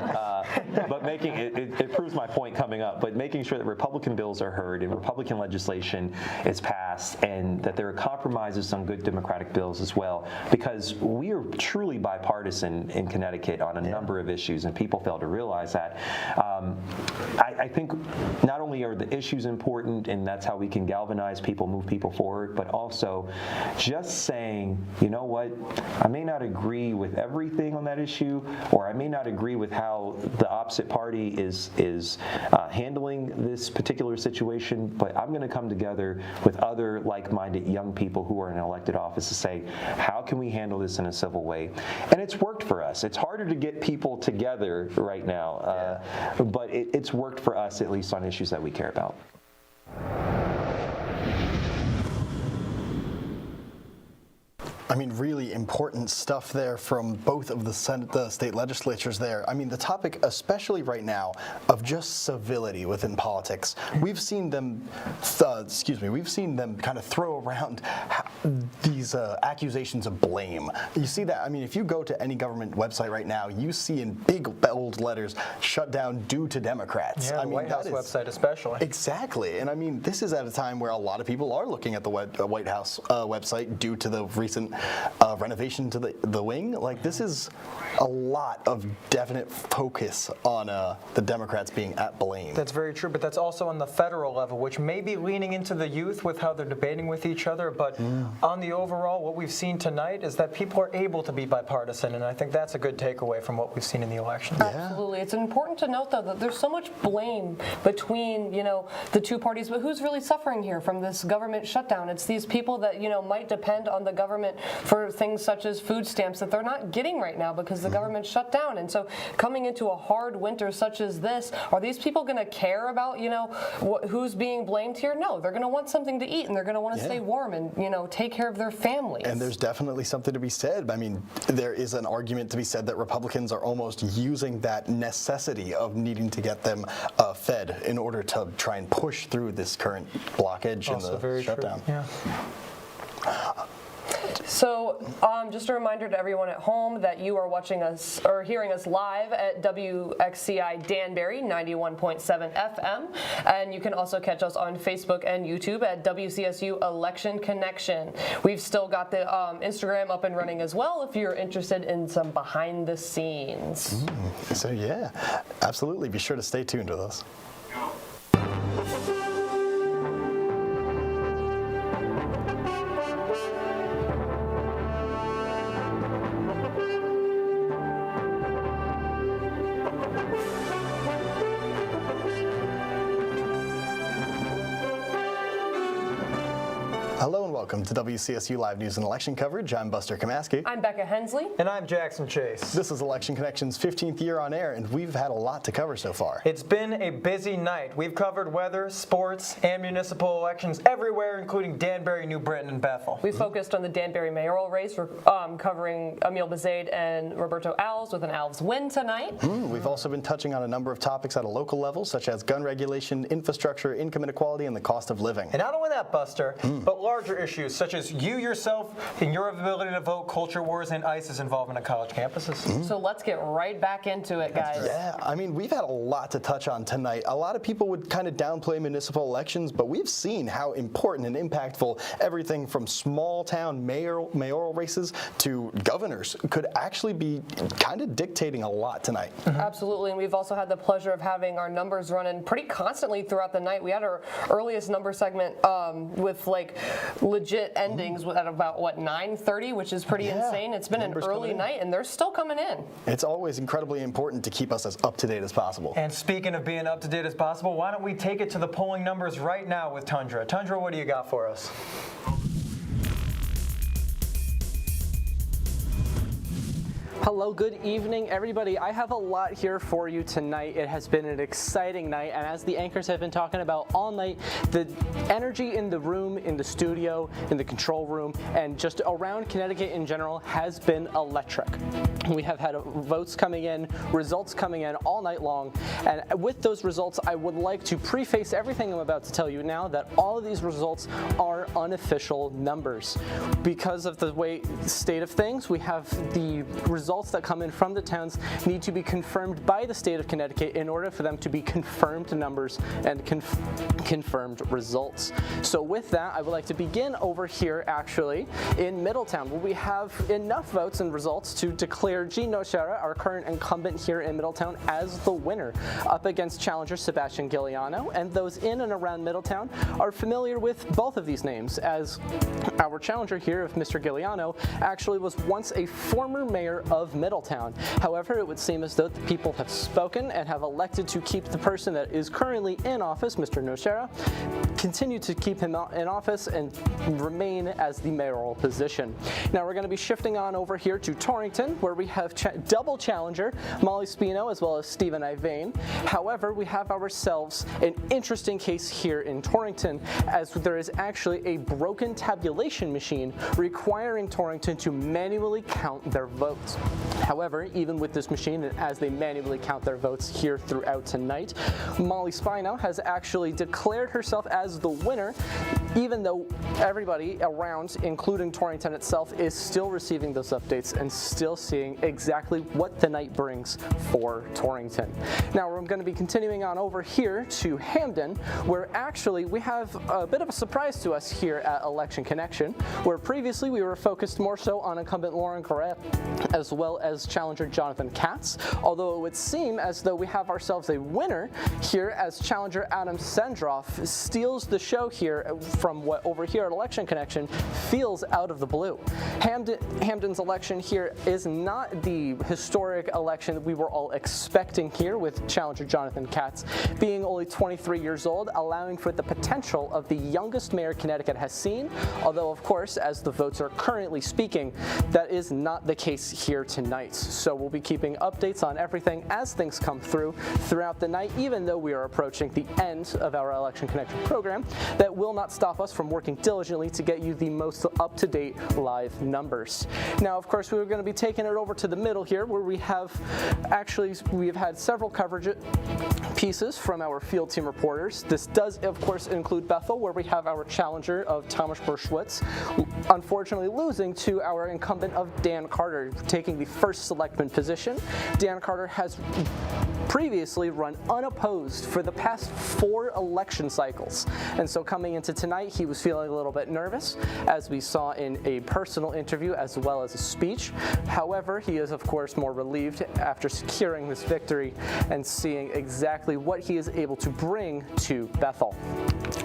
but making it proves my point coming up. But making sure that Republican bills are heard and Republican legislation is passed, and that there are compromises on good Democratic bills as well, because we are truly bipartisan in Connecticut on a number of issues, and people fail to realize that. I think not only are the issues important, and that's how we can galvanize people, move people forward, but also just saying, you know what, I may not agree with everything on that issue, or I may not agree with how the opposite party is handling this particular situation, but I'm going to come together with other like-minded young people who are in elected office to say, how can we handle this in a civil way? And it's worked for us. It's harder to get people together right now, but it's worked for us, at least on issues that we care about. I mean, really important stuff there from both of the state legislatures there. I mean, the topic, especially right now, of just civility within politics. We've seen them, we've seen them kind of throw around these accusations of blame. You see that, I mean, if you go to any government website right now, you see in big bold letters, shut down due to Democrats. Yeah, I the mean, White House website especially. Exactly, and I mean, this is at a time where a lot of people are looking at the White House website due to the recent renovation to the wing. Like, this is a lot of definite focus on the Democrats being at blame. That's very true, but that's also on the federal level, which may be leaning into the youth with how they're debating with each other, but on the overall, what we've seen tonight is that people are able to be bipartisan, and I think that's a good takeaway from what we've seen in the election. Absolutely. It's important to note, though, that there's so much blame between, the two parties, but who's really suffering here from this government shutdown? It's these people that, might depend on the government for things such as food stamps that they're not getting right now because the government shut down. And so coming into a hard winter such as this, are these people going to care about, who's being blamed here? No, they're going to want something to eat, and they're going to want to stay warm and, take care of their families. And there's definitely something to be said. I mean, there is an argument to be said that Republicans are almost using that necessity of needing to get them fed in order to try and push through this current blockage Also and the very shutdown. True. Yeah. So just a reminder to everyone at home that you are watching us or hearing us live at WXCI Danbury 91.7 FM, and you can also catch us on Facebook and YouTube at WCSU Election Connection. We've still got the Instagram up and running as well if you're interested in some behind the scenes. So yeah, absolutely. Be sure to stay tuned with us. Hello and welcome to WCSU Live News and Election Coverage. I'm Buster Kamaski. I'm Becca Hensley. And I'm Jackson Chase. This is Election Connection's 15th year on air, and we've had a lot to cover so far. It's been a busy night. We've covered weather, sports, and municipal elections everywhere, including Danbury, New Britain, and Bethel. We focused on the Danbury mayoral race, covering Emil Bezaid and Roberto Alves with an Alves win tonight. We've also been touching on a number of topics at a local level, such as gun regulation, infrastructure, income inequality, and the cost of living. And not only that, Buster, but larger issues such as you yourself and your ability to vote, culture wars, and ICE's involvement on college campuses. So let's get right back into it, guys. Yeah, I mean, we've had a lot to touch on tonight. A lot of people would kind of downplay municipal elections, but we've seen how important and impactful everything from small town mayoral races to governors could actually be kind of dictating a lot tonight. Absolutely, and we've also had the pleasure of having our numbers running pretty constantly throughout the night. We had our earliest number segment with like legit endings at about 9:30, which is pretty insane. It's been an early night, and they're still coming in. It's always incredibly important to keep us as up to date as possible. And speaking of being up to date as possible, why don't we take it to the polling numbers right now with Tundra? Tundra, what do you got for us? Hello, good evening, everybody. I have a lot here for you tonight. It has been an exciting night, and as the anchors have been talking about all night, the energy in the room, in the studio, in the control room, and just around Connecticut in general has been electric. We have had votes coming in, results coming in all night long, and with those results, I would like to preface everything I'm about to tell you now that all of these results are unofficial numbers. Because of the state of things, we have the results that come in from the towns need to be confirmed by the state of Connecticut in order for them to be confirmed numbers and confirmed results. So with that, I would like to begin over here actually in Middletown, where we have enough votes and results to declare Jean Nocera, our current incumbent here in Middletown, as the winner, up against challenger Sebastian Giuliano. And those in and around Middletown are familiar with both of these names, as our challenger here of Mr. Giuliano actually was once a former mayor of Middletown. However, it would seem as though the people have spoken and have elected to keep the person that is currently in office, Mr. Nocera, continue to keep him in office and remain as the mayoral position. Now we're going to be shifting on over here to Torrington, where we have double challenger Molly Spino as well as Stephen Ivane. However, we have ourselves an interesting case here in Torrington, as there is actually a broken tabulation machine requiring Torrington to manually count their votes. However, even with this machine, and as they manually count their votes here throughout tonight, Molly Spino has actually declared herself as the winner, even though everybody around, including Torrington itself, is still receiving those updates and still seeing exactly what the night brings for Torrington. Now we're going to be continuing on over here to Hamden, where actually we have a bit of a surprise to us here at Election Connection, where previously we were focused more so on incumbent Lauren Corrett as well as challenger Jonathan Katz, although it would seem as though we have ourselves a winner here, as challenger Adam Sendroff steals the show here from what over here at Election Connection feels out of the blue. Hamden's election here is not the historic election that we were all expecting here, with challenger Jonathan Katz being only 23 years old, allowing for the potential of the youngest mayor Connecticut has seen, although of course, as the votes are currently speaking, that is not the case here tonight. So we'll be keeping updates on everything as things come through throughout the night, even though we are approaching the end of our Election Connection program. That will not stop us from working diligently to get you the most up-to-date live numbers. Now, of course, we're going to be taking it over to the middle here, where we have had several coverage pieces from our field team reporters. This does, of course, include Bethel, where we have our challenger of Thomas Berschwitz, unfortunately losing to our incumbent of Dan Carter, taking the first selectman position. Dan Carter has previously run unopposed for the past 4 election cycles, and so coming into tonight he was feeling a little bit nervous, as we saw in a personal interview as well as a speech. However, he is of course more relieved after securing this victory and seeing exactly what he is able to bring to Bethel.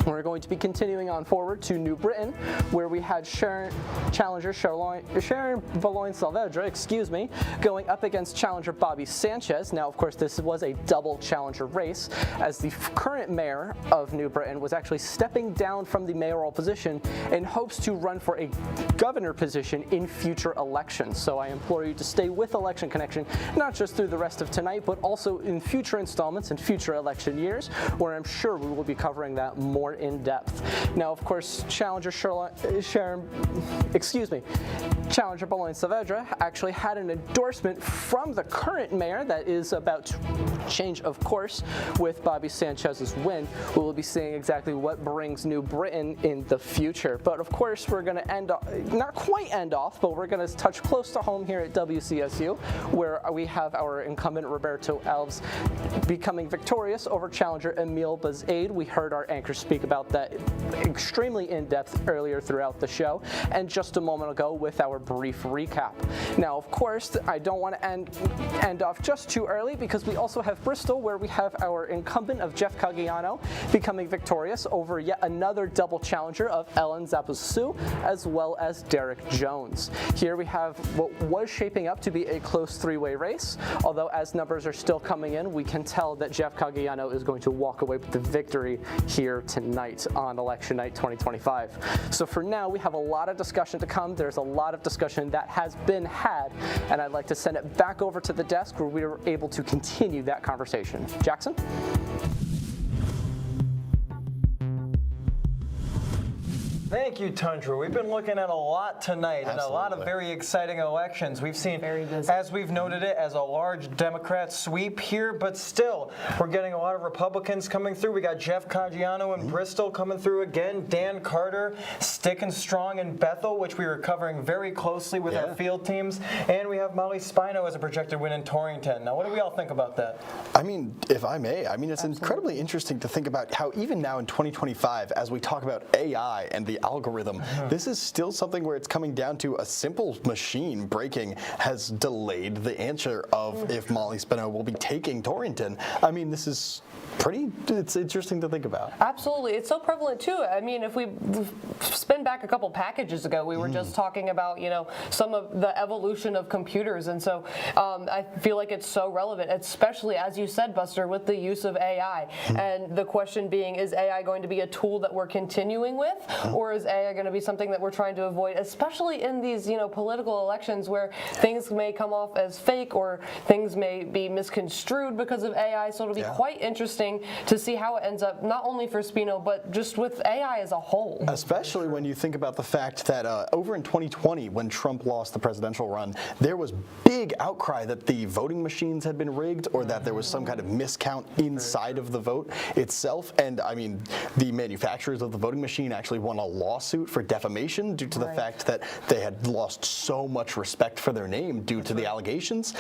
We're going to be continuing on forward to New Britain, where we had challenger Sharon Boulogne-Saavedra, going up against challenger Bobby Sanchez. Now, of course, this was a double challenger race, as the current mayor of New Britain was actually stepping down from the mayoral position in hopes to run for a governor position in future elections. So I implore you to stay with Election Connection, not just through the rest of tonight, but also in future installments and future election years, where I'm sure we will be covering that more in depth. Now, of course, challenger Challenger Boulogne-Saavedra actually had an endorsement from the current mayor that is about to change, of course, with Bobby Sanchez's win. We will be seeing exactly what brings New Britain in the future. But of course, we're going to not quite end off, but we're going to touch close to home here at WCSU, where we have our incumbent Roberto Alves becoming victorious over challenger Emile Bazaid. We heard our anchor speak about that extremely in-depth earlier throughout the show, and just a moment ago with our brief recap. Now, of course, I don't want to end off just too early, because we also have Bristol, where we have our incumbent of Jeff Caggiano becoming victorious over yet another double challenger of Ellen Zapusu, as well as Derek Jones. Here we have what was shaping up to be a close 3-way race, although as numbers are still coming in, we can tell that Jeff Caggiano is going to walk away with the victory here tonight on election night 2025. So for now, we have a lot of discussion to come. There's a lot of discussion that has been had, and I'd like to send it back over to the desk where we are able to continue that conversation. Jackson? Thank you, Tundra. We've been looking at a lot tonight and a lot of very exciting elections. We've seen, as we've noted it, as a large Democrat sweep here, but still, we're getting a lot of Republicans coming through. We got Jeff Caggiano in Bristol coming through again, Dan Carter sticking strong in Bethel, which we were covering very closely with our field teams, and we have Molly Spino as a projected win in Torrington. Now, what do we all think about that? I mean, if I may, it's incredibly interesting to think about how even now in 2025, as we talk about AI and the algorithm, this is still something where it's coming down to a simple machine breaking has delayed the answer of if Molly Spino will be taking Torrington. I mean, this is it's interesting to think about. Absolutely. It's so prevalent too. I mean, if we spin back a couple packages ago, we were just talking about, some of the evolution of computers. And so I feel like it's so relevant, especially as you said, Buster, with the use of AI. And the question being, is AI going to be a tool that we're continuing with, or is AI going to be something that we're trying to avoid, especially in these, political elections where things may come off as fake or things may be misconstrued because of AI. So it'll be quite interesting to see how it ends up, not only for Spino, but just with AI as a whole. Especially when you think about the fact that over in 2020, when Trump lost the presidential run, there was big outcry that the voting machines had been rigged or that there was some kind of miscount inside of the vote itself. And I mean, the manufacturers of the voting machine actually won a lawsuit for defamation due to the fact that they had lost so much respect for their name due to the allegations.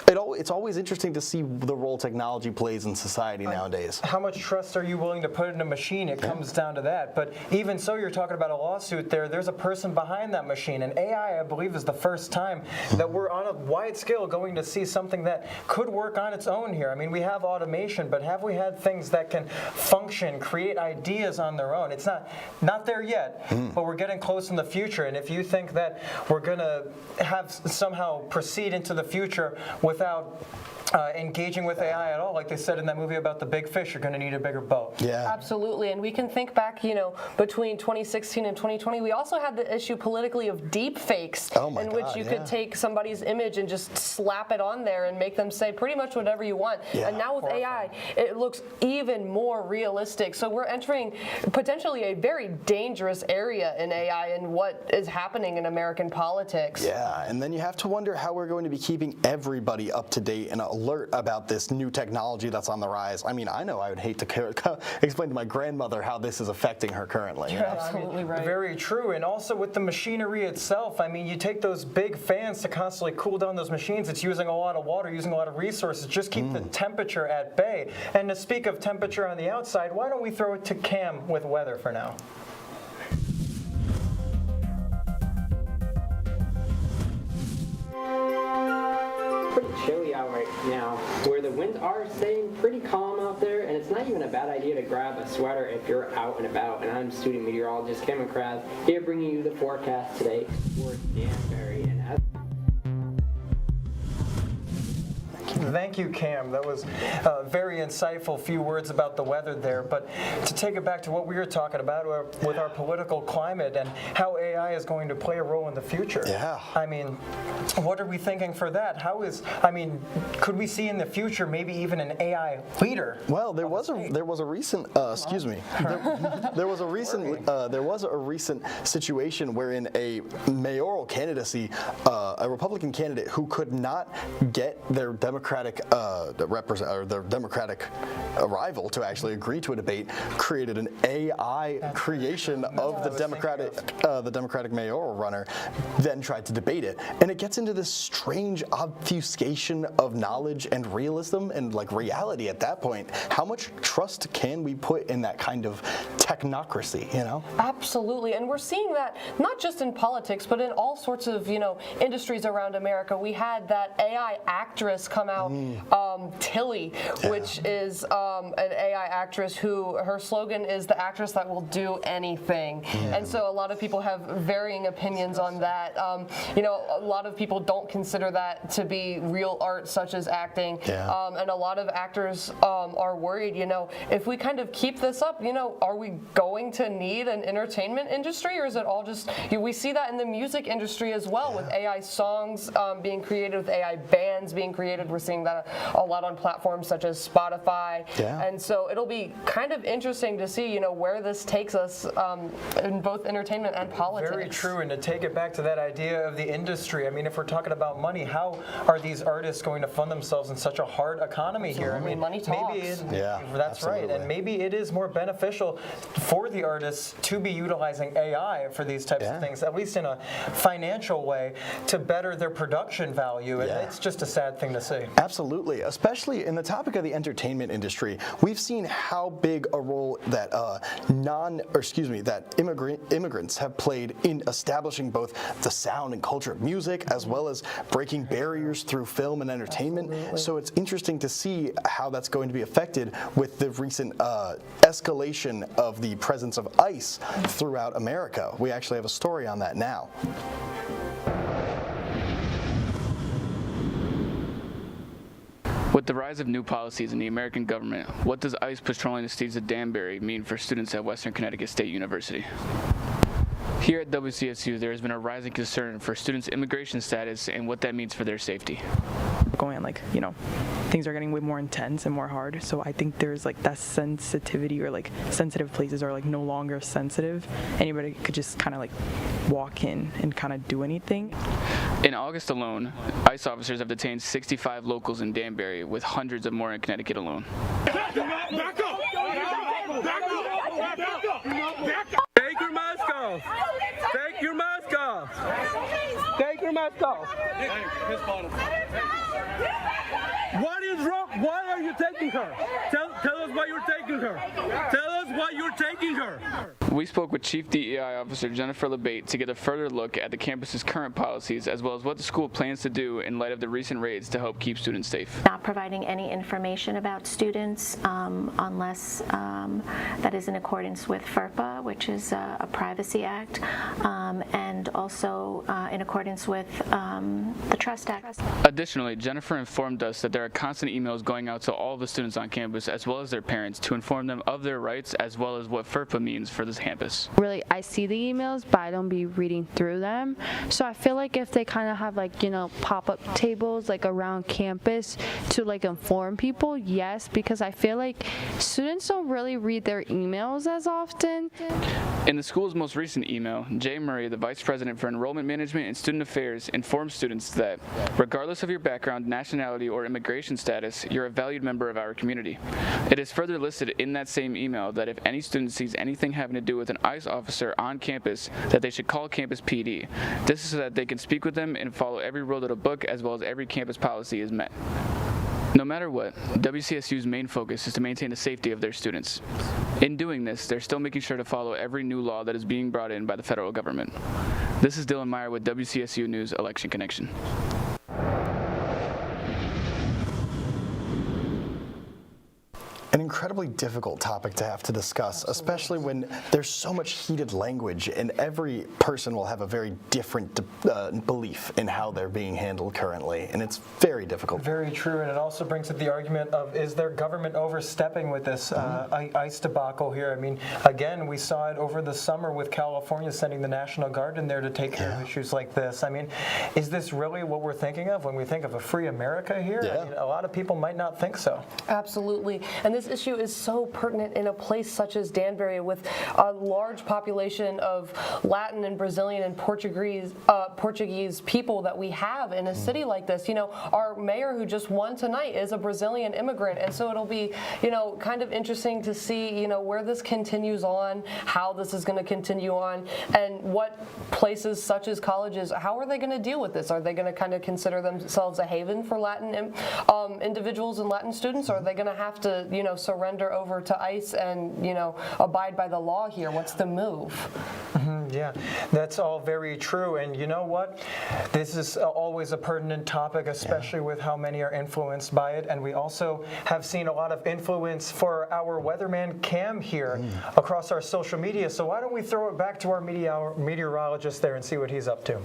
It's always interesting to see the role technology plays in society nowadays. How much trust are you willing to put in a machine? It comes down to that. But even so, you're talking about a lawsuit there. There's a person behind that machine. And AI, I believe, is the first time that we're on a wide scale going to see something that could work on its own here. I mean, we have automation, but have we had things that can function, create ideas on their own? It's not there yet, but we're getting close in the future. And if you think that we're going to have somehow proceed into the future without engaging with AI at all, like they said in that movie about the big fish, you're going to need a bigger boat. Yeah, absolutely. And we can think back, between 2016 and 2020, we also had the issue politically of deep fakes, in which you could take somebody's image and just slap it on there and make them say pretty much whatever you want. And now with AI, it looks even more realistic. So we're entering potentially a very dangerous area in AI and what is happening in American politics. Yeah, and then you have to wonder how we're going to be keeping everybody up to date and alert about this new technology that's on the rise. I mean, I know I would hate to explain to my grandmother how this is affecting her currently. You're absolutely right. Very true. And also with the machinery itself, I mean, you take those big fans to constantly cool down those machines. It's using a lot of water, using a lot of resources. Just keep the temperature at bay. And to speak of temperature on the outside, why don't we throw it to Cam with weather for now? Pretty chilly out right now, where the winds are staying pretty calm out there, and it's not even a bad idea to grab a sweater if you're out and about. And I'm student meteorologist Cameron Krab, here bringing you the forecast today for Danbury. And Thank you, Cam. That was a very insightful few words about the weather there. But to take it back to what we were talking about with our political climate and how AI is going to play a role in the future. Yeah. I mean, what are we thinking for that? Could we see in the future maybe even an AI leader? Well, there was a recent situation wherein a mayoral candidacy, a Republican candidate who could not get their Democratic rival to actually agree to a debate, created an AI creation of the Democratic mayoral runner, then tried to debate it, and it gets into this strange obfuscation of knowledge and realism and like reality at that point. How much trust can we put in that kind of technocracy? Absolutely, and we're seeing that not just in politics, but in all sorts of industries around America. We had that AI actress come out Tilly, which is an AI actress who her slogan is the actress that will do anything. And so a lot of people have varying opinions on that. You know, a lot of people don't consider that to be real art such as acting. And a lot of actors are worried, you know, if we kind of keep this up, you know, are we going to need an entertainment industry, or is it all just, we see that in the music industry as well, with AI songs being created, with AI bands being created. We're seeing that a lot on platforms such as Spotify. And so it'll be kind of interesting to see, you know, where this takes us in both entertainment and politics. Very true, and to take it back to that idea of the industry, I mean, if we're talking about money, how are these artists going to fund themselves in such a hard economy here? I mean, money talks. Maybe that's right, and maybe it is more beneficial for the artists to be utilizing AI for these types of things, at least in a financial way, to better their production value, and it's just a sad thing to see. Absolutely, especially in the topic of the entertainment industry. We've seen how big a role that immigrants have played in establishing both the sound and culture of music, as well as breaking barriers through film and entertainment. So it's interesting to see how that's going to be affected with the recent escalation of the presence of ICE throughout America. We actually have a story on that now. With the rise of new policies in the American government, what does ICE patrolling the streets of Danbury mean for students at Western Connecticut State University? Here at WCSU, there has been a rising concern for students' immigration status and what that means for their safety. Going on, like, you know, things are getting way more intense and more hard, so I think there's like that sensitivity, or like sensitive places are like no longer sensitive. Anybody could just kind of like walk in and kind of do anything. In August alone, ICE officers have detained 65 locals in Danbury, with hundreds of more in Connecticut alone. Back up! Back up! Back up! Take your mask off! Take your mask off! Take your mask off! What is wrong? Why are you taking her? Tell us why you're taking her. Tell us why you're taking her. We spoke with Chief DEI Officer Jennifer LeBate to get a further look at the campus's current policies, as well as what the school plans to do in light of the recent raids to help keep students safe. Not providing any information about students unless that is in accordance with FERPA, which is a Privacy Act, and also in accordance with the Trust Act. Additionally, Jennifer informed us that there are constant emails going out to all the students on campus, as well as their parents, to inform them of their rights, as well as what FERPA means for this campus. Really, I see the emails, but I don't be reading through them. So I feel like if they kind of have, like, you know, pop-up tables like around campus to like inform people, yes, because I feel like students don't really read their emails as often. In the school's most recent email, Jay Murray, the Vice President for Enrollment Management and Student Affairs, informed students that, regardless of your background, nationality, or immigration status, you're a valued member of our community. It is further listed in that same email that if any student sees anything having to do with an ICE officer on campus, that they should call campus PD. This is so that they can speak with them and follow every rule of the book, as well as every campus policy is met. No matter what, WCSU's main focus is to maintain the safety of their students. In doing this, they're still making sure to follow every new law that is being brought in by the federal government. This is Dylan Meyer with WCSU News Election Connection. An incredibly difficult topic to have to discuss, especially when there's so much heated language, and every person will have a very different belief in how they're being handled currently, and it's very difficult. Very true, and it also brings up the argument of, is there government overstepping with this ICE debacle here? I mean, again, we saw it over the summer with California sending the National Guard in there to take care of issues like this. I mean, is this really what we're thinking of when we think of a free America here? I mean, a lot of people might not think so. Absolutely, and this issue is so pertinent in a place such as Danbury, with a large population of Latin and Brazilian and Portuguese people that we have in a city like this. You know, our mayor who just won tonight is a Brazilian immigrant, and so it'll be, you know, kind of interesting to see, you know, where this continues on, how this is going to continue on, and what places such as colleges, how are they going to deal with this? Are they going to kind of consider themselves a haven for Latin individuals and Latin students, or are they going to have to, you know, surrender over to ICE and, you know, abide by the law here? What's the move? Yeah, that's all very true. And you know what? This is always a pertinent topic, especially with how many are influenced by it. And we also have seen a lot of influence for our weatherman Cam here across our social media. So why don't we throw it back to our meteorologist there and see what he's up to.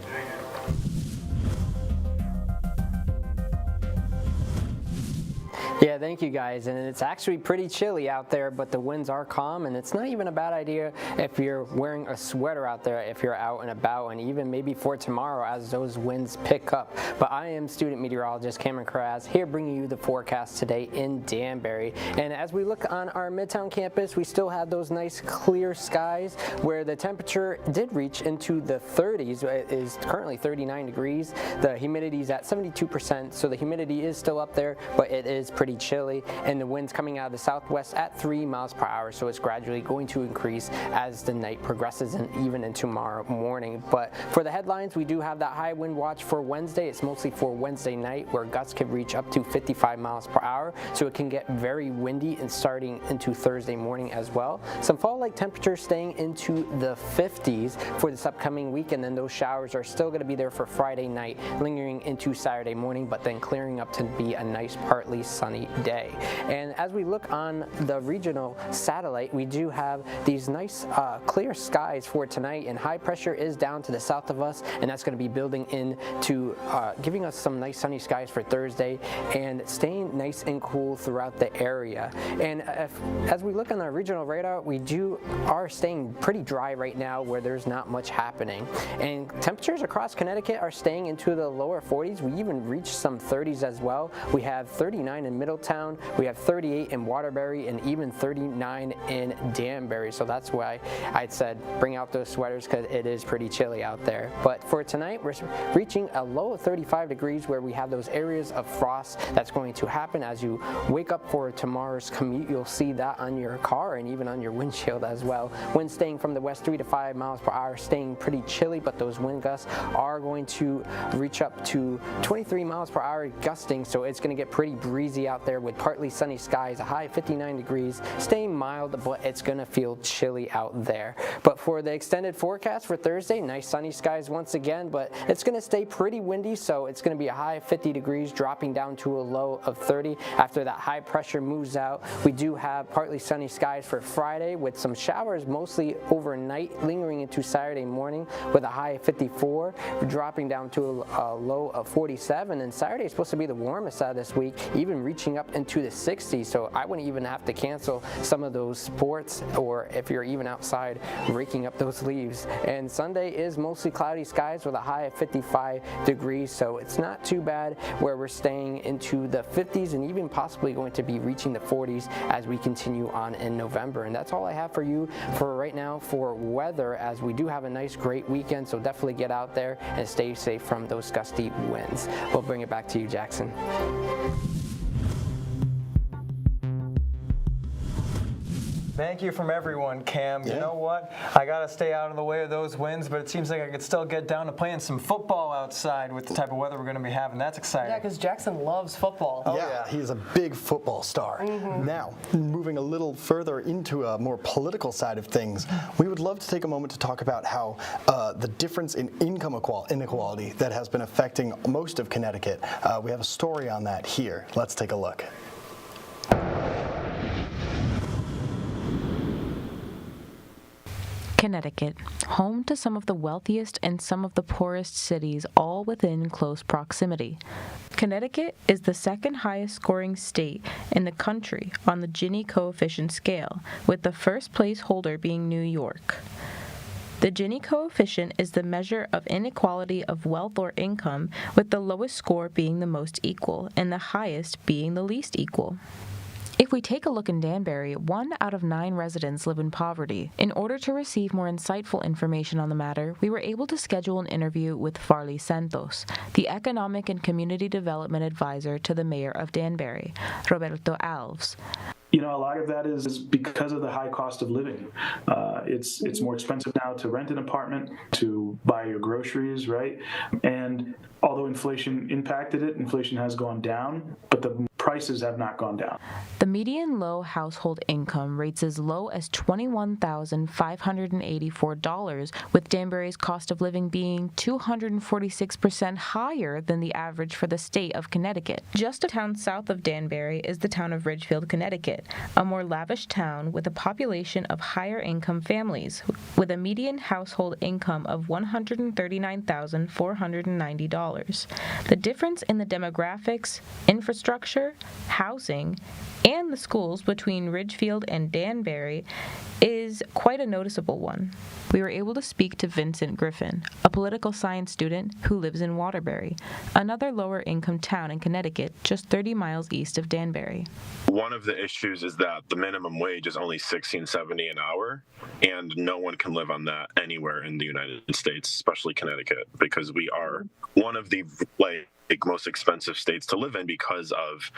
Yeah, thank you guys. And it's actually pretty chilly out there, but the winds are calm, and it's not even a bad idea if you're wearing a sweater out there if you're out and about, and even maybe for tomorrow as those winds pick up. But I am student meteorologist Cameron Kraz here bringing you the forecast today in Danbury. And as we look on our Midtown campus, we still have those nice clear skies where the temperature did reach into the 30s. It is currently 39 degrees. The humidity is at 72%, so the humidity is still up there, but it is pretty chilly, and the wind's coming out of the southwest at 3 miles per hour, so it's gradually going to increase as the night progresses and even into tomorrow morning. But for the headlines, we do have that high wind watch for Wednesday. It's mostly for Wednesday night, where gusts could reach up to 55 miles per hour, so it can get very windy and starting into Thursday morning as well. Some fall-like temperatures staying into the 50s for this upcoming week, and then those showers are still going to be there for Friday night, lingering into Saturday morning, but then clearing up to be a nice partly sunny day. And as we look on the regional satellite, we do have these nice clear skies for tonight, and high pressure is down to the south of us, and that's going to be building into giving us some nice sunny skies for Thursday and staying nice and cool throughout the area. And as we look on our regional radar, we are staying pretty dry right now where there's not much happening. And temperatures across Connecticut are staying into the lower 40s. We even reached some 30s as well. We have 39 in Middletown, we have 38 in Waterbury, and even 39 in Danbury. So that's why I said bring out those sweaters, because it is pretty chilly out there. But for tonight, we're reaching a low of 35 degrees where we have those areas of frost that's going to happen as you wake up for tomorrow's commute. You'll see that on your car and even on your windshield as well. Wind staying from the west 3 to 5 miles per hour, staying pretty chilly, but those wind gusts are going to reach up to 23 miles per hour gusting, so it's going to get pretty breezy out there with partly sunny skies, a high of 59 degrees, staying mild, but it's going to feel chilly out there. But for the extended forecast for Thursday, nice sunny skies once again, but it's going to stay pretty windy, so it's going to be a high of 50 degrees, dropping down to a low of 30. After that high pressure moves out, we do have partly sunny skies for Friday with some showers mostly overnight, lingering into Saturday morning with a high of 54, dropping down to a low of 47. And Saturday is supposed to be the warmest out of this week, even reaching up into the 60s, so I wouldn't even have to cancel some of those sports, or if you're even outside raking up those leaves. And Sunday is mostly cloudy skies with a high of 55 degrees, so it's not too bad where we're staying into the 50s and even possibly going to be reaching the 40s as we continue on in November. And that's all I have for you for right now for weather, as we do have a nice great weekend, so definitely get out there and stay safe from those gusty winds. We'll bring it back to you, Jackson. Thank you from everyone, Cam. You know what? I got to stay out of the way of those winds, but it seems like I could still get down to playing some football outside with the type of weather we're going to be having. That's exciting. Yeah, because Jackson loves football. Oh, yeah, he's a big football star. Now, moving a little further into a more political side of things, we would love to take a moment to talk about how the difference in income inequality that has been affecting most of Connecticut. We have a story on that here. Let's take a look. Connecticut, home to some of the wealthiest and some of the poorest cities, all within close proximity. Connecticut is the second highest scoring state in the country on the Gini coefficient scale, with the first place holder being New York. The Gini coefficient is the measure of inequality of wealth or income, with the lowest score being the most equal and the highest being the least equal. If we take a look in Danbury, 1 out of 9 residents live in poverty. In order to receive more insightful information on the matter, we were able to schedule an interview with Farley Santos, the Economic and Community Development Advisor to the Mayor of Danbury, Roberto Alves. You know, a lot of that is because of the high cost of living. It's more expensive now to rent an apartment, to buy your groceries, right? And although inflation impacted it, inflation has gone down, but the price prices have not gone down. The median low household income rates as low as $21,584, with Danbury's cost of living being 246% higher than the average for the state of Connecticut. Just a town south of Danbury is the town of Ridgefield, Connecticut, a more lavish town with a population of higher income families, with a median household income of $139,490. The difference in the demographics, infrastructure, housing, and the schools between Ridgefield and Danbury is quite a noticeable one. We were able to speak to Vincent Griffin, a political science student who lives in Waterbury, another lower-income town in Connecticut just 30 miles east of Danbury. One of the issues is that the minimum wage is only $16.70 an hour, and no one can live on that anywhere in the United States, especially Connecticut, because we are one of the most expensive states to live in because of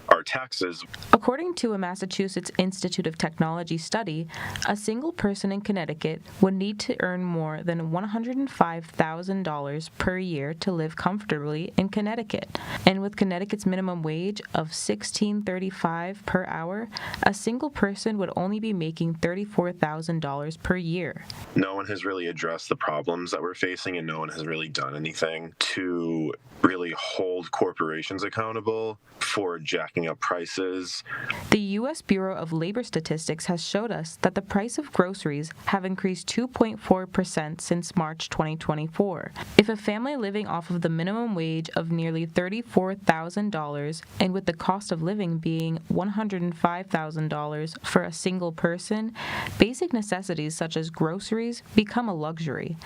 our taxes. According to a Massachusetts Institute of Technology study, a single person in Connecticut would need to earn more than $105,000 per year to live comfortably in Connecticut. And with Connecticut's minimum wage of $16.35 per hour, a single person would only be making $34,000 per year. No one has really addressed the problems that we're facing, and no one has really done anything to really hold corporations accountable for jacking up prices. The U.S. Bureau of Labor Statistics has showed us that the price of groceries have increased 2.4% since March 2024. If a family living off of the minimum wage of nearly $34,000 and with the cost of living being $105,000 for a single person, basic necessities such as groceries become a luxury.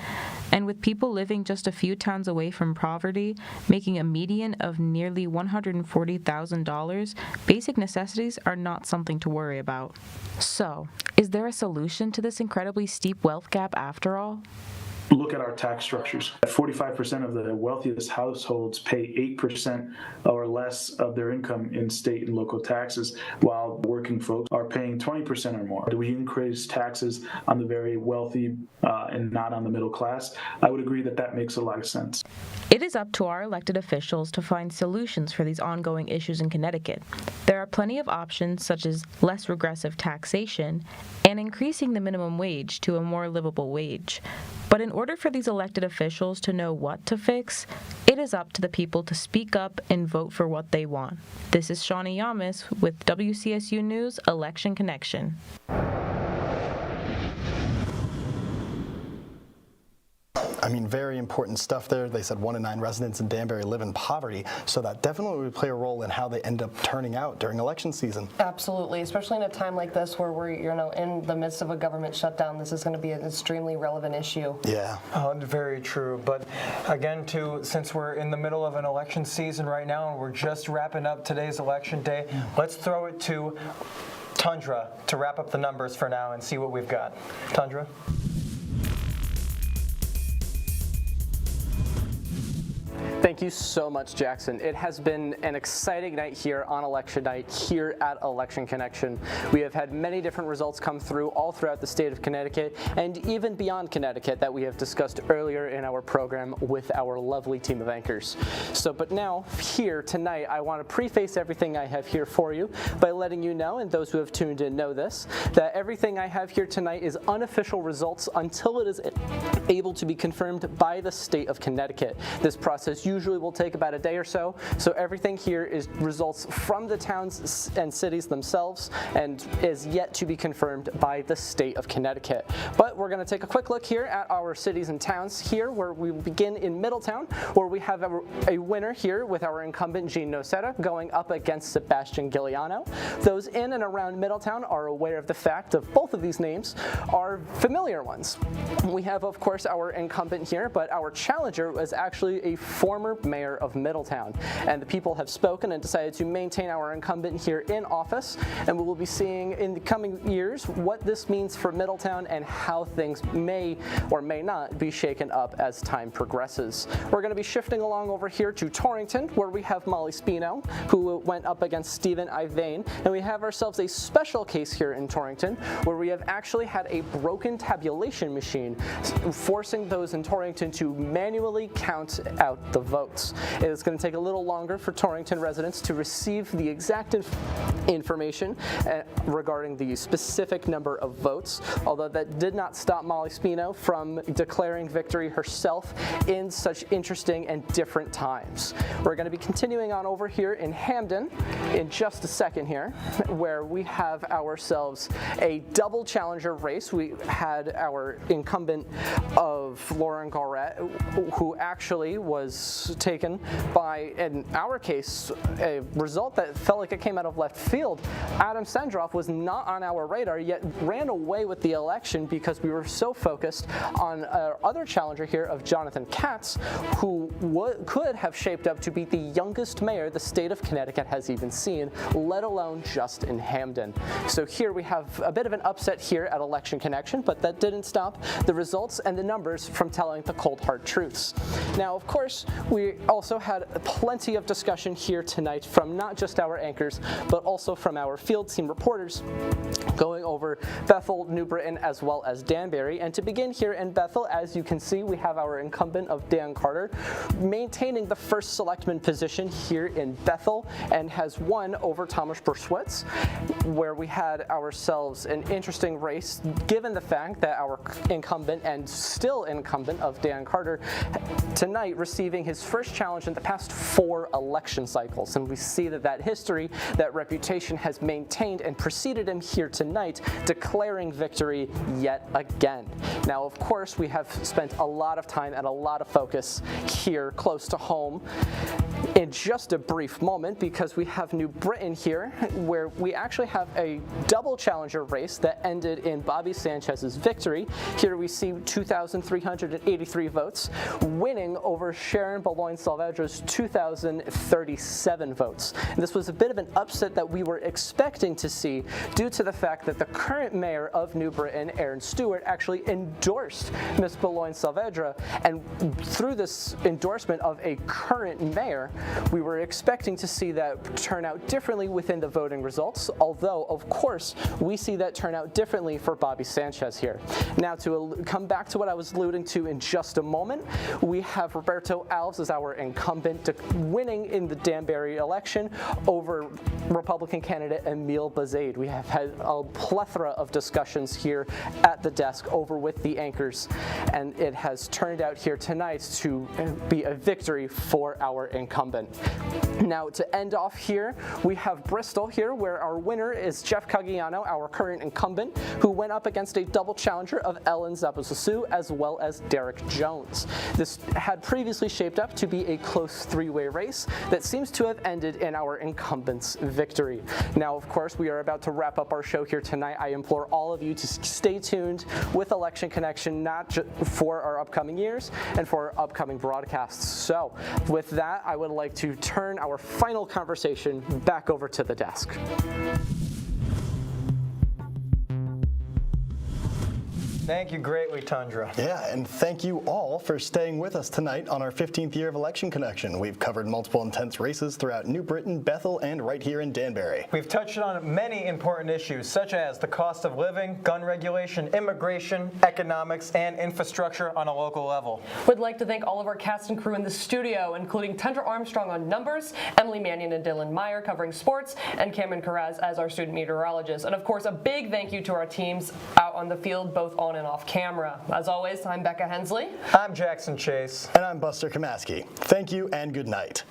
And with people living just a few towns away from poverty, making a median of nearly $140,000, basic necessities are not something to worry about. So, is there a solution to this incredibly steep wealth gap after all? Look at our tax structures. 45% of the wealthiest households pay 8% or less of their income in state and local taxes, while working folks are paying 20% or more. Do we increase taxes on the very wealthy and not on the middle class? I would agree that that makes a lot of sense. It is up to our elected officials to find solutions for these ongoing issues in Connecticut. There are plenty of options such as less regressive taxation and increasing the minimum wage to a more livable wage. But in order for these elected officials to know what to fix, it is up to the people to speak up and vote for what they want. This is Shawnee Yamas with WCSU News Election Connection. I mean, very important stuff there. They said 1 in 9 residents in Danbury live in poverty, so that definitely would play a role in how they end up turning out during election season. Absolutely, especially in a time like this where we're in the midst of a government shutdown. This is going to be an extremely relevant issue. Yeah. Very true. But again, too, since we're in the middle of an election season right now and we're just wrapping up today's election day, let's throw it to Tundra to wrap up the numbers for now and see what we've got. Tundra? Thank you so much, Jackson. It has been an exciting night here on election night here at Election Connection. We have had many different results come through all throughout the state of Connecticut and even beyond Connecticut that we have discussed earlier in our program with our lovely team of anchors. But now, here tonight, I want to preface everything I have here for you by letting you know, and those who have tuned in know this, that everything I have here tonight is unofficial results until it is able to be confirmed by the state of Connecticut. This process usually will take about a day or so everything here is results from the towns and cities themselves and is yet to be confirmed by the state of Connecticut. But we're going to take a quick look here at our cities and towns here, where we will begin in Middletown, where we have a winner here with our incumbent Jean Nocetta going up against Sebastian Giuliano. Those in and around Middletown are aware of the fact of both of these names are familiar ones. We have, of course, our incumbent here, but our challenger was actually a former mayor of Middletown. And the people have spoken and decided to maintain our incumbent here in office. And we will be seeing in the coming years what this means for Middletown and how things may or may not be shaken up as time progresses. We're going to be shifting along over here to Torrington, where we have Molly Spino, who went up against Stephen Ivane. And we have ourselves a special case here in Torrington, where we have actually had a broken tabulation machine, forcing those in Torrington to manually count out the vote. votes. It is going to take a little longer for Torrington residents to receive the exact information regarding the specific number of votes, although that did not stop Molly Spino from declaring victory herself in such interesting and different times. We're going to be continuing on over here in Hamden in just a second here, where we have ourselves a double challenger race. We had our incumbent of Lauren Garrett, who actually was taken by, in our case, a result that felt like it came out of left field. Adam Sendroff was not on our radar, yet ran away with the election because we were so focused on our other challenger here of Jonathan Katz, who could have shaped up to be the youngest mayor the state of Connecticut has even seen, let alone just in Hamden. So here we have a bit of an upset here at Election Connection, but that didn't stop the results and the numbers from telling the cold hard truths. Now, of course, we also had plenty of discussion here tonight from not just our anchors, but also from our field team reporters, going over Bethel, New Britain, as well as Danbury. And to begin here in Bethel, as you can see, we have our incumbent of Dan Carter maintaining the first selectman position here in Bethel and has won over Thomas Berschwitz, where we had ourselves an interesting race given the fact that our incumbent and still incumbent of Dan Carter tonight receiving his first challenge in the past 4 election cycles. And we see that history, that reputation has maintained and preceded him here tonight, declaring victory yet again. Now, of course, we have spent a lot of time and a lot of focus here close to home in just a brief moment, because we have New Britain here, where we actually have a double challenger race that ended in Bobby Sanchez's victory. Here we see 2,383 votes, winning over Sharon Boulogne-Salvedra's 2,037 votes. And this was a bit of an upset that we were expecting to see due to the fact that the current mayor of New Britain, Aaron Stewart, actually endorsed Ms. Boulogne-Salvedra, and through this endorsement of a current mayor, we were expecting to see that turn out differently within the voting results, although, of course, we see that turn out differently for Bobby Sanchez here. Now, to come back to what I was alluding to in just a moment, we have Roberto Alves as our incumbent, winning in the Danbury election over Republican candidate Emile Bazade. We have had a plethora of discussions here at the desk over with the anchors, and it has turned out here tonight to be a victory for our incumbent. Now, to end off here, we have Bristol here, where our winner is Jeff Caggiano, our current incumbent, who went up against a double challenger of Ellen Zaposasu as well as Derek Jones. This had previously shaped up to be a close 3-way race that seems to have ended in our incumbent's victory. Now, of course, we are about to wrap up our show here tonight. I implore all of you to stay tuned with Election Connection, not just for our upcoming years and for our upcoming broadcasts. So, with that, I would like to turn our final conversation back over to the desk. Thank you greatly, Tundra. Yeah, and thank you all for staying with us tonight on our 15th year of Election Connection. We've covered multiple intense races throughout New Britain, Bethel, and right here in Danbury. We've touched on many important issues, such as the cost of living, gun regulation, immigration, economics, and infrastructure on a local level. We'd like to thank all of our cast and crew in the studio, including Tundra Armstrong on numbers, Emily Mannion and Dylan Meyer covering sports, and Cameron Carraz as our student meteorologist. And of course, a big thank you to our teams out on the field, both on and off camera. As always, I'm Becca Hensley. I'm Jackson Chase. And I'm Buster Kamaski. Thank you and good night.